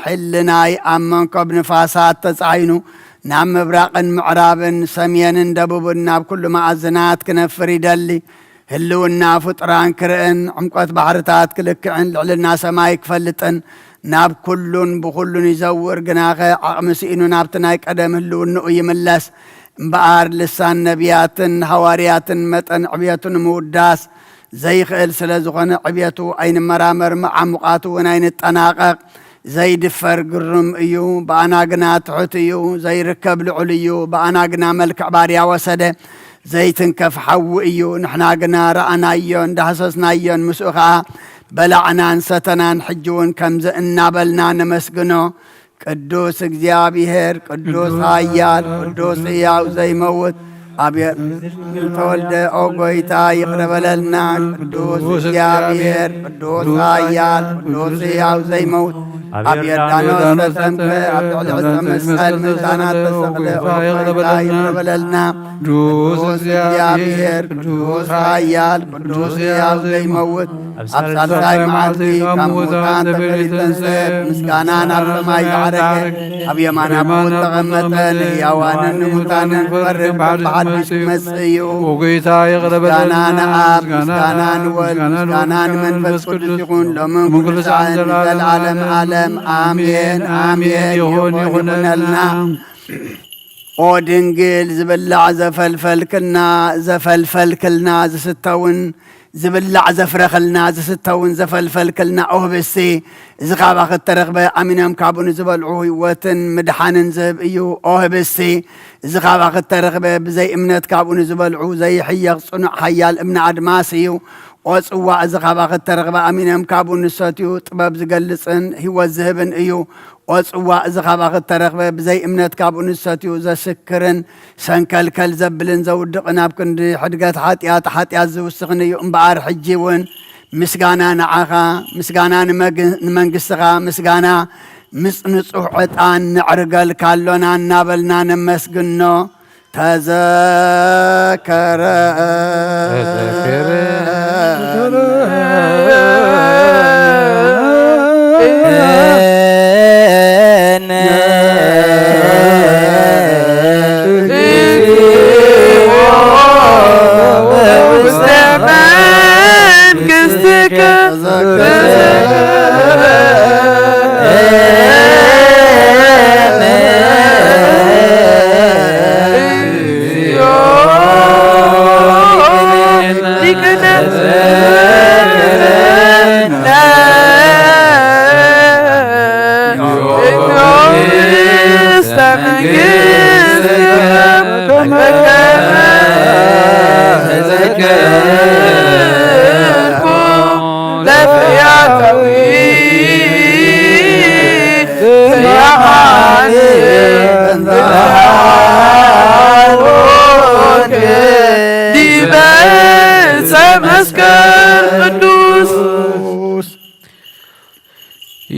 حلناي امن كب نفاسات تسعينو نعم براق معراب سمين دبوبنا بكل معزنات كنفري دلي هلونا فطران كرئن عمقات بحرتات كلكعن لعلنا سمايك فلتن ناب كلن بخلن يزور قناخي عمسينو نابتنايك قدم هلون ويملس مبار لسان نبياتن حوارياتن متن عبياتن موداس زي خيل سلازغن عبياتو اين مرامر مع مقاتو ونين التناقق زي دفر قرم ايو بانا قنا تحتيو زي ركب العليو بانا قنا ملك عباريا وسده زي تنكف حو ايو نحنا قنا رأنا ايو اندحسسنا ايو مسوخا بلعنا انستنا نحجون كمز انا بلنا نمسقنو قدوس እግዚአብሔር ቅዱስ ኃያል ቅዱስ ሕያው ዘይመውት أبير تولد أوغويتا يقرب لنا قدوس እግዚአብሔር ቅዱስ ኃያል ቅዱስ ሕያው ዘይመውት أبير دانوس تسمك أبير مسأل مسانات تسقل أوغويتا يقرب لنا قدوس እግዚአብሔር ቅዱስ ኃያል ቅዱስ ሕያው ዘይመውት أبسالساي معلتي كموتان تبريتن سيد مسكانان أبسماي عرق أبي مانا بوت تغمتن يوانن موتانن فرق بحدش مسيو وقيتا يغرب مسكانان آب مسكانان ول مسكانان منفس قدس يكون لمن كل سعين العالم عالم آمين آمين يهون لنا او دنجل زبلع زفلفل كلنا زستون زبلع زفرخلنا زستون زفلفل كلنا اوه بسي زغابا الترغبة امينام كابون زبلعوه وطن مدحانن زب ايو اوه بسي زغابا الترغبة بزي امنت كابون زبلعوه زي حيق صنع حيال امن عدماسيو وصوا زغابا الترغبة امينام كابون الساتيو طباب زقلصن هو الزهبن ايو وصوا زغابا الترغبة بزي امنت كابون الساتيو زسكرن سنكلكل زبلن زودقنا بكندي حدقات حاتيات زوسغنيو امبعار حجيون مسقانا نعاقا مسقانا نمنقسغا مسقانا نصوح عطان نعرقل كالونا نابلنا نمسقنو تذكر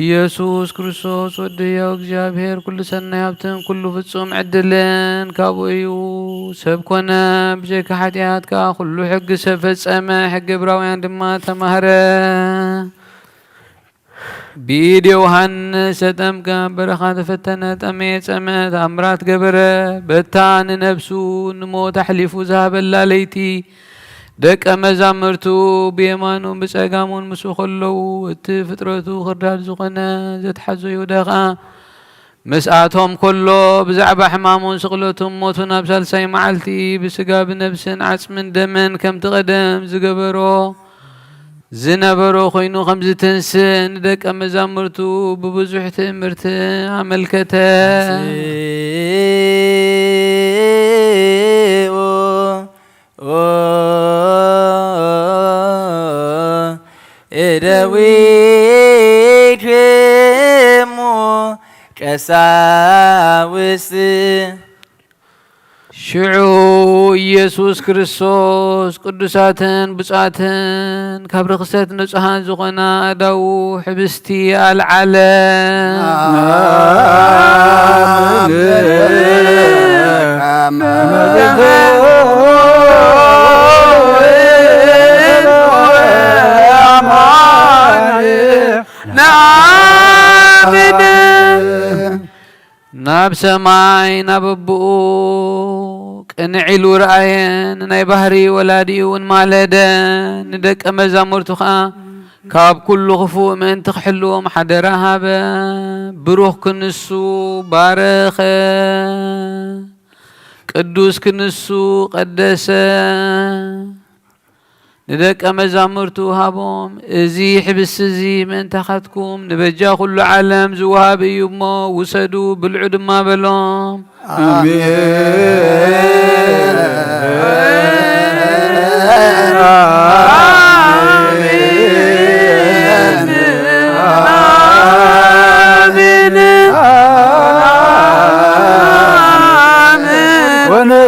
ኢየሱስ ክርስቶስ ወድያው እግዚአብሔር ኩሉ ሰናይ ሀብትን ኩሉ ፍጹም ዕድልን ካብኡ እዩ ሰብ ኮነ ብዘይካ ኃጢአት ከዓ ኩሉ ሕጊ ሰብ ፈጸመ ሕጊ ዕብራውያን ድማ ተማህረ ብኢድ ዮሐንስ ተጠምቀ በረኻ ተፈተነ ጠመየ ጸመ ተኣምራት ገበረ በታ ንነብሱ ንሞት ኣሕሊፉ ዝሃበላ ለይቲ ደቀ መዛሙርቱ ብየማኑ ብጸጋሙን ምስ ኸለዉ እቲ ፍጥረቱ ክርዳድ ዝኾነ ዘትሓዞ ይሁዳ ኸኣ مسآتهم كله بزعبة حمامون سقلتهم موتون أبسال ساي معلتي بسقا بنفسن عصم دمن كم تقدم زقبرو زنبرو خينو خمز تنسن دك أمزامرتو ببزوح تمرت عمل كتا شعو يسوس كريستوس قدساتن بصاتن كبر خسات نصحان زغنا اداو حبستي العالم ناب سماي ناببوك انعلو رأيين ناي بحري ولاديون مالدن ندك مزامرتخا كاب كل خفو من تخحلوهم حدرها بروح كنسو بارخ قدوس كنسو قدسه ندك أمزامرتو هابوم ازي حبس ازي من تخدكم نبجا كل عالم زواب يما وسدو بالعد ما بلوم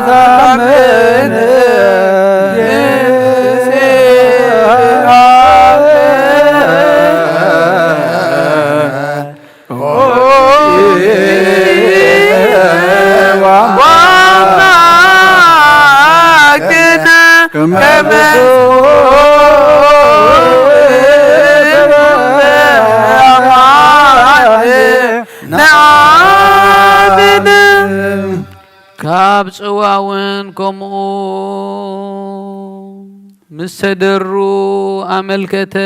آمين كاب صواون كمو مستدرو أملكته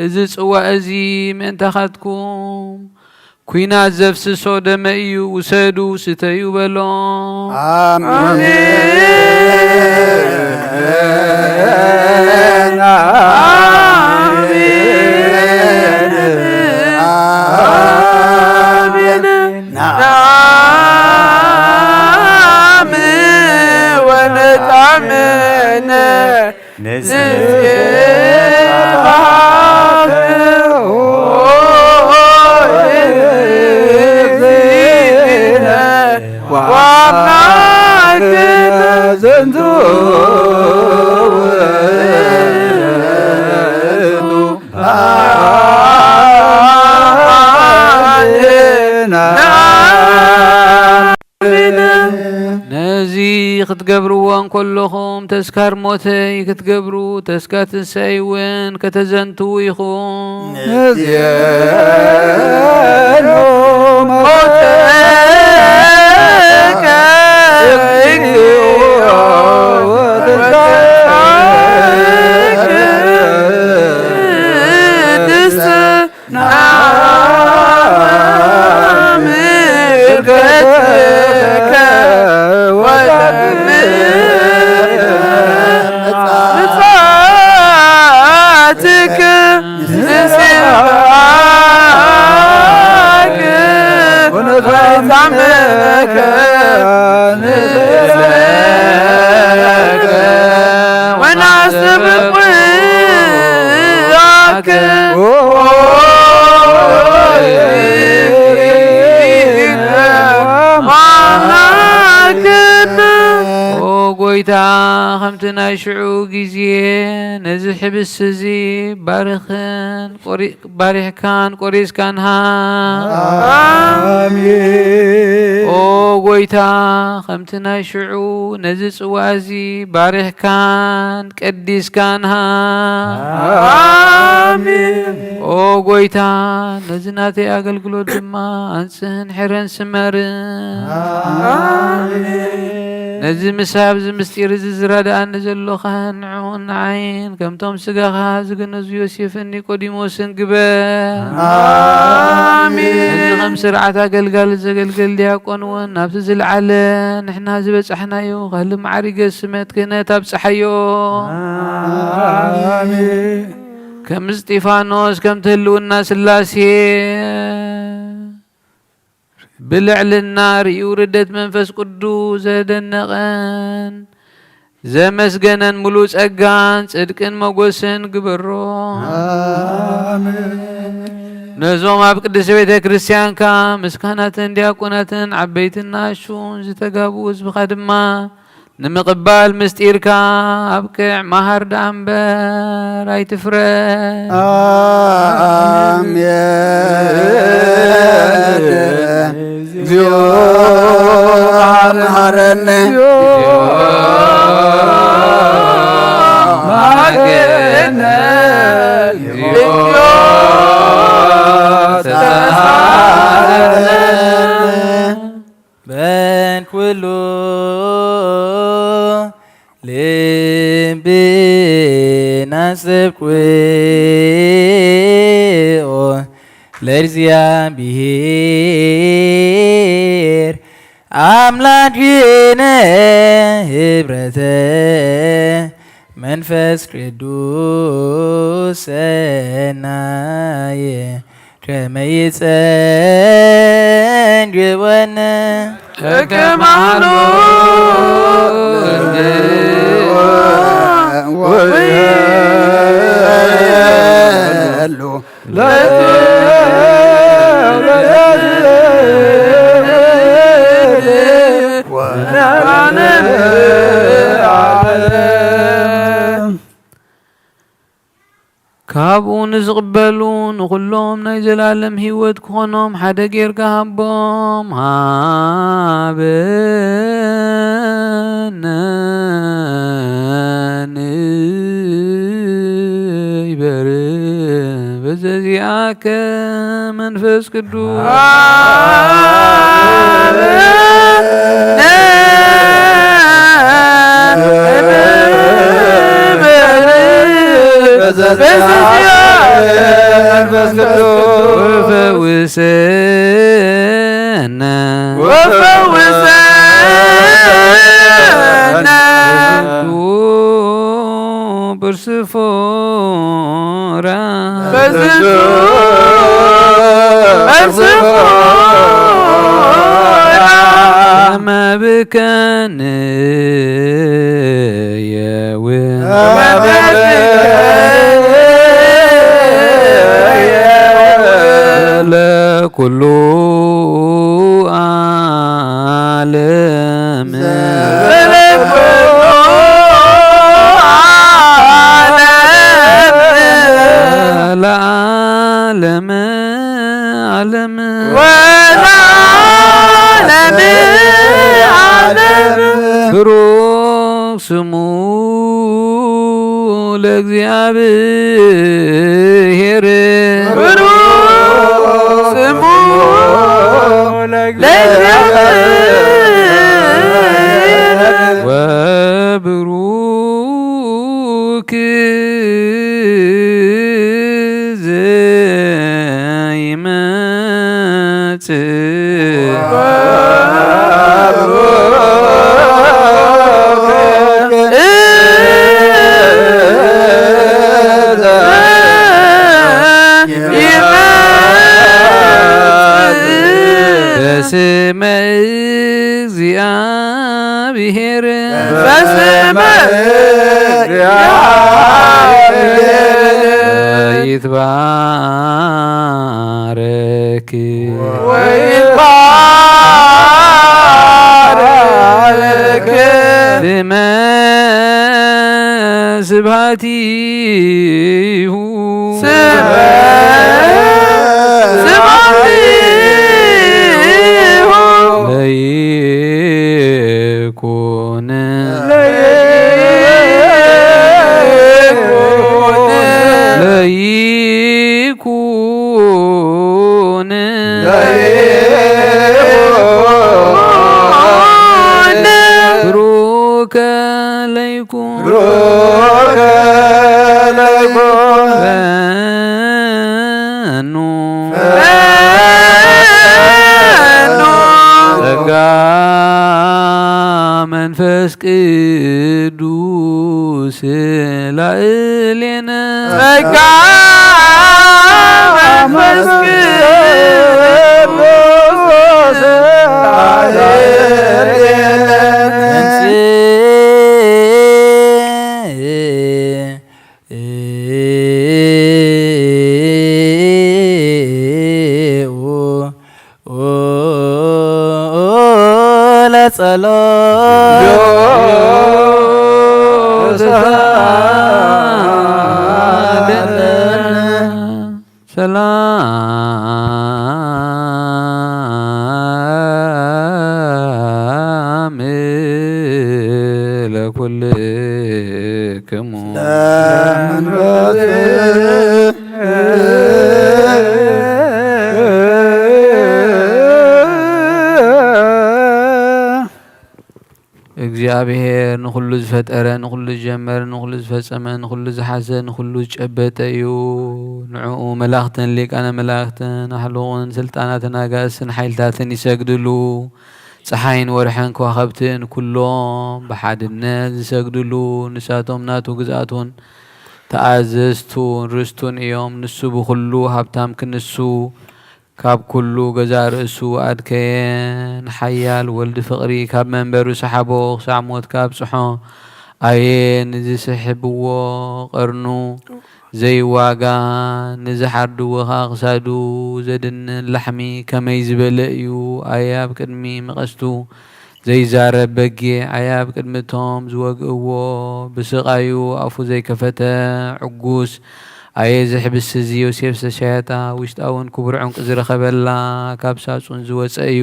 إذ صوا أزي من تخدكم كوينا زفس صود مأيو وسادو ستيو بلون آمين نزي كتقبروا كلهم تذكر موتي كتقبروا تذكر تنسيون كتزنتو يخون قويتا خمتنا شعو جزين نزح بالسزي بارخن بارح كان قريس كان ها آمين او قويتا خمتنا شعو نزس وازي بارح كان قديس كان ها آمين او قويتا نزناتي أقلقلو دما أنسهن حرن سمرن آمين نزي مساب زي مستير زي زرادة نزلو خان عون عين كم توم سقاها زقنز يوسف نيقوديموس انقبال آمين نزي خمس رعاتا قلقال زقلقل دياقون ونفس زي العلن نحنا زبس احنايو غالي معارق السمات كنا تابس حيو آمين كم استيفانوس كم تلو الناس اللاسيه بلعل النار يوردت منفس قدوس دنقن زمسجنن ملوس أجان صدقن موجسن قبرو نزوم أبقدس بيت كريستيان كام مسكناتن دياقوناتن عبيتنا شون زتجابوز بخدمة نمقبال مستير كام أبكع مهر دامبر أي تفرق بن كله لبنا سبقوا لرزيان بهير أملاكنا هبرته منفس قدوس نايه كميت جوانا كمالو كابون زقبلون كلهم نزل عالم هيوت كونهم حدا غير كابهم هابن እግዚአከ መንፈስ ቅዱስ ወፈውሰነ በርስፎራ መብከን ለኩሉ ዓለም ለዓለም ዓለም ወለዓለም ዓለም ብሩክ ስሙ ለእግዚአብሔር ብሩክ ስሙ ለእግዚአብሔር ወብሩክ በስመ እግዚአብሔር በስመ እግዚአብሔር ይትባረክ ወይትባረክ ስመ ስብሐቲሁ ስመ ስብሐቲሁ ለይኩን ለይኩን ብሩከ ለይኩን ፈኑ ጸጋ መንፈስ ቅዱስ ላዕሌነ ጸጋ መንፈስ ቅዱስ ሰላም ለኩልክሙ እግዚአብሔር ንኩሉ ዝፈጠረ ንኩሉ ዝጀመረ ንኩሉ ዝፈጸመ ንኩሉ ዝሓዘ ንኩሉ ዝጨበጠ እዩ ንዕኡ መላእኽትን ሊቃነ መላእኽትን ኣሕልቑን ስልጣናትን ኣጋእስን ሓይልታትን ይሰግድሉ ፀሓይን ወርሕን ከዋኸብትን ኩሎም ብሓድነት ዝሰግድሉ ንሳቶም ናቱ ግዝኣቱን ተኣዘዝቱን ርስቱን እዮም ንሱ ብኩሉ ሃብታም ክንሱ ካብ ኩሉ ገዛ ርእሱ ኣድከየን ሓያል ወልዲ ፍቕሪ ካብ መንበሩ ሰሓቦ ክሳዕ ሞት ካብ ፅሖ ኣየ ንዝስሕብዎ ቀርኑ ዘይዋጋ ንዝሓርድዎኻ ክሳዱ ዘድንን ላሕሚ ከመይ ዝበለ እዩ ኣየ ኣብ ቅድሚ መቐስቱ ዘይዛረብ በጊዕ ኣየ ኣብ ቅድሚቶም ዝወግእዎ ብስቓዩ ኣፉ ዘይከፈተ ዕጉስ ኣየ ዝሕብስ እዚ ዮሴፍ ዝተሸየጣ ውሽጣውን ክቡር ዕንቂ ዝረኸበላ ካብ ሳጹን ዝወፀ እዩ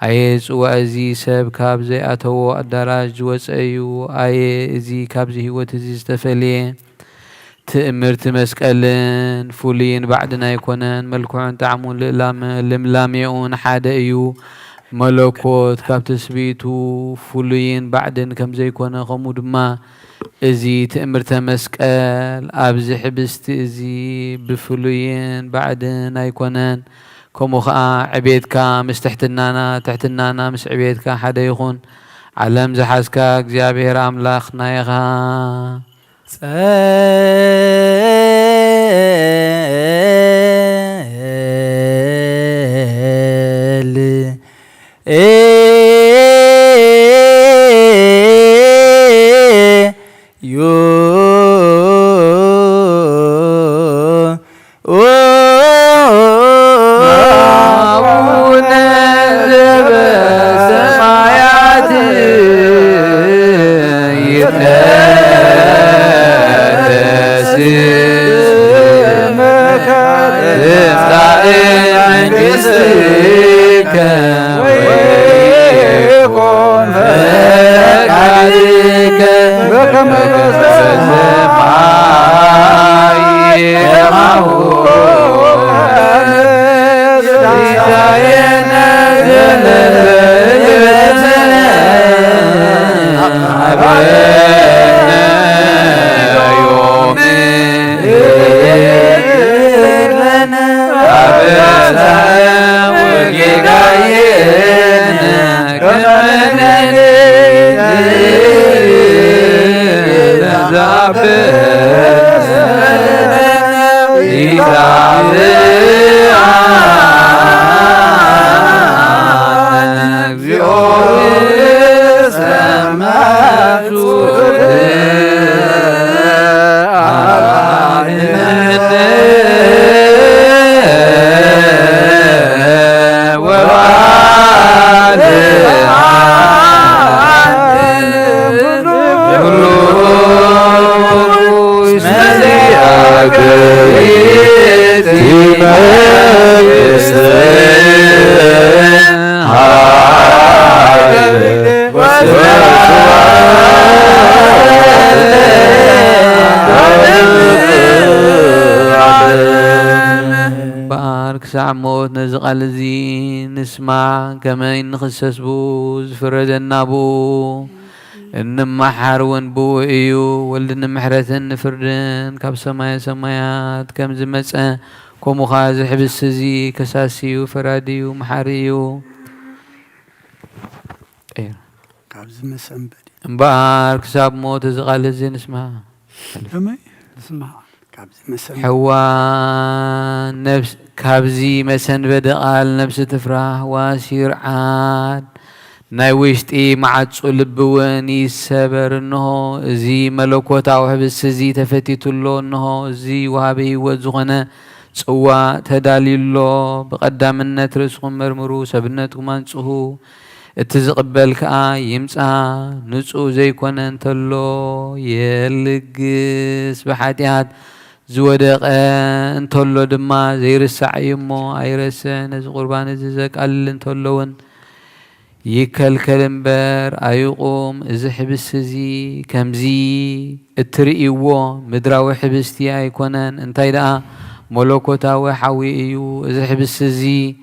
ኣየ ጽዋዕ እዚ ሰብ ካብ ዘይኣተዎ ኣዳራሽ ዝወፀ እዩ ኣየ እዚ ካብዚ ህይወት እዚ ዝተፈልየ تأمرت مسكالن فولين بعدنا يكونن ملكوعن تعمون لملاميون حدا ايو ملكوت كاب تسبيتو فولين بعدن كم زي كونه غمود ما ازي تأمرت مسكال ابزي حبست ازي بفولين بعدن يكونن كمو خا عبيدكا مستحتنانا تحتنانا مس عبيدكا حدا يخون علم زحاسكا እግዚአብሔር አምላኽና ይኻ سعموت نزقال زين نسمع كما نخسس بو زفردنا بو إنما حارون بو إيو ولدنا محرثن فردن كاب سمايا سمايات كم زمسا كومو خازي حبس زي كساسيو فراديو محاريو إيه كاب زمسا بدي مبارك ساب موت زقال زين نسمع نسمع كاب زمسا حوان نفس كابزي مسن بدقال نفس تفرح واسير عاد نايوشتي معتصو لبواني سبر انه زي ملكوتا وحبس زي تفتيتلو انه زي وهابي وزغنا صوا تداليلو بقدامنا رزقكم مرمرو سبنتكم انصحو اتزقبل كا يمصا نصو زي كون انتلو يلقس بحاتيات زودق انتلو دما زيرسع يمو ايرسن از قربان زقال انتلون يكلكل امبر ايقوم از حبس زي كمزي اتريو مدراوي حبستي ايكونن انتي دا ملوكوتاوي حويو از حبس زي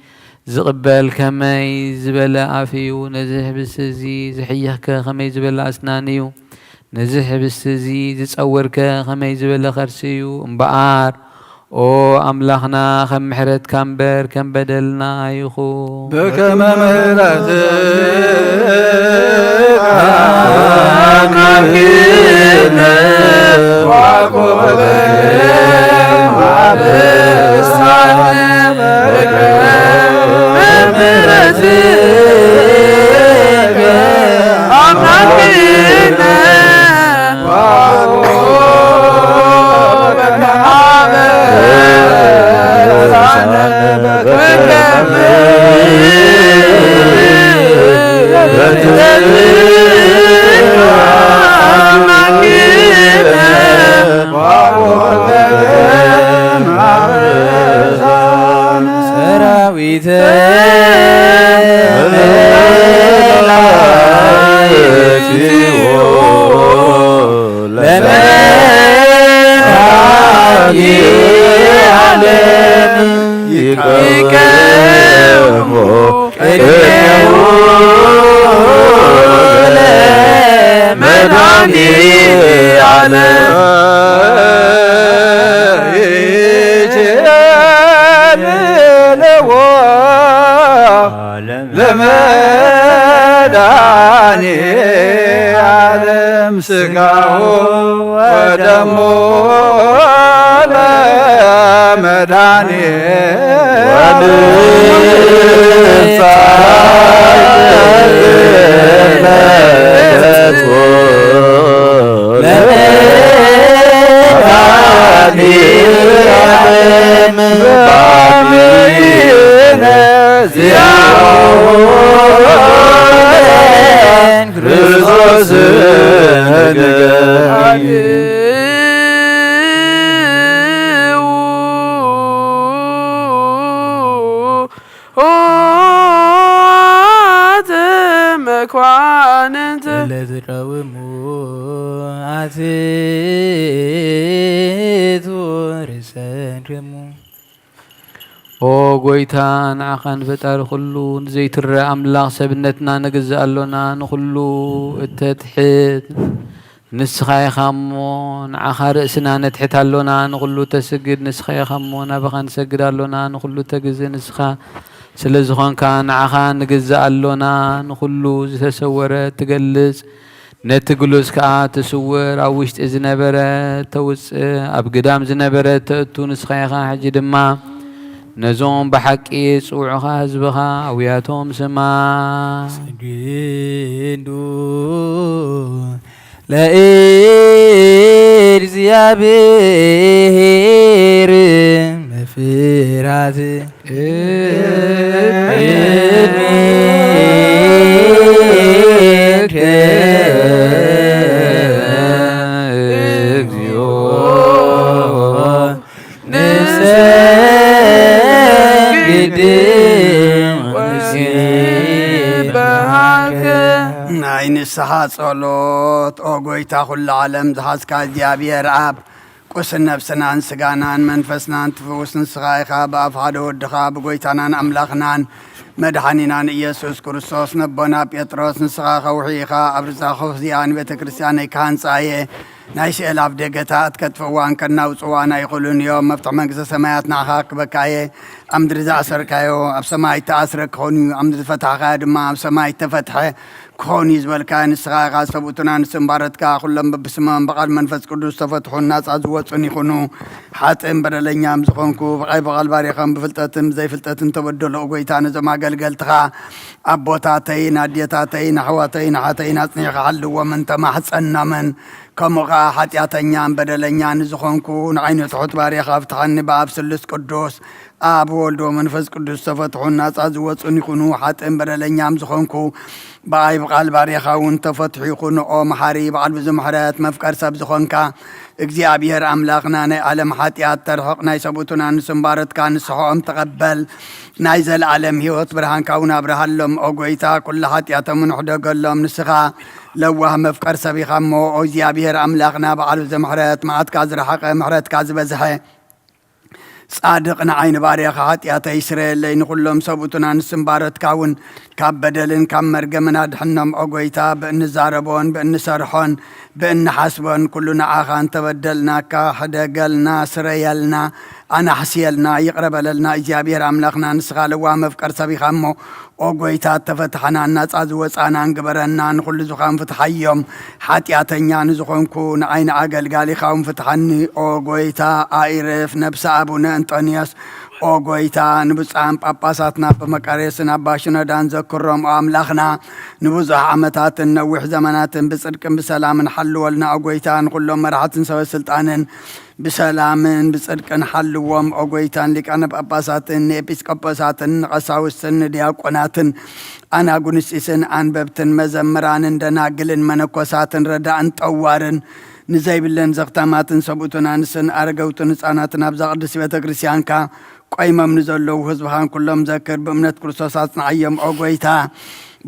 زقبل كمي زبلا افيو نزح بس زي زحيهك خمي زبلا اسنانيو نزح بس زي زتصورك خمي زبلا خرسيو امبار او املاخنا خم حرت كامبر كم بدلنا يخو بكم مهلت كاكينا وعقوبة وعبسنا بكم مهلت أمكينا وعقوبة ለመድኃኔ ዓለም ሥጋው ወደሙ ለመድኃኔ ክርስቶስ መኳንንት ለተቃወሙ አትቱ ርሰንከሙ ኦ ጎይታ ንዓኻን ፈጣሪ ኩሉ ንዘይትረአ ኣምላኽ ሰብነትና ንግዛእ ኣሎና ንኩሉ እተትሕት ንስኻ ኢኻ እሞ ንዓኻ ርእስና ነትሕት ኣሎና ንኩሉ ተስግድ ንስኻ ኢኻ እሞ ናብኻ ንሰግድ ኣሎና ንኩሉ ተግዝ ንስኻ ስለ ዝኾንካ ንዓኻ ንግዛእ ኣሎና ንኩሉ ዝተሰወረ ትገልጽ ነቲ ግሉጽ ከዓ ትስውር ኣብ ውሽጢ ዝነበረ ተውፅእ ኣብ ግዳም ዝነበረ ተእቱ ንስኻ ኢኻ ሕጂ ድማ ነዞም ብሓቂ ጽውዑኻ ህዝብኻ ኣውያቶም ስማ ሰግዱ ለእግዚአብሔር መፍራት እግዚኦ ናይ ንስሓ ጸሎት ኦ ጎይታ ኩሉ ዓለም ዝሓዝካ እግዚኣብሔር ኣብ ቁስን ነፍስናን ስጋናን መንፈስናን ትፍውስ ንስኻ ኢኻ ብኣፍ ሓደ ወድኻ ብጎይታናን ኣምላኽናን መድኃኒናን ኢየሱስ ክርስቶስ ነቦና ጴጥሮስ ንስኻ ኸውሒ ኢኻ ኣብ ርዛኸው እዚኣን ቤተ ክርስቲያን ናይ ካህንፃየ ናይ ስእል ኣብ ደገታት ከጥፍዋን ከናውፅዋና ይኽእሉን እዮም መፍትሒ መንግስቲ ሰማያት ንዓኻ ክበካየ ኣብ ምድሪ ዝኣሰርካዮ ኣብ ሰማይ ተኣስረ ክኾኑ እዩ ኣብ ምድሪ ዝፈታሕካዮ ድማ ኣብ ሰማይ ተፈትሐ ክኾኑ እዩ ዝበልካ ንስኻ ኢኻ ሰብኡትና ንስምባረትካ ኩሎም በብስሞም ብቓል መንፈስ ቅዱስ ተፈትሑን ናፃ ዝወፁን ይኹኑ ሓጥን በደለኛም ዝኾንኩ ብቐይ በቓል ባሪኸም ብፍልጠትን ብዘይፍልጠትን ተበደሎ ጎይታ ነዞም ኣገልገልትኻ ኣቦታተይ ኣዴታተይ ኣሕዋተይ ኣሓተይ ኣጽኒዕኻ ሃልዎምን ተማሕፀናመን ከምኡ ኸዓ ሓጢኣተኛን በደለኛን ዝኾንኩ ንዓይነ ትሑት ባሪኻ ፍትሐኒ ብኣብ ስሉስ ቅዱስ ኣብ ወልዶ መንፈስ ቅዱስ ተፈትሑን ናፃ ዝወፁን ይኹኑ ሓጥን በደለኛም ዝኾንኩ ብኣይ ብቓል ባሪኻ እውን ተፈትሑ ይኹኑ ኦ መሓሪ በዓል ብዙ ምሕረት መፍቀር ሰብ ዝኾንካ እግዚኣብሔር ኣምላኽና ናይ ዓለም ሓጢኣት ተርሕቕ ናይ ሰብኡትና ንስምባረትካ ንስሖኦም ተቐበል ናይ ዘለዓለም ህይወት ብርሃንካ እውን ኣብርሃሎም ኦ ጎይታ ኩሉ ሓጢኣቶም ንሕደገሎም ንስኻ ለዋህ መፍቀር ሰብ ኢኻ እሞ ኦ እግዚኣብሔር ኣምላኽና በዓል ብዙ ምሕረት መዓትካ ዝረሓቐ ምሕረትካ ዝበዝሐ ጻድቕ ንዓይኒ ባሪኻ ሓጢኣተይ ይስረየለይ ንኹሎም ሰብኡትና ንስምባረትካ እውን ካብ በደልን ካብ መርገምን ኣድሕኖም ኦ ጎይታ ብእንዛረቦን ብእንሰርሖን ብእንሓስቦን ኩሉ ንዓኻ እንተበደልናካ ሕደገልና ስረየልና ኣናሕስየልና ይቕረበለልና እግዚኣብሔር ኣምላኽና ንስኻ ለዋ መፍቀር ሰብ ኢኻ እሞ ኦ ጎይታ ተፈትሐና ናፃ ዝወፃና እንግበረና ንኹሉ ዝኾን ፍትሓዮም ሓጢኣተኛ ንዝኾንኩ ንዓይኒ ኣገልጋሊ ኢኻ እውን ፍትሐኒ ኦ ጎይታ ኣኢርፍ ነብሲ ኣቡነ እንጦንዮስ ኦ ጎይታ ንብፃን ጳጳሳትና ብመቃርየስን ኣባ ሽኖዳን ዘክሮም ኦ ኣምላኽና ንብዙሕ ዓመታትን ነዊሕ ዘመናትን ብጽድቅን ብሰላምን ሓልወልና ኦ ጎይታ ንኩሎም መራሕትን ሰበ ስልጣንን ብሰላምን ብጽድቅን ሓልዎም ኦ ጎይታን ሊቃነ ጳጳሳትን ንኤጲስቆጶሳትን ንቐሳውስትን ንዲያቆናትን ኣናጉንስጢስን ኣንበብትን መዘምራንን ደናግልን መነኮሳትን ረዳእን ጠዋርን ንዘይብለን ዘኽተማትን ሰብኡትና ንስን ኣረገውትን ህፃናትን ኣብዛ ቅዱስ ቤተ ክርስቲያንካ ቆይሞም ንዘለዉ ህዝብኻን ኩሎም ዘክር ብእምነት ክርስቶስ ኣጽንዓዮም ኦ ጎይታ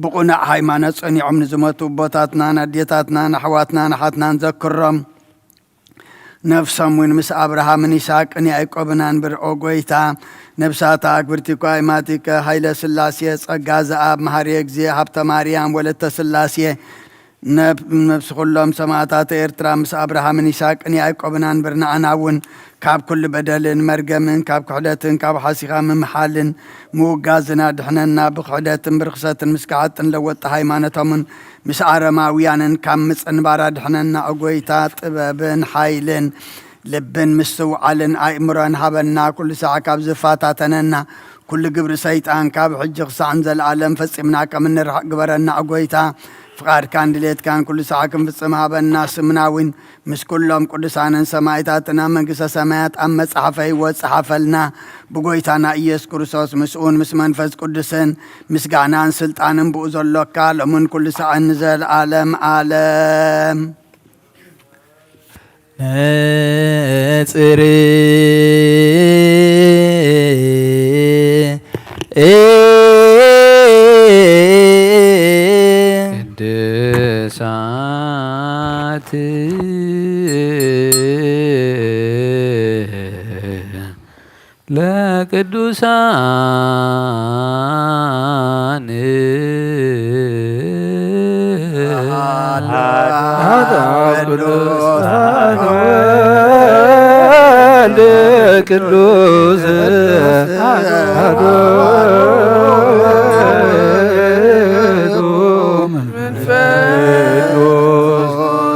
ብቑናዕ ሃይማኖት ጸኒዖም ንዝመቱ ቦታትናን ኣዴታትናን ኣሕዋትናን ኣሓትናን ዘክሮም ነፍሶም እውን ምስ ኣብርሃምን ይስሐቅን ያዕቆብን አንብር ኦ ጎይታ ነብሳታ አክብርቲኳ ይማቲከ ኃይለ ሥላሴ ጸጋ ዘአብ መሐሪ እግዚእ ሀብተ ማርያም ወለተ ሥላሴ نفس كلهم سماعات إرترا مس أبراهام إسحاق يعقوب نبرنا عناون كاب كل بدل مرجم كاب كحدة كاب حسيقة من محل موجازنا دحنا بخدة برخصة مسكعات لوت هيمانتهم مسعر ماويان كم مسنبارا دحنا أقويتات بن حيلن لبن مستو علن أمران هبنا كل ساعة كاب زفاتاتنا كل قبر سيطان كاب حجق سعنز العالم فسمنا كمن رح قبرنا أقويتا فقار كان دليت كان كل ساعة كم فسمها بالناس مناوين مش كلهم كل ساعة سمايتاتنا من قصة سمايات أما صحفي وصحفلنا بقويتانا إيس كرسوس مسؤون مس منفذ قدسن مسقعنان سلطان بوزل لوكال ومن كل ساعة نزل عالم عالم ቅድሳት ለቅዱሳን ቅዱስ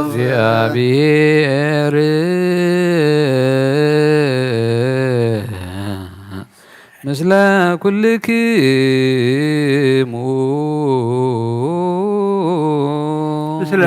እግዚአብሔር ምስለ ኩልክሙ ምስለ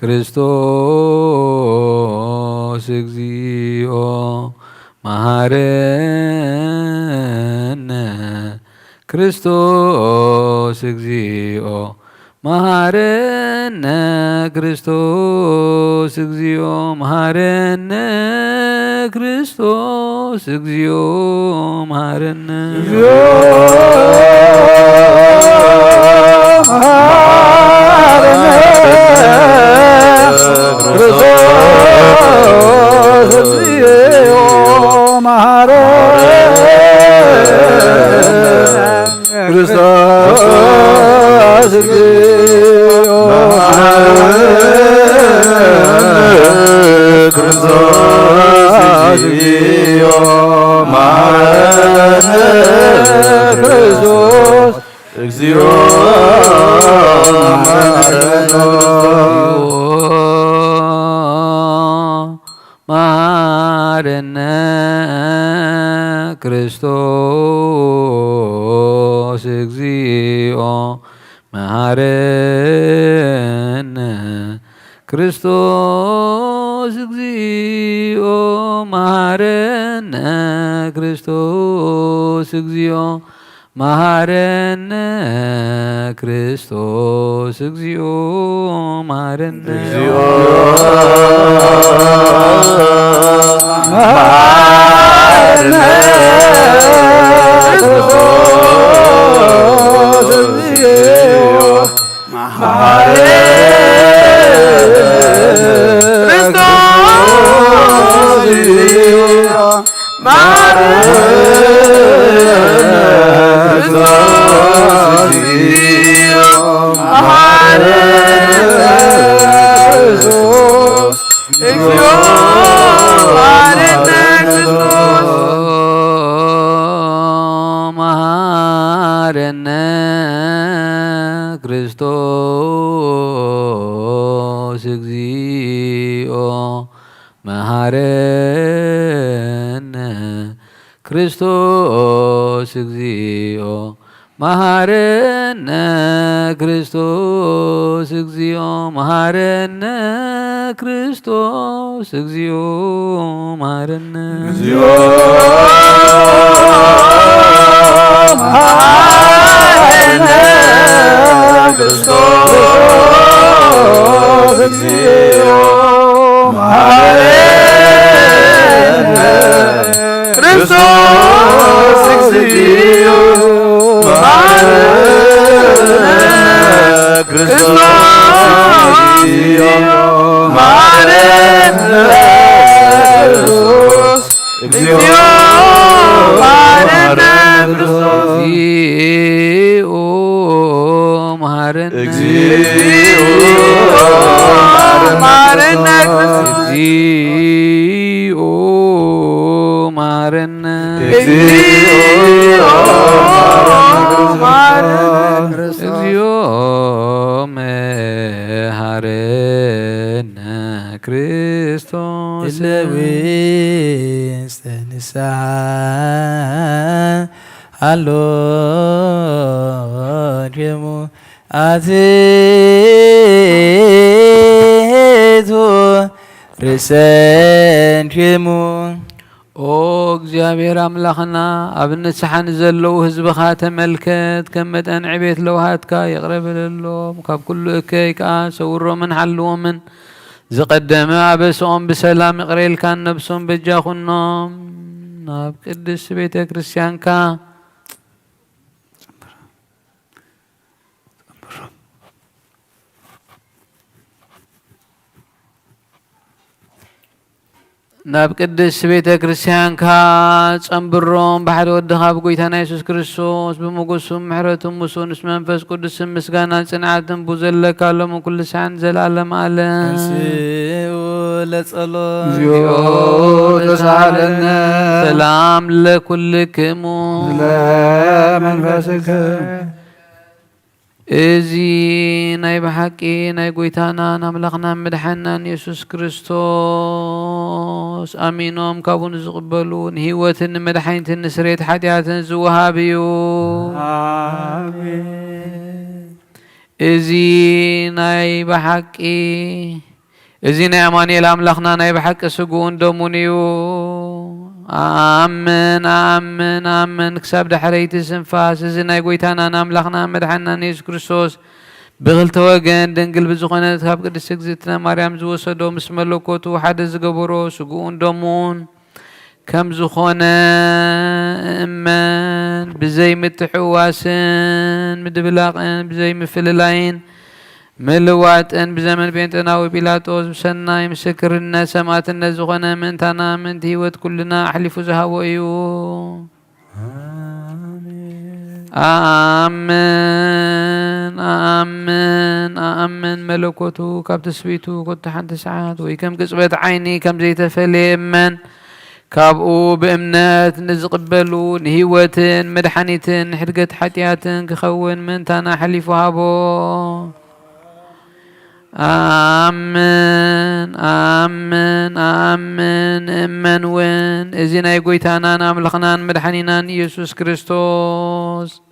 ክርስቶስ እግዚኦ መሐረነ ክርስቶስ እግዚኦ መሐረነ ክርስቶስ እግዚኦ መሐረነ ክርስቶስ እግዚኦ መሐረነ ክርስቶስ እግዚኦ መሐረነ ክርስቶስ እግዚኦ መሐረነ ክርስቶስ እግዚኦ መሐረነ ክርስቶስ እግዚኦ መሐረነ ክርስቶስ እግዚኦ መሐረነ ክርስቶስ እግዚኦ መሐረነ ክርስቶስ እግዚኦ መሐረነ ክርስቶስ እግዚኦ መሐረነ ክርስቶስ እግዚኦ መሐረነ ክርስቶስ እግዚኦ መሐረነ ክርስቶስ እግዚኦ መሐረነ እግዚኦ መሐረነ እግዚኦ መሐረነ ክርስቶስ ለውስተ ንስሐ አሎ ደሙ አትቱ ርእሰንትሙ ኦ እግዚአብሔር አምላኽና ኣብ ንስሓን ዘለዉ ህዝብኻ ተመልከት ከም መጠን ዕቤት ለውሃትካ የቕረበለሎም ካብ ኩሉ እከይ ከዓ ሰውሮምን ሓልዎምን ዝቐደመ ኣበስኦም ብሰላም ይቕረልካ ነብሶም በጃኹኖም ናብ ቅድስት ቤተ ክርስቲያንካ ናብ ቅድስት ቤተ ክርስቲያንካ ጸንብሮም ባሕደ ወድኻ ብጎይታና ኢየሱስ ክርስቶስ ብሞገሱም ምሕረቱም ሙሱን ምስ መንፈስ ቅዱስን ምስጋናን ጽንዓትን ብዘለካ ሎሙ ኩሉ ሰዓን ዘለዓለም ዓለም እንስኡ ለጸሎት እግዚኦ ተሳሃለነ ሰላም ለኩልክሙ ለመንፈስከ እዚ ናይ ብሓቂ ናይ ጎይታናን ኣምላኽናን መድሓናን ኢየሱስ ክርስቶስ ኣሚኖም ካብኡ ንዝቕበሉ ንህይወትን ንመድሓኒትን ንስርየት ሓጢኣትን ዝወሃብ እዩ እዚ ናይ ብሓቂ إزينا أمانيل أملاخنا نيبحك سجون دومونيو آمن آمن آمن كسب دحريت السنفاس إزينا يقويتانا نملاخنا مدحنا نيس كريستوس بغل توجن دنقل بزخونة تخاب قد سكزتنا مريم زوسدو مسملوكوتو حد زقبرو سجون دومون كم زخونة إمان بزي متحواسن مدبلاقن بزي مفللاين ملوات ان بزمن بينتنا وبيلاطوس بسناي مسكرنا سماتنا زخونة من تنا من تهوت كلنا أحلف زهوئيو آمين آمين آمين ملكوتو كاب تسويتو كنت حد ساعات ويكم قصبت عيني كم زيت فلي من كابو بإمنات نزقبلو نهيوتن مدحنيتن حرقت حتياتن كخون من تانا حليف هابو آمين آمين آمين إمن وين إزينا يقويتانا ناملخنان مدحنينان يسوس كريستوس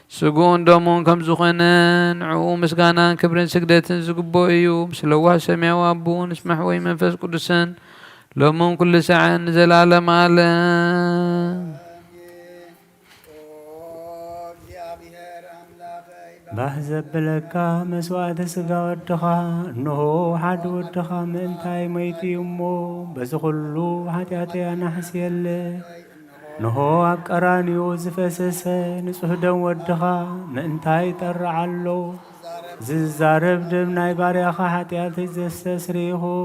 سجون دومون كم زخنان عو مسقانان كبرن سجدتن زقبو إيو مسلوها سميع وابون اسمح وي منفس قدسن لومون كل ساعة نزل على مالا بحزب لك مسواد سقا ودخا انه حد ودخا من تاي ميتي امو بس كلو حتياتي انا حسيل انه اقرانيو زفسس نصح دم ودخا من تاي طرعلو ززارب دم ناي باريخا حتياتي زستسريهو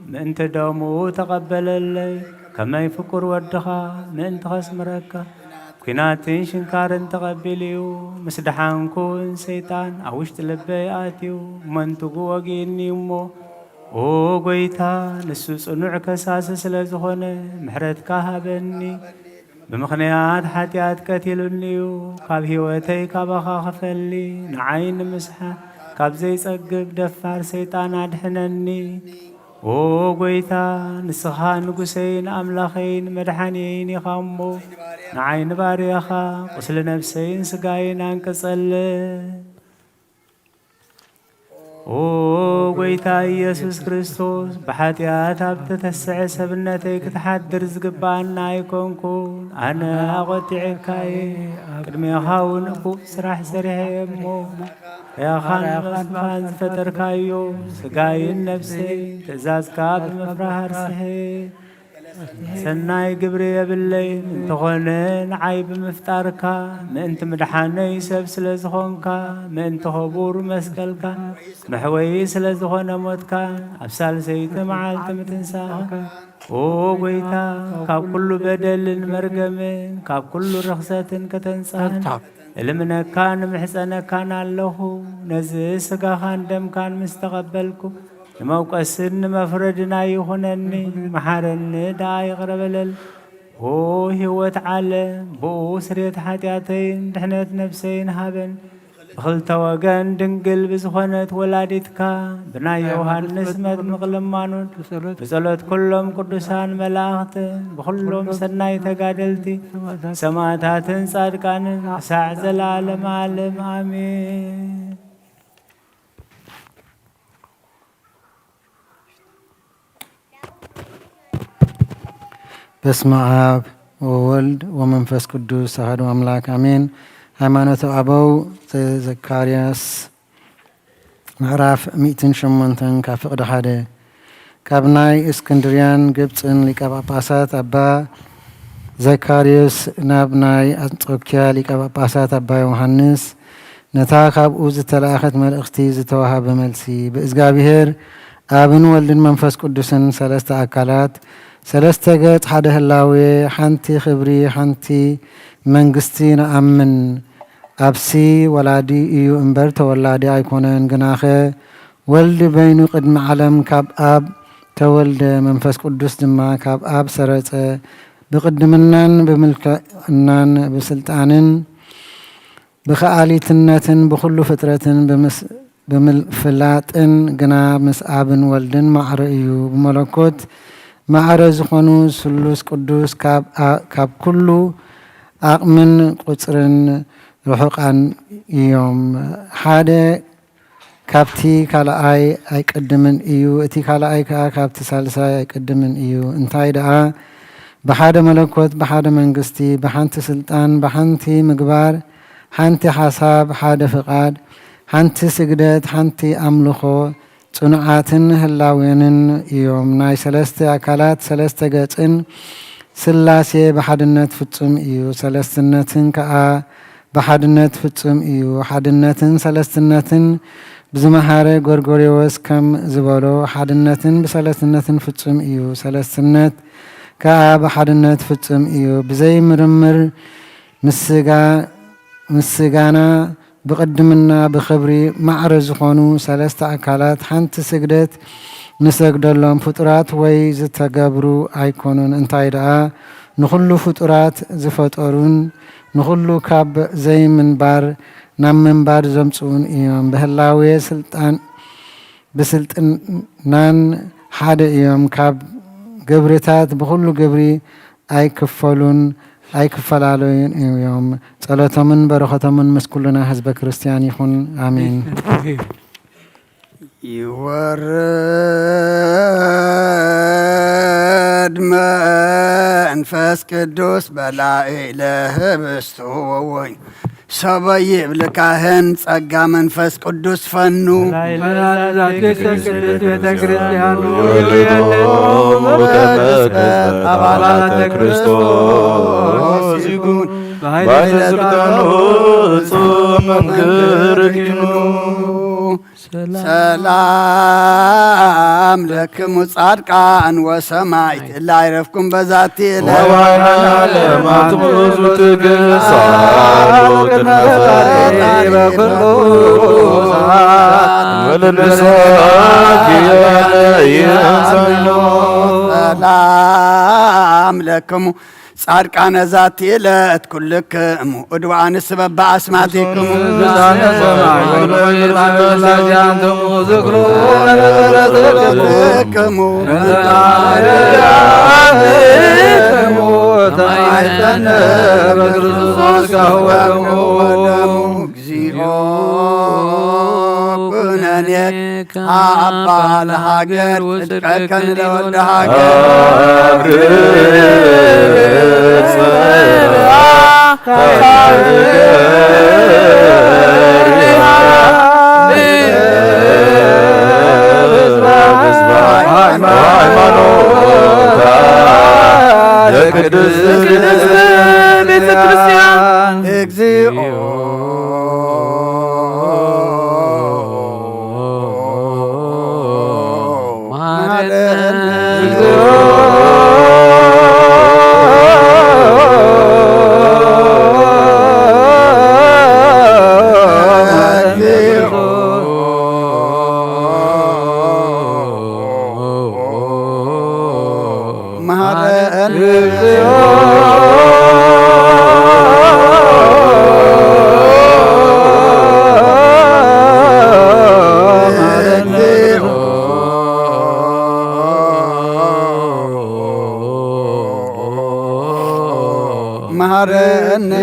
من تدمو تقبل لي كما يفكر ودخا من تخسمركا كناتين شنكارن تقبليو مسدحانكون سيطان أوشت لبياتيو منتقو وقيني مو او قويتا نسوس نوع كساس سلازخونة محرد كاهبني بمخنيات حتيات كتلونيو كاب هيوتي كابخا خفلي نعين مسحة كاب زي سقب دفار سيطان أدحنني او قويتا نسخان قسين أملاخين مدحانين يخامو نعين باريخا قسل نفسين سقاين انكسل او قويتا يسوس كريستوس بحاتيات بتتسع سبنتك تحدر زقبانا يكونكون انا اغوتي عكاي قدمي خاون ابو سراح سريح يمو يا خان خان فتر كايو سقاين نفسي تزاز كاب مفرهر سحي سناي قبري بالليل انتغنين عيب مفتاركا ما انت مدحاني سب سلزخونكا ما انت هبور مسكلكا محوي سلزخون موتكا ابسال سيت معالت متنساها او قويتا كاب كل بدل مرقمين كاب كل رخصة كتنسان علمنا كان محسنا كان الله نزي سقا خان دم كان مستقبلكو موقع سن مفردنا يخونني محارني داي غربلل هو هوت عالم بو سريت حاتياتين دحنت نفسين هابن بخلت وقان دنقل بزخونت ولادتك بنا يوهانس مد مغلمانون بزلت كلهم قدسان ملاغت بخلهم سناي تقادلتي سماتاتن صادقان ساع زلالم عالم آمين بسم آب وولد ومنفس قدوس أحد أملاك آمين ሃይማኖተ አበው ዘካርያስ ምዕራፍ 108 ካብ ፍቅዲ ሓደ ካብ ናይ እስክንድርያን ግብፅን ሊቀ ጳጳሳት አባ ዘካርያስ ናብ ናይ አንጾኪያ ሊቀ ጳጳሳት አባ ዮሐንስ ነታ ካብኡ ዝተላእኸት መልእኽቲ ዝተዋሃበ መልሲ ብእግዚአብሔር አብን ወልድን መንፈስ ቅዱስን ሰለስተ አካላት ሰለስተ ገጽ ሓደ ህላዌ ሓንቲ ክብሪ ሓንቲ መንግስቲ ነአምን አብሲ ወላዲ እዩ እምበር ተወላዲ አይኮነን ግናኸ ወልድ በይኑ ቅድሚ ዓለም ካብ አብ ተወልደ መንፈስ ቅዱስ ድማ ካብ አብ ሰረጸ ብቅድምናን ብምልክዕናን ብስልጣንን ብኸአሊትነትን ብኩሉ ፍጥረትን ብምፍላጥን ግና ምስ አብን ወልድን ማዕረ እዩ ብመለኮት ማዕረ ዝኾኑ ስሉስ ቅዱስ ካብ ኩሉ አቅምን ቁፅርን ርሑቃን እዮም ሓደ كابتي كالاي اي قدمن ايو اتي كالاي كابتي سالساي اي قدمن ايو انتاي دعا بحادة ملكوت بحادة منغستي بحانتي سلطان بحانتي مقبار حانتي حساب حادة فقاد حانتي سجدت حانتي أملخو صنعاتن هلاوينن يوم ناي سلسته أكالات سلسته قطن سلاسي بحادنت فتسم إيو سلستنتن كأ بحادنت فتسم إيو حادنتن سلستنتن بزمهاري غورغوريوس كم زبالو حادنتن بسلستنتن فتسم إيو سلستنت كأ بحادنت فتسم إيو بزي مرمر مسجانا بقدمنا بخبري معرز خانو سلسة أكالات حنت سجدت نسجد لهم فطرات ويز تجبرو أيقونون انتايدا نخلو فطرات زفتورون نخلو كاب زي منبر نام منبر زمسون إيام بهلاوي سلطان بسلطان حاد إيام كاب جبرتات بخلو جبري أي كفلون أي كفلالوين يوم صلاتهم بركاتهم مسكولنا حزب كريستيان يكون آمين. يورد منفس قدوس بلا إله بستوين سبيب لكاهن ጸጋ መንፈስ ቅዱስ ፈኑ አባላተ ክርስቶስ ይጉን ባይለ ስልጣኑ ጾም መንገርኪኑ ሰላም ለክሙ ጻድቃን ወሰማዕት ላይረፍኩም በዛቲ ለማትሙዙ ትግሳ ሰላም ለክሙ ጻድቃነ ዛቲ ዕለት ኩልክሙ እድዋንስ በበአስማቲክሙ ኩነኔ አባ ለሀገር ጽድቀከን ለወልደ ሀገር እግዚኦ መሐረነ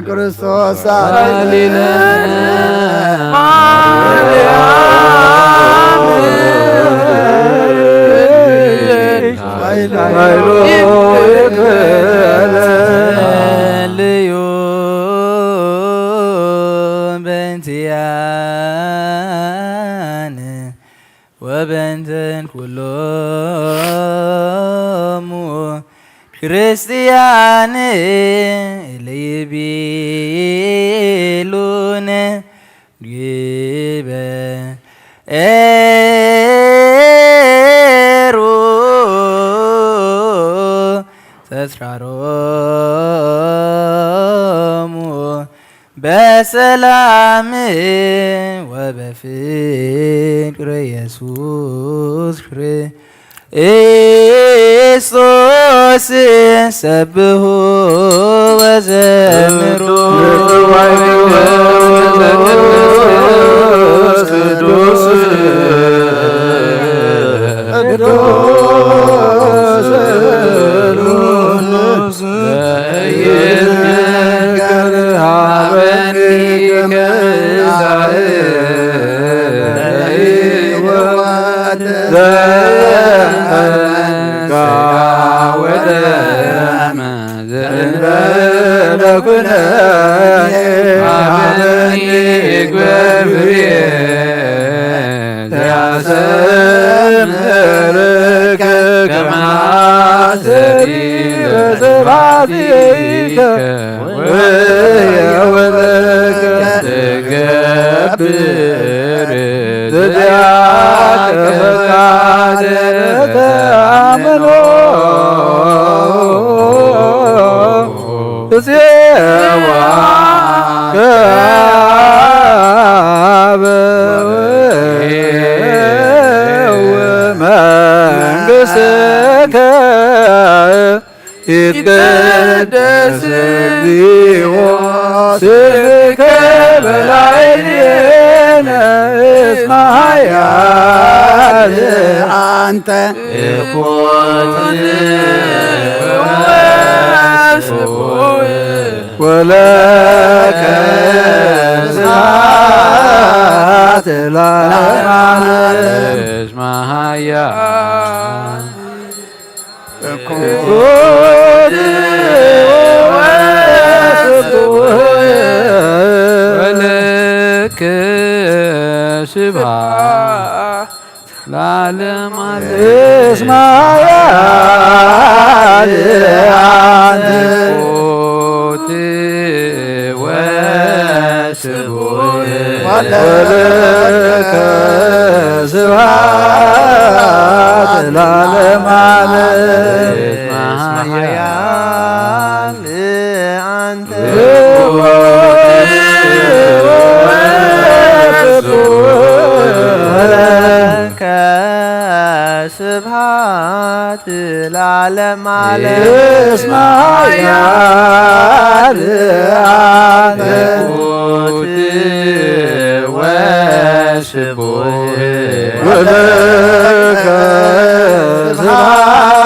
ክርስቶስ አሊለ ልዩ በንቲያን ወበንተን ኩሎሙ ክርስቲያን ለይቤሉን ግበ እስራሮሙ በሰላም ወበፍቅር ኢየሱስ ክርስቶስ ሰብሑ ወዘምሩ ቅዱስ ይትቀደስ ስምከ በላዕሌነ እስመ ኃያል አንተ ወለከ ስብሐት ለዓለመ እስመ ኃያል ወለከ ስብሐት ለዓለመ እስመ ኃያል አንተ ወለከ ስብሐት ለዓለመ እስመ ኃያል አንተ ወለከ ስብሐት ለዓለመ እስመ ኃያል አንተ ወለከ ስብሐት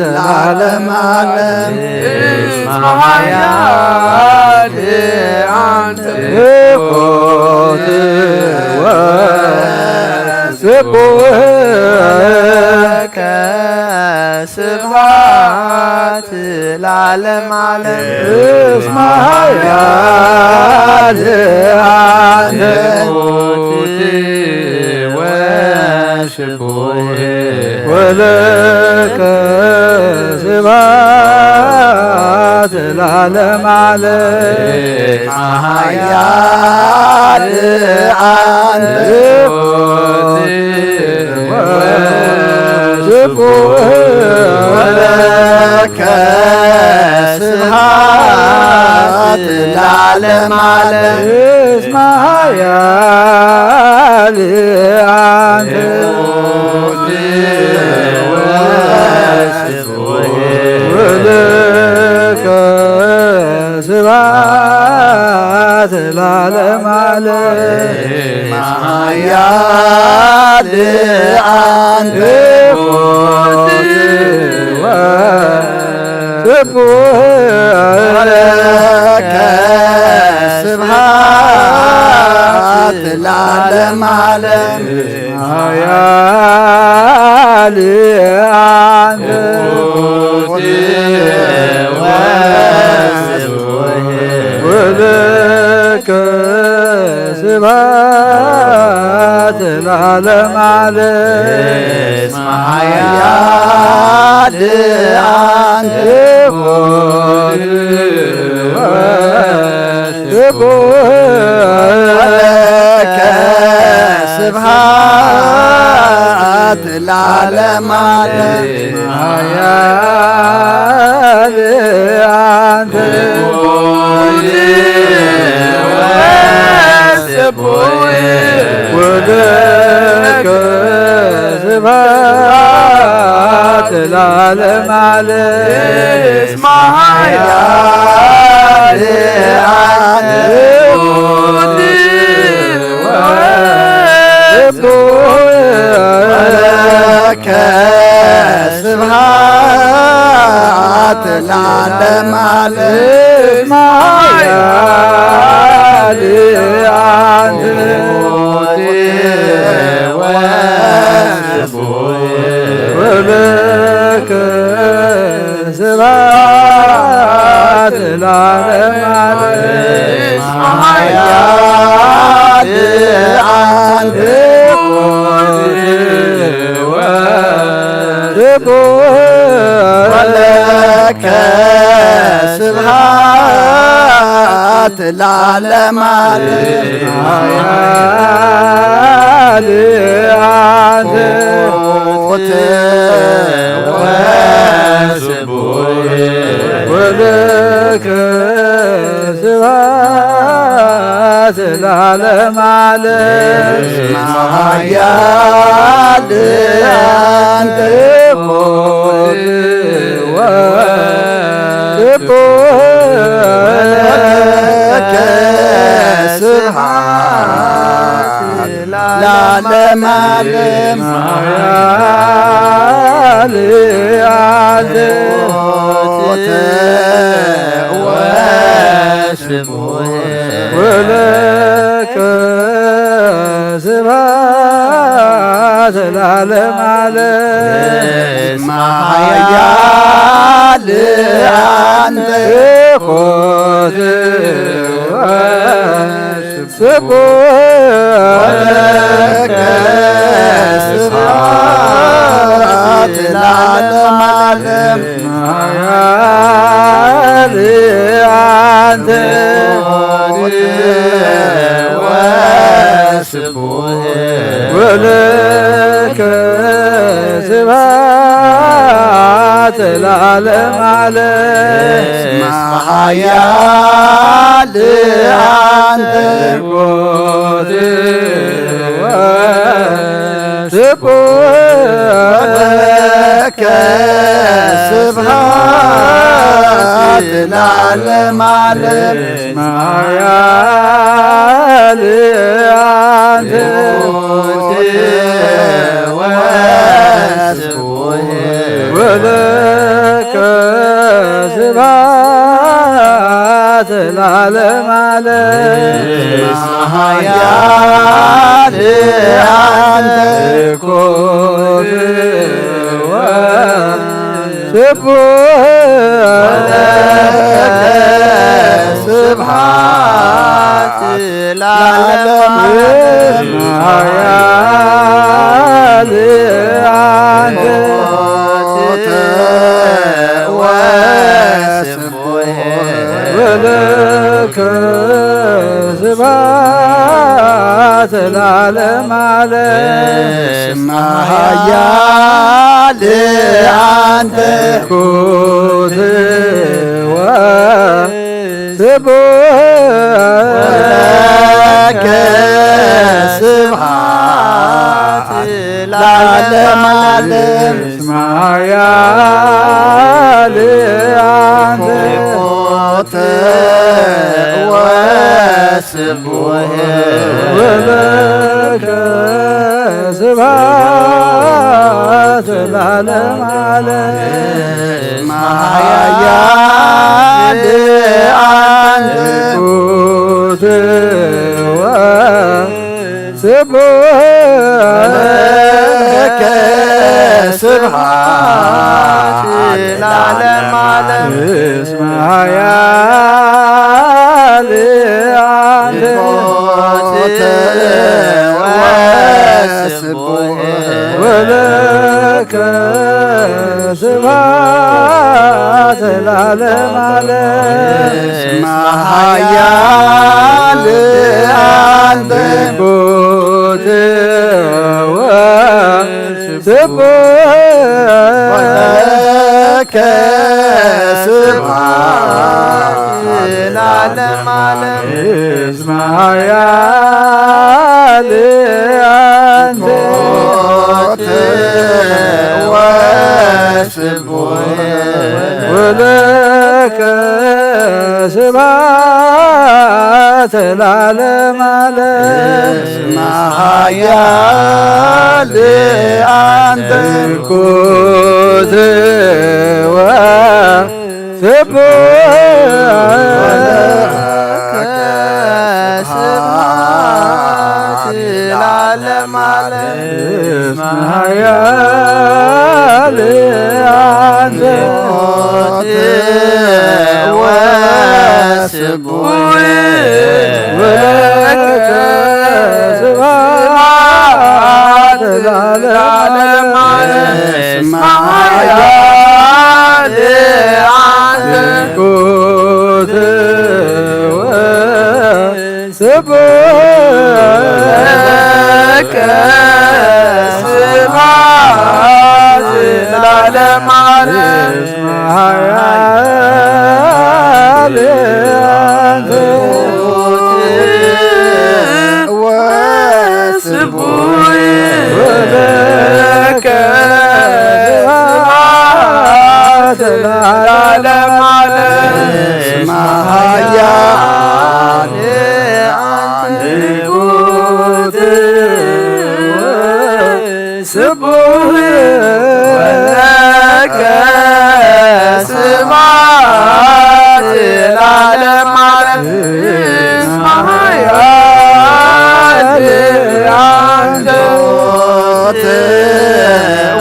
ለዓለመ እስመ ኃያል አንተ ወለከ ስብሐት ለዓለመ እስመ ኃያል አንተ ወለከ ስብሐት ለዓለመ እስመ ኃያል አንተ ወለከ ስብሐት ለዓለመ እስመ ኃያል አንተ ወለከ ስብሐት ለዓለመ እስመ ኃያል አንተ ወለከ ስብሐት ለዓለመ እስመ ኃያል አንተ ወለከ ስብሐት ለዓለመ እስመ ኃያል አንተ ወለከ ስብሐት ለዓለመ እስመ ኃያል አንተ ወለከ ስብሐት ለዓለመ ዓለም ወለከ ስብሐት ለዓለመ ዓለም ወለከ ስብሐት ለዓለመ ወለከ ስብሐት ለዓለመ ወለከ ስብሐት ለዓለመ ዓለም ኃያል አንተ ወለከ ስብሐት ለዓለመ ዓለም ወለከ ስብሐት ለዓለመ ዓለም ኃያል አንተ ኮት ወለከ ስብሐት ለዓለመ ዓለም ኃያል አንተ ወለከ ስብሐት ለዓለመ ዓለም ኃያል አንተ ኮት ወለከ ስብሐት ለዓለመ ዓለም ኃያል አንተ ወለከ ስብሐት ለዓለመ ዓለም ኃያል አንተ ኮት ስብሐት ለዓለመ ዓለም ኃያል አንተ ወለከ ስብሐት ለዓለመ ዓለም ኃያል አንተ ኮት ወለከ ስብሐት ለዓለመ ዓለም ኃያል አንተ ወለከ ስብሐት ለዓለመ ዓለም ኃያል አንተ ኮት ወለከ ስብሐት ለዓለመ ዓለም ኃያል አንተ ወለከ ስብሐት ለዓለመ ዓለም ኃያል አንተ ኮት ወለከ ስብሐት ለዓለም ዓለም እስመ ኃያል አንተ ወለከ ስብሐት ለዓለም ዓለም እስመ ኃያል አንተ ኩት ስብሐት ለዓለም ዓለም እስመ ኃያል አንተ ወለከ ስብሐት ለዓለም ዓለም እስመ ኃያል አንተ ኩት ለከ ስብሐት ለዓለም ዓለም እስመ ኃያል አንተ ወለከ ስብሐት ለዓለም ዓለም እስመ ኃያል ኩት ስቡሕ ወለከ ስብሐት ለዓለም ዓለም እስመ ኃያል አንተ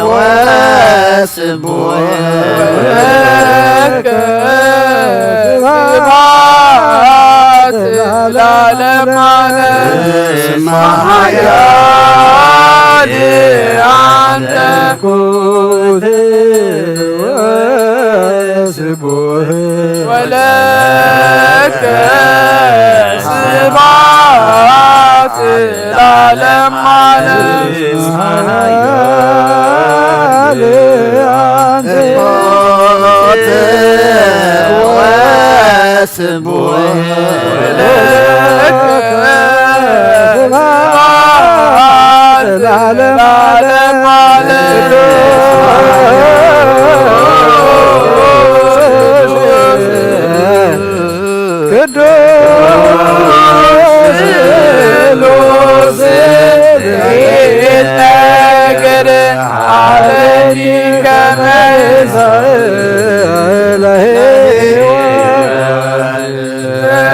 ወለከ ስብሐት ለዓለም ዓለም እስመ ኃያል አንተ ኩት ስቡሕ ወለከ ስብሐት ለዓለም ዓለም እስመ ኃያል አንተ ስብሐት ለዓለም ቅዱስ ይትነገር አለኒ ከመ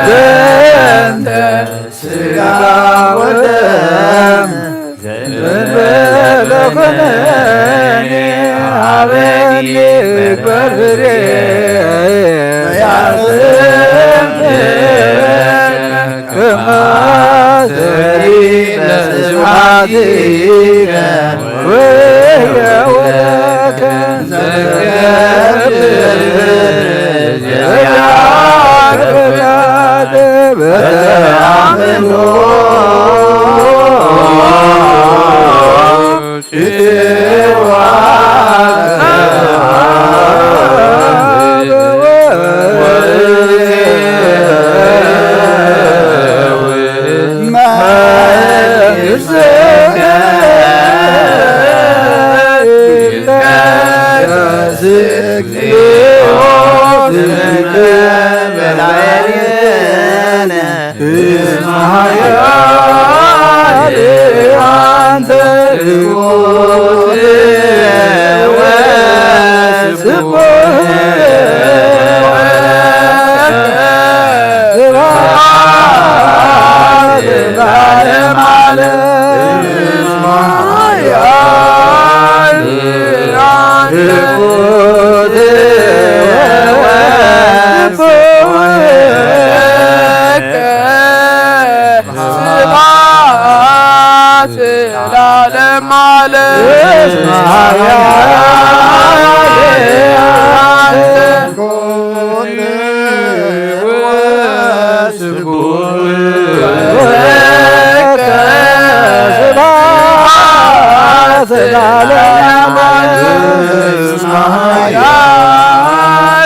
ዘንተ ሥጋ ወደም ዘእንበለ ኮነኔ ሀበኒ እግበር ፍሬ ከመ ዘሪነ ስብሐቲከ ወየወለከ ዘያክብራተ በተአምኖ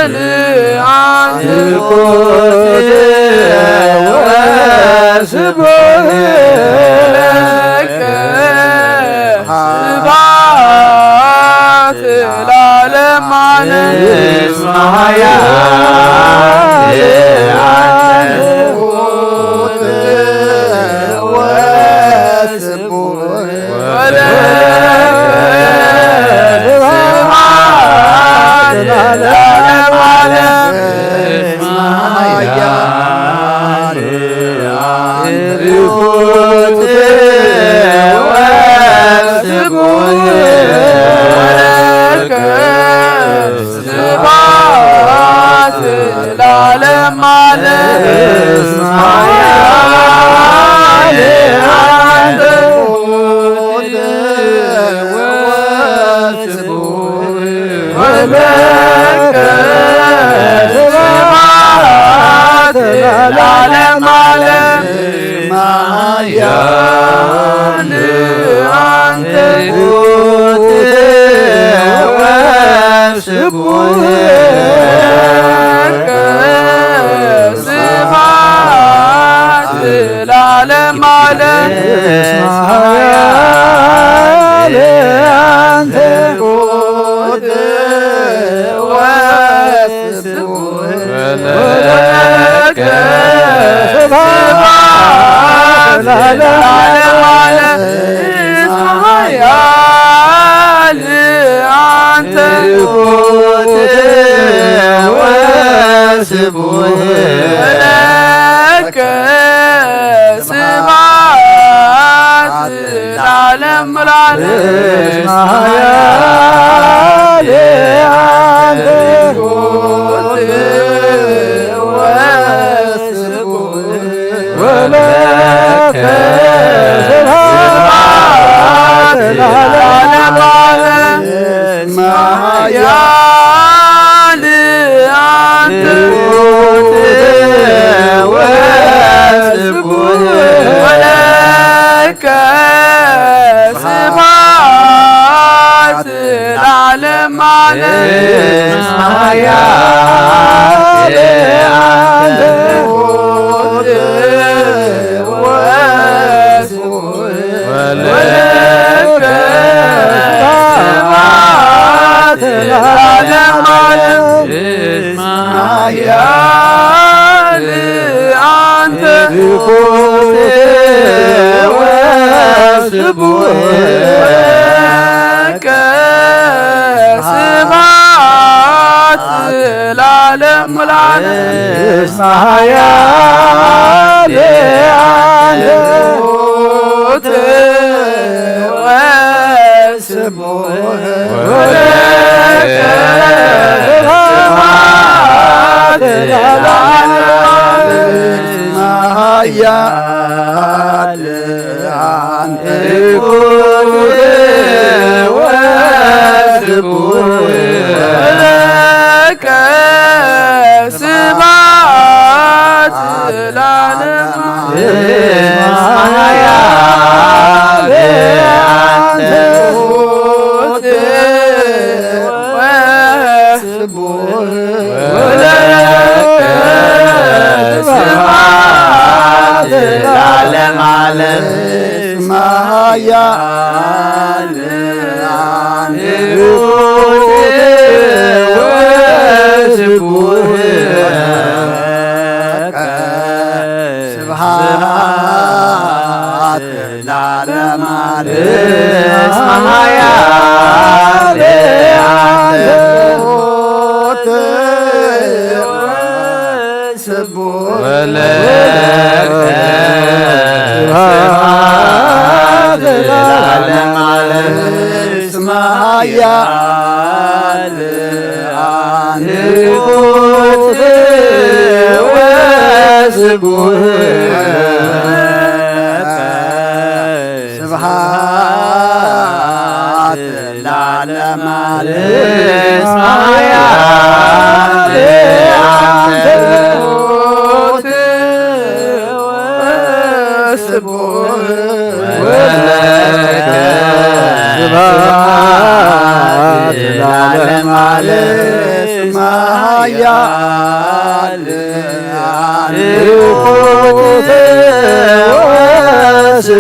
ስብሐት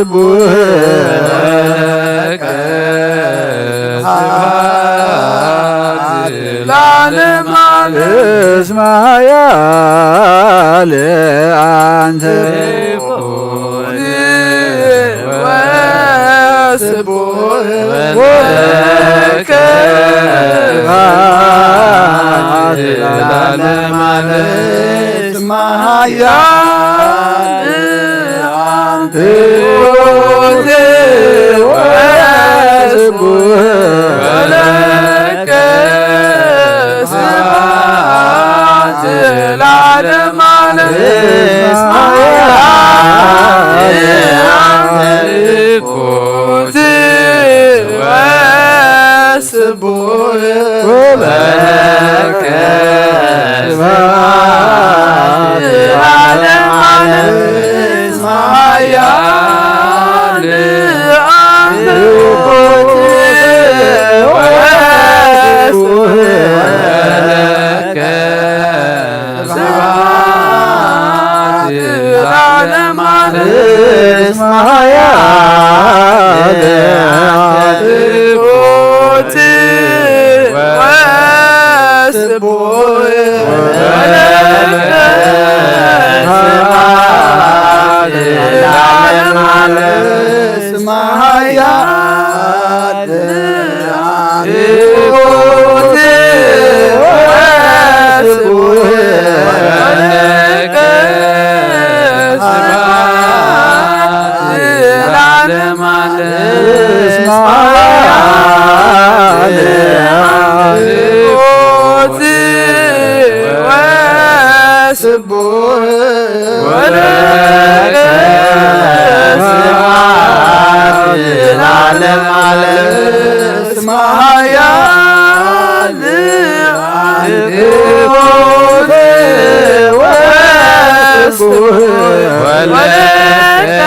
ስቡህ ለዓለም እስመ ኃያል አንተ ወስቡሕ ወለከ ለዓለመ ዓለም እስመ ኃያል አንተ ወስቡሕ ወለከ ስብሐት ለዓለመ ዓለም እስመ ኃያል ወስቡሕ ወለከ ስብሐት ለዓለመ ዓለም እስመ ኃያል ወስቡሕ ወለከ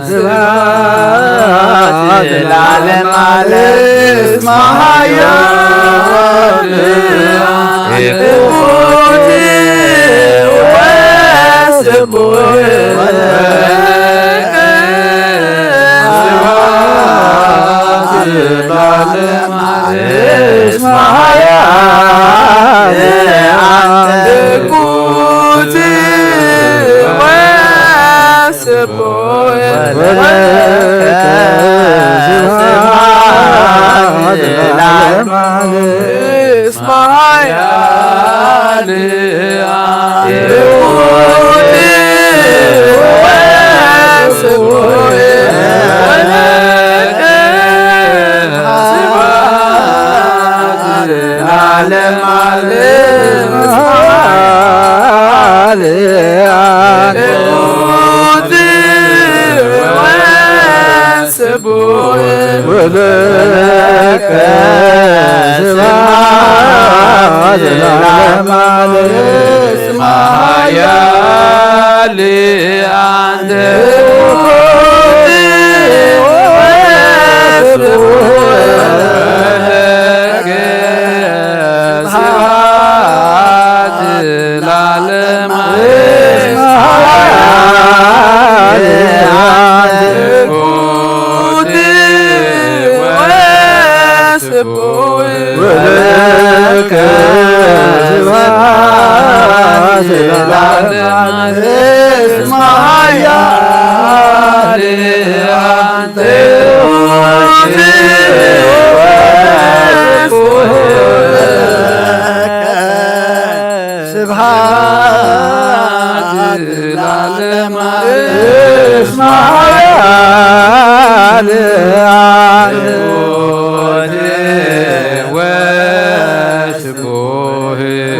ስብሐት ለዓለመ ዓለም እስመ ኃያል Smile, أنت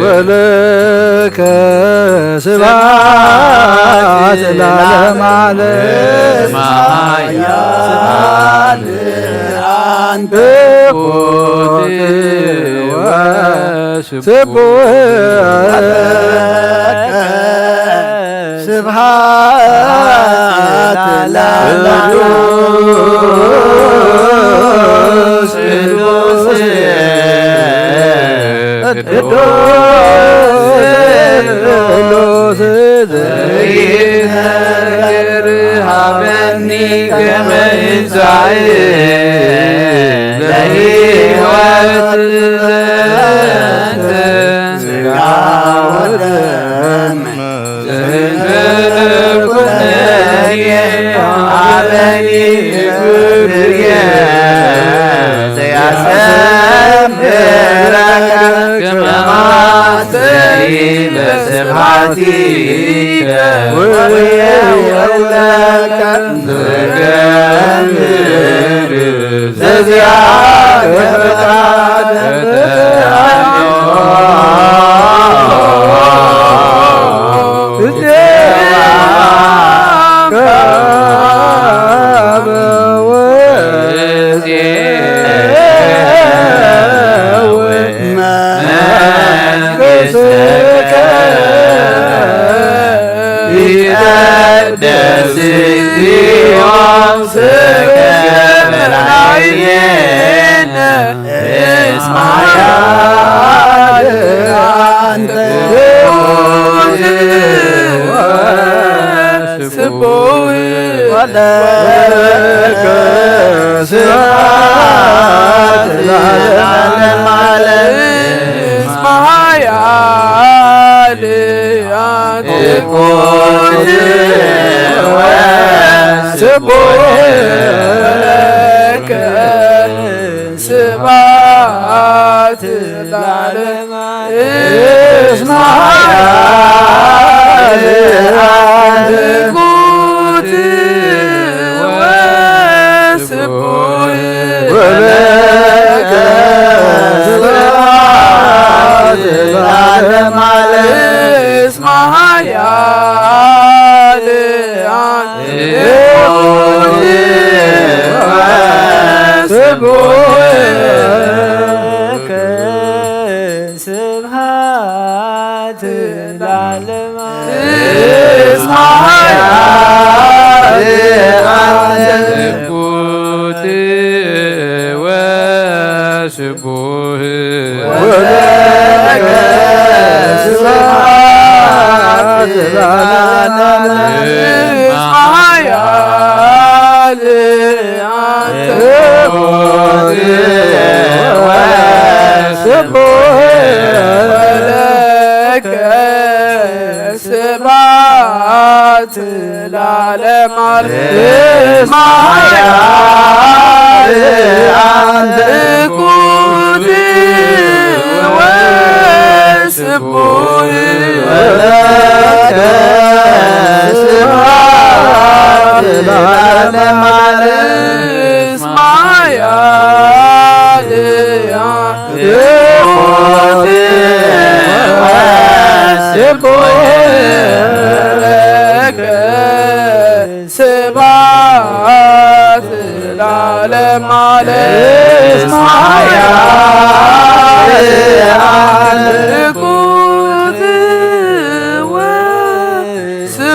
ولك سبحات العالم على سبحان أنت سبحات ارهبني كما يسعد لهيوة الذات سقاوة زهد كنايا علي كبريا سيسمرك كما سيد سبحتك ويا ولك تكمل زيادة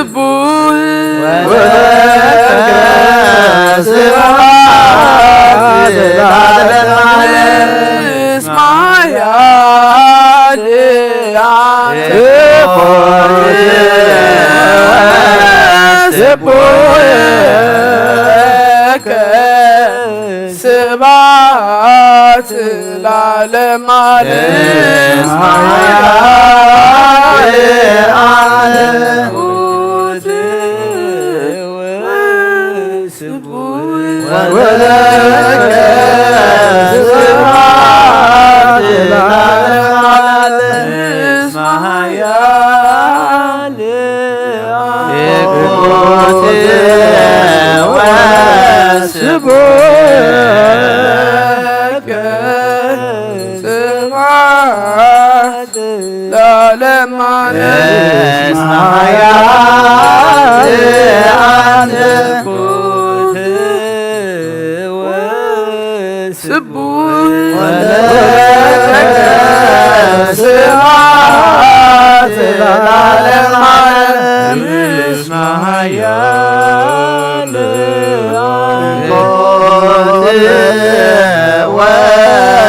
ስቡህ ወለከ ስብሐት ለዓለመ ዓለም እስመ ኃያል ስቡህ ስብሐት ለዓለመ ዓለም ወለከ ስብሐት ለዓለመ ዓለም እስመ ኃያል ኢኮቴ ወስቡህ ስብሐት ለዓለመ ዓለም እስመ ኃያል ስቡህ ወለከ ስብሐት ለዓለመ ዓለም እስመ ኃያል ኢኮቴ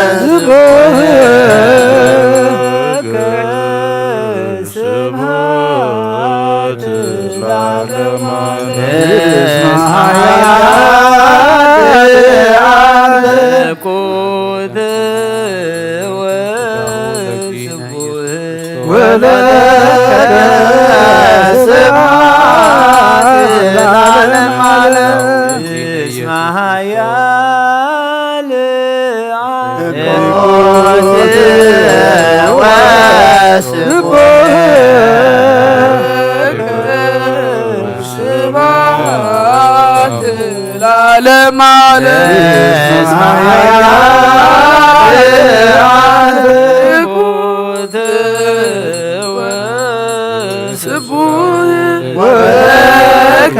ወስቡህ ስብሐት ለዓለመ ዓለም እስመ ኃያል ኢኮቴ ወስቡህ ወለከ ስብሐት ለዓለመ ዓለም እስመ ኃያል ኢኮቴ ወስቡህ ስብሐት ለዓለመ ዓለም እስመ ኃያል ኢኮቴ ወስቡህ ወለከ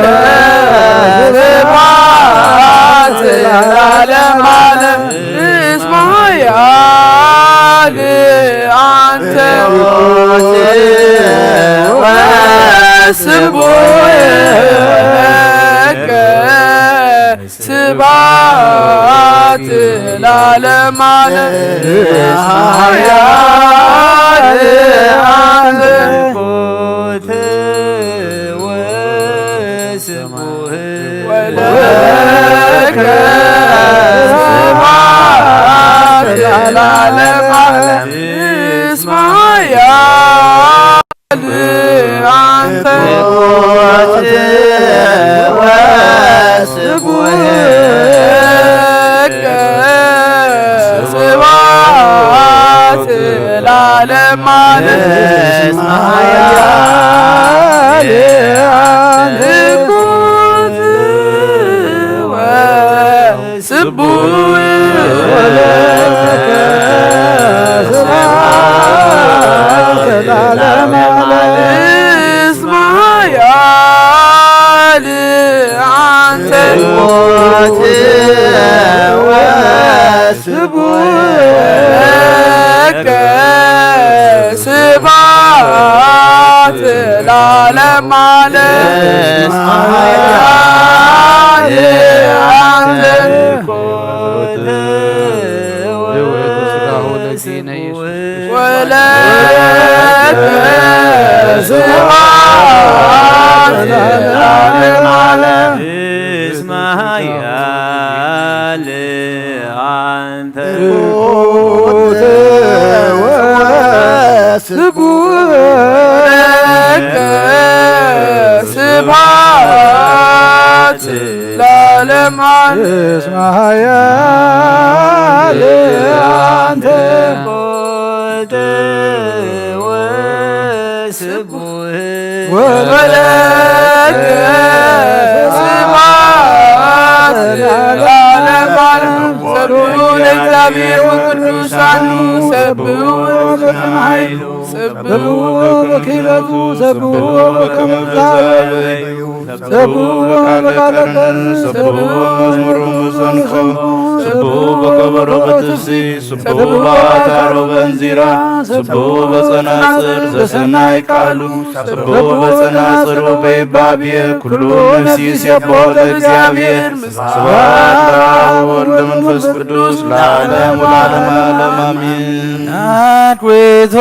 ስብሐት ለዓለመ ዓለም እስመ ኃያል አንተ ኢኮቴ ወስቡህ ስብሐት ለዓለመ ዓለም እስመ ኃያል አንተ ኢኮቴ ወስቡህ ወለከ ስብሐት ለዓለመ ዓለም እስመ ኃያል አንተ ኢኮቴ ወስቡህ ስብሐት ለዓለመ ዓለም እስመ ኃያል ኢኮቴ ወስቡህ ወለከ ስብሐት ለዓለመ ዓለም እስመ ኃያል አንተ ኢኮቴ ወስቡህ ስብሐት ለዓለመ ዓለም እስመ ኃያል አንተ ኢኮቴ ወለከ ስብሐት ለዓለመ ዓለም እስመ ኃያል አንተ ኢኮቴ ወስቡህ ስብሐት ለዓለመ ዓለም እስመ ኃያል አንተ ኢኮቴ ወስቡህ ወለከ ስብሐት ለዓለመ ዓለም ሰብሑ ለእግዚአብሔር ወቅዱሳኑ ሰብሑ سبوه بكيلته سبوه بكمبزاوي سبوه بقالقن سبوه مزمر مزنخو سبوه بكبر بتفسي سبوه باتارو بنزيرا سبوه بصناصر زسناي قالو سبوه بصناصر وبيبابيه كل نفسي سيبوه لእግዚአብሔር سبحان ወልድ መንፈስ ቅዱስ ለዓለም ወለዓለመ ዓለም አሜን አድዌቶ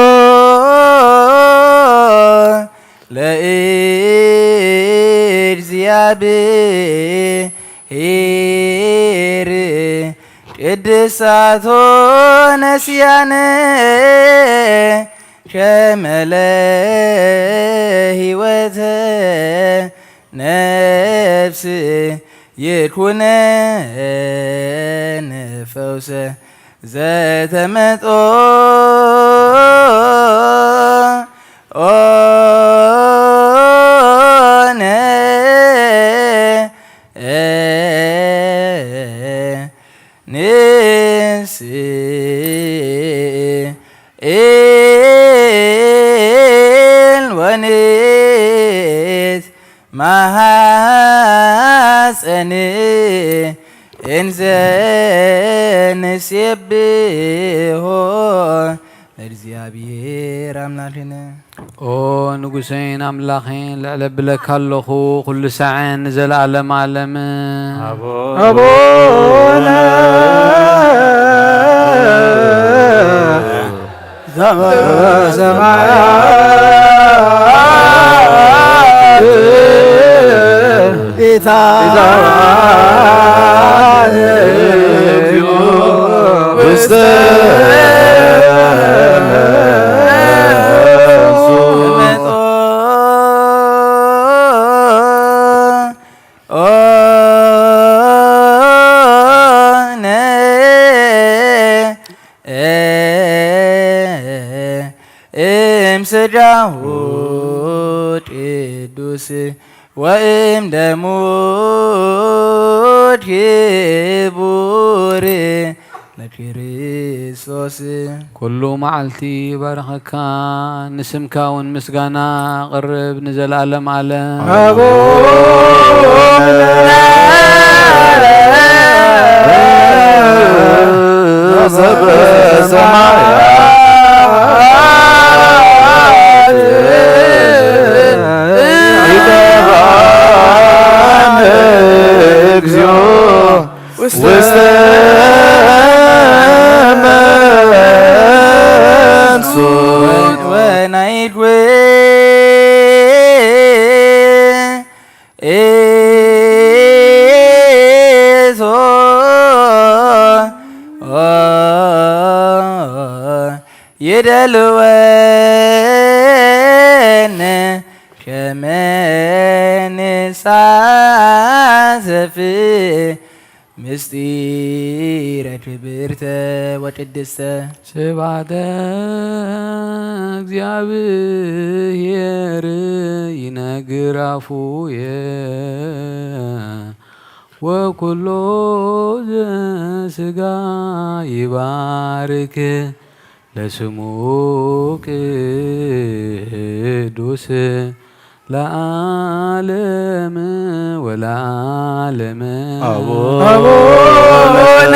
ለእግዚአብሔር ቅድሳቶ ነስያነ ሸመለ ሕይወተ ነፍስ ይኩነን ፈውሰ ዘተመጦ ኦነ ንስ ወንስ ማሐፀን እንዘ ንሴብሖ ለእግዚአብሔር አምላክነ ኦ ንጉሰይን አምላኸይን ልዕለብለካ ኣለኹ ኩሉ ሰዓን ንዘለዓለም ዓለም አቡነ ዘበሰማያት ኢታየ ውስተ እምስዳሁ ቅዱስ ወእም ደሙ ክቡር ለክርስቶስ ኩሉ መዓልቲ ባረኸካ ንስምካ እውን ምስጋና ቅርብ ንዘለዓለም ዓለም ውስተ መንሱ ወናይድዌ ኤሶ ይደልወነ ከመ ንሳተፍ ምስጢረ ክብርተ ወቅድስተ ስብሐተ እግዚአብሔር ይነግር አፉየ ወኩሎ ዘሥጋ ይባርክ ለስሙ ቅዱስ ለዓለም ወለዓለም አቡነ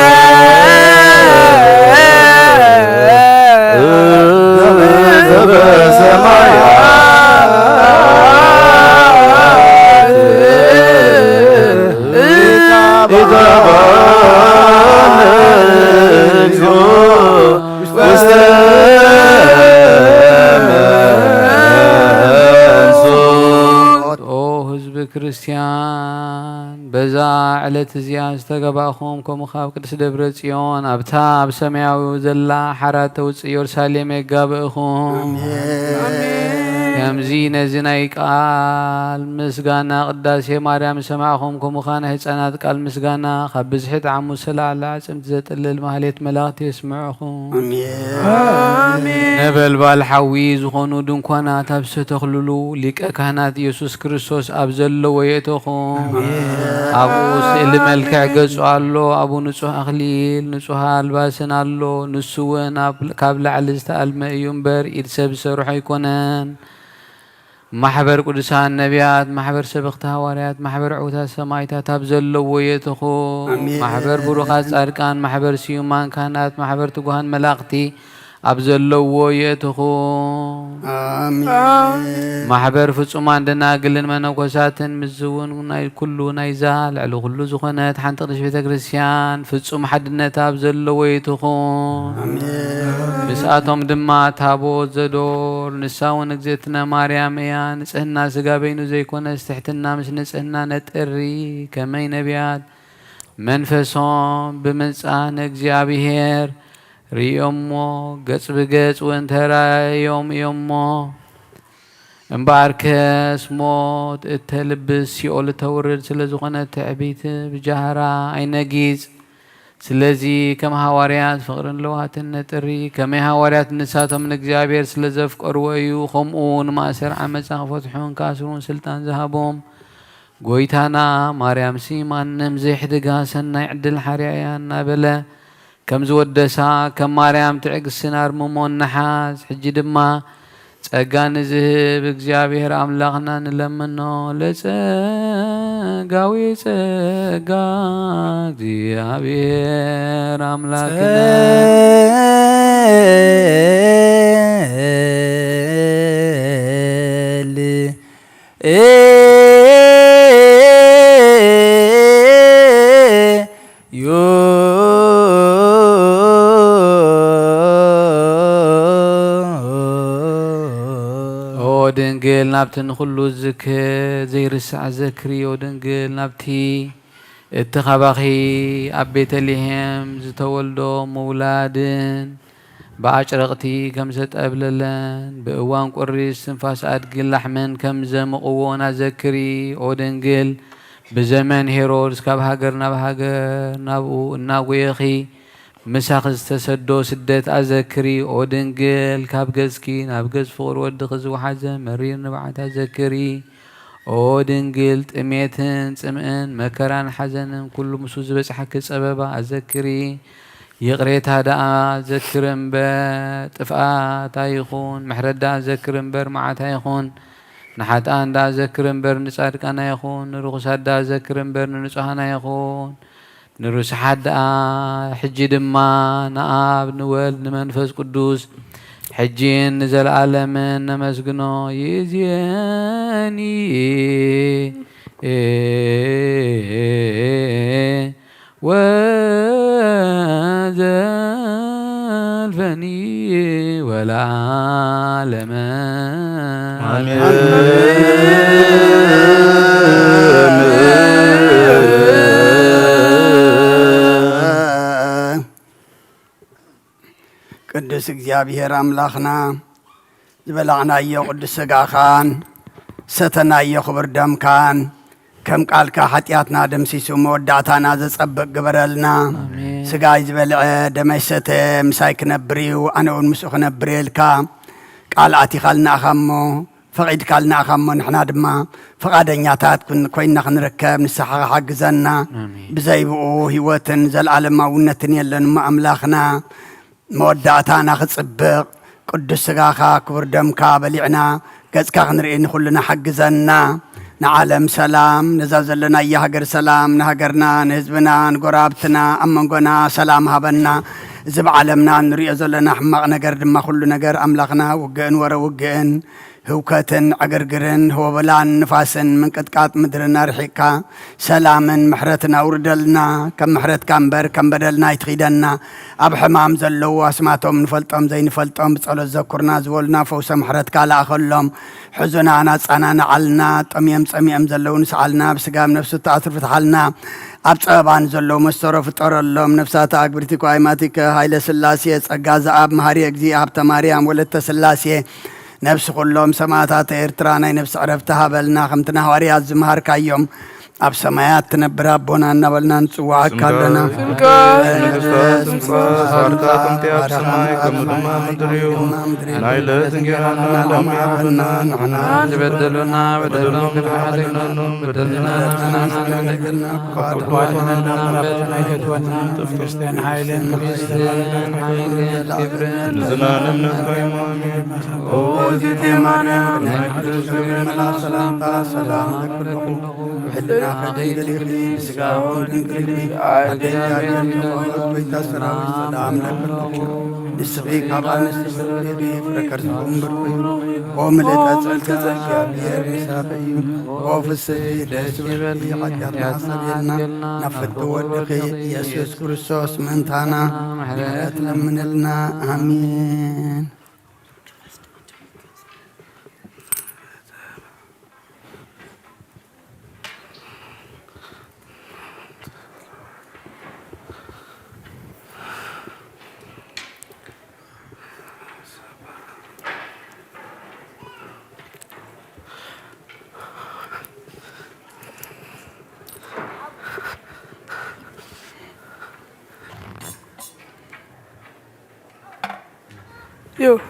ዘበሰማያት ኢታባነ እግዚኦ ውስተ ክርስቲያን በዛ ዕለት እዚያ ዝተገባእኹም ከምኡ ካብ ቅድስ ደብረ ጽዮን ኣብታ ኣብ ሰማያዊ ዘላ ሓራት ተውፅእ ኢየሩሳሌም የጋብእኹም كمزي نزناي قال مسغانا قداسي مريم سمعكم كمخان هصانات قال مسغانا خبزحت عمو سلالا عصمت زتلل مهلت ملاقت يسمعكم آمين نبلبال حوي زخونو دنكونات ابس تخللو ليق كهنات يسوع كريستوس ابزلو ويتخم ابو سئل ملكع ገጹ አሎ አቡ ንጹህ አክሊል ንጹህ አልባስን አሎ ንሱወን ካብ ላዕሊ ዝተኣልመ እዩ እምበር ኢድ ሰብ ዝሰርሖ ኣይኮነን ማሕበር ቅዱሳን ነቢያት ማሕበር ሰበኽቲ ሃዋርያት ማሕበር ዕውታት ሰማዕታት ኣብ ዘለዎ የትኹም ማሕበር ብሩኻት ጻድቃን ማሕበር ስዩማን ካህናት ማሕበር ትጉሃን መላእኽቲ ኣብ ዘለዎ የትኹም ማሕበር ፍጹማን ደናግልን መነኮሳትን ምዝውን ናይ ኩሉ ናይዛ ልዕሊ ኩሉ ዝኾነት ሓንቲ ቅድስት ቤተ ክርስቲያን ፍጹም ሓድነት ኣብ ዘለዎ የትኹም ብስኣቶም ድማ ታቦት ዘዶር ንሳውን እግዝእትነ ማርያም እያ ንጽህና ስጋ በይኑ ዘይኮነ ትሕትና ምስ ንጽህና ነጥሪ ከመይ ነቢያት መንፈሶም ብምንጻን እግዚአብሔር ሪዮሞ ገጽ በገጽ ወንተራዮም ዮሞ እምባርከስ ሞት እተልብስ ሲኦል ተውርድ ስለዝኾነ ትዕቢት ብጃህራ አይነጊጽ ስለዚ ከም ሐዋርያት ፍቅርን ለዋትን ነጥሪ ከመይ ሐዋርያት ንሳቶም ንእግዚአብሔር ስለዘፍቀርዎ እዩ ከምኡውን ማእሰር ዓመፃ ክፈትሑን ካስሩን ስልጣን ዝሃቦም ጎይታና ማርያም ሲ ማንም ዘይሕድጋ ሰናይ ዕድል ሓርያ እናበለ كم زودسا كم مريم تعكسن أرممون نحاس حجي دما ጸጋን ዝህብ እግዚአብሔር አምላክና ንለምነው ለጸጋዊ ጸጋ እግዚአብሔር አምላክና ድንግል ናብትን ሁሉ ዝክ ዘይርስዕ ዘክሪ ድንግል ናብቲ እትኸባኺ ኣብ ቤተልሔም ዝተወልዶ መውላድን በአጭረቅቲ ከም ዘጠብለለን በእዋን ቁሪስ ስንፋስ አድጊ ላሕመን ከም ዘምቕዎን አዘክሪ ኦ ድንግል ብዘመን ሄሮድስ ካብ ሃገር ናብ ሃገር ናብኡ እናጎየኺ مساخ استسدو سدت أذكري أودنجل كاب جزكي ناب جز فور ود خزو حزة مرير نبعت أذكري أودنجل تميتن سمعن مكران حزن كل مسوز بس حكي سببا أذكري يقريت هذا أذكرن بتفقات يخون محرد أذكرن بر معت يخون نحت أن أذكرن بر نسارك أنا يخون رخصات أذكرن بر نسحنا يخون نروس حد حجي دما ناب نول نمنفس قدوس حجين نزل عالم نمسجنو يزياني وزال فني والعالم ቅዱስ እግዚአብሔር አምላክና ዝበላዕናዮ ቅዱስ ስጋኻን ሰተናዮ ክብር ደምካን ከም ቃልካ ኃጢአትና ደምሲሱ መወዳእታና ዘጸብቅ ግበረልና ስጋይ ዝበልዐ ደመይ ሰተ ምሳይ ክነብር እዩ ኣነ እውን ምስኡ ክነብር የልካ ቃል ኣቲኻልና ኢኻ ፈቒድካ ልና ኢኻ ንሕና ድማ ፈቃደኛታት ኮይና ክንርከብ ንስኻ ሓግዘና ብዘይብኡ ህይወትን ዘለዓለማውነትን የለን ኣምላኽና مودعتنا خصبق قدس سغاخا كبر دمكا بلعنا قصكا خنرئي نخلنا حجزنا نعالم سلام نزازلنا يا هاجر سلام نهاجرنا نهزبنا نقرابتنا أمنقنا سلام هبنا زب عالمنا نريء زلنا حمق نقر دما كل نقر أملاقنا وقن ورا وقن هوكتن عقرقرن هو بلان نفاسن من قدقات مدرنا رحيكا سلاما محرتنا وردلنا كم محرت كامبر كم بدلنا يتخيدنا أب حمام زلو أسماتهم نفلتهم زي نفلتهم بتصلو الزكرنا زولنا فوس محرت كالا أخلهم حزنا ناس أنا نعلنا تميم زلو نسعلنا بسقام نفسه تأثر فتحلنا أبصابان زلو مسترف طر اللهم نفسات أكبرتك وعيماتك هايل سلاسية أجاز أب مهاري أجزي أب تماريام ولدت سلاسية نفس كلهم سماعات إرترانا نفس عرفتها بلنا خمتنا هواريات زمهر كيوم أب سمايات تنبرا بونا نبلنا نسوعك كلنا يسوع كريستوس من تانا من لنا آمين. Yo.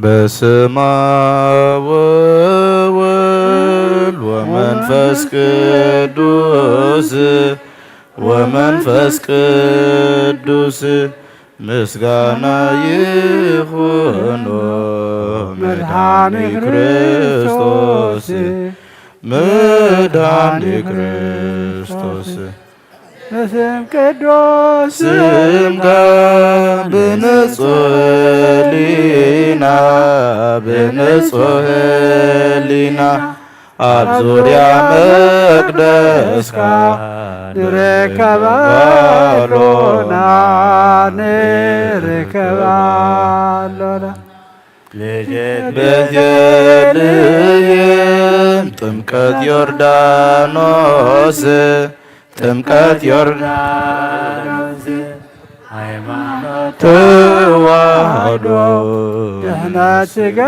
በስመ አብ ወወልድ ወመንፈስ ቅዱስ ወመንፈስ ቅዱስ ምስጋና ይሁን መድኃኔ ክርስቶስ መድኃኔ ክርስቶስ በስም ቅዱስ ስምከ በንጹሕ ሕሊና በንጹሕ ሕሊና አብ ዙሪያ መቅደስካ ንረከባሎና ንረከባሎና በቤተልሔም ጥምቀት ዮርዳኖስ ጥምቀት ዮርዳኖስ ሃይማኖት ተዋህዶ ድኅነት ሥጋ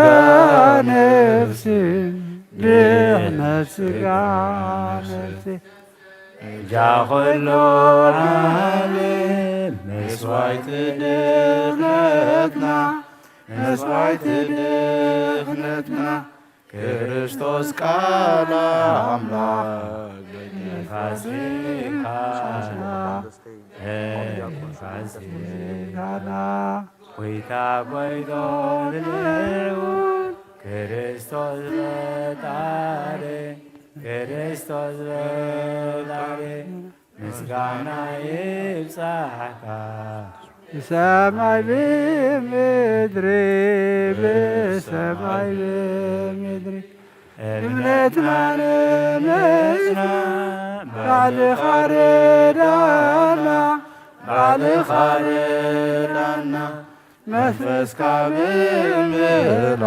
ነፍስ ድኅነት ሥጋ ነፍስ ጃኸሎ ዓለም መስዋዕት ድኅነትና መስዋዕት ድኅነትና ክርስቶስ ቃል አምላክ ፋሲካና ጐይታ ጐይቶ ንልውን ክርስቶስ በጣሪ ክርስቶስ በጣሪ ምስጋና ይብጻሕካ በሰማይ በምድሪ በሰማይ በምድሪ እምነትና ነመፅና ባዕልኻ ረዳእና ባዕልኻ ረዳእና መንፈስካ ብምልአ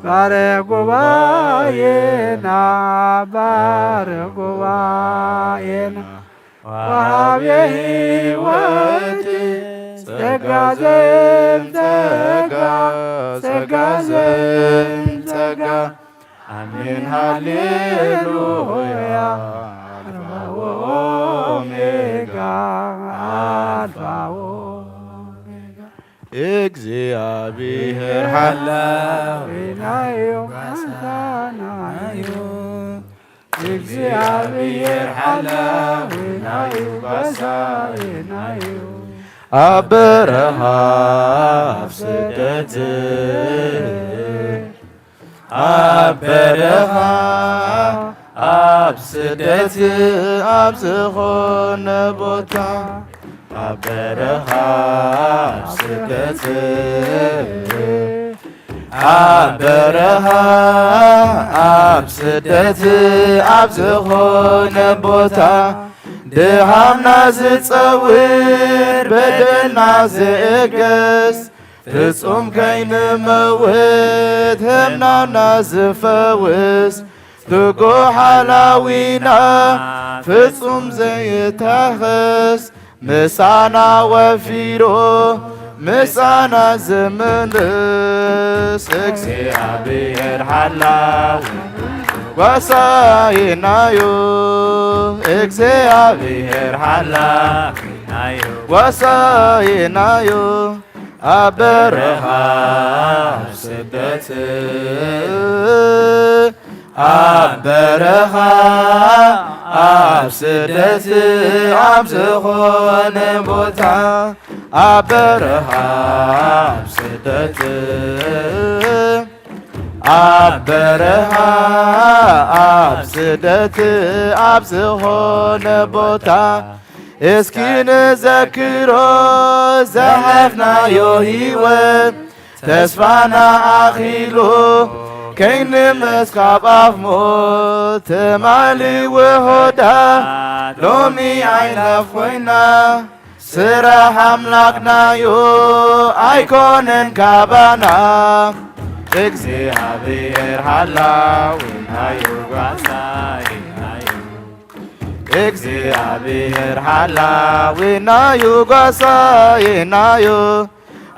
ባርክ ጉባኤና ባርክ ጉባኤና ወሃቤ ሕይወት ጸጋ ዘእምጸጋ ጸጋ ዘእምጸጋ አሜን ሃሌሉያ አልፋ ወኦሜጋ አልፋ ወኦሜጋ እግዚአብሔር ኃላዊናዮ ሐሳናዮ እግዚአብሔር ኃላዊናዮ ባሳይናዮ አበረሃ ስደት አበረሃ ስደት ኣብ ዝኾነ ቦታ አበረሃ ስደት አበረሃ ስደት ኣብ ዝኾነ ቦታ ድሃምና ዝጸውር በደልና ዝእገስ ፍጹም ከይንመውት ህምናና ዝፈውስ ትጉህ ሓላዊና ፍጹም ዘይተኽስ ምሳና ወፊሮ ምሳና ዝምልስ እግዚአብሔር ሓላዊ ወሳይናዮ እግዚአብሔር ሓላዊናዮ ወሳይናዮ አበረሃ ስደት አበረሃ ስደት ኣብ ዝኾነ ቦታ አበረሃ ስደት አበረሃ ስደት ኣብ ዝኾነ ቦታ እስኪ ንዘክሮ ዘሃፍናዮ ህይወት ተስፋና ኣኺሉ ከይንመስካብ ኣፍ ሞት ትማሊ ውሁዳ ሎሚ ኣይናፍ ኮይና ስራሕ ኣምላክናዮ ኣይኮነን ካባና እግዚአብሔር ሓላዊናዮ ጓሳይናዮ እግዚአብሔር ሓላዊናዮ ጓሳይናዮ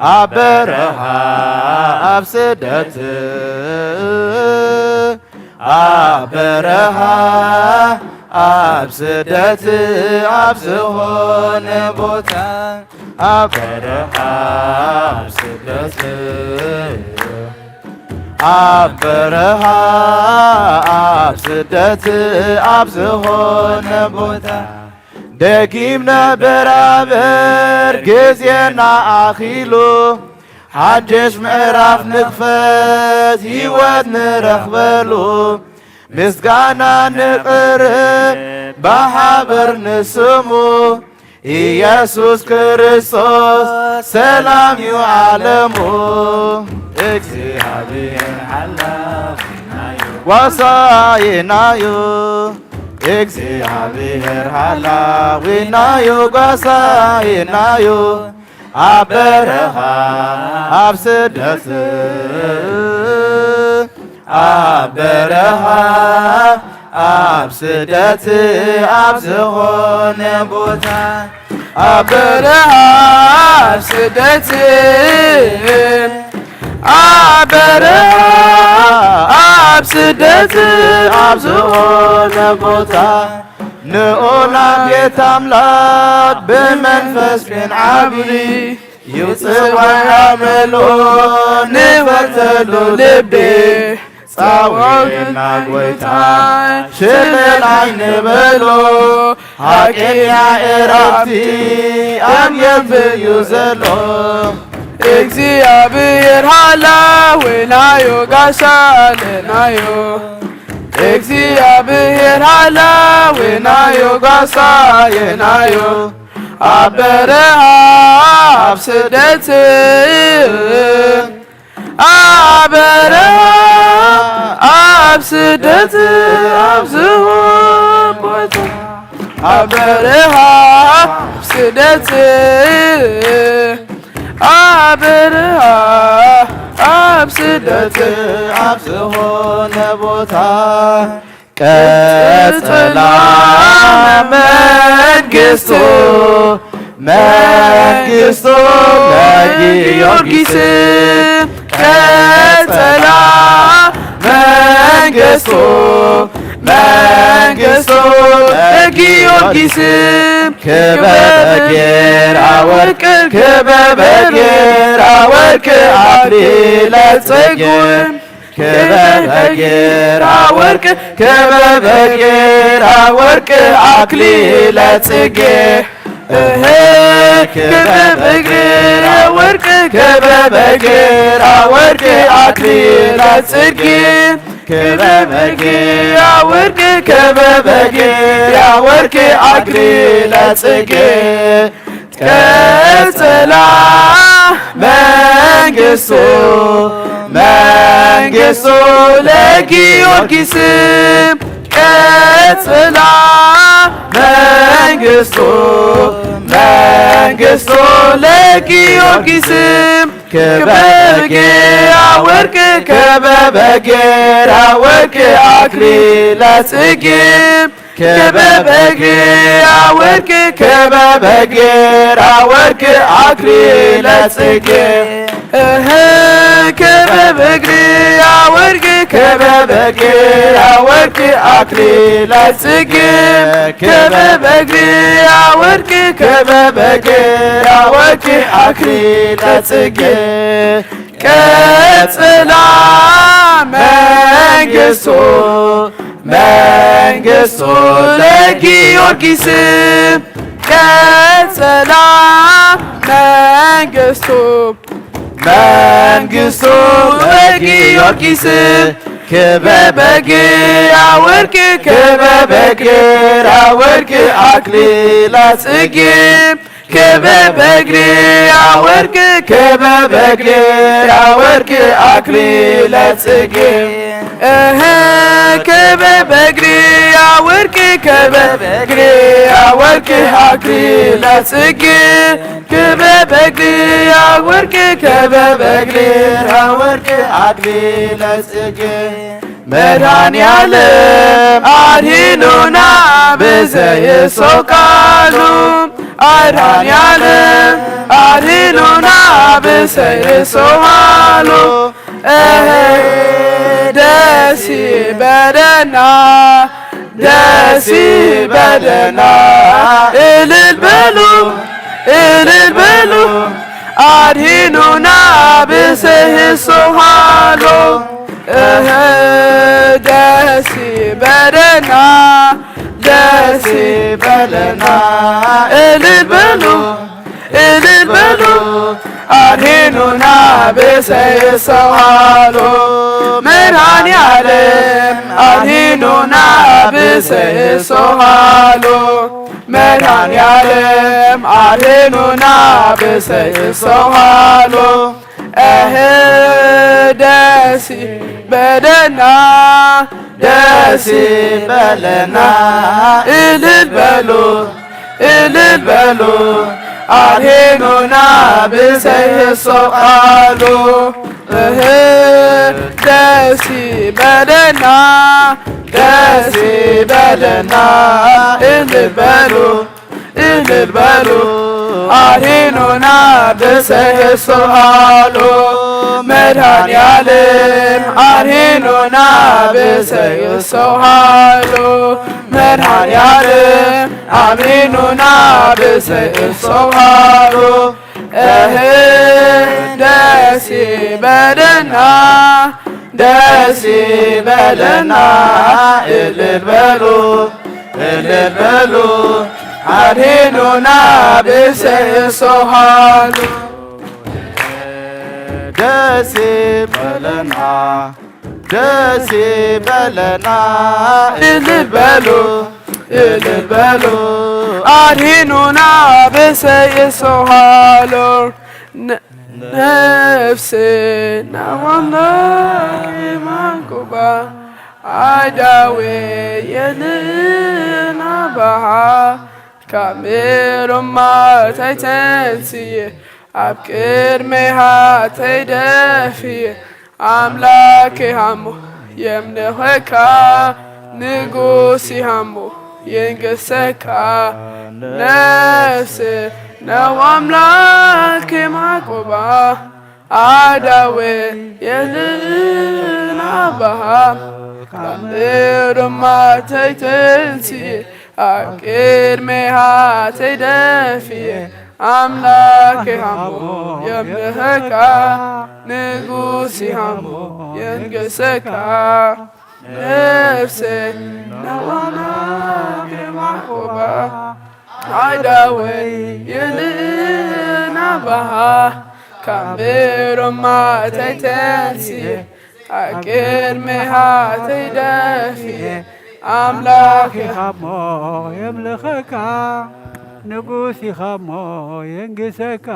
አበረሃ ኣብ ስደት አበረሃ ስደት ኣብ ዝኾነ ቦታ አበረሃ ስደት አበረሃ ስደት ኣብ ዝኾነ ቦታ ደጊም ነበራበር ጊዜና ኣኺሉ ሓድሽ ምዕራፍ ንክፈት ህይወት ንረኽበሉ ምስጋና ንቕርብ ብሓበር ንስሙ ኢየሱስ ክርስቶስ ሰላም እዩ ዓለሙ እግዚአብሔር ሓላዊናዮ ወሳይናዮ እግዚአብሔር ሓላዊናዮ ጓሳይናዮ አበረሃ ኣብ ስደት አበረሃ ስደት ኣብ ዝኾነ ቦታ አበረሃ ስደት አበረሃ ስደት ኣብ ዝኾነ ቦታ ንኦላም ቤት ኣምላክ ብመንፈስ ብንዓብሪ ይውፅዋይ ኣመሎ ንፈርተሉ ልቤ ጻውዔና ጐይታ ሽልል ኣይንበሎ ሓቀኛ ዕረፍቲ ኣብ የብዩ ዘሎ እግዚአብሔር ሃላዌናዮ ጋሻለናዮ እግዚአብሔር ሃላዌናዮ ጋሳየናዮ አበረሃ አብስደት አበረሃ አብስደት አብዝሆ ቆይቶ አበረሃ አብስደት አበረሃ አብስደት አብዝሆነ ቦታ ቀጸላ መንግስቱ መንግስቱ ለጊዮርጊስ ቀጸላ መንግስቱ መንግስቱ ለጊዮርጊስ ክበበጌራ ወርቅ ክበበጌራ ወርቅ አክሊለ ጽጌ ክበበጌራ ወርቅ ክበበጌራ ወርቅ አክሊለ ጽጌ ክበበጌራ ወርቅ ክበበጌራ ወርቅ አክሊለ ጽጌ ክበበጌራ ወርቅ ክበበጌራ ወርቅ አክሊለ ጽጌ ቀጸላ መንግስቱ መንግስቱ ለጊዮርጊስ ቀጸላ መንግስቱ መንግስቱ ለጊዮርጊስ ክበበጌራ ወርቅ ክበበጌራ ወርቅ አክሊለ ጽጌ ክበበጌራ ወርቅ ክበበጌራ ወርቅ አክሊለ ጽጌ ክበበጌራ ወርቅ ክበበጌራ ወርቅ አክሊለ ጽጌ ክበበጌራ ወርቅ ክበበጌራ ወርቅ አክሊለ ጽጌ ቀጸላ መንግስቱ መንግስቱ ለጊዮርጊስ ቀጸላ መንግስቱ መንግስቱ ለጊዮርጊስ ክበበጌራ ወርቅ ክበበጌራ ወርቅ አክሊለ ጽጌ ክበበጌራ ወርቅ ክበበጌራ ወርቅ አክሊለ ጽጌ ክበበጌራ ወርቅ ክበበጌራ ወርቅ አክሊለ ጽጌ ክበበጌራ ወርቅ ክበበጌራ ወርቅ አክሊለ ጽጌ መድኃኔዓለም አድኅኖና ብዘይሶቃሉ መድኃኔዓለም አድኅኖና ብዘይሶቃሉ ደስ ይበለና ደስ ይበለና እልል በሉ እልል በሉ አድኅኖና ብዘይሶቃሉ ደስ ይበለና ደስ ይበለና እልል በሉ እልል በሉ አድኅኖና ብዘይሶቃሉ መድኃኔዓለም አድኅኖና ብዘይሶቃሉ መድኃኔዓለም አድኅኖና ብዘይሶቃሉ ደስ ይበለና ደስ ይበለና እልል በሉ እልል በሉ አድኅኖና ብዘይሶቃሉ ደስ ይበለና ደስ ይበለና እልል በሉ እልል በሉ አድኅኖና ብዘይሶቃሉ መድኃኔዓለም አድኅኖና ብዘይሶቃሉ መድኃኔዓለም አድኅኖና ብዘይሶቃሉ ደስ ይበለና ደስ ይበለና እልል በሉ እልል በሉ አድኅኖና ብዘይሶቃሉ ደስ ይበለና ደስ ይበለና እልል በሉ እልል በሉ አድኅኑና በሰይሶሃሎ ነፍስና አምላክ ማንቁባ አዳዌ የልና ባሃ ካሜሮማ ታይተንስየ ኣብ ቅድሜሃ ተይደፍየ አምላኬ ሃሞ የምንኸካ ንጉሥ ሃሞ የንገሰካ ነፍስ ነው አምላኬ ማቆባ አዳዌ የልና ባሃ ካሜሮማ ታይተንስየ ኣብ ቅድሜሃ ተይደፍየ አምላኬ ሃሞ የምንኸካ ንጉሥ ሃሞ የንገሰካ ነፍሴ ነው አምላኬ ማቆባ አዳዌ የልና ባሃ ካሜሮማ ታይተንስየ ኣብ ቅድሜሃ ተይደፍየ አምላኬ ሃሞ የምልኸካ ንጉሥ ሃሞ የንግሰካ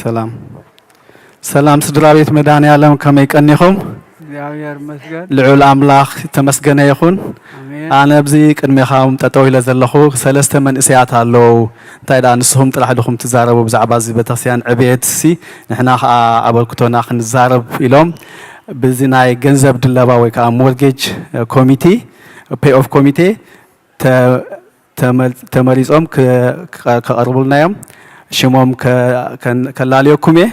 ሰላም ሰላም ስድራ ቤት መድኃኔዓለም ከመይ ቀኒኹም? እግዚአብሔር ይመስገን። ልዑል አምላኽ ተመስገነ ይኹን። ኣነ ኣብዚ ቅድሚኻም ጠጠው ኢለ ዘለኹ ሰለስተ መንእሰያት ኣለዉ እንታይ ደኣ ንስኹም ጥራሕ ዲኹም ትዛረቡ ብዛዕባ እዚ ቤተክርስትያን ዕብየት ሲ ንሕና ከዓ ኣበርክቶና ክንዛረብ ኢሎም ብዚ ናይ ገንዘብ ድለባ ወይ ከዓ ሞርጌጅ ኮሚቴ ፔይ ኦፍ ኮሚቴ ተመሪፆም ከቐርቡልና እዮም ሽሞም ከላልየኩም እየ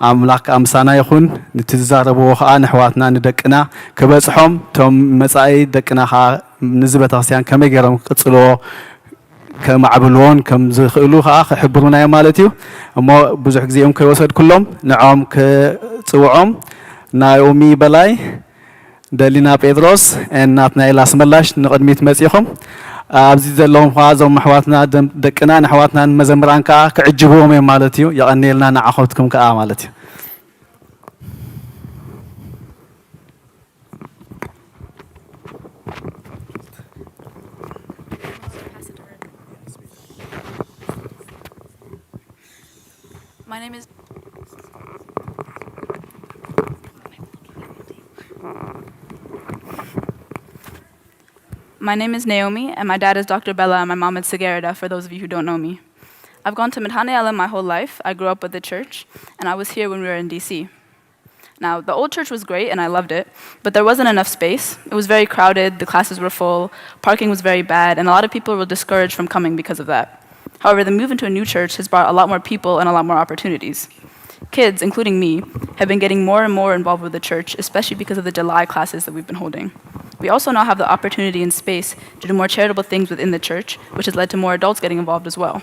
ኣምላኽ ኣምሳና ይኹን ንትዛረብዎ ከዓ ንሕዋትና ንደቅና ክበፅሖም ቶም መጻኢ ደቅና ከዓ ንዚ ቤተክርስትያን ከመይ ገይሮም ክቅፅልዎ ከማዕብልዎን ከም ዝኽእሉ ከዓ ክሕብሩና እዮም ማለት እዩ እሞ ብዙሕ ግዜኦም ከይወሰድኩሎም ንዖም ክፅውዖም ናኦሚ በላይ ደሊና ጴጥሮስ ናትናኤል ኣስመላሽ ንቕድሚት መፂኹም ኣብዚ ዘለዎም ከዓ እዞም ኣሕዋትና ደቅና ንኣሕዋትና መዘምራን ከዓ ክዕጅብዎም እዮም ማለት እዩ የቐኒልና ንዓኸትኩም ከዓ ማለት እዩ My name is Naomi, and my dad is Dr. Bella, and my mom is Sigerida, for those of you who don't know me. I've gone to Medhaneyalem my whole life. I grew up with the church, and I was here when we were in DC. Now, the old church was great, and I loved it, but there wasn't enough space. It was very crowded, the classes were full, parking was very bad, and a lot of people were discouraged from coming because of that. However, the move into a new church has brought a lot more people and a lot more opportunities. Kids, including me, have been getting more and more involved with the church, especially because of the July classes that we've been holding. We also now have the opportunity and space to do more charitable things within the church, which has led to more adults getting involved as well.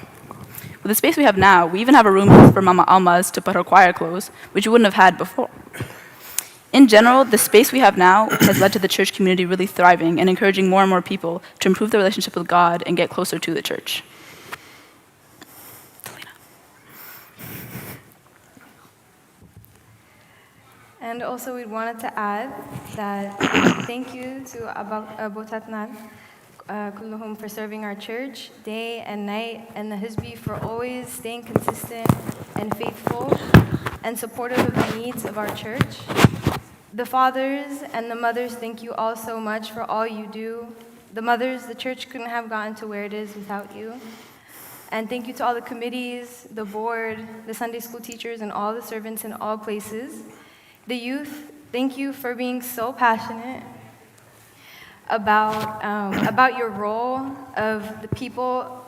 With the space we have now, we even have a room for Mama Alma's to put her choir clothes, which you wouldn't have had before. In general, the space we have now has led to the church community really thriving and encouraging more and more people to improve their relationship with God and get closer to the church. And also we wanted to add that thank you to Abotatnan كلهم for serving our church day and night, and the Hizbi for always staying consistent and faithful and supportive of the needs of our church. The fathers and the mothers, thank you all so much for all you do. The mothers, the church couldn't have gotten to where it is without you. And thank you to all the committees, the board, the Sunday school teachers, and all the servants in all places. The youth, thank you for being so passionate about your role of the people,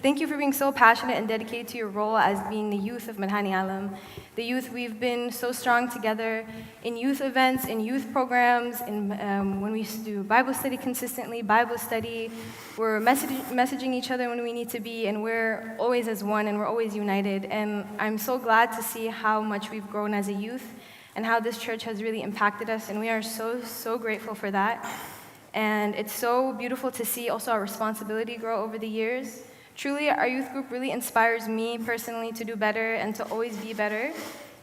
thank you for being so passionate and dedicated to your role as being the youth of Madhani Alam. The youth, we've been so strong together in youth events, in youth programs, when we used to do Bible study consistently, Bible study. We're messaging each other when we need to be, and we're always as one, and we're always united. And I'm so glad to see how much we've grown as a youth and how this church has really impacted us, and we are so, so grateful for that. And it's so beautiful to see also our responsibility grow over the years. Truly, our youth group really inspires me personally to do better and to always be better.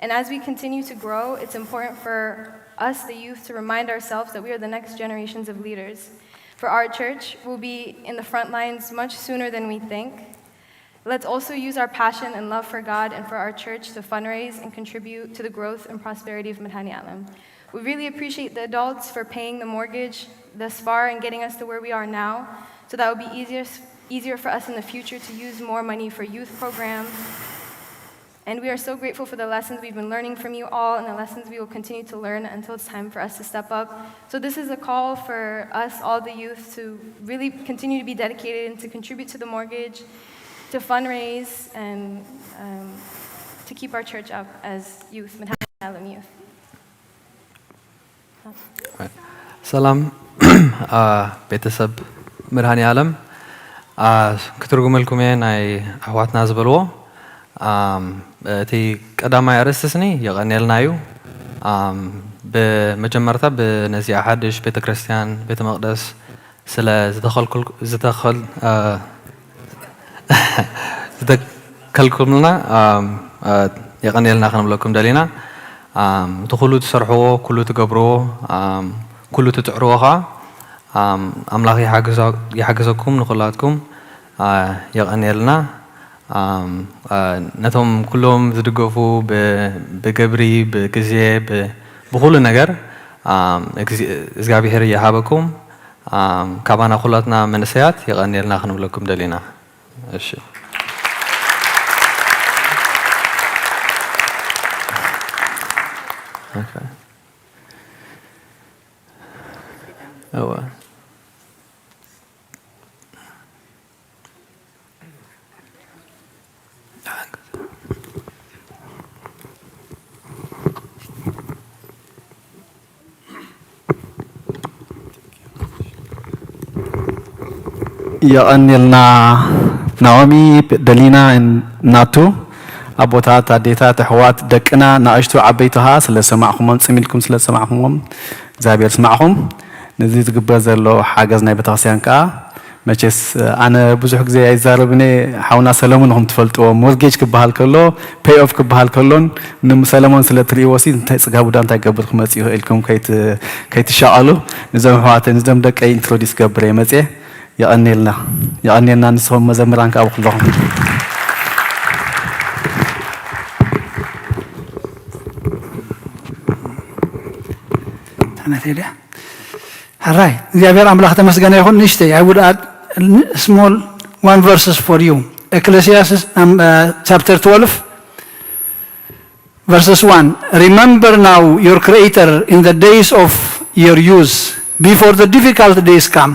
And as we continue to grow, it's important for us, the youth, to remind ourselves that we are the next generations of leaders. For our church, we'll be in the front lines much sooner than we think. Let's also use our passion and love for God and for our church to fundraise and contribute to the growth and prosperity of Madhani Alam. We really appreciate the adults for paying the mortgage thus far and getting us to where we are now, so that will be easier for us in the future to use more money for youth programs. And we are so grateful for the lessons we've been learning from you all and the lessons we will continue to learn until it's time for us to step up. So this is a call for us, all the youth, to really continue to be dedicated and to contribute to the mortgage, to fundraise, and to keep our church up as youth, Madhani Alam youth. سلام ቤተሰብ መድሃኒ ዓለም ክትርጉመልኩም እየ ናይ ኣሕዋትና ዝበልዎ እቲ ቀዳማይ ኣርእስቲ የቐኒልና እዩ ብመጀመርታ በነዚኣ ሓድሽ ቤተ ክርስቲያን ቤተ መቕደስ ስለ ዝተከልኩልና የቐኒልና ክንብለኩም ደሊና እቲ ኩሉ ትሰርሕዎ ኩሉ ትገብርዎ ኩሉ ትጥዕርዎ ኸዓ ኣምላኽ ይሓግዘኩም ንኹላትኩም የቐኒልና ነቶም ኩሎም ዝድገፉ ብገብሪ ብግዜ ብኩሉ ነገር እግዚአብሔር ይሃበኩም ካባና ኩላትና መንእሰያት የቐኒልና ክንብለኩም ደሊና እሺ Okay. Oh. የቀኒልና ናኦሚ ደሊና እናቱ ኣቦታት ኣዴታት ኣሕዋት ደቅና ንኣሽቱ ዓበይትኻ ስለ ሰማዕኹሞም ፅሚልኩም ስለ ሰማዕኹሞም እግዚኣብሔር ስማዕኹም ነዚ ዝግበር ዘሎ ሓገዝ ናይ ቤተክርስትያን ከዓ መቸስ ኣነ ብዙሕ ግዜ ኣይዛረብኒ ሓውና ሰለሞን ንኹም ትፈልጥዎ ሞርጌጅ ክበሃል ከሎ ፔይ ኦፍ ክበሃል ከሎን ንሰለሞን ስለ ትርእይዎ ሲ እንታይ ፅጋብ ዳ እንታይ ገብር ክመፅእ ይኽእል ኢልኩም ከይትሻቐሉ ንዞም ኣሕዋተይ ንዞም ደቀይ ኢንትሮዲስ ገብረ እየ መፅአ የቀኒልና ንስኹም መዘምራን ከኣቡ ኩለኹም All right. እግዚአብሔር አምላክ ተመስገነ ይሁን። ንሽቴ I would add small one verses for you. Ecclesiastes chapter 12 verses 1. Remember now your creator in the days of your youth, before the difficult days come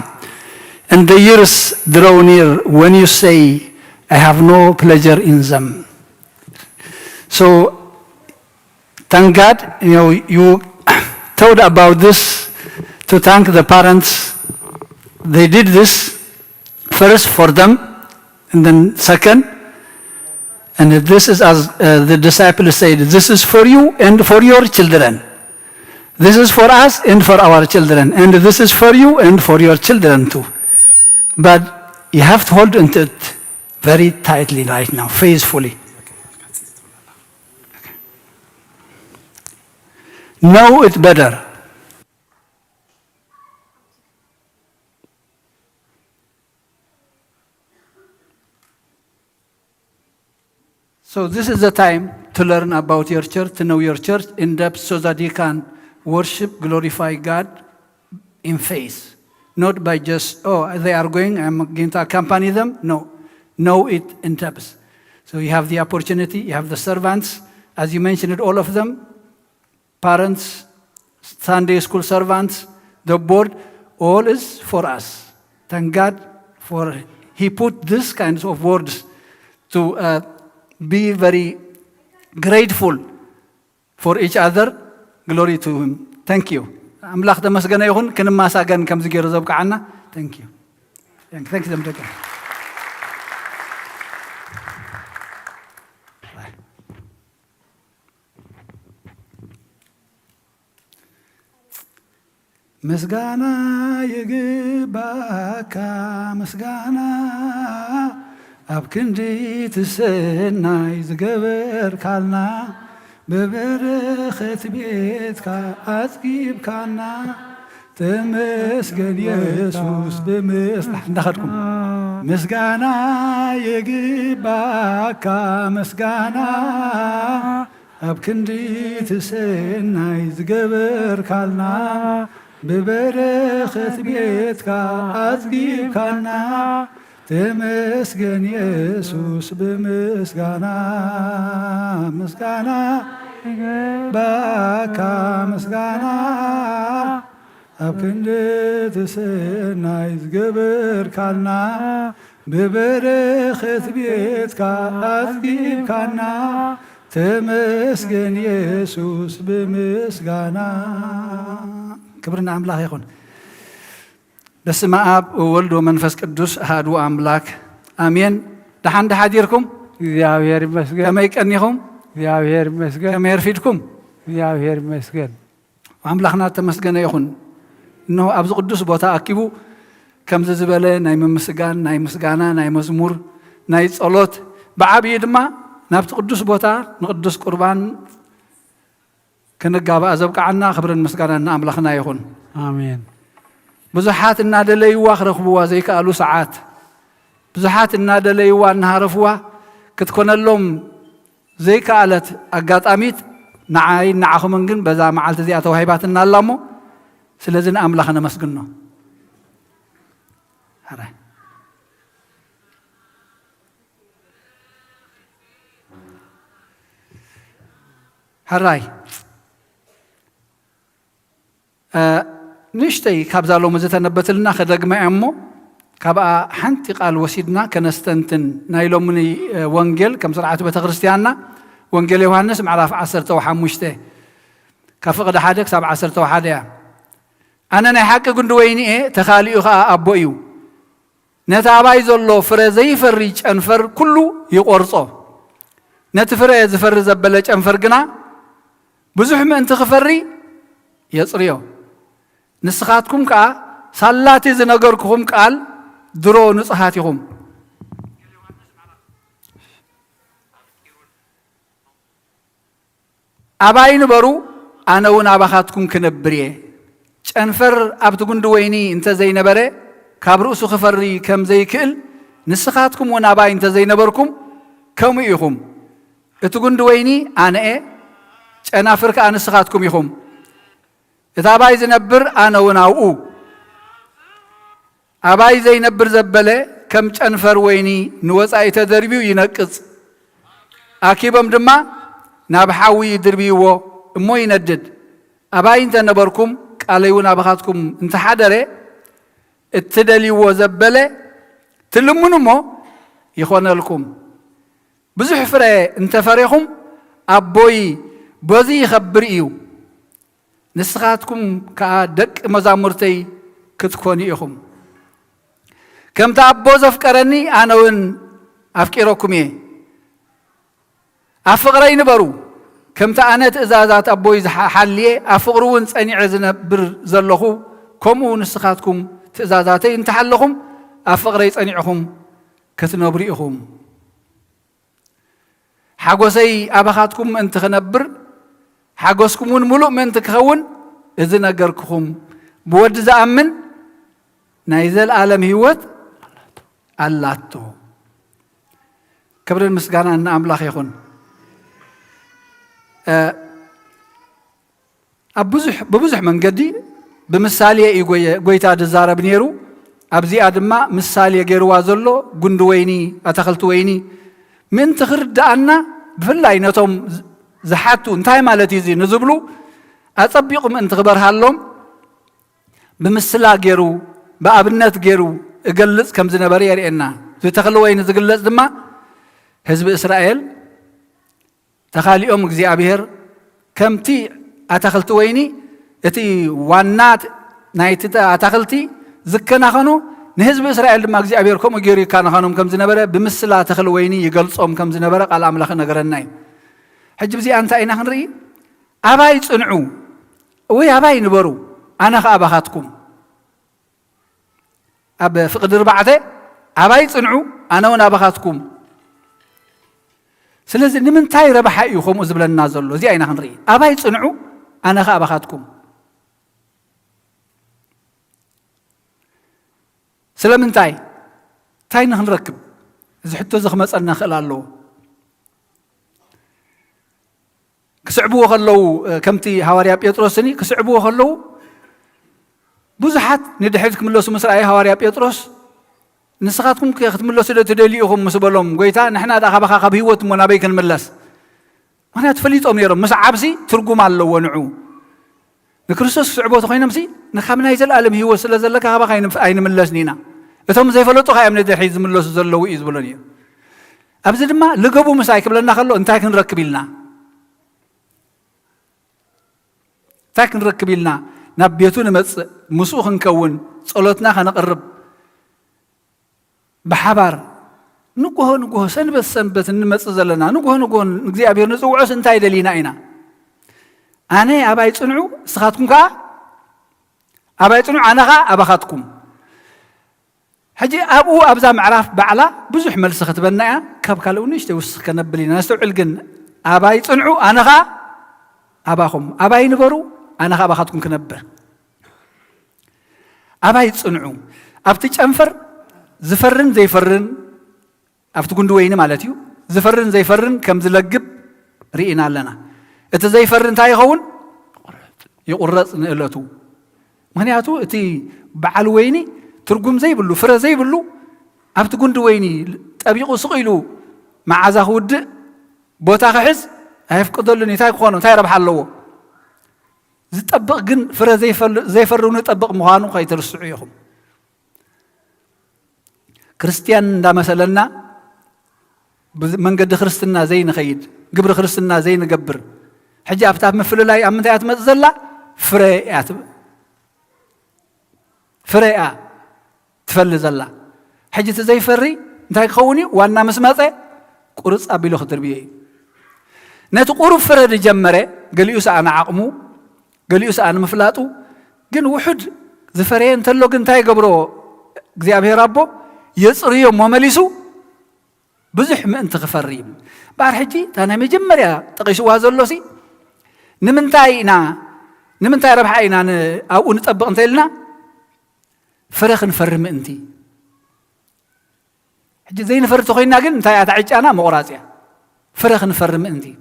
and the years draw near when you say I have no pleasure in them. So thank God, you thought about this to thank the parents. They did this first for them, and then second, and this is as the disciples said, this is for you and for your children. This is for us and for our children, and this is for you and for your children too. But you have to hold into it very tightly right now, faithfully. Know it better. So this is the time to learn about your church, to know your church in depth so that you can worship, glorify God in faith. Not by just, oh, they are going, I'm going to accompany them. No, know it in depth. So you have the opportunity, you have the servants, as you mentioned, all of them, parents, Sunday school servants, the board, all is for us. Thank God for He put these kinds of words to be very grateful for each other. Glory to Him. Thank you. أملاخ تمسكنا يخون كن ما ساقن كم زكير زبك عنا. Thank you. Thank you. مسجانا يجباكا مسجانا أبكندي تسنا يزجبر كالنا ببرخة بيتك أتجيب كالنا تمسجن يسوس بمسح ناخدكم مسجانا يجباكا مسجانا أبكندي تسنا يزجبر كالنا ببرخة بيتك أتجيب كالنا تمسجن يسوس بمسجانا مسجانا باكا مسجانا أبكند تسنا يزجبر كالنا ببرخة بيتك أتجيب كالنا تمسجن يسوس بمسجانا كبرنا أملاك يكون بسم أب وولد ومنفس قدوس هادو أملاك آمين دحان دحاديركم እግዚአብሔር ይመስገን كما يكنيكم እግዚአብሔር ይመስገን كما يرفيدكم እግዚአብሔር ይመስገን أملاكنا تمسجن يكون إنه أبز قدوس بوتا أكيبو كم زبالة نايم مسجان نايم مسجانا نايم مزمور نايم صلوت بعبي دما نبت قدوس بوتا نقدس قربان كنجابا أزبك عنا خبر المسجانا أملاكنا يكون آمين بزحات النادى ليوا خرخبوا زي قالوا ساعات بزحات النادى ليوا نهارفوا كتكون لهم زي قالت أقاطاميت نعاي نعخو منجن بزا معالت زي أتوهيباتنا اللامو سلازن أملاخنا مسجنو هراي هراي نشتي كابزالو مزتنا بتلنا خدق ما أمو كابا حنتي قال وسيدنا كنستنتن نايلو مني وانجيل كم سرعة بتغرستيانا وانجيل يوحنس معرف 15 كفقد حدك 17 أنا نحكي كنت ويني إيه تخالي أخا أبويو نتابعي زلو فرزي فريج أنفر كله يقرصه نتفرز فرز بلج أنفر جنا بزحم أنت خفري يصريو نسخاتكم كا صلاتي زنجركم قال درو نصحاتكم أباين برو أنا ونابخاتكم كنبريه أنفر أبتكون دويني أنت زي نبرة كابرؤس خفري كم زي كل نسخاتكم ونابا أنت زي نبركم كم يخم أتكون دويني أنا إيه أنا فرك أنا نسخاتكم يخم إذا أباي زي نبر أنا وناو أباي زي نبر زبلة كم أنفر ويني نوز أي تدربيو ينقص أكيبم دما نابحاوي دربيو مو يندد أباي أنت نبركم عليونا بخاتكم انت حدره اتدلي وزبله تلمونو مو يخون لكم بزح فري انت فريهم ابوي بزي يخبريو نسخاتكم كدق مزامرتي كتكونيهم كم تابو زفكرني انا ون افكيركم افقري نبرو كم تأنت إزازات أبوي حليه أفقرون أني عزنا بر زلخو كمون نسخاتكم إزازاتي انت حلهم أفقريت أنيعهم كتنبريهم حقوسي أبخاتكم أنت خنبر حقوسكم ملؤ من تكون إذن أجركم بود زأمن نايزل عالم هيوت اللاتو كبر المسجان أن أملاخ يخون ببزح من قدي بمثالية يقويتا دزارة بنيرو أبزي آدما مثالية غيرو وازلو قند ويني أتخلت ويني من تخرد أنا بفلاي نتوم زحاتو انتهي مالتي زي نزبلو أطبيقهم انت خبرها لهم بمثلا غيرو بأبنات غيرو اقلص كم زنبري يرئينا تخلو وين زقلص دما حزب إسرائيل تخاليهم እግዚአብሔር ከምቲ ኣታኽልቲ ወይኒ እቲ ዋናት ናይቲ ኣታኽልቲ ዝከናኸኑ ንህዝቢ እስራኤል ድማ እግዚአብሔር ከምኡ ገይሩ ይከናኸኖም ከም ዝነበረ ብምስላ ተኽሊ ወይኒ ይገልጾም ከም ዝነበረ ቃል ኣምላኽ ነገረና እዩ ሕጂ ብዚኣ እንታይ ኢና ክንርኢ ኣባይ ጽንዑ ወይ ኣባይ ንበሩ ኣነ ኸ ኣባኻትኩም ኣብ ፍቅዲ 4 ኣባይ ጽንዑ ኣነ እውን ኣባኻትኩም ስለዚህ ንምንታይ ረባሓ እዩ ከምኡ ዝብለና ዘሎ እዚ ኣይና ክንርኢ ኣባይ ጽንዑ ኣነ ኸ ኣባኻትኩም ስለምንታይ እንታይ ንኽንረክብ እዚ ሕቶ እዚ ክመፀልና ክእል ኣለዎ ክስዕብዎ ከለዉ ከምቲ ሃዋርያ ጴጥሮስኒ ክስዕብዎ ከለዉ ብዙሓት ንድሕሪት ክምለሱ ምስ ረኣዩ ሃዋርያ ጴጥሮስ ንስኻትኩም ክትምለሱ ዶ ትደልዩኹም ምስ በሎም ጎይታ ንሕና ዳኻባኻ ካብ ህይወት እሞ ናበይ ክንምለስ ምክንያቱ ፈሊጦም ነይሮም ምስ ዓብሲ ትርጉም ኣለዎ ንዑ ንክርስቶስ ክስዕቦት ኮይኖም ሲ ንካብ ናይ ዘለኣለም ህይወት ስለ ዘለካ ካባኻ ኣይንምለስኒ ኢና እቶም ዘይፈለጡ ካ እዮም ንድሕሪት ዝምለሱ ዘለዉ እዩ ዝብሎን እዩ ኣብዚ ድማ ልገቡ ምሳይ ክብለና ከሎ እንታይ ክንረክብ ኢልና እንታይ ክንረክብ ኢልና ናብ ቤቱ ንመፅእ ምስኡ ክንከውን ጸሎትና ከነቕርብ بحبار نقوه سنبت نمص زلنا نقوه እግዚአብሔር ንጽውዖስ እንታይ ደሊና ኢና ኣነ ኣባይ ጽንዑ ስኻትኩም ከ ኣባይ ጽንዑ ኣነኻ ኣባኻትኩም ሕጂ ኣብኡ ኣብዛ ምዕራፍ ባዕላ ብዙሕ መልሲ ክትበና እያ ካብ ካልኡ ንእሽተይ ውስኽ ከነብል ኢና ነስተውዕል ግን ኣባይ ጽንዑ ኣነኻ ኣባኹም ኣባይ ንበሩ ኣነኻ ኣባኻትኩም ክነብር ኣባይ ጽንዑ ኣብቲ ጨንፈር زفرن زيفرن أفتكون دويني مالتيو زفرن زيفرن كم زلقب رئينا لنا إذا زيفرن تاي خون يقرص نقلتو مهنياتو إتي بعلويني ترقم زي بلو فرا زي بلو أفتكون دويني تبيقو سقيلو مع زهود بوتا خحز هيفقدلني تاي خونو تاي ربح اللو زتطبق جن فرا زيفرن تطبق مهانو خيترسعيهم ክርስቲያን እንዳመሰለና መንገዲ ክርስትና ዘይንኸይድ ግብሪ ክርስትና ዘይንገብር ሕጂ ኣብታት ምፍልላይ ኣብ ምንታይ ኣትመፅእ ዘላ ፍረያ ትፈሊ ዘላ ሕጂ እቲ ዘይፈሪ እንታይ ክኸውን እዩ ዋና ምስ መፀ ቁርፅ ኣቢሉ ክትርብዮ እዩ ነቲ ቁሩብ ፍረ ዝጀመረ ገሊኡ ሰኣ ንዓቕሙ ገሊኡ ሰኣ ንምፍላጡ ግን ውሑድ ዝፈረየ እንተሎ ግን እንታይ ገብሮ እግዚኣብሔር ኣቦ يصريو مملسو بزح من تخفريم بعد حجي أنا مجمريا تقيسوا هذا اللوسي نمنتاي ربحينا أو نطبق نتلنا فرخ نفرم أنتي حجي زين فرت خوينا قل نتاي أتعيش أنا مقراسيا فرخ نفرم أنتي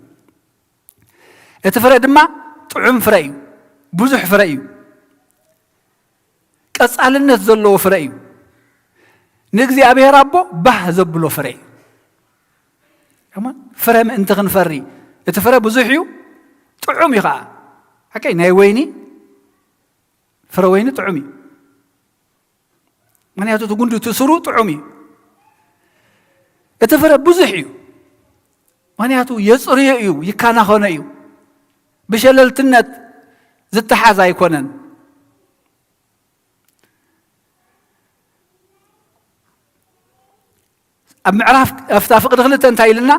يتفرق دما طعم فريو بزح فريو كأسأل الناس زلوا فريو ንእግዚአብሔር ኣቦ ባህ ዘብሎ ፍረ ፍረ ምእንቲ ክንፈሪ እቲ ፍረ ብዙሕ እዩ ጥዑም እዩ ከዓ ሓቀይ ናይ ወይኒ ፍረ ወይኒ ጥዑም እዩ ምክንያቱ እቲ ጉንዱ ትስሩ ጥዑም እዩ እቲ ፍረ ብዙሕ እዩ ምክንያቱ የፅርዮ እዩ ይካናኸነ እዩ ብሸለልትነት ዝተሓዝ ኣይኮነን ኣብ ምዕራፍ ኣፍታ ፍቅዲ ክልተ እንታይ ኢልና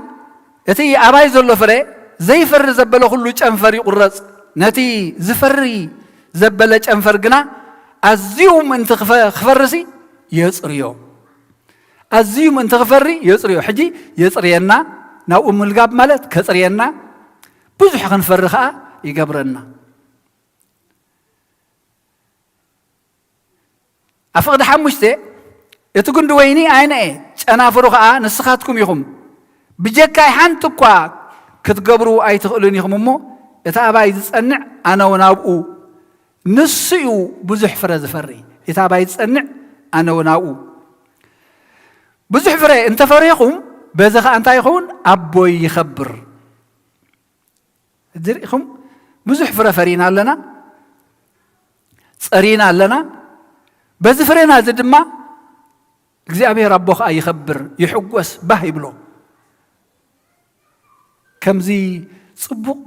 እቲ ኣባይ ዘሎ ፍረ ዘይፈሪ ዘበለ ኩሉ ጨንፈር ይቁረፅ ነቲ ዝፈሪ ዘበለ ጨንፈር ግና ኣዝዩ ምእንቲ ክፈርሲ የፅርዮ ኣዝዩ ምእንቲ ክፈሪ የፅርዮ ሕጂ የፅርየና ናብኡ ምልጋብ ማለት ከፅርየና ብዙሕ ክንፈሪ ከዓ ይገብረና ኣብ ፍቅዲ 5 እቲ ጉንዲ ወይኒ ኣይነ ጨናፍሩ ከዓ ንስኻትኩም ኢኹም ብጀካይ ሓንቲ እኳ ክትገብሩ ኣይትኽእሉን ኢኹም እሞ እቲ ኣባይ ዝጸንዕ ኣነ እውን ኣብኡ ንሱ እዩ ብዙሕ ፍረ ዝፈሪ እቲ ኣባይ ዝጸንዕ ኣነ እውን ኣብኡ ብዙሕ ፍረ እንተፈሪኹም በዚ ኸ እንታይ ይኸውን ኣቦይ ይኸብር ዝርኢኹም ብዙሕ ፍረ ፈሪና ኣለና ጸሪና ኣለና በዚ ፍሬና እዚ ድማ እግዚኣብሔር ኣቦ ኸኣ ይኸብር ይሕጐስ ባህ ይብሎ ከምዚ ጽቡቕ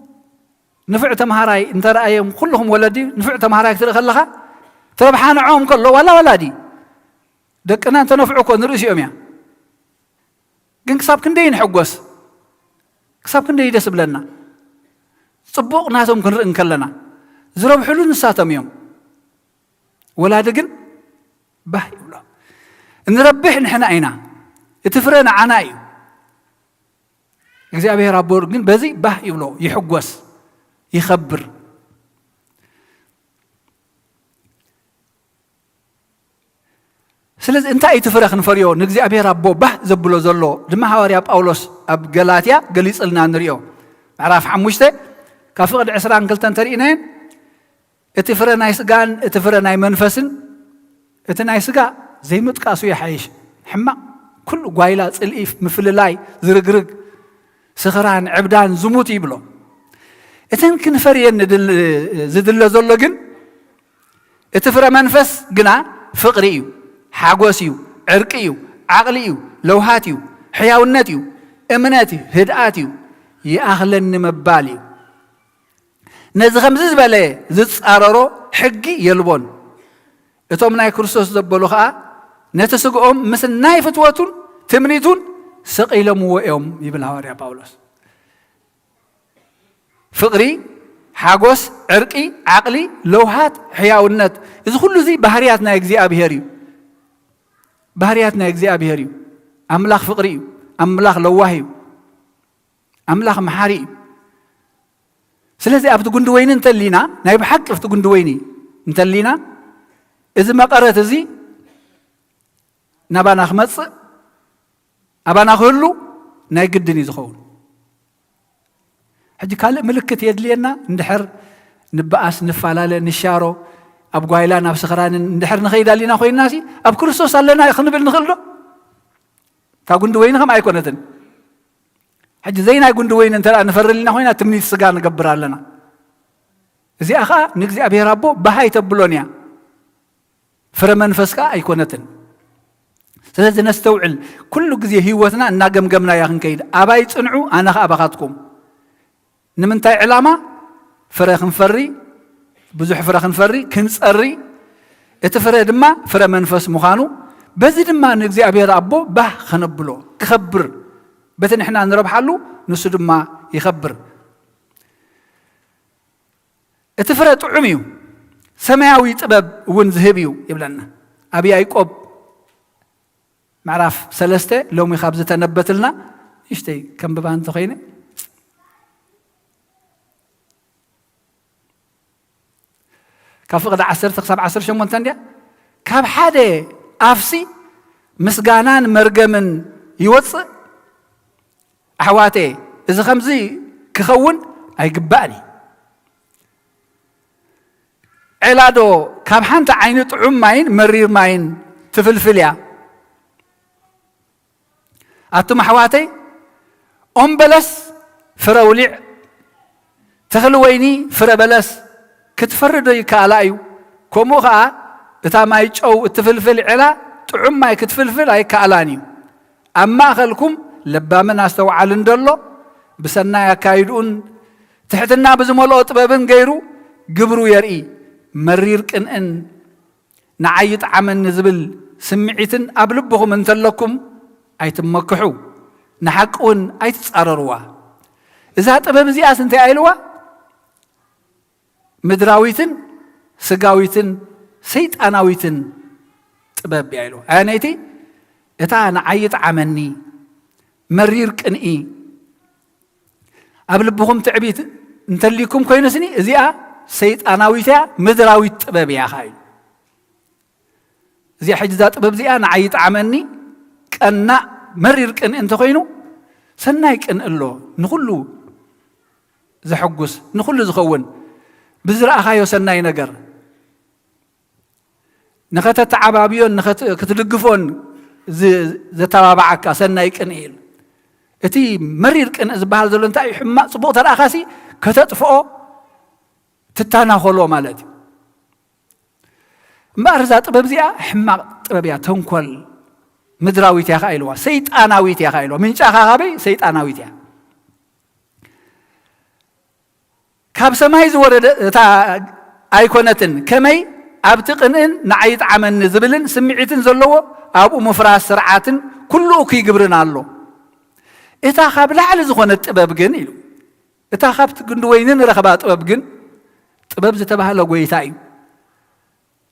ንፍዕ ተምሃራይ እንተረኣዮም ኩልኹም ወለዲ ንፍዕ ተምሃራይ ክትርኢ ከለኻ ተረብሓንዖም ከሎ ዋላ ወላዲ ደቅና እንተነፍዑ እኮ ንርእሲ እዮም እያ ግን ክሳብ ክንደይ ንሕጐስ ክሳብ ክንደይ ደስ ብለና ጽቡቕ ናቶም ክንርኢ እንከለና ዝረብሕሉ ንሳቶም እዮም ወላዲ ግን ባህ ይብሎ እንረብሕ ንሕና ኢና እቲ ፍረ ንዓና እዩ እግዚአብሔር አቦ ግን በዚ ባህ ይብሎ ይሕጐስ ይኸብር ስለዚህ እንታይ እቲ ፍረ ክንፈርዮ ንእግዚአብሔር አቦ ባህ ዘብሎ ዘሎ ድማ ሐዋርያ ጳውሎስ ኣብ ገላትያ ገሊጽልና ንሪኦ ምዕራፍ 5 ካብ ፍቕዲ 22 ተሪእናየን እቲ ፍረ ናይ ስጋን እቲ ፍረ ናይ መንፈስን እቲ ናይ ስጋ ዘይምጥቃሱ ይሓይሽ ሕማቕ ኩሉ ጓይላ ጽልኢፍ ምፍልላይ ዝርግርግ ስኽራን ዕብዳን ዝሙት ይብሎ እተን ክንፈርየን ዝድለ ዘሎ ግን እቲ ፍረ መንፈስ ግና ፍቕሪ እዩ ሓጎስ እዩ ዕርቂ እዩ ዓቕሊ እዩ ለውሃት እዩ ሕያውነት እዩ እምነት እዩ ህድኣት እዩ ይኣኽለኒ መባል እዩ ነዚ ከምዚ ዝበለ ዝጻረሮ ሕጊ የልቦን እቶም ናይ ክርስቶስ ዘበሉ ከዓ ነቲ ስግኦም ምስ ናይ ፍትወቱን ትምኒቱን ሰቂሎምዎ እዮም ይብል ሐዋርያ ጳውሎስ ፍቕሪ ሓጎስ ዕርቂ ዓቕሊ ለውሃት ሕያውነት እዚ ኩሉ እዚ ባህርያት ናይ እግዚኣብሔር እዩ ባህርያት ናይ እግዚኣብሔር እዩ ኣምላኽ ፍቕሪ እዩ ኣምላኽ ለዋህ እዩ ኣምላኽ መሓሪ እዩ ስለዚ ኣብቲ ጉንዲ ወይኒ እንተሊና ናይ ብሓቂ ኣብቲ ጉንዲ ወይኒ እንተሊና እዚ መቐረት እዚ ናባና ክመጽእ ኣባና ክህሉ ናይ ግድን እዩ ዝኸውን ሕጂ ካልእ ምልክት የድልየና እንድሕር ንበኣስ ንፋላለ ንሻሮ ኣብ ጓይላ ናብ ስኽራንን እንድሕር ንኸይድ ኣሊና ኮይንናሲ ኣብ ክርስቶስ ኣለና ክንብል ንኽእል ዶ እታ ጉንዲ ወይኒ ከም ኣይኮነትን ሕጂ ዘይ ናይ ጉንዲ ወይኒ እንተ ንፈርልና ኮይና ትምኒት ስጋ ንገብር ኣለና እዚኣ ከዓ ንእግዚአብሔር ኣቦ ባሃይ ተብሎን እያ ፍረ መንፈስ ከዓ ኣይኮነትን ስለዚ ነስተውዕል ኩሉ ግዜ ህይወትና እናገምገምና እያ ክንከይድ ኣባይ ጽንዑ ኣነ ከዓ ኣባኻትኩም ንምንታይ ዕላማ ፍረ ክንፈሪ ብዙሕ ፍረ ክንፈሪ ክንጸሪ እቲ ፍረ ድማ ፍረ መንፈስ ምዃኑ በዚ ድማ ንእግዚአብሔር ኣቦ ባህ ከነብሎ ክኸብር በቲ ንሕና ንረብሓሉ ንሱ ድማ ይኸብር እቲ ፍረ ጥዑም እዩ ሰማያዊ ጥበብ እውን ዝህብ እዩ ይብለና ኣብ ያዕቆብ ምዕራፍ 3 ሎሚ ካብ ዝተነበትልና ይሽተይ ከም ብባንተ ኮይነ ካብ ፍቕዲ 10 ክሳብ 18 እንድያ ካብ ሓደ ኣፍሲ ምስጋናን መርገምን ይወፅእ ኣሕዋቴ እዚ ከምዚ ክኸውን ኣይግባእኒ ዕላዶ ካብ ሓንቲ ዓይኒ ጥዑም ማይን መሪር ማይን ትፍልፍል እያ ኣቱም ኣሕዋተይ ኦም በለስ ፍረ ውሊዕ ተኽሊ ወይኒ ፍረ በለስ ክትፈርዶ ይከኣላ እዩ ከምኡ ከዓ እታ ማይ ጨው እትፍልፍል ዕላ ጥዑም ማይ ክትፍልፍል ኣይከኣላን እዩ ኣብ ማእኸልኩም ለባምን ኣስተውዓልን ደሎ ብሰናይ ኣካይድኡን ትሕትና ብዝመልኦ ጥበብን ገይሩ ግብሩ የርኢ መሪር ቅንእን ንዓይ ጣዕመኒ ዝብል ስምዒትን ኣብ ልብኹም እንተለኩም ኣይትመክሑ ንሓቂ እውን ኣይትጻረርዋ እዛ ጥበብ እዚኣስ እንታይ ኣይልዋ ምድራዊትን ስጋዊትን ሰይጣናዊትን ጥበብ እያ ኢልዋ ኣነይቲ እታ ንዓይ ጣዕመኒ መሪር ቅንኢ ኣብ ልብኹም ትዕቢት እንተሊኩም ኮይኑስኒ እዚኣ ሰይጣናዊት እያ ምድራዊት ጥበብ እያ ኸ ኢሉ እዚኣ ሕጂ እዛ ጥበብ እዚኣ ንዓይ ጣዕመኒ ቀናእ መሪር ቅንኢ እንተኮይኑ ሰናይ ቅንእ ኣሎ ንኹሉ زحقوس نخل زخون بزرع خايو سناي نجر نخت تعبابيون نخت كتلقفون زتابعك سناي كنيل اتي مرير كن زبال زلو انتاي حما صبوت الاخاسي كتطفو تتانا خلو مالتي ما ارزا طبب زيا حما طببيا تنكل مدراويت يا خايلوا سيطاناويت يا خايلوا من شاخا غبي سيطاناويت يا كاب سماي زورد تا ايكونتن كمي ابتقنن نعيت عمن زبلن سمعيتن زلو ابو مفراس سرعاتن كله كي جبرنا الله اتا خاب لعل زخونه طبب جن يلو اتا خابت غندوينن رخبا طبب جن طبب زتبهله غويتا اي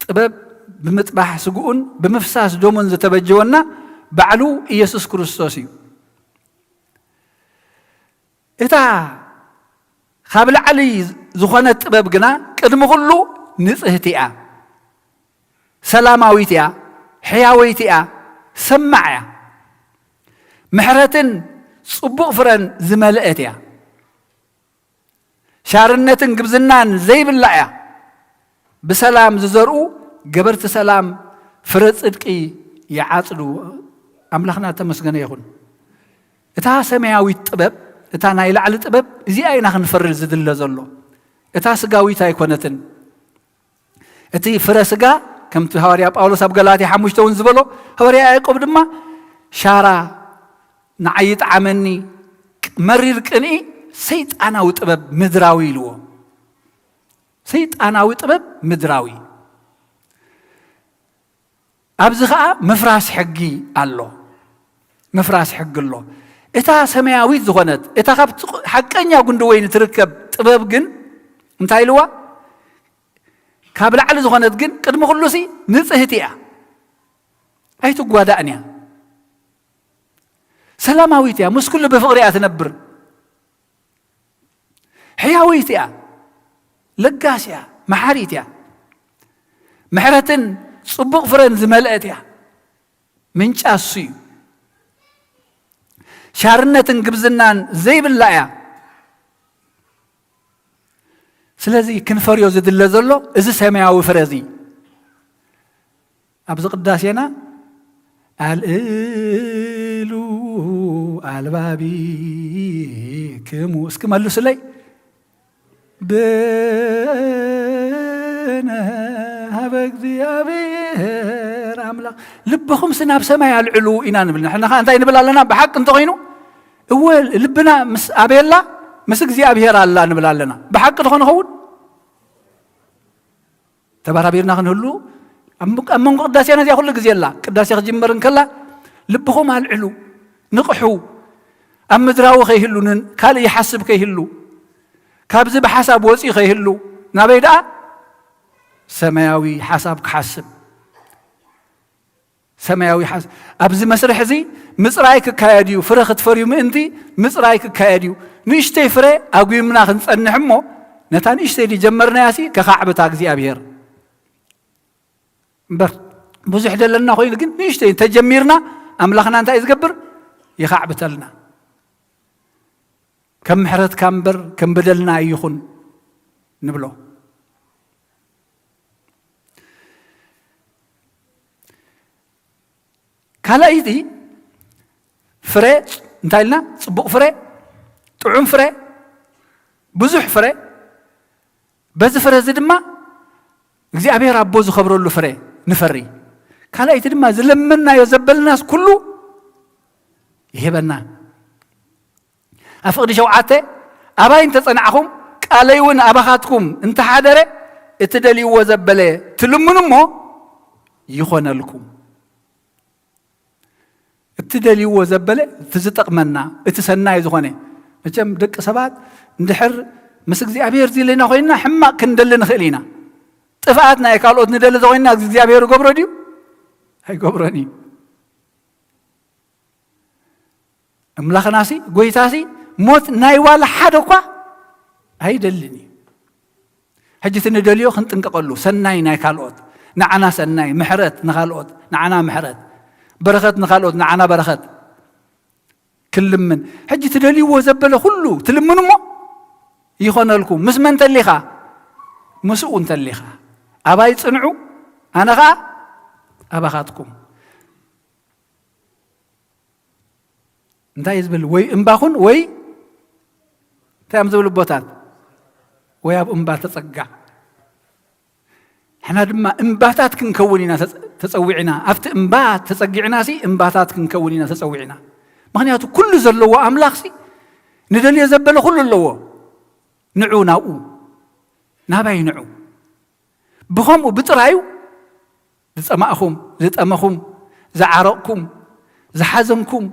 طبب بمطبح سقون بمفساس دومن زتبجونا بعلو يسوع كريستوس اتا خاب لعلي زخونه طبب جنا قدم كله نصهتيا سلاماويتيا حياويتيا سمعيا محرتن صبوق فرن زملئتيا شارنتن قبزنان زي بالله بسلام ززرقو قبرت سلام فرد صدقي يعاصلو املاخنا تمسغن يكون اتا سماوي طبب اتا ناي لعل طبب زي اينا خنفرل زدل زلو اتا سغاويت ايكونتن اتي فرسغا كم تهاريا باولوس اب غلاطي حمشتون زبلو هوريا يعقوب دما شارا نعيت عمني مرير قني سيطاناوي طبب مدراوي لو سيطاناوي طبب مدراوي ابزخا مفراس حقي الله مفراس حق الله اتا سماوي زغنت اتا خبت حقنيا غندوين تركب طبب جن انتاي لوا كابل على زغنت جن قدم كلسي نصهتيا ايتو غوادانيا سلاماويتيا مش كل بفقريا تنبر حياويتيا لقاسيا محاريتيا محرتن صبوق فرن زملأتيا من شاسي شارنتن قبزنان زي بالله سلازي كنفريو زد اللزلو إذا سمعوا فرزي أبزق الداسينا الإلو البابي كمو اسكمالو سلي بنا هبك ديابير عملا لبهم سناب سماي العلو إنان بلنا حنا خان نبلا لنا بحق انتغينو أول لبنا مس أبيلا مسك زي أبير الله نبلا لنا بحق تخون خود تبارا بيرنا خنهلو أمم قداسي أنا زي أقول لك زي الله قداسي خجمرن كلا لبهم العلو نقحو أم دراو خيهلو كالي يحسب كيهلو كابز بحسب وصي خيهلو نبيدا سماوي حسب كحسب سماوي حسب أبز مسرح زي مصرايك كايديو فرخت فريو منتي مصرايك كايديو نشتي فري أقوي مناخ نحمو نتان اشتي دي جمرنا ياسي كخعب تاكزي أبير بر بوزح دلنا خوي لكن نشتي تجميرنا أملاخنا أنت إزقبر يخعب تلنا كم حرت كامبر كم بدلنا يخون نبلو كلا إيدي فري انتايلنا صبوق فري طعم فري بزح فري بز فري زدما زي أبي ربوز خبروا له فري نفري كلا إيدي دما زلمنا يزبل الناس كله يهبنا أفقد شوعته أباين تصنعهم قاليون أبخاتكم انت حادرة اتدلي وزبله تلمنوا مو يخون لكم اتدلي وزبله تزتق منا اتسنى يزخونه مچم دق سبات ندحر مسك زي أبير زي لنا خوينا حما كندل نخلينا طفاتنا يقالوت ندل زوينا زي أبير قبرو ديو هاي قبرني املاخ ناسي قويتاسي موت نايوال حدقوا هاي دلني حجت ندليو خنت انققلو سناي ناي كالوت نعنا سناي محرت نخالوت نعنا محرت برخت نخالوت نعنا برخت كل من حجت ندليو وزبله كله تلمنو مو يخونلكم مس من تليخا مسؤون تليخا أباي تصنعوا أنا غا أباخاتكم انت يزبل وي امباخون وي تامزول بوتات وي اب امبات تصقع احنا دما امباتات كنكونينا تصوعنا افت امبات تصقعنا سي امباتات كنكونينا تصوعنا مخنياتو كل زلو املاخ سي ندل يزبل كل لو نعو ناو ناباي نعو بخم وبطرايو زطماخم زطمخم زعرقكم زحزمكم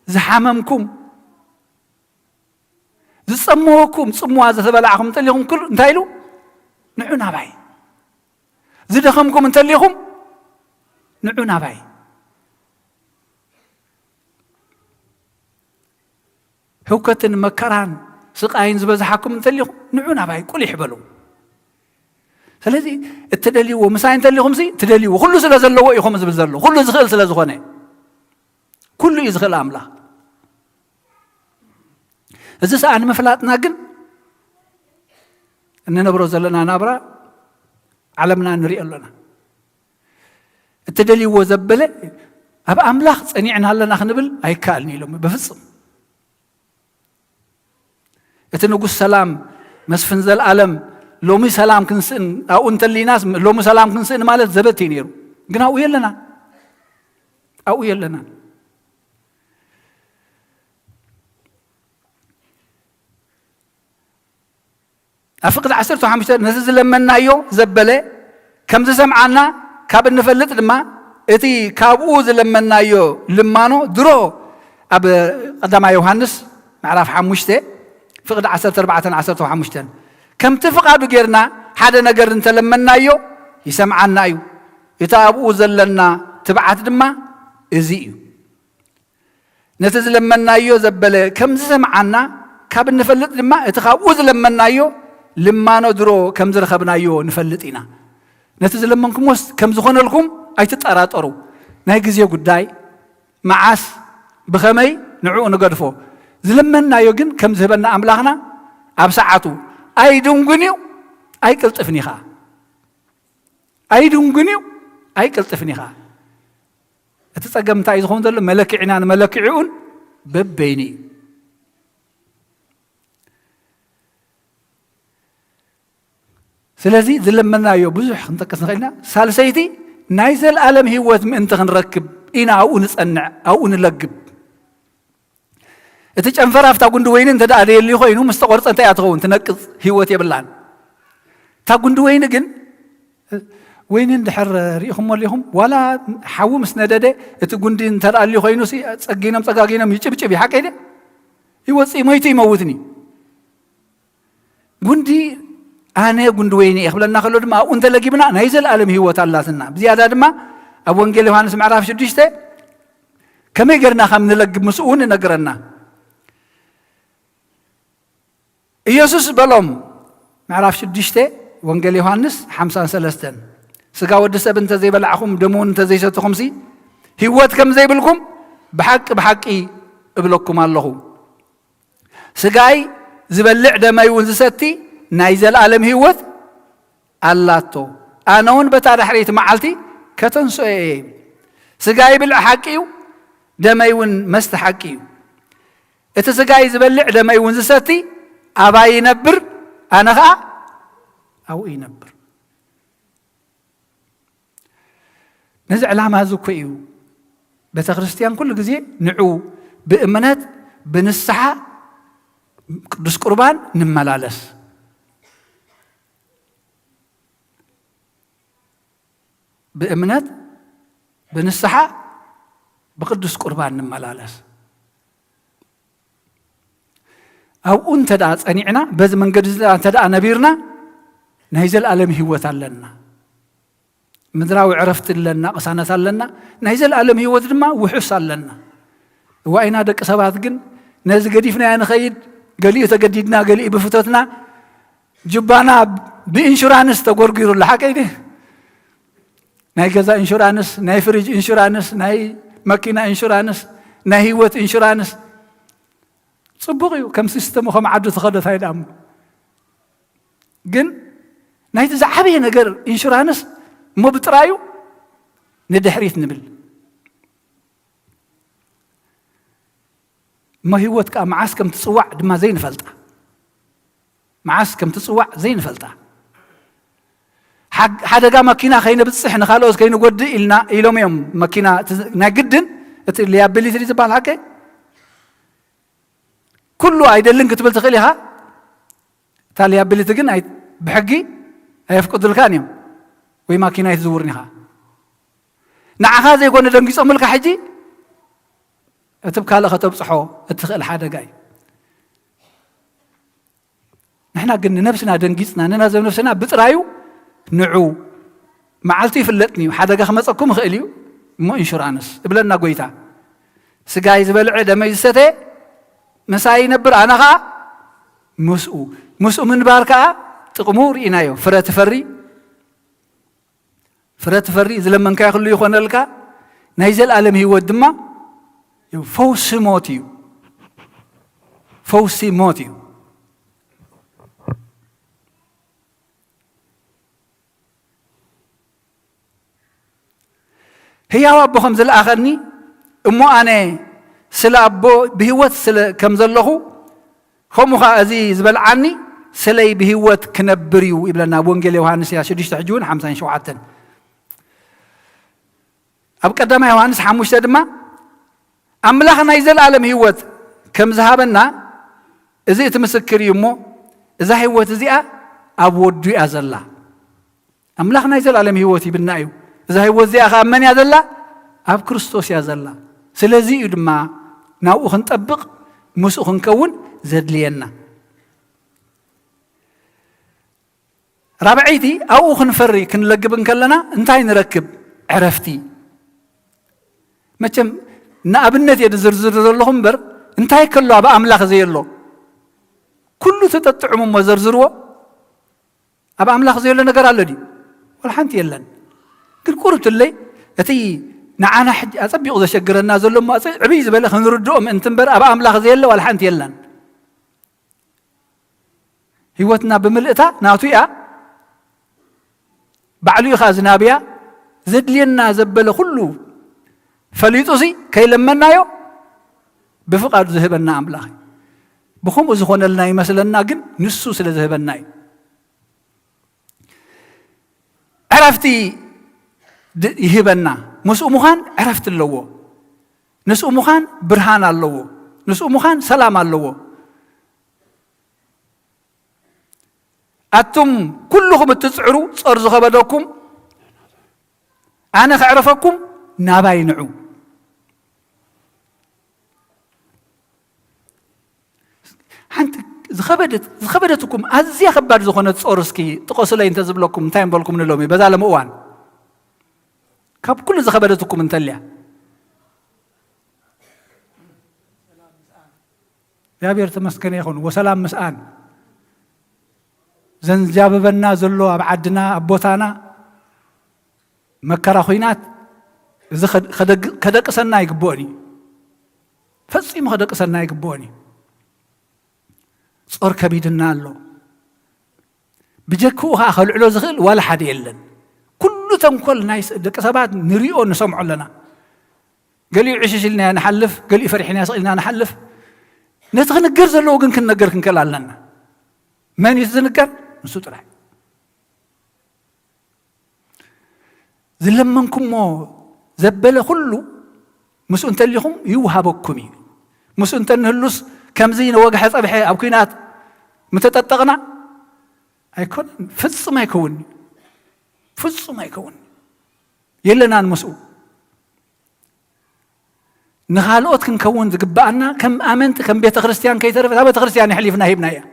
زحممكم زصموكم صموا زتبلعكم تليهم كل انتايلو نعونا باي زدخمكم انتليهم نعونا باي حكة مكران سقاين زبزحكم انتليهم نعونا باي كل يحبلوا سلازي التدليو ومساين تليهم سي تدليو كله سلازلو يخم زبزلو كله زخل سلازخونه كله يزخل أملا إذا سأنا مفلاتنا جن إننا نبرز لنا نبرة علمنا نري لنا التدلي وزبلة أبى أملاخ صنيعنا لنا خنبل أي كالني لهم بفصم إتنقول السلام مسفن ذا العالم لومي سلام كنسن أو أنت اللي ناس لومي سلام كنسن مالت زبتين يرو جنا ويلنا أو يلنا أفقد عسرت وحمشت نزل لما نايو زبلة كم سمعنا كاب نفلت لما إتي كابوز لما نايو لمانو درو أب قدام يوحنس معرف حمشته فقد عسرت 14 وحمشتن كم تفقد غيرنا حدا نجر انت لما نايو يسمعنا نايو يتابوز لنا تبعت دما ازيو نتزل لما نايو زبلة كم سمعنا كاب نفلت لما اتخابوز لما نايو لما ندرو كم زرخبنا يو نفلتينا نتزل منكم وست كم زخون لكم أي تتأراترو نايجزيو قداي معاس بخمي نعو نقرفو زلمنا يوجن كم زبنا أملاخنا أبسعتو أي دونغنيو أي كلتفنيخا أي دونغنيو أي كلتفنيخا أتتقم تاي زخون دل ملك عنان ملك عون ببيني سلازي زلمنا يو بزح نتكس نخيلنا سالسيتي نايزل العالم هيوت من انت نركب إنا أو نصنع أو نلقب إتش أنفر أفتا قندو وين انت دا اللي خوينو مستقرص انت ياتغون تنقص هيوت يبلان تا قندو وين جن وين اندحر ريخم وليهم ولا حاو مسندده ات قندي انت اللي خوينو سي صقينم صقاقينم يچبچبي حق ايده يوصي ميتي يموتني قندي أنا قندويني إخبلنا خلود ما أنت لقي بنا نيزل العالم هو تعالى سنة بزيادة ما أبو إنجيل يوحنس معرف شديشته كم يقرنا خم نلقي مسؤول نقرنا يسوس بلوم معرف شديشته وإنجيل يوحنس 53 سقا ودس ابن تزي بلعهم دمون تزي ستهم سي هوات كم زي بلكم بحق إيه بلكم الله سقاي زبلع دم يونزستي نايزل العالم هيوت اللاتو أناون بتاريخ ريت معلتي كتنسو سجاي بالحقيو دميون مستحقيو إتسجاي زبلع دميون زستي أبا ينبر أنا خا أو ينبر نزع لما زكويو بتخرستيان كل جزء نعو بإمانات بنصحة قدس قربان نملالس بإمنات بنصحة بقدس قربان نملالس أو أنت دا أنيعنا بز من قد أنت دا نبيرنا نهيزل العالم هيوت لنا مدراوي عرفت لنا قسانة لنا نهيزل العالم هيوت دما وحس لنا وأين دك سبات جن ناس قديفنا أنا خيد قلي تجددنا قلي بفتتنا جبانا بإنشورانس تقرقير الحكاية ناي كذا إنشورانس ناي فريج إنشورانس ناي ماكينة إنشورانس ناي هيوت إنشورانس صبغيو كم سيستم وكم عدد تخدت هاي الأمر جن نايت زعبي نجر إنشورانس مو بترايو ندحريت نبل ما هو تك معاس كم تصوع دما زين فلتا معاس كم تصوع زين فلتا حدا جا ماكينة خينا بتصح نخلص كينو قد إلنا إلهم يوم ماكينة نجدن اللي يابلي تري تبال حكي كله عيد اللي كتبل تخليها تالي يابلي تجن عيد بحقي هيفقد الكانيوم وي ماكينة يزورنيها نعها زي يكون دنقيس أملك حجي أتبقى لها خطب صحو أتخيل حدا جاي نحنا قلنا نفسنا دنقيسنا ننازل نفسنا بترايو نعو معلتي فلتني وحدا جا خمسكم خيليو مو إنشورانس بلنا قويتا سجاي زبل عدا ما يستة مساي نبر أنا خا مسؤول من باركا تقمور إنايو فرات فري إذا لما كان يخلو يخون لك نايزل عالم هو الدماء فوس موتيو هي أبو خمس الآخرني أمو أنا سلا أبو بهوت سلا كم زلهو خمخا عزيز بلعني سلا بهوت كنبريو إبلنا بونجل يوحنس يا شديش تحجون 50 شوعتن أبقى دم يوحنس حموش تدما أملاخنا يزل عالم هوت كم ذهبنا إذا تمسكر يمو إذا هوت زيا أبو دي أزلا أملاخنا يزل عالم هوت بالنايو إذا هوت زيا خامن يزلا أب كريستوس يزلا سلازي يدما ناو خنطبق مسو خنكون زدلينا رابعيتي أو خنفري كنلقبن كلنا انتاي نركب عرفتي مچم نابنت يد زرزر لهم بر انتاي كله ابا املاخ زي الله كله تتطعم ما زرزروا ابا املاخ زي الله نغير الله دي ولا حنت يلن كل قربت اللي اتي نعانا حج اصبيق ذا شجرنا زلو ما عبي زبل خنردهم انتن بر ابا املاخ زي الله ولا حنت يلن هيوتنا بملئتا ناتويا بعلو خازنابيا زد لنا زبل كله فليتوسي كي لما نايو بفقاد ذهبنا أملاخي بخوم وزخون لنا مثلا جن نسو سل ذهبنا عرفتي يهبنا مسؤ مخان عرفت اللو نسؤ مخان برهان اللو نسؤ مخان سلام اللو أتم كلكم تسعروا صار زخبدكم أنا أعرفكم ناباينعو حنت زخبدتكم أزيا خبار زخونة صورسكي تقصلا ينتزب لكم تايم بالكم نلومي بدال مؤوان كاب كل زخبدتكم انتليا يا بير تمسكن يخون وسلام مسآن زنجاب بنا زلو أبعدنا أبوتانا مكرا خوينات إذا خدق سنة يقبوني فصيم خدق سنة يقبوني صار كبيدنا له بجكوها خلعلو زغل ولا حد يلن كل تنكل نايس دك سبات نريو نسمع لنا قال لي عشش لنا نحلف قال لي فرحنا يسقلنا نحلف نتغنقر زلو قن كنقر كنكل لنا من يتنقر نسو طلع زلمنكم مو زبل كله مسو انت الليهم يوهبكمي مسو انت نهلوس كم زين وقح صبحي او كينات متتطقنا ايكون فص ما يكون يلنا المسؤول نخالوت كنكون زقبانا كم امنت كم بيت كريستيان كي تعرف بيت كريستيان يحلفنا هبنايا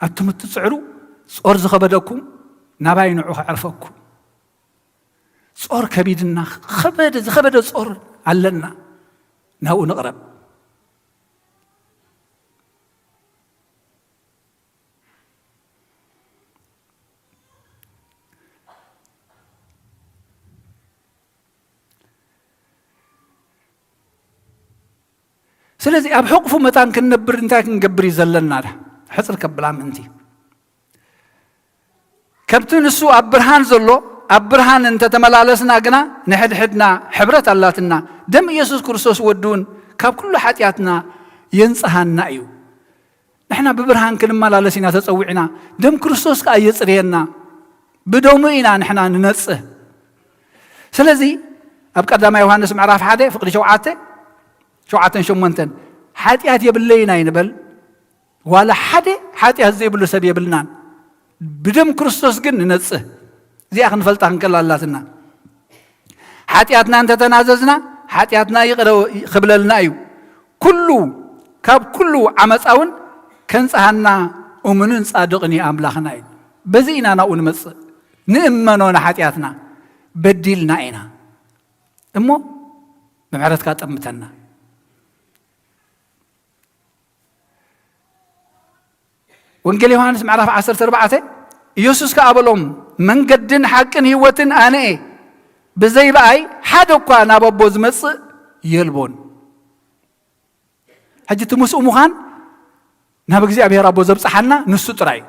أنتم تسعروا صور زخبدكم نباينعو عرفكم صور كبيدنا خبد صور علنا نهو نقرب ስለዚ ኣብ ሕቁፉ መታን ክንነብር እንታይ ክንገብር ይዘለና ዳ ሕፅር ከብላ ምንቲ ከምቲ ንሱ ኣብ ብርሃን ዘሎ ኣብ ብርሃን እንተተመላለስና ግና ንሕድሕድና ሕብረት ኣላትና ደም ኢየሱስ ክርስቶስ ወዱን ካብ ኩሉ ሓጢኣትና የንጽሃና እዩ ንሕና ብብርሃን ክንመላለስ ኢና ተጸዊዕና ደም ክርስቶስ ከዓ የጽርየና ብደሙ ኢና ንሕና ንነጽህ ስለዚ ኣብ ቀዳማይ ዮሐንስ ምዕራፍ 1 ፍቅዲ 7:8 ሓጢኣት የብለይና ይንበል ዋላ ሓደ ሓጢኣት ዘይብሉ ሰብ የብልናን بدم كريستوس جن ننصه زي أخن فلتان كلالاتنا حاتياتنا أنت تناززنا حاتياتنا يقرأ خبللنا أيو كله كاب كله عمس أون كنس هنا ومنن صادقني أملاخنا أيو بزينا أنا ونمس نأمنون حاتياتنا بديلنا إنا أمو بمعرض كات أمتنا وانجيل يوحنس معرف 14 يسوس كأبلهم من قدن حقن هيوتن أنا بزي بأي حدا كان أبو بوزمس يلبون حاجة تمس أموهان نابجزي أبي ربو زبص حنا نسطري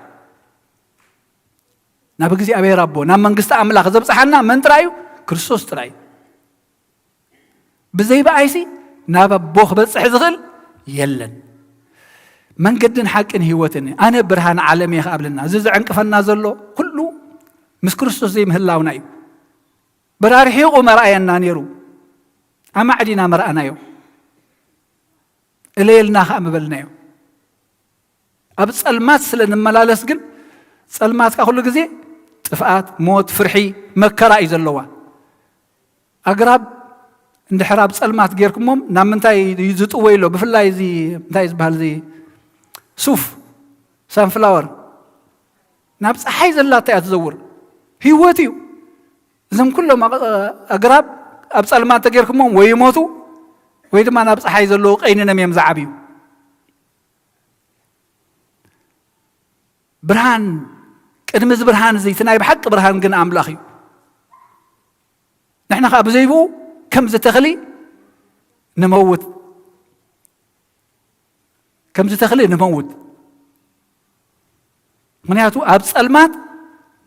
نابجزي أبي ربو نام من قست أملاخ زبص حنا من ترايو كريستوس تراي بزي بأي سي ناب بوخ بس حزغل يلن من قدن حقن هيوتني أنا برهان عالمي قبلنا زز عنك فالنازلو كله مس كريستوس زي مهلاونا يو برارحي ومرأينا نيرو أما عدينا مرأنا يو إليلنا خام بلنا يو أبس المات سلن ملالس جن سلمات كأقول جزء تفقات موت فرحي مكرا يزلوا أقرب عند حراب سلمات غيركمهم نام منتاي يزت ويلو بفلا يزي منتاي يزبال زي سوف سانفلاور نابس حيز الله تأتزور هيوتيو زم كله ما أقرب أبصل ما تجيركمهم ويموتوا ويدما نابس حيز الله قيننا ميم زعبيو برهان كدمز برهان زي تناي بحق برهان جن أملاخي نحن خاب زيبو كم زتخلي نموت كم زتخلي نموت من ياتو أبس المات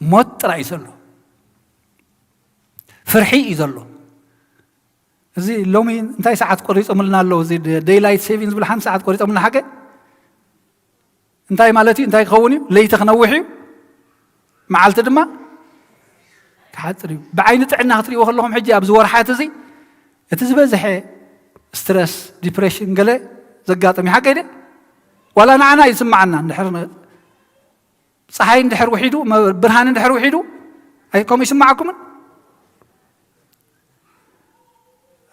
موت رئيس الله فرحي يزلو زي لومي انتاي ساعات قريت أملنا له زي دايلايت سيفينز بالحام ساعات قريت أملنا حاجة انتاي مالتي انتاي خوني ليت خنوحي معالت دما كحتري بعين تعنا خطري وخلهم حجي أبزور حاتزي اتزبزحي ستريس ديبريشن قال زقاطمي حاجة ده ولا نعنا يسمعنا نحرنا صحيح ندحر وحيدو برهان ندحر وحيدو أيكم يسمعكم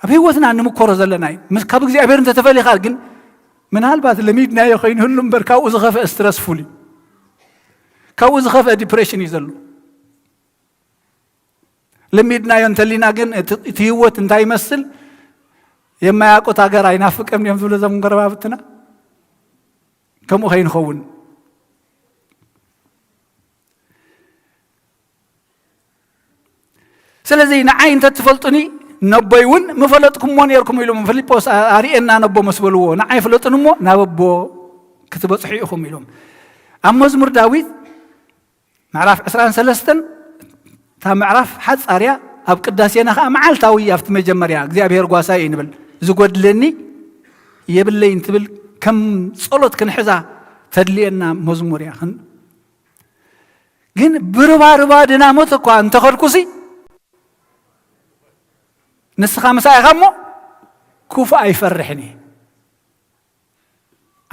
أبي وثنا أنه مكورة زلناي مس كابك زي أبير أنت تفعلي خالقن من هالبات اللي ميدنا يخين هلهم بركاو زخاف استرس فولي كاو زخاف ديبريشن يزلو لميدنا ينتلينا جن تيوت انت يمثل يما ياكو تاجر ينافق أم يمثل زمن قربابتنا كم خين خون سلازي نعين تتفلطني نبيون مفلطكم مون يركم يلوم فيليبوس أرينا نبو مسبلوه نعين فلطن مو نبو كتب صحيحهم يلوم أما مزمور داوود معرف أسران سلستن تا معرف حد أريا أب قداسينا خا معلتاوي يافت مجمريا እግዚአብሔር ጓሳይ እንብል ዝጎድለኒ የብለይ እንትብል ከም ጸሎት ክንሕዛ ተድልየና መዝሙር ያኽን ግን ብርባርባ ድናሞት እኳ እንተኸድኩሲ ንስኻ መሳይ ኸሞ ኩፉ ኣይፈርሕኒ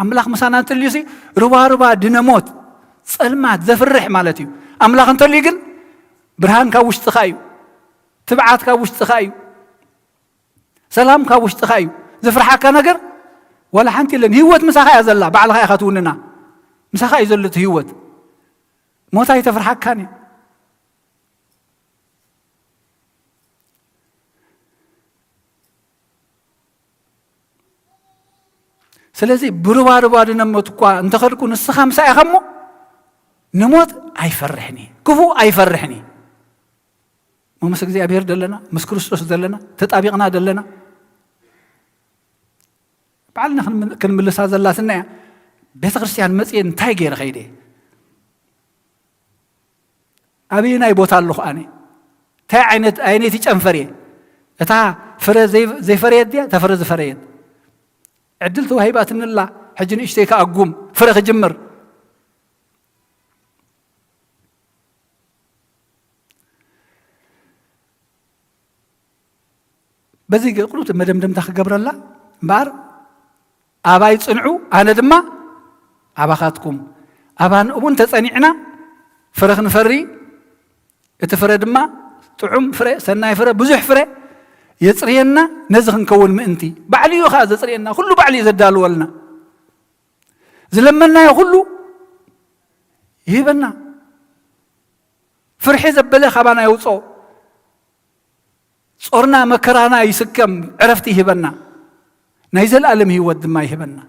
ኣምላኽ መሳና እንትልዩሲ ርባርባ ድነሞት ጸልማት ዘፍርሕ ማለት እዩ ኣምላኽ እንትልዩ ግን برهان كاوش تخايو تبعات كاوش تخايو سلام كاوش تخايو زفرحا كنجر ولا حنتي لن هيوت مساخا يزلا بعد خا يخاتوننا مساخا يزلت هيوت موتا يتفرحا كاني سلازي بربار نموت كوا انت خلكو نسخا مسا يخمو نموت ايفرحني كفو ايفرحني ممسك زي أبير دلنا مس كريستوس دلنا تطابقنا دلنا بعلنا كنملس هذا الله سنة بيت كريستيان مسيين تاي غير خيدي أبينا يبوت الله أني تاي عيني تيجي فريه تا فرز زي فريد دي تفرز فريد عدلتو هيبات من الله حجن اشتيك أقوم فرق جمر بزي قلت مدمدم تاخ قبر الله بار أباي تصنعوا أنا دما أباخاتكم أبان أبون تصنعنا فرق نفري اتفرد ما تعم فرق سناي فرق بزح فرق يصرينا نزخ نكون مئنتي بعلي يخاز يصرينا كله بعلي زدالو ولنا زلمنا يا كله يهبنا فرحي زبله خبانا يوصو صورنا مكرانا يسكم عرفتي يهبنا نايزل العالم يود ما يهبنا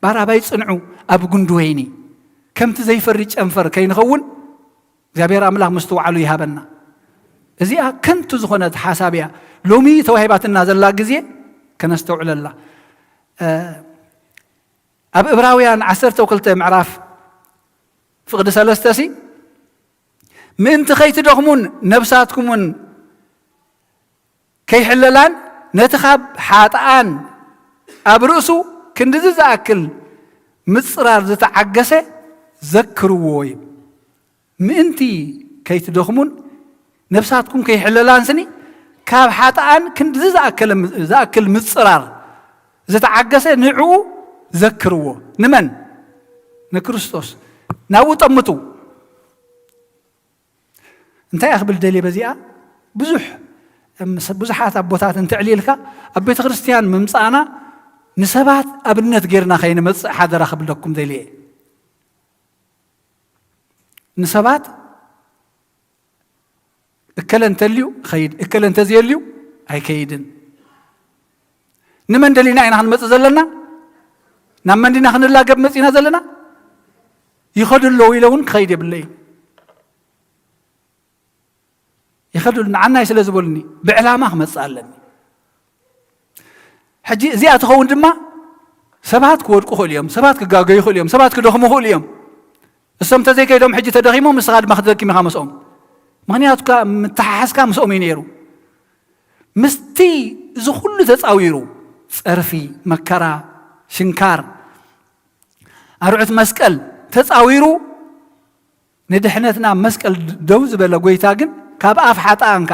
بارا باي صنعوا اب غندويني كم تزي فرج انفر كاين خون እግዚአብሔር አምላክ መስተዋዕሉ ይሃበና እዚኣ ከንቱ ዝኾነት ሓሳብያ ሎሚ ተዋሂባትና ዘላ ግዜ ከነስተውዕለላ ኣብ ዕብራውያን 12 ምዕራፍ ፍቅዲ 3 ሲ ምእንቲ ከይትደኽሙን ነብሳትኩምን ከይሕለላን ነቲ ካብ ሓጥኣን ኣብ ርእሱ ክንድዚ ዝኣክል ምፅራር ዝተዓገሰ ዘክርዎ እዩ ምእንቲ ከይትደኽሙን ነብሳትኩም ከይሕለላን ስኒ ካብ ሓጥኣን ክንድዚ ዝኣክል ምፅራር ዝተዓገሰ ንዕኡ ዘክርዎ ንመን ንክርስቶስ ናብኡ ጠምቱ እንታይ ኣኽብል ደልየ በዚኣ ብዙሓት ኣቦታት እንትዕሊልካ ኣብ ቤተ ክርስቲያን ምምፃእና ንሰባት ኣብነት ጌርና ከይንመፅእ ሓደራ ክብለኩም ደልየ نسبات እከለን ተልዩ خيد እከለን ተዝየልዩ ኣይከይድን ንመን ደሊና ኢና ክንመጽእ ዘለና ናብ መንዲና ክንላገብ መጽኢና ዘለና ይኸድሎ ኢለውን ክኸይድ የብለይ ይኸድሉ ንዓናይ ስለ ዝበሉኒ ብዕላማ ክመጽእ ኣለኒ ሕጂ እዚኣ ትኸውን ድማ ሰባት ክወድቁ ክእሉ እዮም ሰባት ክጋገዩ ክእሉ እዮም ሰባት ክደኽሙ ክእሉ እዮም እሶም ተዘይከይዶም ሕጂ ተደኺሞም ንስኻ ድማ ክትደኪም ኢኻ ምስኦም ምክንያቱ ምትሓሓዝካ ምስኦም እዩ ነይሩ ምስቲ እዚ ኩሉ ተፃዊሩ ፀርፊ መከራ ሽንካር ኣርዑት መስቀል ተፃዊሩ ንድሕነትና መስቀል ደው ዝበለ ጎይታ ግን ካብ ኣፍ ሓጣንካ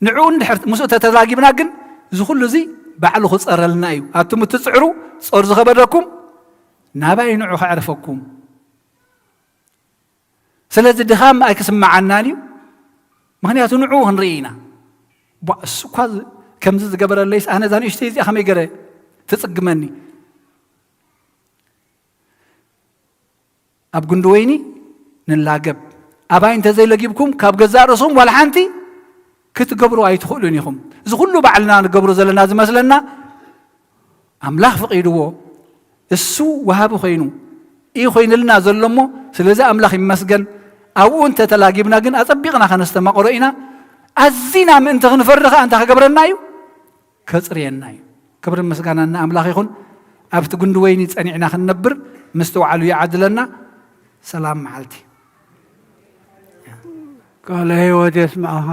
ንዕኡ እንድሕር ምስኡ ተተዛጊብና ግን እዚ ኩሉ እዚ ባዕሉ ክፀረልና እዩ ኣቱ ምትፅዕሩ ጾር ዝኸበደኩም ናባይ ንዑ ክዕርፈኩም ስለዚ ድኻም ኣይክስማዓናን እዩ ምክንያቱ ንዑ ክንርኢ ኢና እሱ እኳ ከምዚ ዝገበረለይስ ኣነ እዛ ንእሽተይ እዚኣ ከመይ ገረ ትፅግመኒ ኣብ ጉንዲ ወይኒ ንላገብ ኣባይ እንተዘይለጊብኩም ካብ ገዛእ ርእሶም ዋላ ሓንቲ ክትገብሩ ኣይትኽእሉን ኢኹም እዚ ኩሉ ባዕልና ንገብሮ ዘለና ዝመስለና ኣምላኽ ፍቒድዎ እሱ ወሃቢ ኮይኑ እዩ ኮይኑልና ዘሎ እሞ ስለዚ ኣምላኽ ይመስገን ኣብኡ እንተተላጊብና ግን ኣፀቢቕና ከነስተማቕሮ ኢና ኣዚና ምእንቲ ክንፈርኻ እንታ ከገብረና እዩ ከፅርየና እዩ ክብርን ምስጋናና ኣምላኽ ይኹን ኣብቲ ጉንዲ ወይኒ ፀኒዕና ክንነብር ምስተውዓሉ ይዓድለና ሰላም መዓልቲ ቃለ ሕይወት የስማዕኻ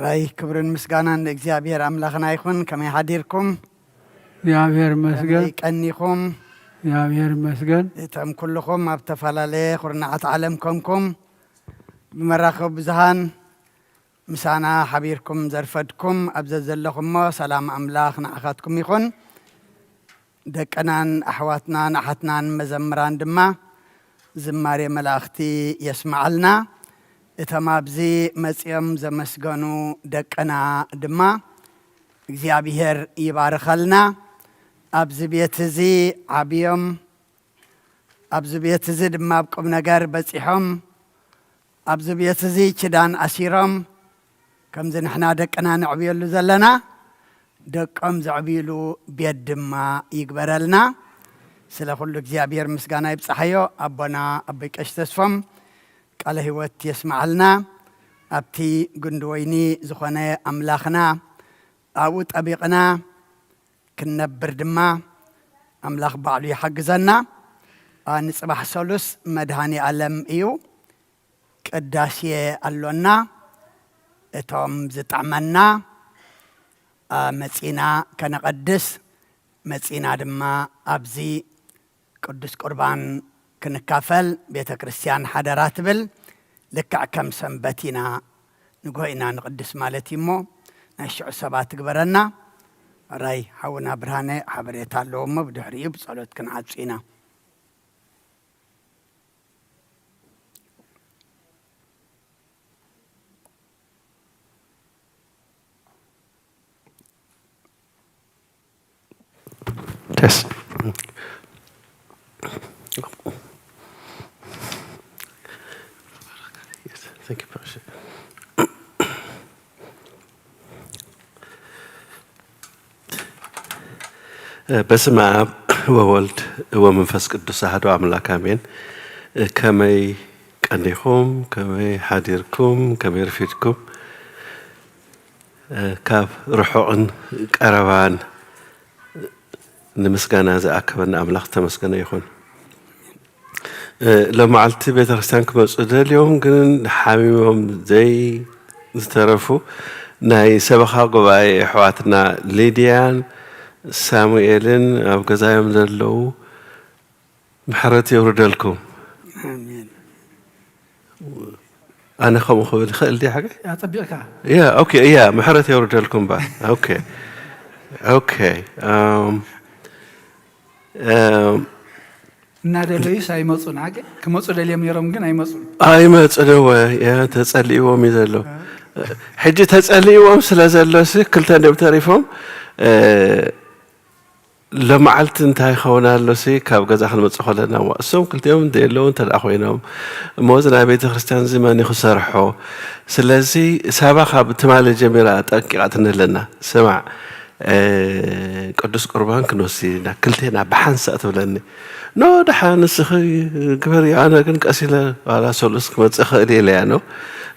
راي كبرن مسغانان لእግዚአብሔር አምላክና ይኹን ከመይ ሓዲርኩም እግዚአብሔር ይመስገን ቀኒኹም እግዚአብሔር ይመስገን እተም ኩልኩም ኣብ ተፈላለየ ኹርናዓት ዓለም ኮንኩም ብመራኸብ ብዙሃን ምሳና ሓቢርኩም ዘርፈድኩም ኣብዘ ዘለኹሞ ሰላም ኣምላኽ ንዓኻትኩም ይኹን ደቀናን ኣሕዋትናን ኣሓትናን መዘምራን ድማ ዝማሬ መላእኽቲ የስማዓልና እተም ኣብዚ መጽኦም ዘመስገኑ ደቀና ድማ እግዚአብሔር ይባርከልና أبز بيتزي عبيم أبز بيتزي دما بقم نجار بسيحم أبز بيتزي كدان أسيرم كم زين إحنا دكنا نعبيلو زلنا دكم زعبيلو بيد ما يقبرلنا سلا كل እግዚአብሔር ምስጋና ይብጽሐዮ አቦና አበይ ቀሽ ተስፋም ቃለ ሕይወት ይስማዓልና ኣብቲ ጉንዲ ወይኒ ዝኾነ ኣምላኽና ኣብኡ ጠቢቕና ክንነብር ድማ ኣምላኽ ባዕሉ ይሓግዘና ንፅባሕ ሰሉስ መድሃኒ ዓለም እዩ ቅዳሴ ኣሎና እቶም ዝጣዕመና መፂና ከነቐድስ መፂና ድማ ኣብዚ ቅዱስ ቁርባን ክንካፈል ቤተ ክርስቲያን ሓደራ ትብል ልክዕ ከም ሰንበቲና ንጎይና ንቅድስ ማለት እሞ ናይ ሽዑ ሰባት ትግበረና ራይ ሓውና ብርሃነ ሓበሬታ ኣለዎ እሞ ብድሕሪኡ ብፀሎት ክንዓፁ ኢና Yes. Yes, thank you, Pastor. በስመ አብ ወወልድ ወመንፈስ ቅዱስ አሐዱ አምላክ አሜን። ከመይ ቀኒኹም ከመይ ሓዲርኩም ከመይ ረፊድኩም ካብ ርሑቕን ቀረባን ንምስጋና ዝኣከበና ኣምላኽ ተመስገነ ይኹን ለመዓልቲ ቤተ ክርስቲያን ክመፁ ደልዮም ግን ሓሚሞም ዝተረፉ ናይ ሰበኻ ጉባኤ ኣሕዋትና ሊድያን ሳሙኤልን ኣብ ገዛዮም ዘለዉ ምሕረት የውርደልኩም ኣነ ከምኡ ክብል ይኽእል ዲ ሓገ ኣፀቢቕካ ያ ኦኬ ያ ምሕረት የውርደልኩም ባ ኦኬ ኦኬ እናደለዩ ሳይመፁን ዓገ ክመፁ ደልዮም ነይሮም ግን ኣይመፁን ኣይመፁንወ ያ ተፀሊእዎም እዩ ዘሎ ሕጂ ተፀሊእዎም ስለ ዘሎሲ ክልተ ደም ተሪፎም ለመዓልቲ እንታይ ይኸውን ኣሎሲ ካብ ገዛ ክንመፅእ ከለና እሶም ክልቲኦም ደየለዉ እንተደኣ ኮይኖም እሞዝ ናይ ቤተ ክርስቲያን ዝመን ክሰርሖ ስለዚ ሳባኻ ብትማለ ጀሚራ ጠቂቓ ትንህለና ስማዕ ቅዱስ ቁርባን ክንወስድና ክልቴና ብሓንሳእ ትብለኒ ኖ ድሓ ንስኺ ግበር ኣነ ግን ቀሲለ ዋላ ሰሉስ ክመፅእ ክእል ኢለ ያ ኖ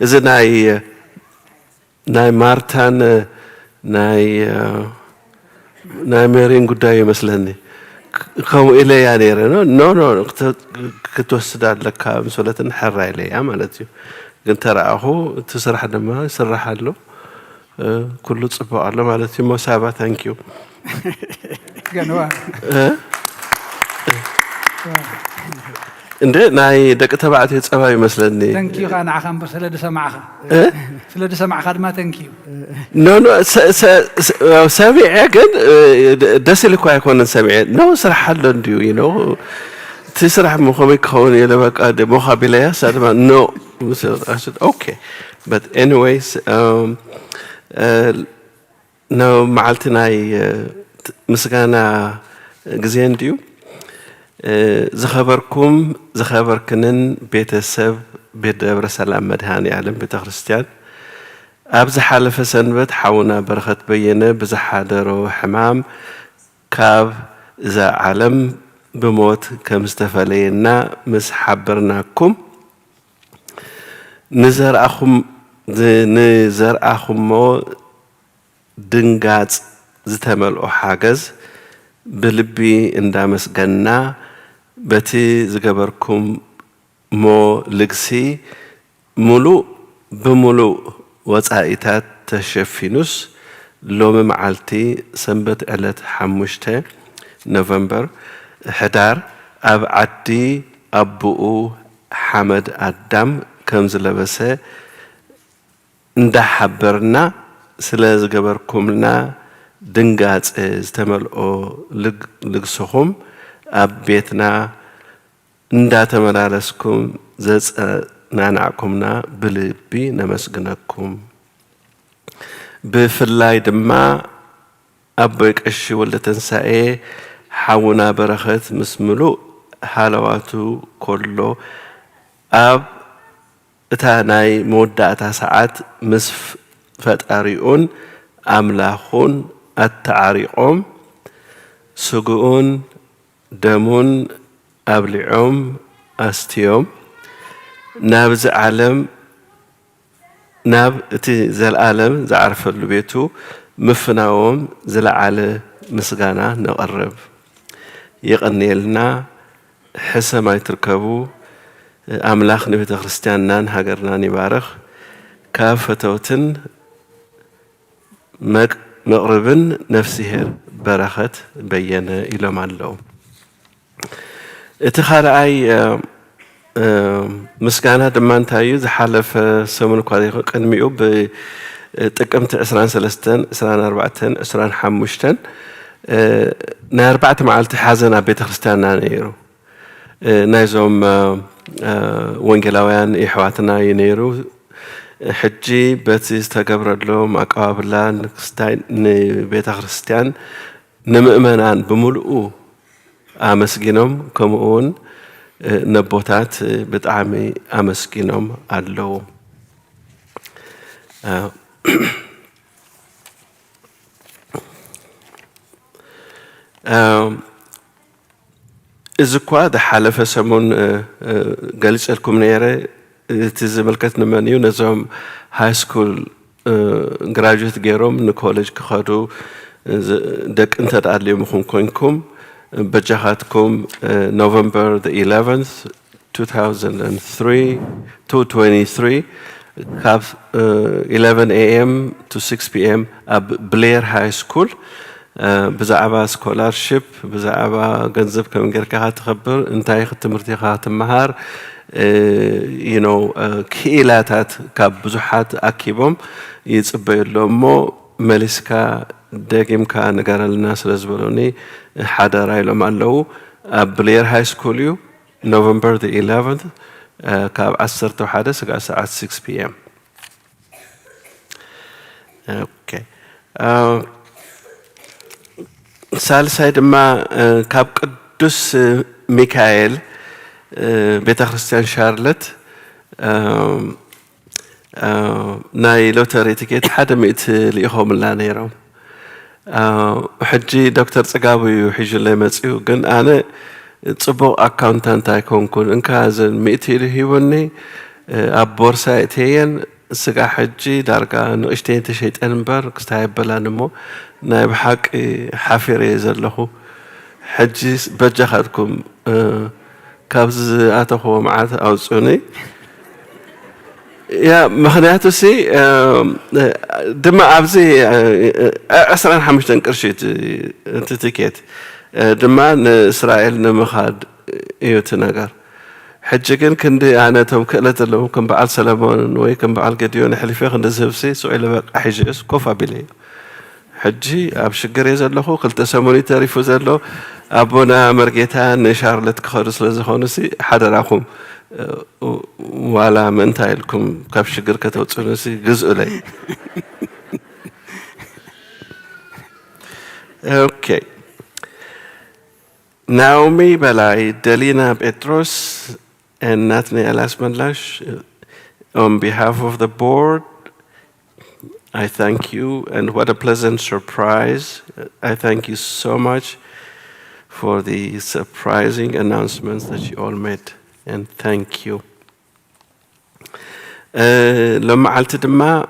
እዚ ናይ ማርታን ናይ ሜሪን ጉዳይ ይመስለኒ ከምኡ ኢለ ያ ነይረ ኖ ኖ ክትወስድ ኣለካ ምስ በለትን ሕራ ኢለ ያ ማለት እዩ ግን ተረኣኹ እቲ ስራሕ ድማ ይስራሕ ኣሎ ኩሉ ጽቡቅ ኣሎ ማለት እዩ ሞሳባ ታንክ ዩ ገንዋ እንደ ናይ ደቂ ተባዕትዮ ፀባ ይመስለኒ ታንክ ዩ ካን ዓኸም ስለደ ሰማዕኻ ስለደ ሰማዕኻ ድማ ታንክ ዩ ኖ ኖ ሰሚዐ ግን ደስ ኢልኳ ኣይኮነን ሰሚዐ ኖ ስራሕ ኣሎ እንድዩ ዩ ኖ እቲ ስራሕ ከመይ ክኸውን የለ በቃ ደሞኻ ቢለያ ሳ ድማ ኖ ኦኬ but anyways ነው መዓልቲ ናይ ምስጋና ግዜ እንድዩ ዝኸበርኩም ዝኸበርክንን ቤተሰብ ቤት ደብረ ሰላም መድሃኒ ዓለም ቤተ ክርስቲያን ኣብ ዝሓለፈ ሰንበት ሓውና በረኸት በየነ ብዝሓደሮ ሕማም ካብ እዛ ዓለም ብሞት ከም ዝተፈለየና ምስ ሓበርናኩም ንዘርኣኹሞ ድንጋጽ ዝተመልኦ ሓገዝ ብልቢ እንዳመስገና በቲ ዝገበርኩም ሞ ልግሲ ሙሉእ ብሙሉእ ወፃኢታት ተሸፊኑስ ሎሚ መዓልቲ ሰንበት ዕለት 5 ኖቨምበር ሕዳር ኣብ ዓዲ ኣቦኡ ሓመድ ኣዳም ከም ዝለበሰ እንዳሓበርና ስለ ዝገበርኩምና ድንጋጽ ዝተመልኦ ልግስኹም ኣብ ቤትና እንዳተመላለስኩም ዘጸናንዕኩምና ብልቢ ነመስግነኩም ብፍላይ ድማ أبوك أشي ولا تنسائي حاونا برخت مسملو حالواتو كله أب تاناي مودة ساعات مسف فتاريون أملاخون التعريقهم سجون دمون أبلعهم أستيوم نابز عالم ناب تي زي العالم زعرف البيتو مفناوم زل على مسجانا نقرب يغني لنا حسا ما يتركبوا أملاخ نبيت خريستياننا هاجرنا نبارخ كافتوتن مقربن نفسه برخت بينا إلى معلو اتخارعي مسكانها دمان تايو زحالف سمون قاديق قدميو بتقمت 23 24 25 ناربعت معلت حازنا بيت خريستياننا نيرو نايزوم وانجلاويان إحواتنا ينيرو حجي بتي استقبر لهم أقابلا نكستاين بيت خريستيان نمؤمنان بملؤو أمسكينهم كمؤون نبوتات بتعمي أمسكينهم أدلو إذا كواد حالف سمون جالس لكم نيره تزملكت نمانيو نزوم هاي سكول graduate جيروم نكولج كخادو دك انت تعلم مخون كونكم بجهاتكم November the 11th 2003 223 have 11 a.m. to 6 p.m. at Blair High School بزعبا سكولارشيب بزعبا جنزب كم غيركها تخبر انتاي تمرتيها تمهار you know كيلاتات كبزحات أكيبهم يتصبي لهم ملسكا داقيم كان نقرأ الناس لزبلوني حدا راي لهم علو بلير هاي سكوليو November the 11th كاب 10 حادث ساعة 6 p.m. okay ثالثا دما كاب قدوس ميكائيل بيت خريستيان شارلت ناي لوتري تيكيت حدا مئت ليهم لا نيرو حجي دكتور صقابي وحجي لي مصيو كن انا صبو اكاونتانت ايكونكون انكازن مئت لهيوني اب بورسايتين سقا حجي دارقا نقشتين تشيت انبر كستايبلا نمو ناي بحق حافيري زلخو حجي بجخاتكم كابز أتخو معات أو سوني يا مخنياتو سي دما أبزي أسرع حمشتن كرشيت أنت تيكيت دما إسرائيل نمخاد يوتناجر حجكن كندي أنا توكلت لهم كم بعال سلامون وي كم بعال قديون حلفي خند زفسي سؤال بقى حجز كوفا بلي حجي أبشجر يزلخو قلت ساموني تعرفوا زلو أبونا مرجيتان شارلت كخرس لزخونسي حدا راكم ولا من تايلكم كيف شجر كتوصلنسي جزء لي أوكي ناومي بلاي دلينا بطرس and Nathaniel Asmanlash on behalf of the board I thank you and what a pleasant surprise I thank you so much for the surprising announcements that you all made and thank you لما علت دما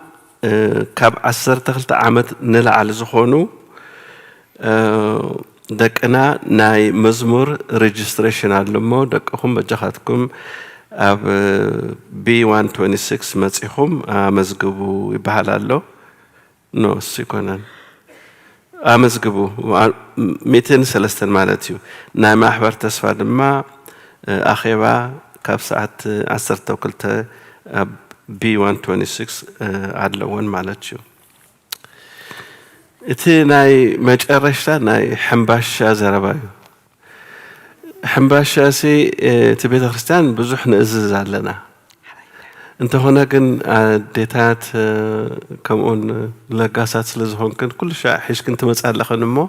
كاب 10 عامت نلعل زخونو دقنا ناي مزمور ريجستريشن علمو دقهم بجخاتكم اب B126 مصيخم مزغبو يبحالالو نو سيكونن أمزجبو 203 مالتيو ناي محبر تسفى دما أخيبا كاب ساعة 10 توكلته B126 عدلون مالتيو إتي ناي مجرشتا ناي حنباشا زربايو حنباشا سي تبيت خريستيان بزوح نأزز علينا انت هنا كن ديتات كمون لقاسات سلزهون كن كل شيء حيش كنت مسألة لخنمو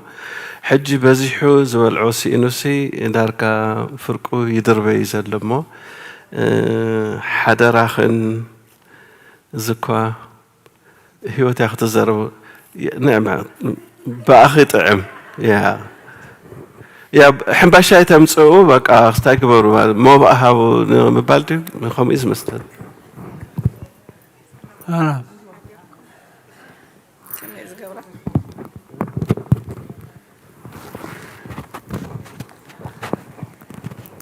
حجي بزيحو زوال عوسي إنوسي داركا فرقو يدربي يزلمو حدا راخن زكوا هو تاخد الزرب نعمة بأخي طعم يا حنباشا تمصو بقى استكبروا ما بقى هاو مبالتي من خميس مستر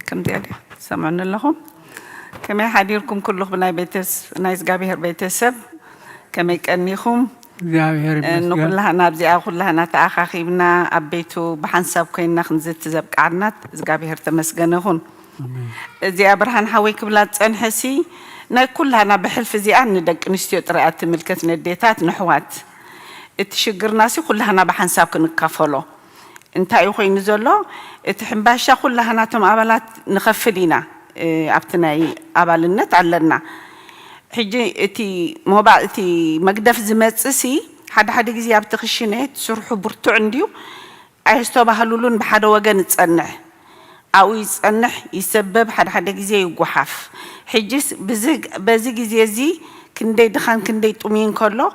كم ديالي سمعنا لهم كما حديركم كلكم بناي بيتس نايس جابير بيتسب كما يكنيكم نقول لها نابزي أقول لها نتأخيبنا أبيتو بحنسب كينا خنزت زبك عنات جابير تمسجنهون زي أبرهان حويك بلاد أنحسي كلها أنا بحلف زي أن دق نستيو طريقة ملكتنا الديتات نحوات التشجر ناسي كلها أنا بحنسب كنكفلو انت أيوخي نزلو تحنباشا كلها أنا تم أبلات نخفلينا أبتناي أبال النت علنا حجي تي مقدف زماتسي حد جزي أبتخشينات سرحو برتو عنديو عايزتو بهالولون بحدا وجن تصنح أو يصنح يسبب حد جزي وجحف حجيس بزج جزي كندي دخان كندي تومين كله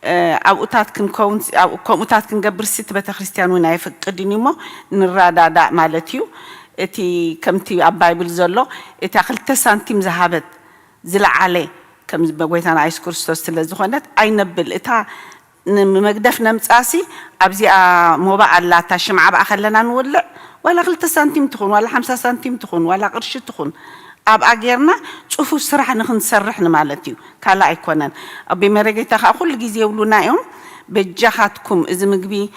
أو أتات كن كون أو كم أتات كن قبر ست بتخريستيان ونايف قدينيمو نرادا دا مالتيو تي كم تي أبايبل زلو تأخل 9 سنتيم ذهبت زل عليه كم بقيت أنا عايز كورستوس تلزخونات أي نبل إتا مقدف نمساسي أبزي موبا على تشمع بقى خلنا نولع ولا 3 سنتيم تخون ولا 5 سنتيم تخون ولا قرش تخون أبقى غيرنا شوفوا الصراحة نسرحنا مالتيو كلا يكونن أبي مرقيتا أقول جزي يقولنا يوم بجهاتكم إذا مقبي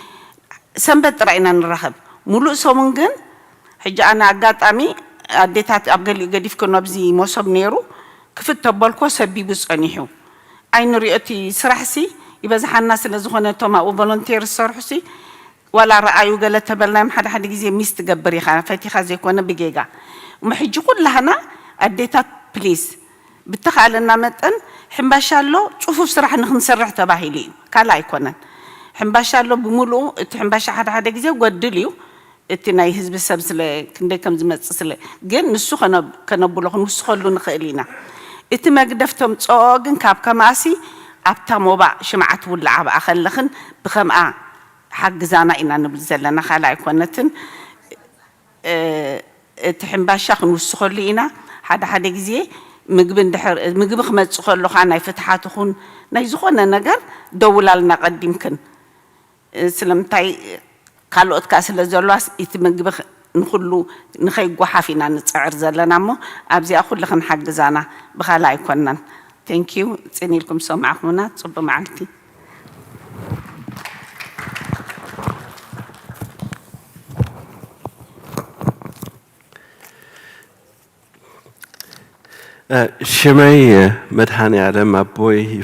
سنبت رأينا نرهب ملوء سومنجن حجة أنا قات أمي أديتات أبغى قديف كنا بزي مصاب نيرو كيف تبالكوا سبي بس أنيحو أين رأيتي سرحسي يبقى زح الناس اللي زخنا توما وفولنتير سرحسي ولا رأيو قال تبلنا حد جزي مستقبري خان فاتي خازي كنا بجيجا ومحجي كلها أنا أديتات بليز بتخيل لنا متن حنباشالو شوفوا بصراحة نسرح تباهيلي كلا يكونن حنباشالو بملو حنباشا حد جزي وقدليو اتناي حزب السبسله كندي كم زمتصله جن نسو كنا بلغ نسو خلو نخيلينا اتما قدفتم صوغن كاب كماسي ابتا موبا شمعت ولعب اخلخن بخمعه حق زانا إنا نبل زلنا خلا يكونتن تحنباشا نسو خلينا حد جزي مقبن دحر مقب خمس خلو خانا يفتحات خون نيزخونا نجر دولة لنا قد يمكن سلمتاي قالوا أتكاس لزلواس يتمجب نخلو نخي جوحافينا نتصعر زلنا مو أبزي أخذ لكم حق زانا بخلا يكونن thank you تسني لكم سمع هنا صب معلتي شمعي مدحاني على ما بوي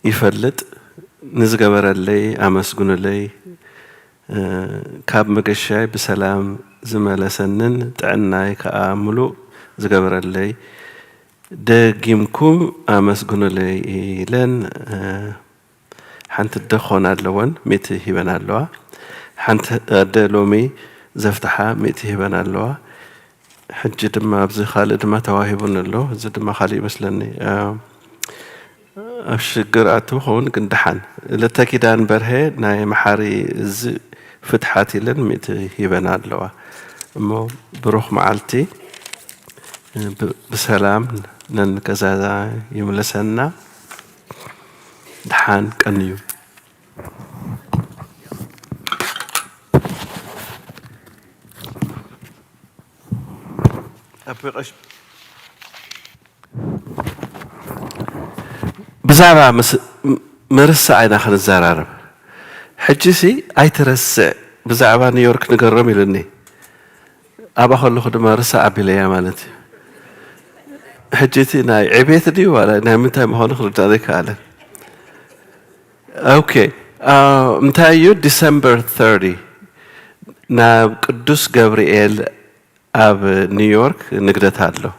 يفلت نزقبر اللي أمسكون اللي كاب مقشاي بسلام زملاء سنن تعناي كأملو زقبر اللي دقيمكم أمسكون اللي لن حنت الدخون اللون ميت هبن اللوا حنت دلومي زفتحة ميت هبن اللوا حج دما بزي خالد ما تواهبون اللو زد ما خالي مثلني أشجر أتوهون كندحن لتأكيدان برهة ناي محاري ز فتحاتي لن ميت هيبنا اللوا مو بروح معلتي بسلام نن كذا يملسنا دحان كنيو أبغاش بزعبة مرسع أنا خن الزرارب حجسي أي ترسع بزعبة نيويورك نقرمي لني أبا خلو خد مرسع أبيليا مالتي حجتي ناي عبيت دي ولا ناي متى ما هو نخرج هذيك على أوكي متى ديسمبر 30 نا قدوس جابرييل أب نيويورك نقدر هادلو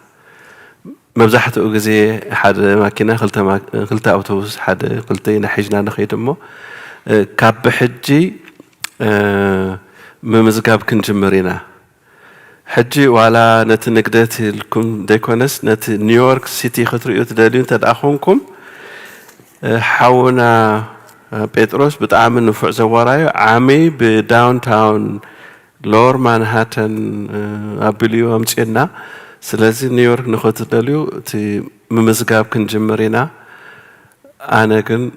مبزحته جزء حد ماكينة خلته أوتوبوس حد خلتين حجنا نخيد أمه كاب حجي ممزقاب كنجمرينا حجي وعلى نت نقدت لكم ديكونس نت نيويورك سيتي خطريو تدالين تدأخونكم حاونا بيتروس بتعامل نفع زواراي عامي بداون تاون لور مانهاتن أبليو أمتينا سلازي نيويورك نخوت تداليو تي ممزقاب كنجمرينا أنا كن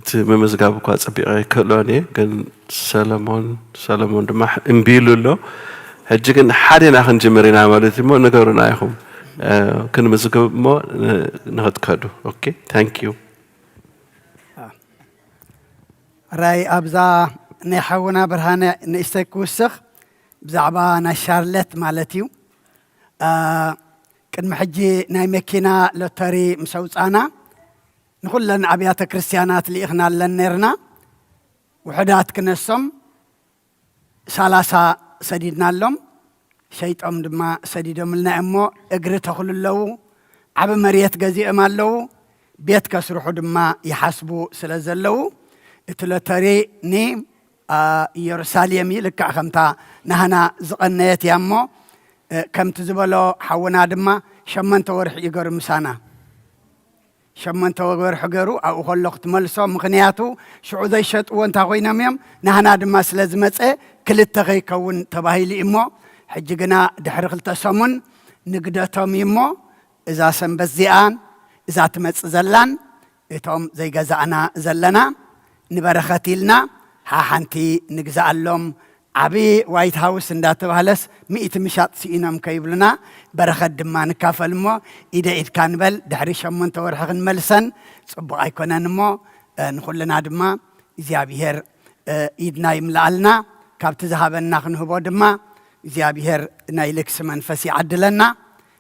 تي ممزقاب كواس أبيعي كلوني كن سلمون دمح إمبيلو له هجي كن حدنا خنجمرينا مالتي مو نقولنا ياهم كن مزقاب مو نخوت كادو أوكي ثانك يو راي أبزا نحونا برهانة نستيقوسخ بزعبا نشارلت مالتيو كن محجي ناي مكينا لوتري مسوس أنا نقول لنا أبيات كريستيانات اللي إخنا لنيرنا وحدات كنسم سالاسا سديدنا لهم شيت أم دما سديدهم لنا أمو أقري تخل اللو عب مريت جزي أمال لو بيت كسرحو دما يحسبوا سلازلو اتلوتري ني يرساليمي لك خمتا نهنا زقنيت يامو كم تزبلو حونا دما شمن تورح يقر مسانا شمن تورح يقرو أو خلقت ملسو مغنياتو شعو ذي شط وانتا غينا ميم نهنا دما سلازمت كل التغي كون تباهيلي إمو حجقنا دحر خلتا سمون نقدتهم يمو إذا سنبزيان إذا تمت زلان إتهم زي قزعنا زلنا نبرختي لنا ها حنتي نجزع لهم عبي وايت هاوس اندات بهلس 100 مشاط سينام كيبلنا برخد دما نكافل مو إذا إذ كان بل دحري شمن تورحق ملسن صبغ أيكونان مو نقول لنا دما زيابيهر إيدنا يملالنا كابت ذهبنا خنهبو دما زيابيهر نايلكس منفسي عدلنا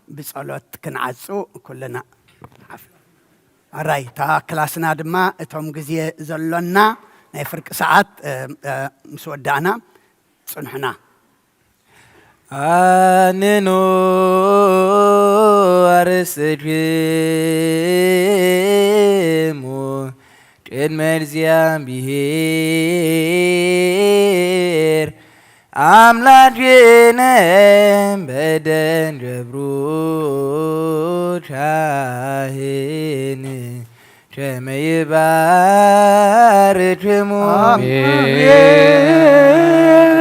بصلوت كنعصو كلنا راي تا كلاسنا دما اتهم غزي زلنا نفرق ساعات مسودانا صنحنا اننو ارسجمو قد مرزيان بهير አምላኬንም በደን ጀብሮቻህን ሸመይባርክሙ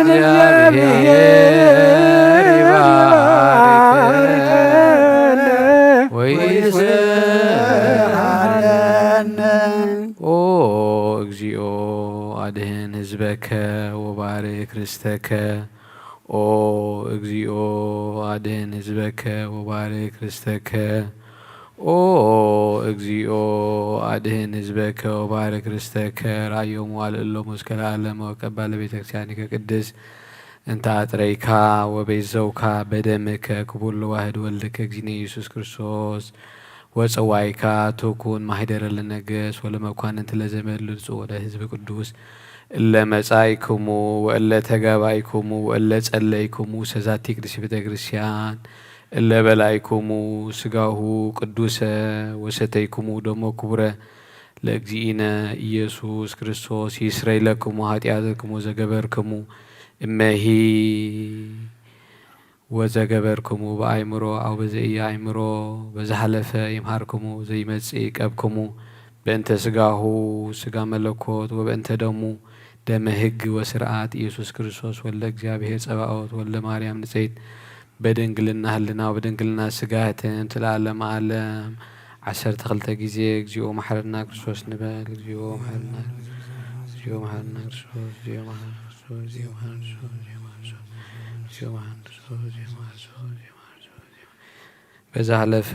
እግዚአብሔር ይባርከን ወይስሐለን ኦ እግዚኦ አድህን ህዝበከ ወባርክ ርስተከ ኦ እግዚኦ አድህን ህዝበከ ወባርክ ርስተከ ኦ እግዚኦ አድህን ህዝበከ ወባርክ ርስተከ ራእዮሙ አልዕሎሙ እስከ ለዓለመ ወቀባለ ቤተ ክርስቲያኒከ ቅድስ እንተ አጥረይካ ወቤዘውካ በደምከ ክቡር ለዋህድ ወልድከ እግዚእነ ኢየሱስ ክርስቶስ ወፀዋይካ ትኩን ማህደረ ለነገስ ወለመኳንንት ለዘመድ ልጹ ወደ ህዝብ ቅዱስ ለመጻይክሙ ወለ ተጋባይክሙ ወለ ጸለይክሙ ሰዛቲ ቅዱስ ቤተ ክርስቲያን ለበላይክሙ ስጋሁ ቅዱሰ ወሰተይክሙ ደሞ ክቡረ ለእግዚእነ ኢየሱስ ክርስቶስ ይስረይ ለክሙ ኃጢአትክሙ ዘገበርክሙ እመሂ ወዘገበርክሙ በአይምሮ አው በዘኢአይምሮ በዛሐለፈ ይምሃርክሙ ዘይመጽእ ይቀብክሙ በእንተ ስጋሁ ስጋ መለኮት ወበእንተ ደሙ ደመ ሕግ ወስርዓት ኢየሱስ ክርስቶስ ወለ እግዚአብሔር ጸባኦት ወለ ማርያም ንጽሕት በድንግልና ህልና ወበድንግልና ስጋትን ለዓለመ ዓለም 12 ጊዜ እግዚኦ መሐረና ክርስቶስ ንበል እግዚኦ መሐረና እግዚኦ መሐረና ክርስቶስ እግዚኦ መሐረና ክርስቶስ እግዚኦ መሐረና ክርስቶስ በዛሐለፈ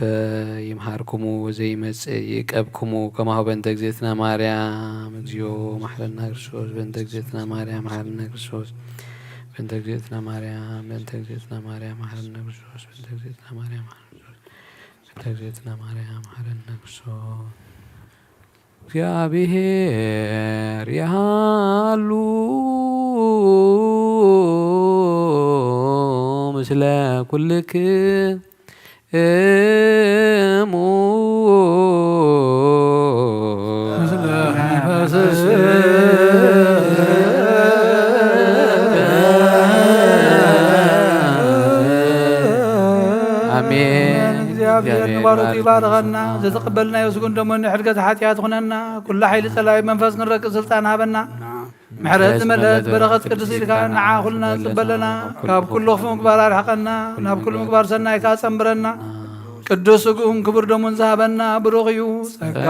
ይምሃርክሙ ወዘይመጽእ ይቀብክሙ ከማሁ በእንተ እግዝእትነ ማርያም እግዚኦ መሐረና ክርስቶስ በእንተ እግዝእትነ ማርያም መሐረና ክርስቶስ በእንተ እግዝእትነ ማርያም በእንተ እግዝእትነ ማርያም መሐረና ክርስቶስ በእንተ እግዝእትነ ማርያም በእንተ እግዝእትነ ማርያም መሐረና ክርስቶስ እግዚአብሔር ያሉ ምስለ ኩልክሙ آمين እግዚአብሔር ንባሮት ይባርኸና ዘተቀበልና የወስጉን ደሞ ንሕድገት ሓጢአት ኹነና ኩሉ ሓይሊ ጸላኢ መንፈስ ክንረክብ ስልጣን ሃበና ምሕረት ዝመልአት በረኸት ቅዱስ ኢልካ ንዓ ኩልና ጽበለና ካብ ኩሉ ክፉእ ምግባር ኣርሕቐና ናብ ኩሉ ምግባር ሰናይካ ጸምብረና ቅዱስ ስጉኡን ክቡር ደሙን ዝሃበና ብሩኽ እዩ ጸጋ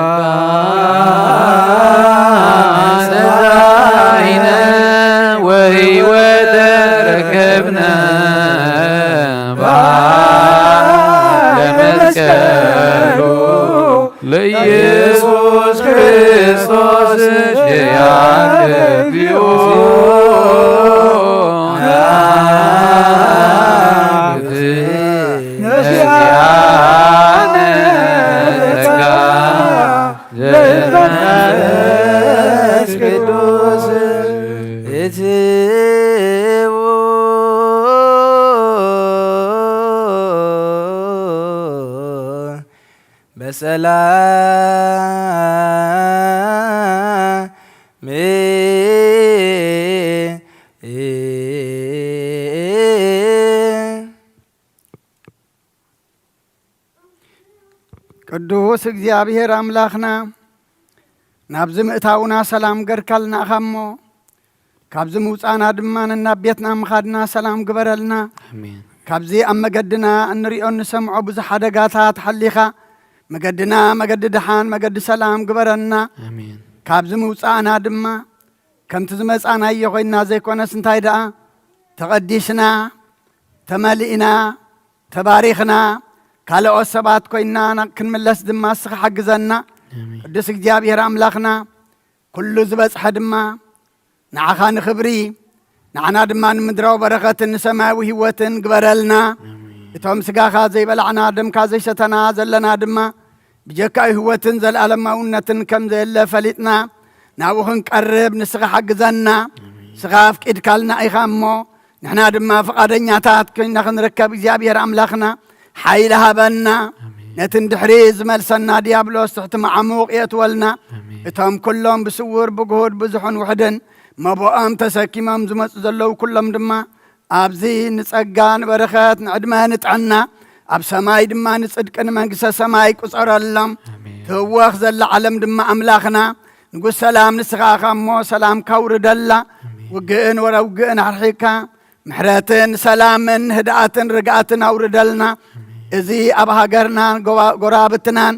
ሰራይነ ወህይወተ ረከብነ ለመስቀሉ ለኢየሱስ ክርስቶስ ያግቢዮ በሰላም ቅዱስ እግዚአብሔር አምላኽና ናብዚ ምእታውና ሰላም ገርካልና እኻሞ ካብዚ ምውፃና ድማ ናብ ቤትና ምኻድና ሰላም ግበረልና ካብዚ ኣብ መገድና እንሪኦ ንሰምዖ ብዙሕ ሓደጋታት ሓሊኻ መገድና መገዲ ድሓን መገዲ ሰላም ግበረና ካብዚ ምውፃእና ድማ ከምቲ ዝመፃናዮ ኮይና ዘይኮነስ እንታይ ደኣ ተቐዲስና ተመሊእና ተባሪኽና ካልኦት ሰባት ኮይና ክንምለስ ድማ እስኻ ሓግዘና ቅዱስ እግዚኣብሔር ኣምላኽና ኩሉ ዝበፅሐ ድማ ንዓኻ ንኽብሪ ንዓና ድማ ንምድራዊ በረኸትን ንሰማያዊ ህይወትን ግበረልና እቶም ስጋኻ ዘይበላዕና ደምካ ዘይሰተና ዘለና ድማ ብጀካዊ ህይወትን ዘለኣለማውነትን ከም ዘየለ ፈሊጥና ናብኡ ክንቀርብ ንስኻ ሓግዘና ስኻ ኣፍቂድካልና ኢኻ እሞ ንሕና ድማ ፈቓደኛታት ኮይና ክንርከብ እግዚኣብሔር ኣምላኽና ሓይሊ ሃበና ነቲ እንድሕሪ ዝመልሰና ዲያብሎስ ትሕቲ መዓሙቕ የእትወልና እቶም ኩሎም ብስውር ብግሁድ ብዙሑን ውሕድን መቦኦም ተሰኪሞም ዝመፁ ዘለዉ ኩሎም ድማ ኣብዚ ንጸጋ ንበረኸት ንዕድመ ንጥዕና ኣብ ሰማይ ድማ ንጽድቂ ንመንግስተ ሰማይ ቁፀረሎም ትህወኽ ዘላ ዓለም ድማ ኣምላኽና ንጉስ ሰላም ንስኻ ኢኻ እሞ ሰላም ካውርደላ ውግእን ወረውግእን ኣርሒካ ምሕረትን ሰላምን ህድኣትን ርግኣትን ኣውርደልና እዚ ኣብ ሃገርና ጎራብትናን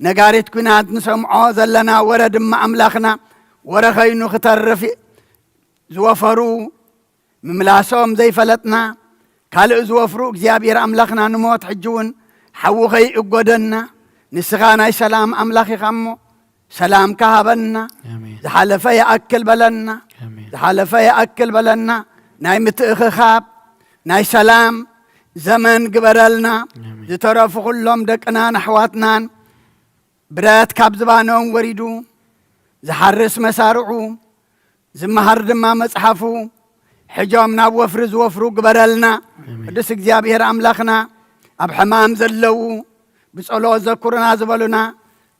ነጋሪት ኩናት ንሰምዖ ዘለና ወረ ድማ ኣምላኽና ወረ ኸይኑ ክተርፍ ዝወፈሩ ምምላሶም ዘይፈለጥና ካልእ ዝወፍሩ እግዚኣብሔር ኣምላኽና ንሞት ሕጂ እውን ሓዊ ኸይእጐደና ንስኻ ናይ ሰላም ኣምላኽ ኢኻ እሞ ሰላም ካሃበና ዝሓለፈ ይኣክል በለና ዝሓለፈ ይኣክል በለና ናይ ምትእኽኻብ ናይ ሰላም ዘመን ግበረልና ዝተረፉ ኩሎም ደቅናን ኣሕዋትናን ብረት ካብ ዝባኖም ወሪዱ ዝሓርስ መሳርዑ ዝመሃር ድማ መጽሓፉ ሕጆም ናብ ወፍሪ ዝወፍሩ ግበረልና ቅዱስ እግዚኣብሔር ኣምላኽና ኣብ ሕማም ዘለዉ ብጸሎት ዘኩርና ዝበሉና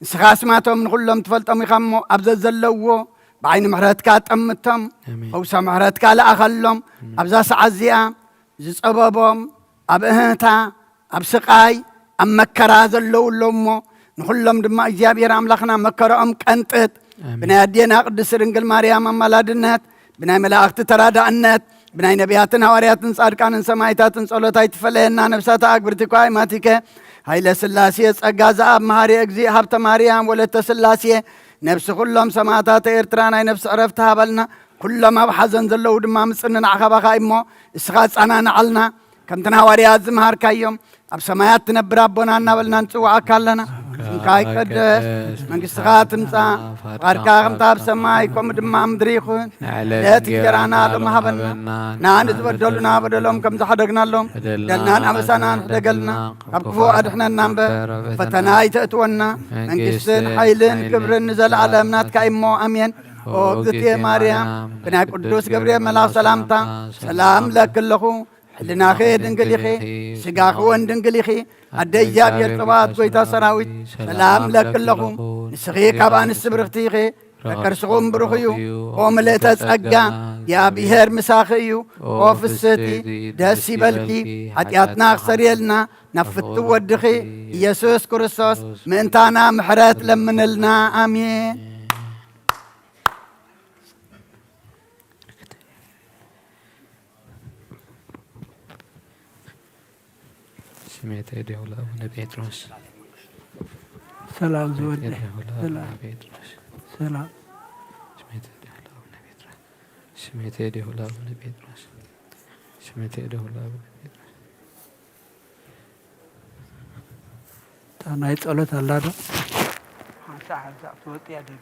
ንስኻ ስማቶም ንኩሎም ትፈልጦም ኢኻ እሞ ኣብዘ ዘለውዎ ብዓይኒ ምሕረትካ ጠምቶም ፈውሰ ምሕረትካ ለኣኸሎም ኣብዛ ሰዓት እዚኣ ዝጸበቦም ኣብ እህታ ኣብ ስቃይ ኣብ መከራ ዘለውሎ እሞ ንኩሎም ድማ እግዚኣብሔር ኣምላኽና መከረኦም ቀንጥጥ ብናይ ኣዴና ቅድስት ድንግል ማርያም ኣማላድነት ብናይ መላእኽቲ ተራዳእነት ብናይ ነቢያትን ሃዋርያትን ጻድቃንን ሰማዕታትን ጸሎት ኣይትፈለየና ነብሳታ ኣግብርቲ ኳይማቲከ ሃይለ ስላሴ ጸጋ ዘኣብ መሃሪ እግዚእ ሃብተ ማርያም ወለተ ስላሴ ነብሲ ኩሎም ሰማዕታተ ኤርትራ ናይ ነብሲ ዕረፍቲ ሃበልና ኩሎም ኣብ ሓዘን ዘለዉ ድማ ምጽኒ ንዓኸባኻ እሞ እስኻ ጻናንዓልና ከምቲ ሃዋርያት ዝመሃርካዮም ኣብ ሰማያት ትነብር ኣቦና እናበልና ንጽዋዓካ ኣለና ስምካ ይቀደስ መንግሥትኻ ትምጻእ ፍቓድካ ከምቲ ኣብ ሰማይ ከምኡ ድማ ምድሪ ይኹን ዕለት እንጀራና ሎሚ ሃበና ንኣን ዝበደሉና በደሎም ከም ዝሓደግናሎም ደልናን ኣበሳናን ክደገልና ካብ ክፉእ ኣድሕነና እምበር ፈተና ይተእትወና መንግሥትን ሓይልን ክብርን ንዘለዓለም ናትካ እሞ ኣሜን ኦ እግዝእትየ ማርያም ብናይ ቅዱስ ገብርኤል መልኣኽ ሰላምታ ሰላም ለክለኹ ሕልናኸ ድንግል ኢኺ ስጋኽ እውን ድንግል ኢኺ ኣደ እግዚኣብሔር ጽባኣት ጐይታ ሰራዊት ሰላም ለክለኹ ንስኺ ካብ ኣንስቲ ብርኽቲ ኢኺ فكرسغم برخيو وملئت ጸጋ የአብሔር ምሳኽዩ ወፍስቲ ደስ ይበልኪ ኃጢአትና ክሰርየልና ነፍቱ ወድኺ ኢየሱስ ክርስቶስ ምእንታና ምሕረት ለምንልና አሜን። ስሜት ሄደው ለአቡነ ጴጥሮስ ሰላም ዝወደ ሰላም ሰላም ስሜት ሄደው ለአቡነ ጴጥሮስ ስሜት ሄደው ለአቡነ ጴጥሮስ ታናይ ጸሎት አላዶ አንሳ ትወጥ ያደግ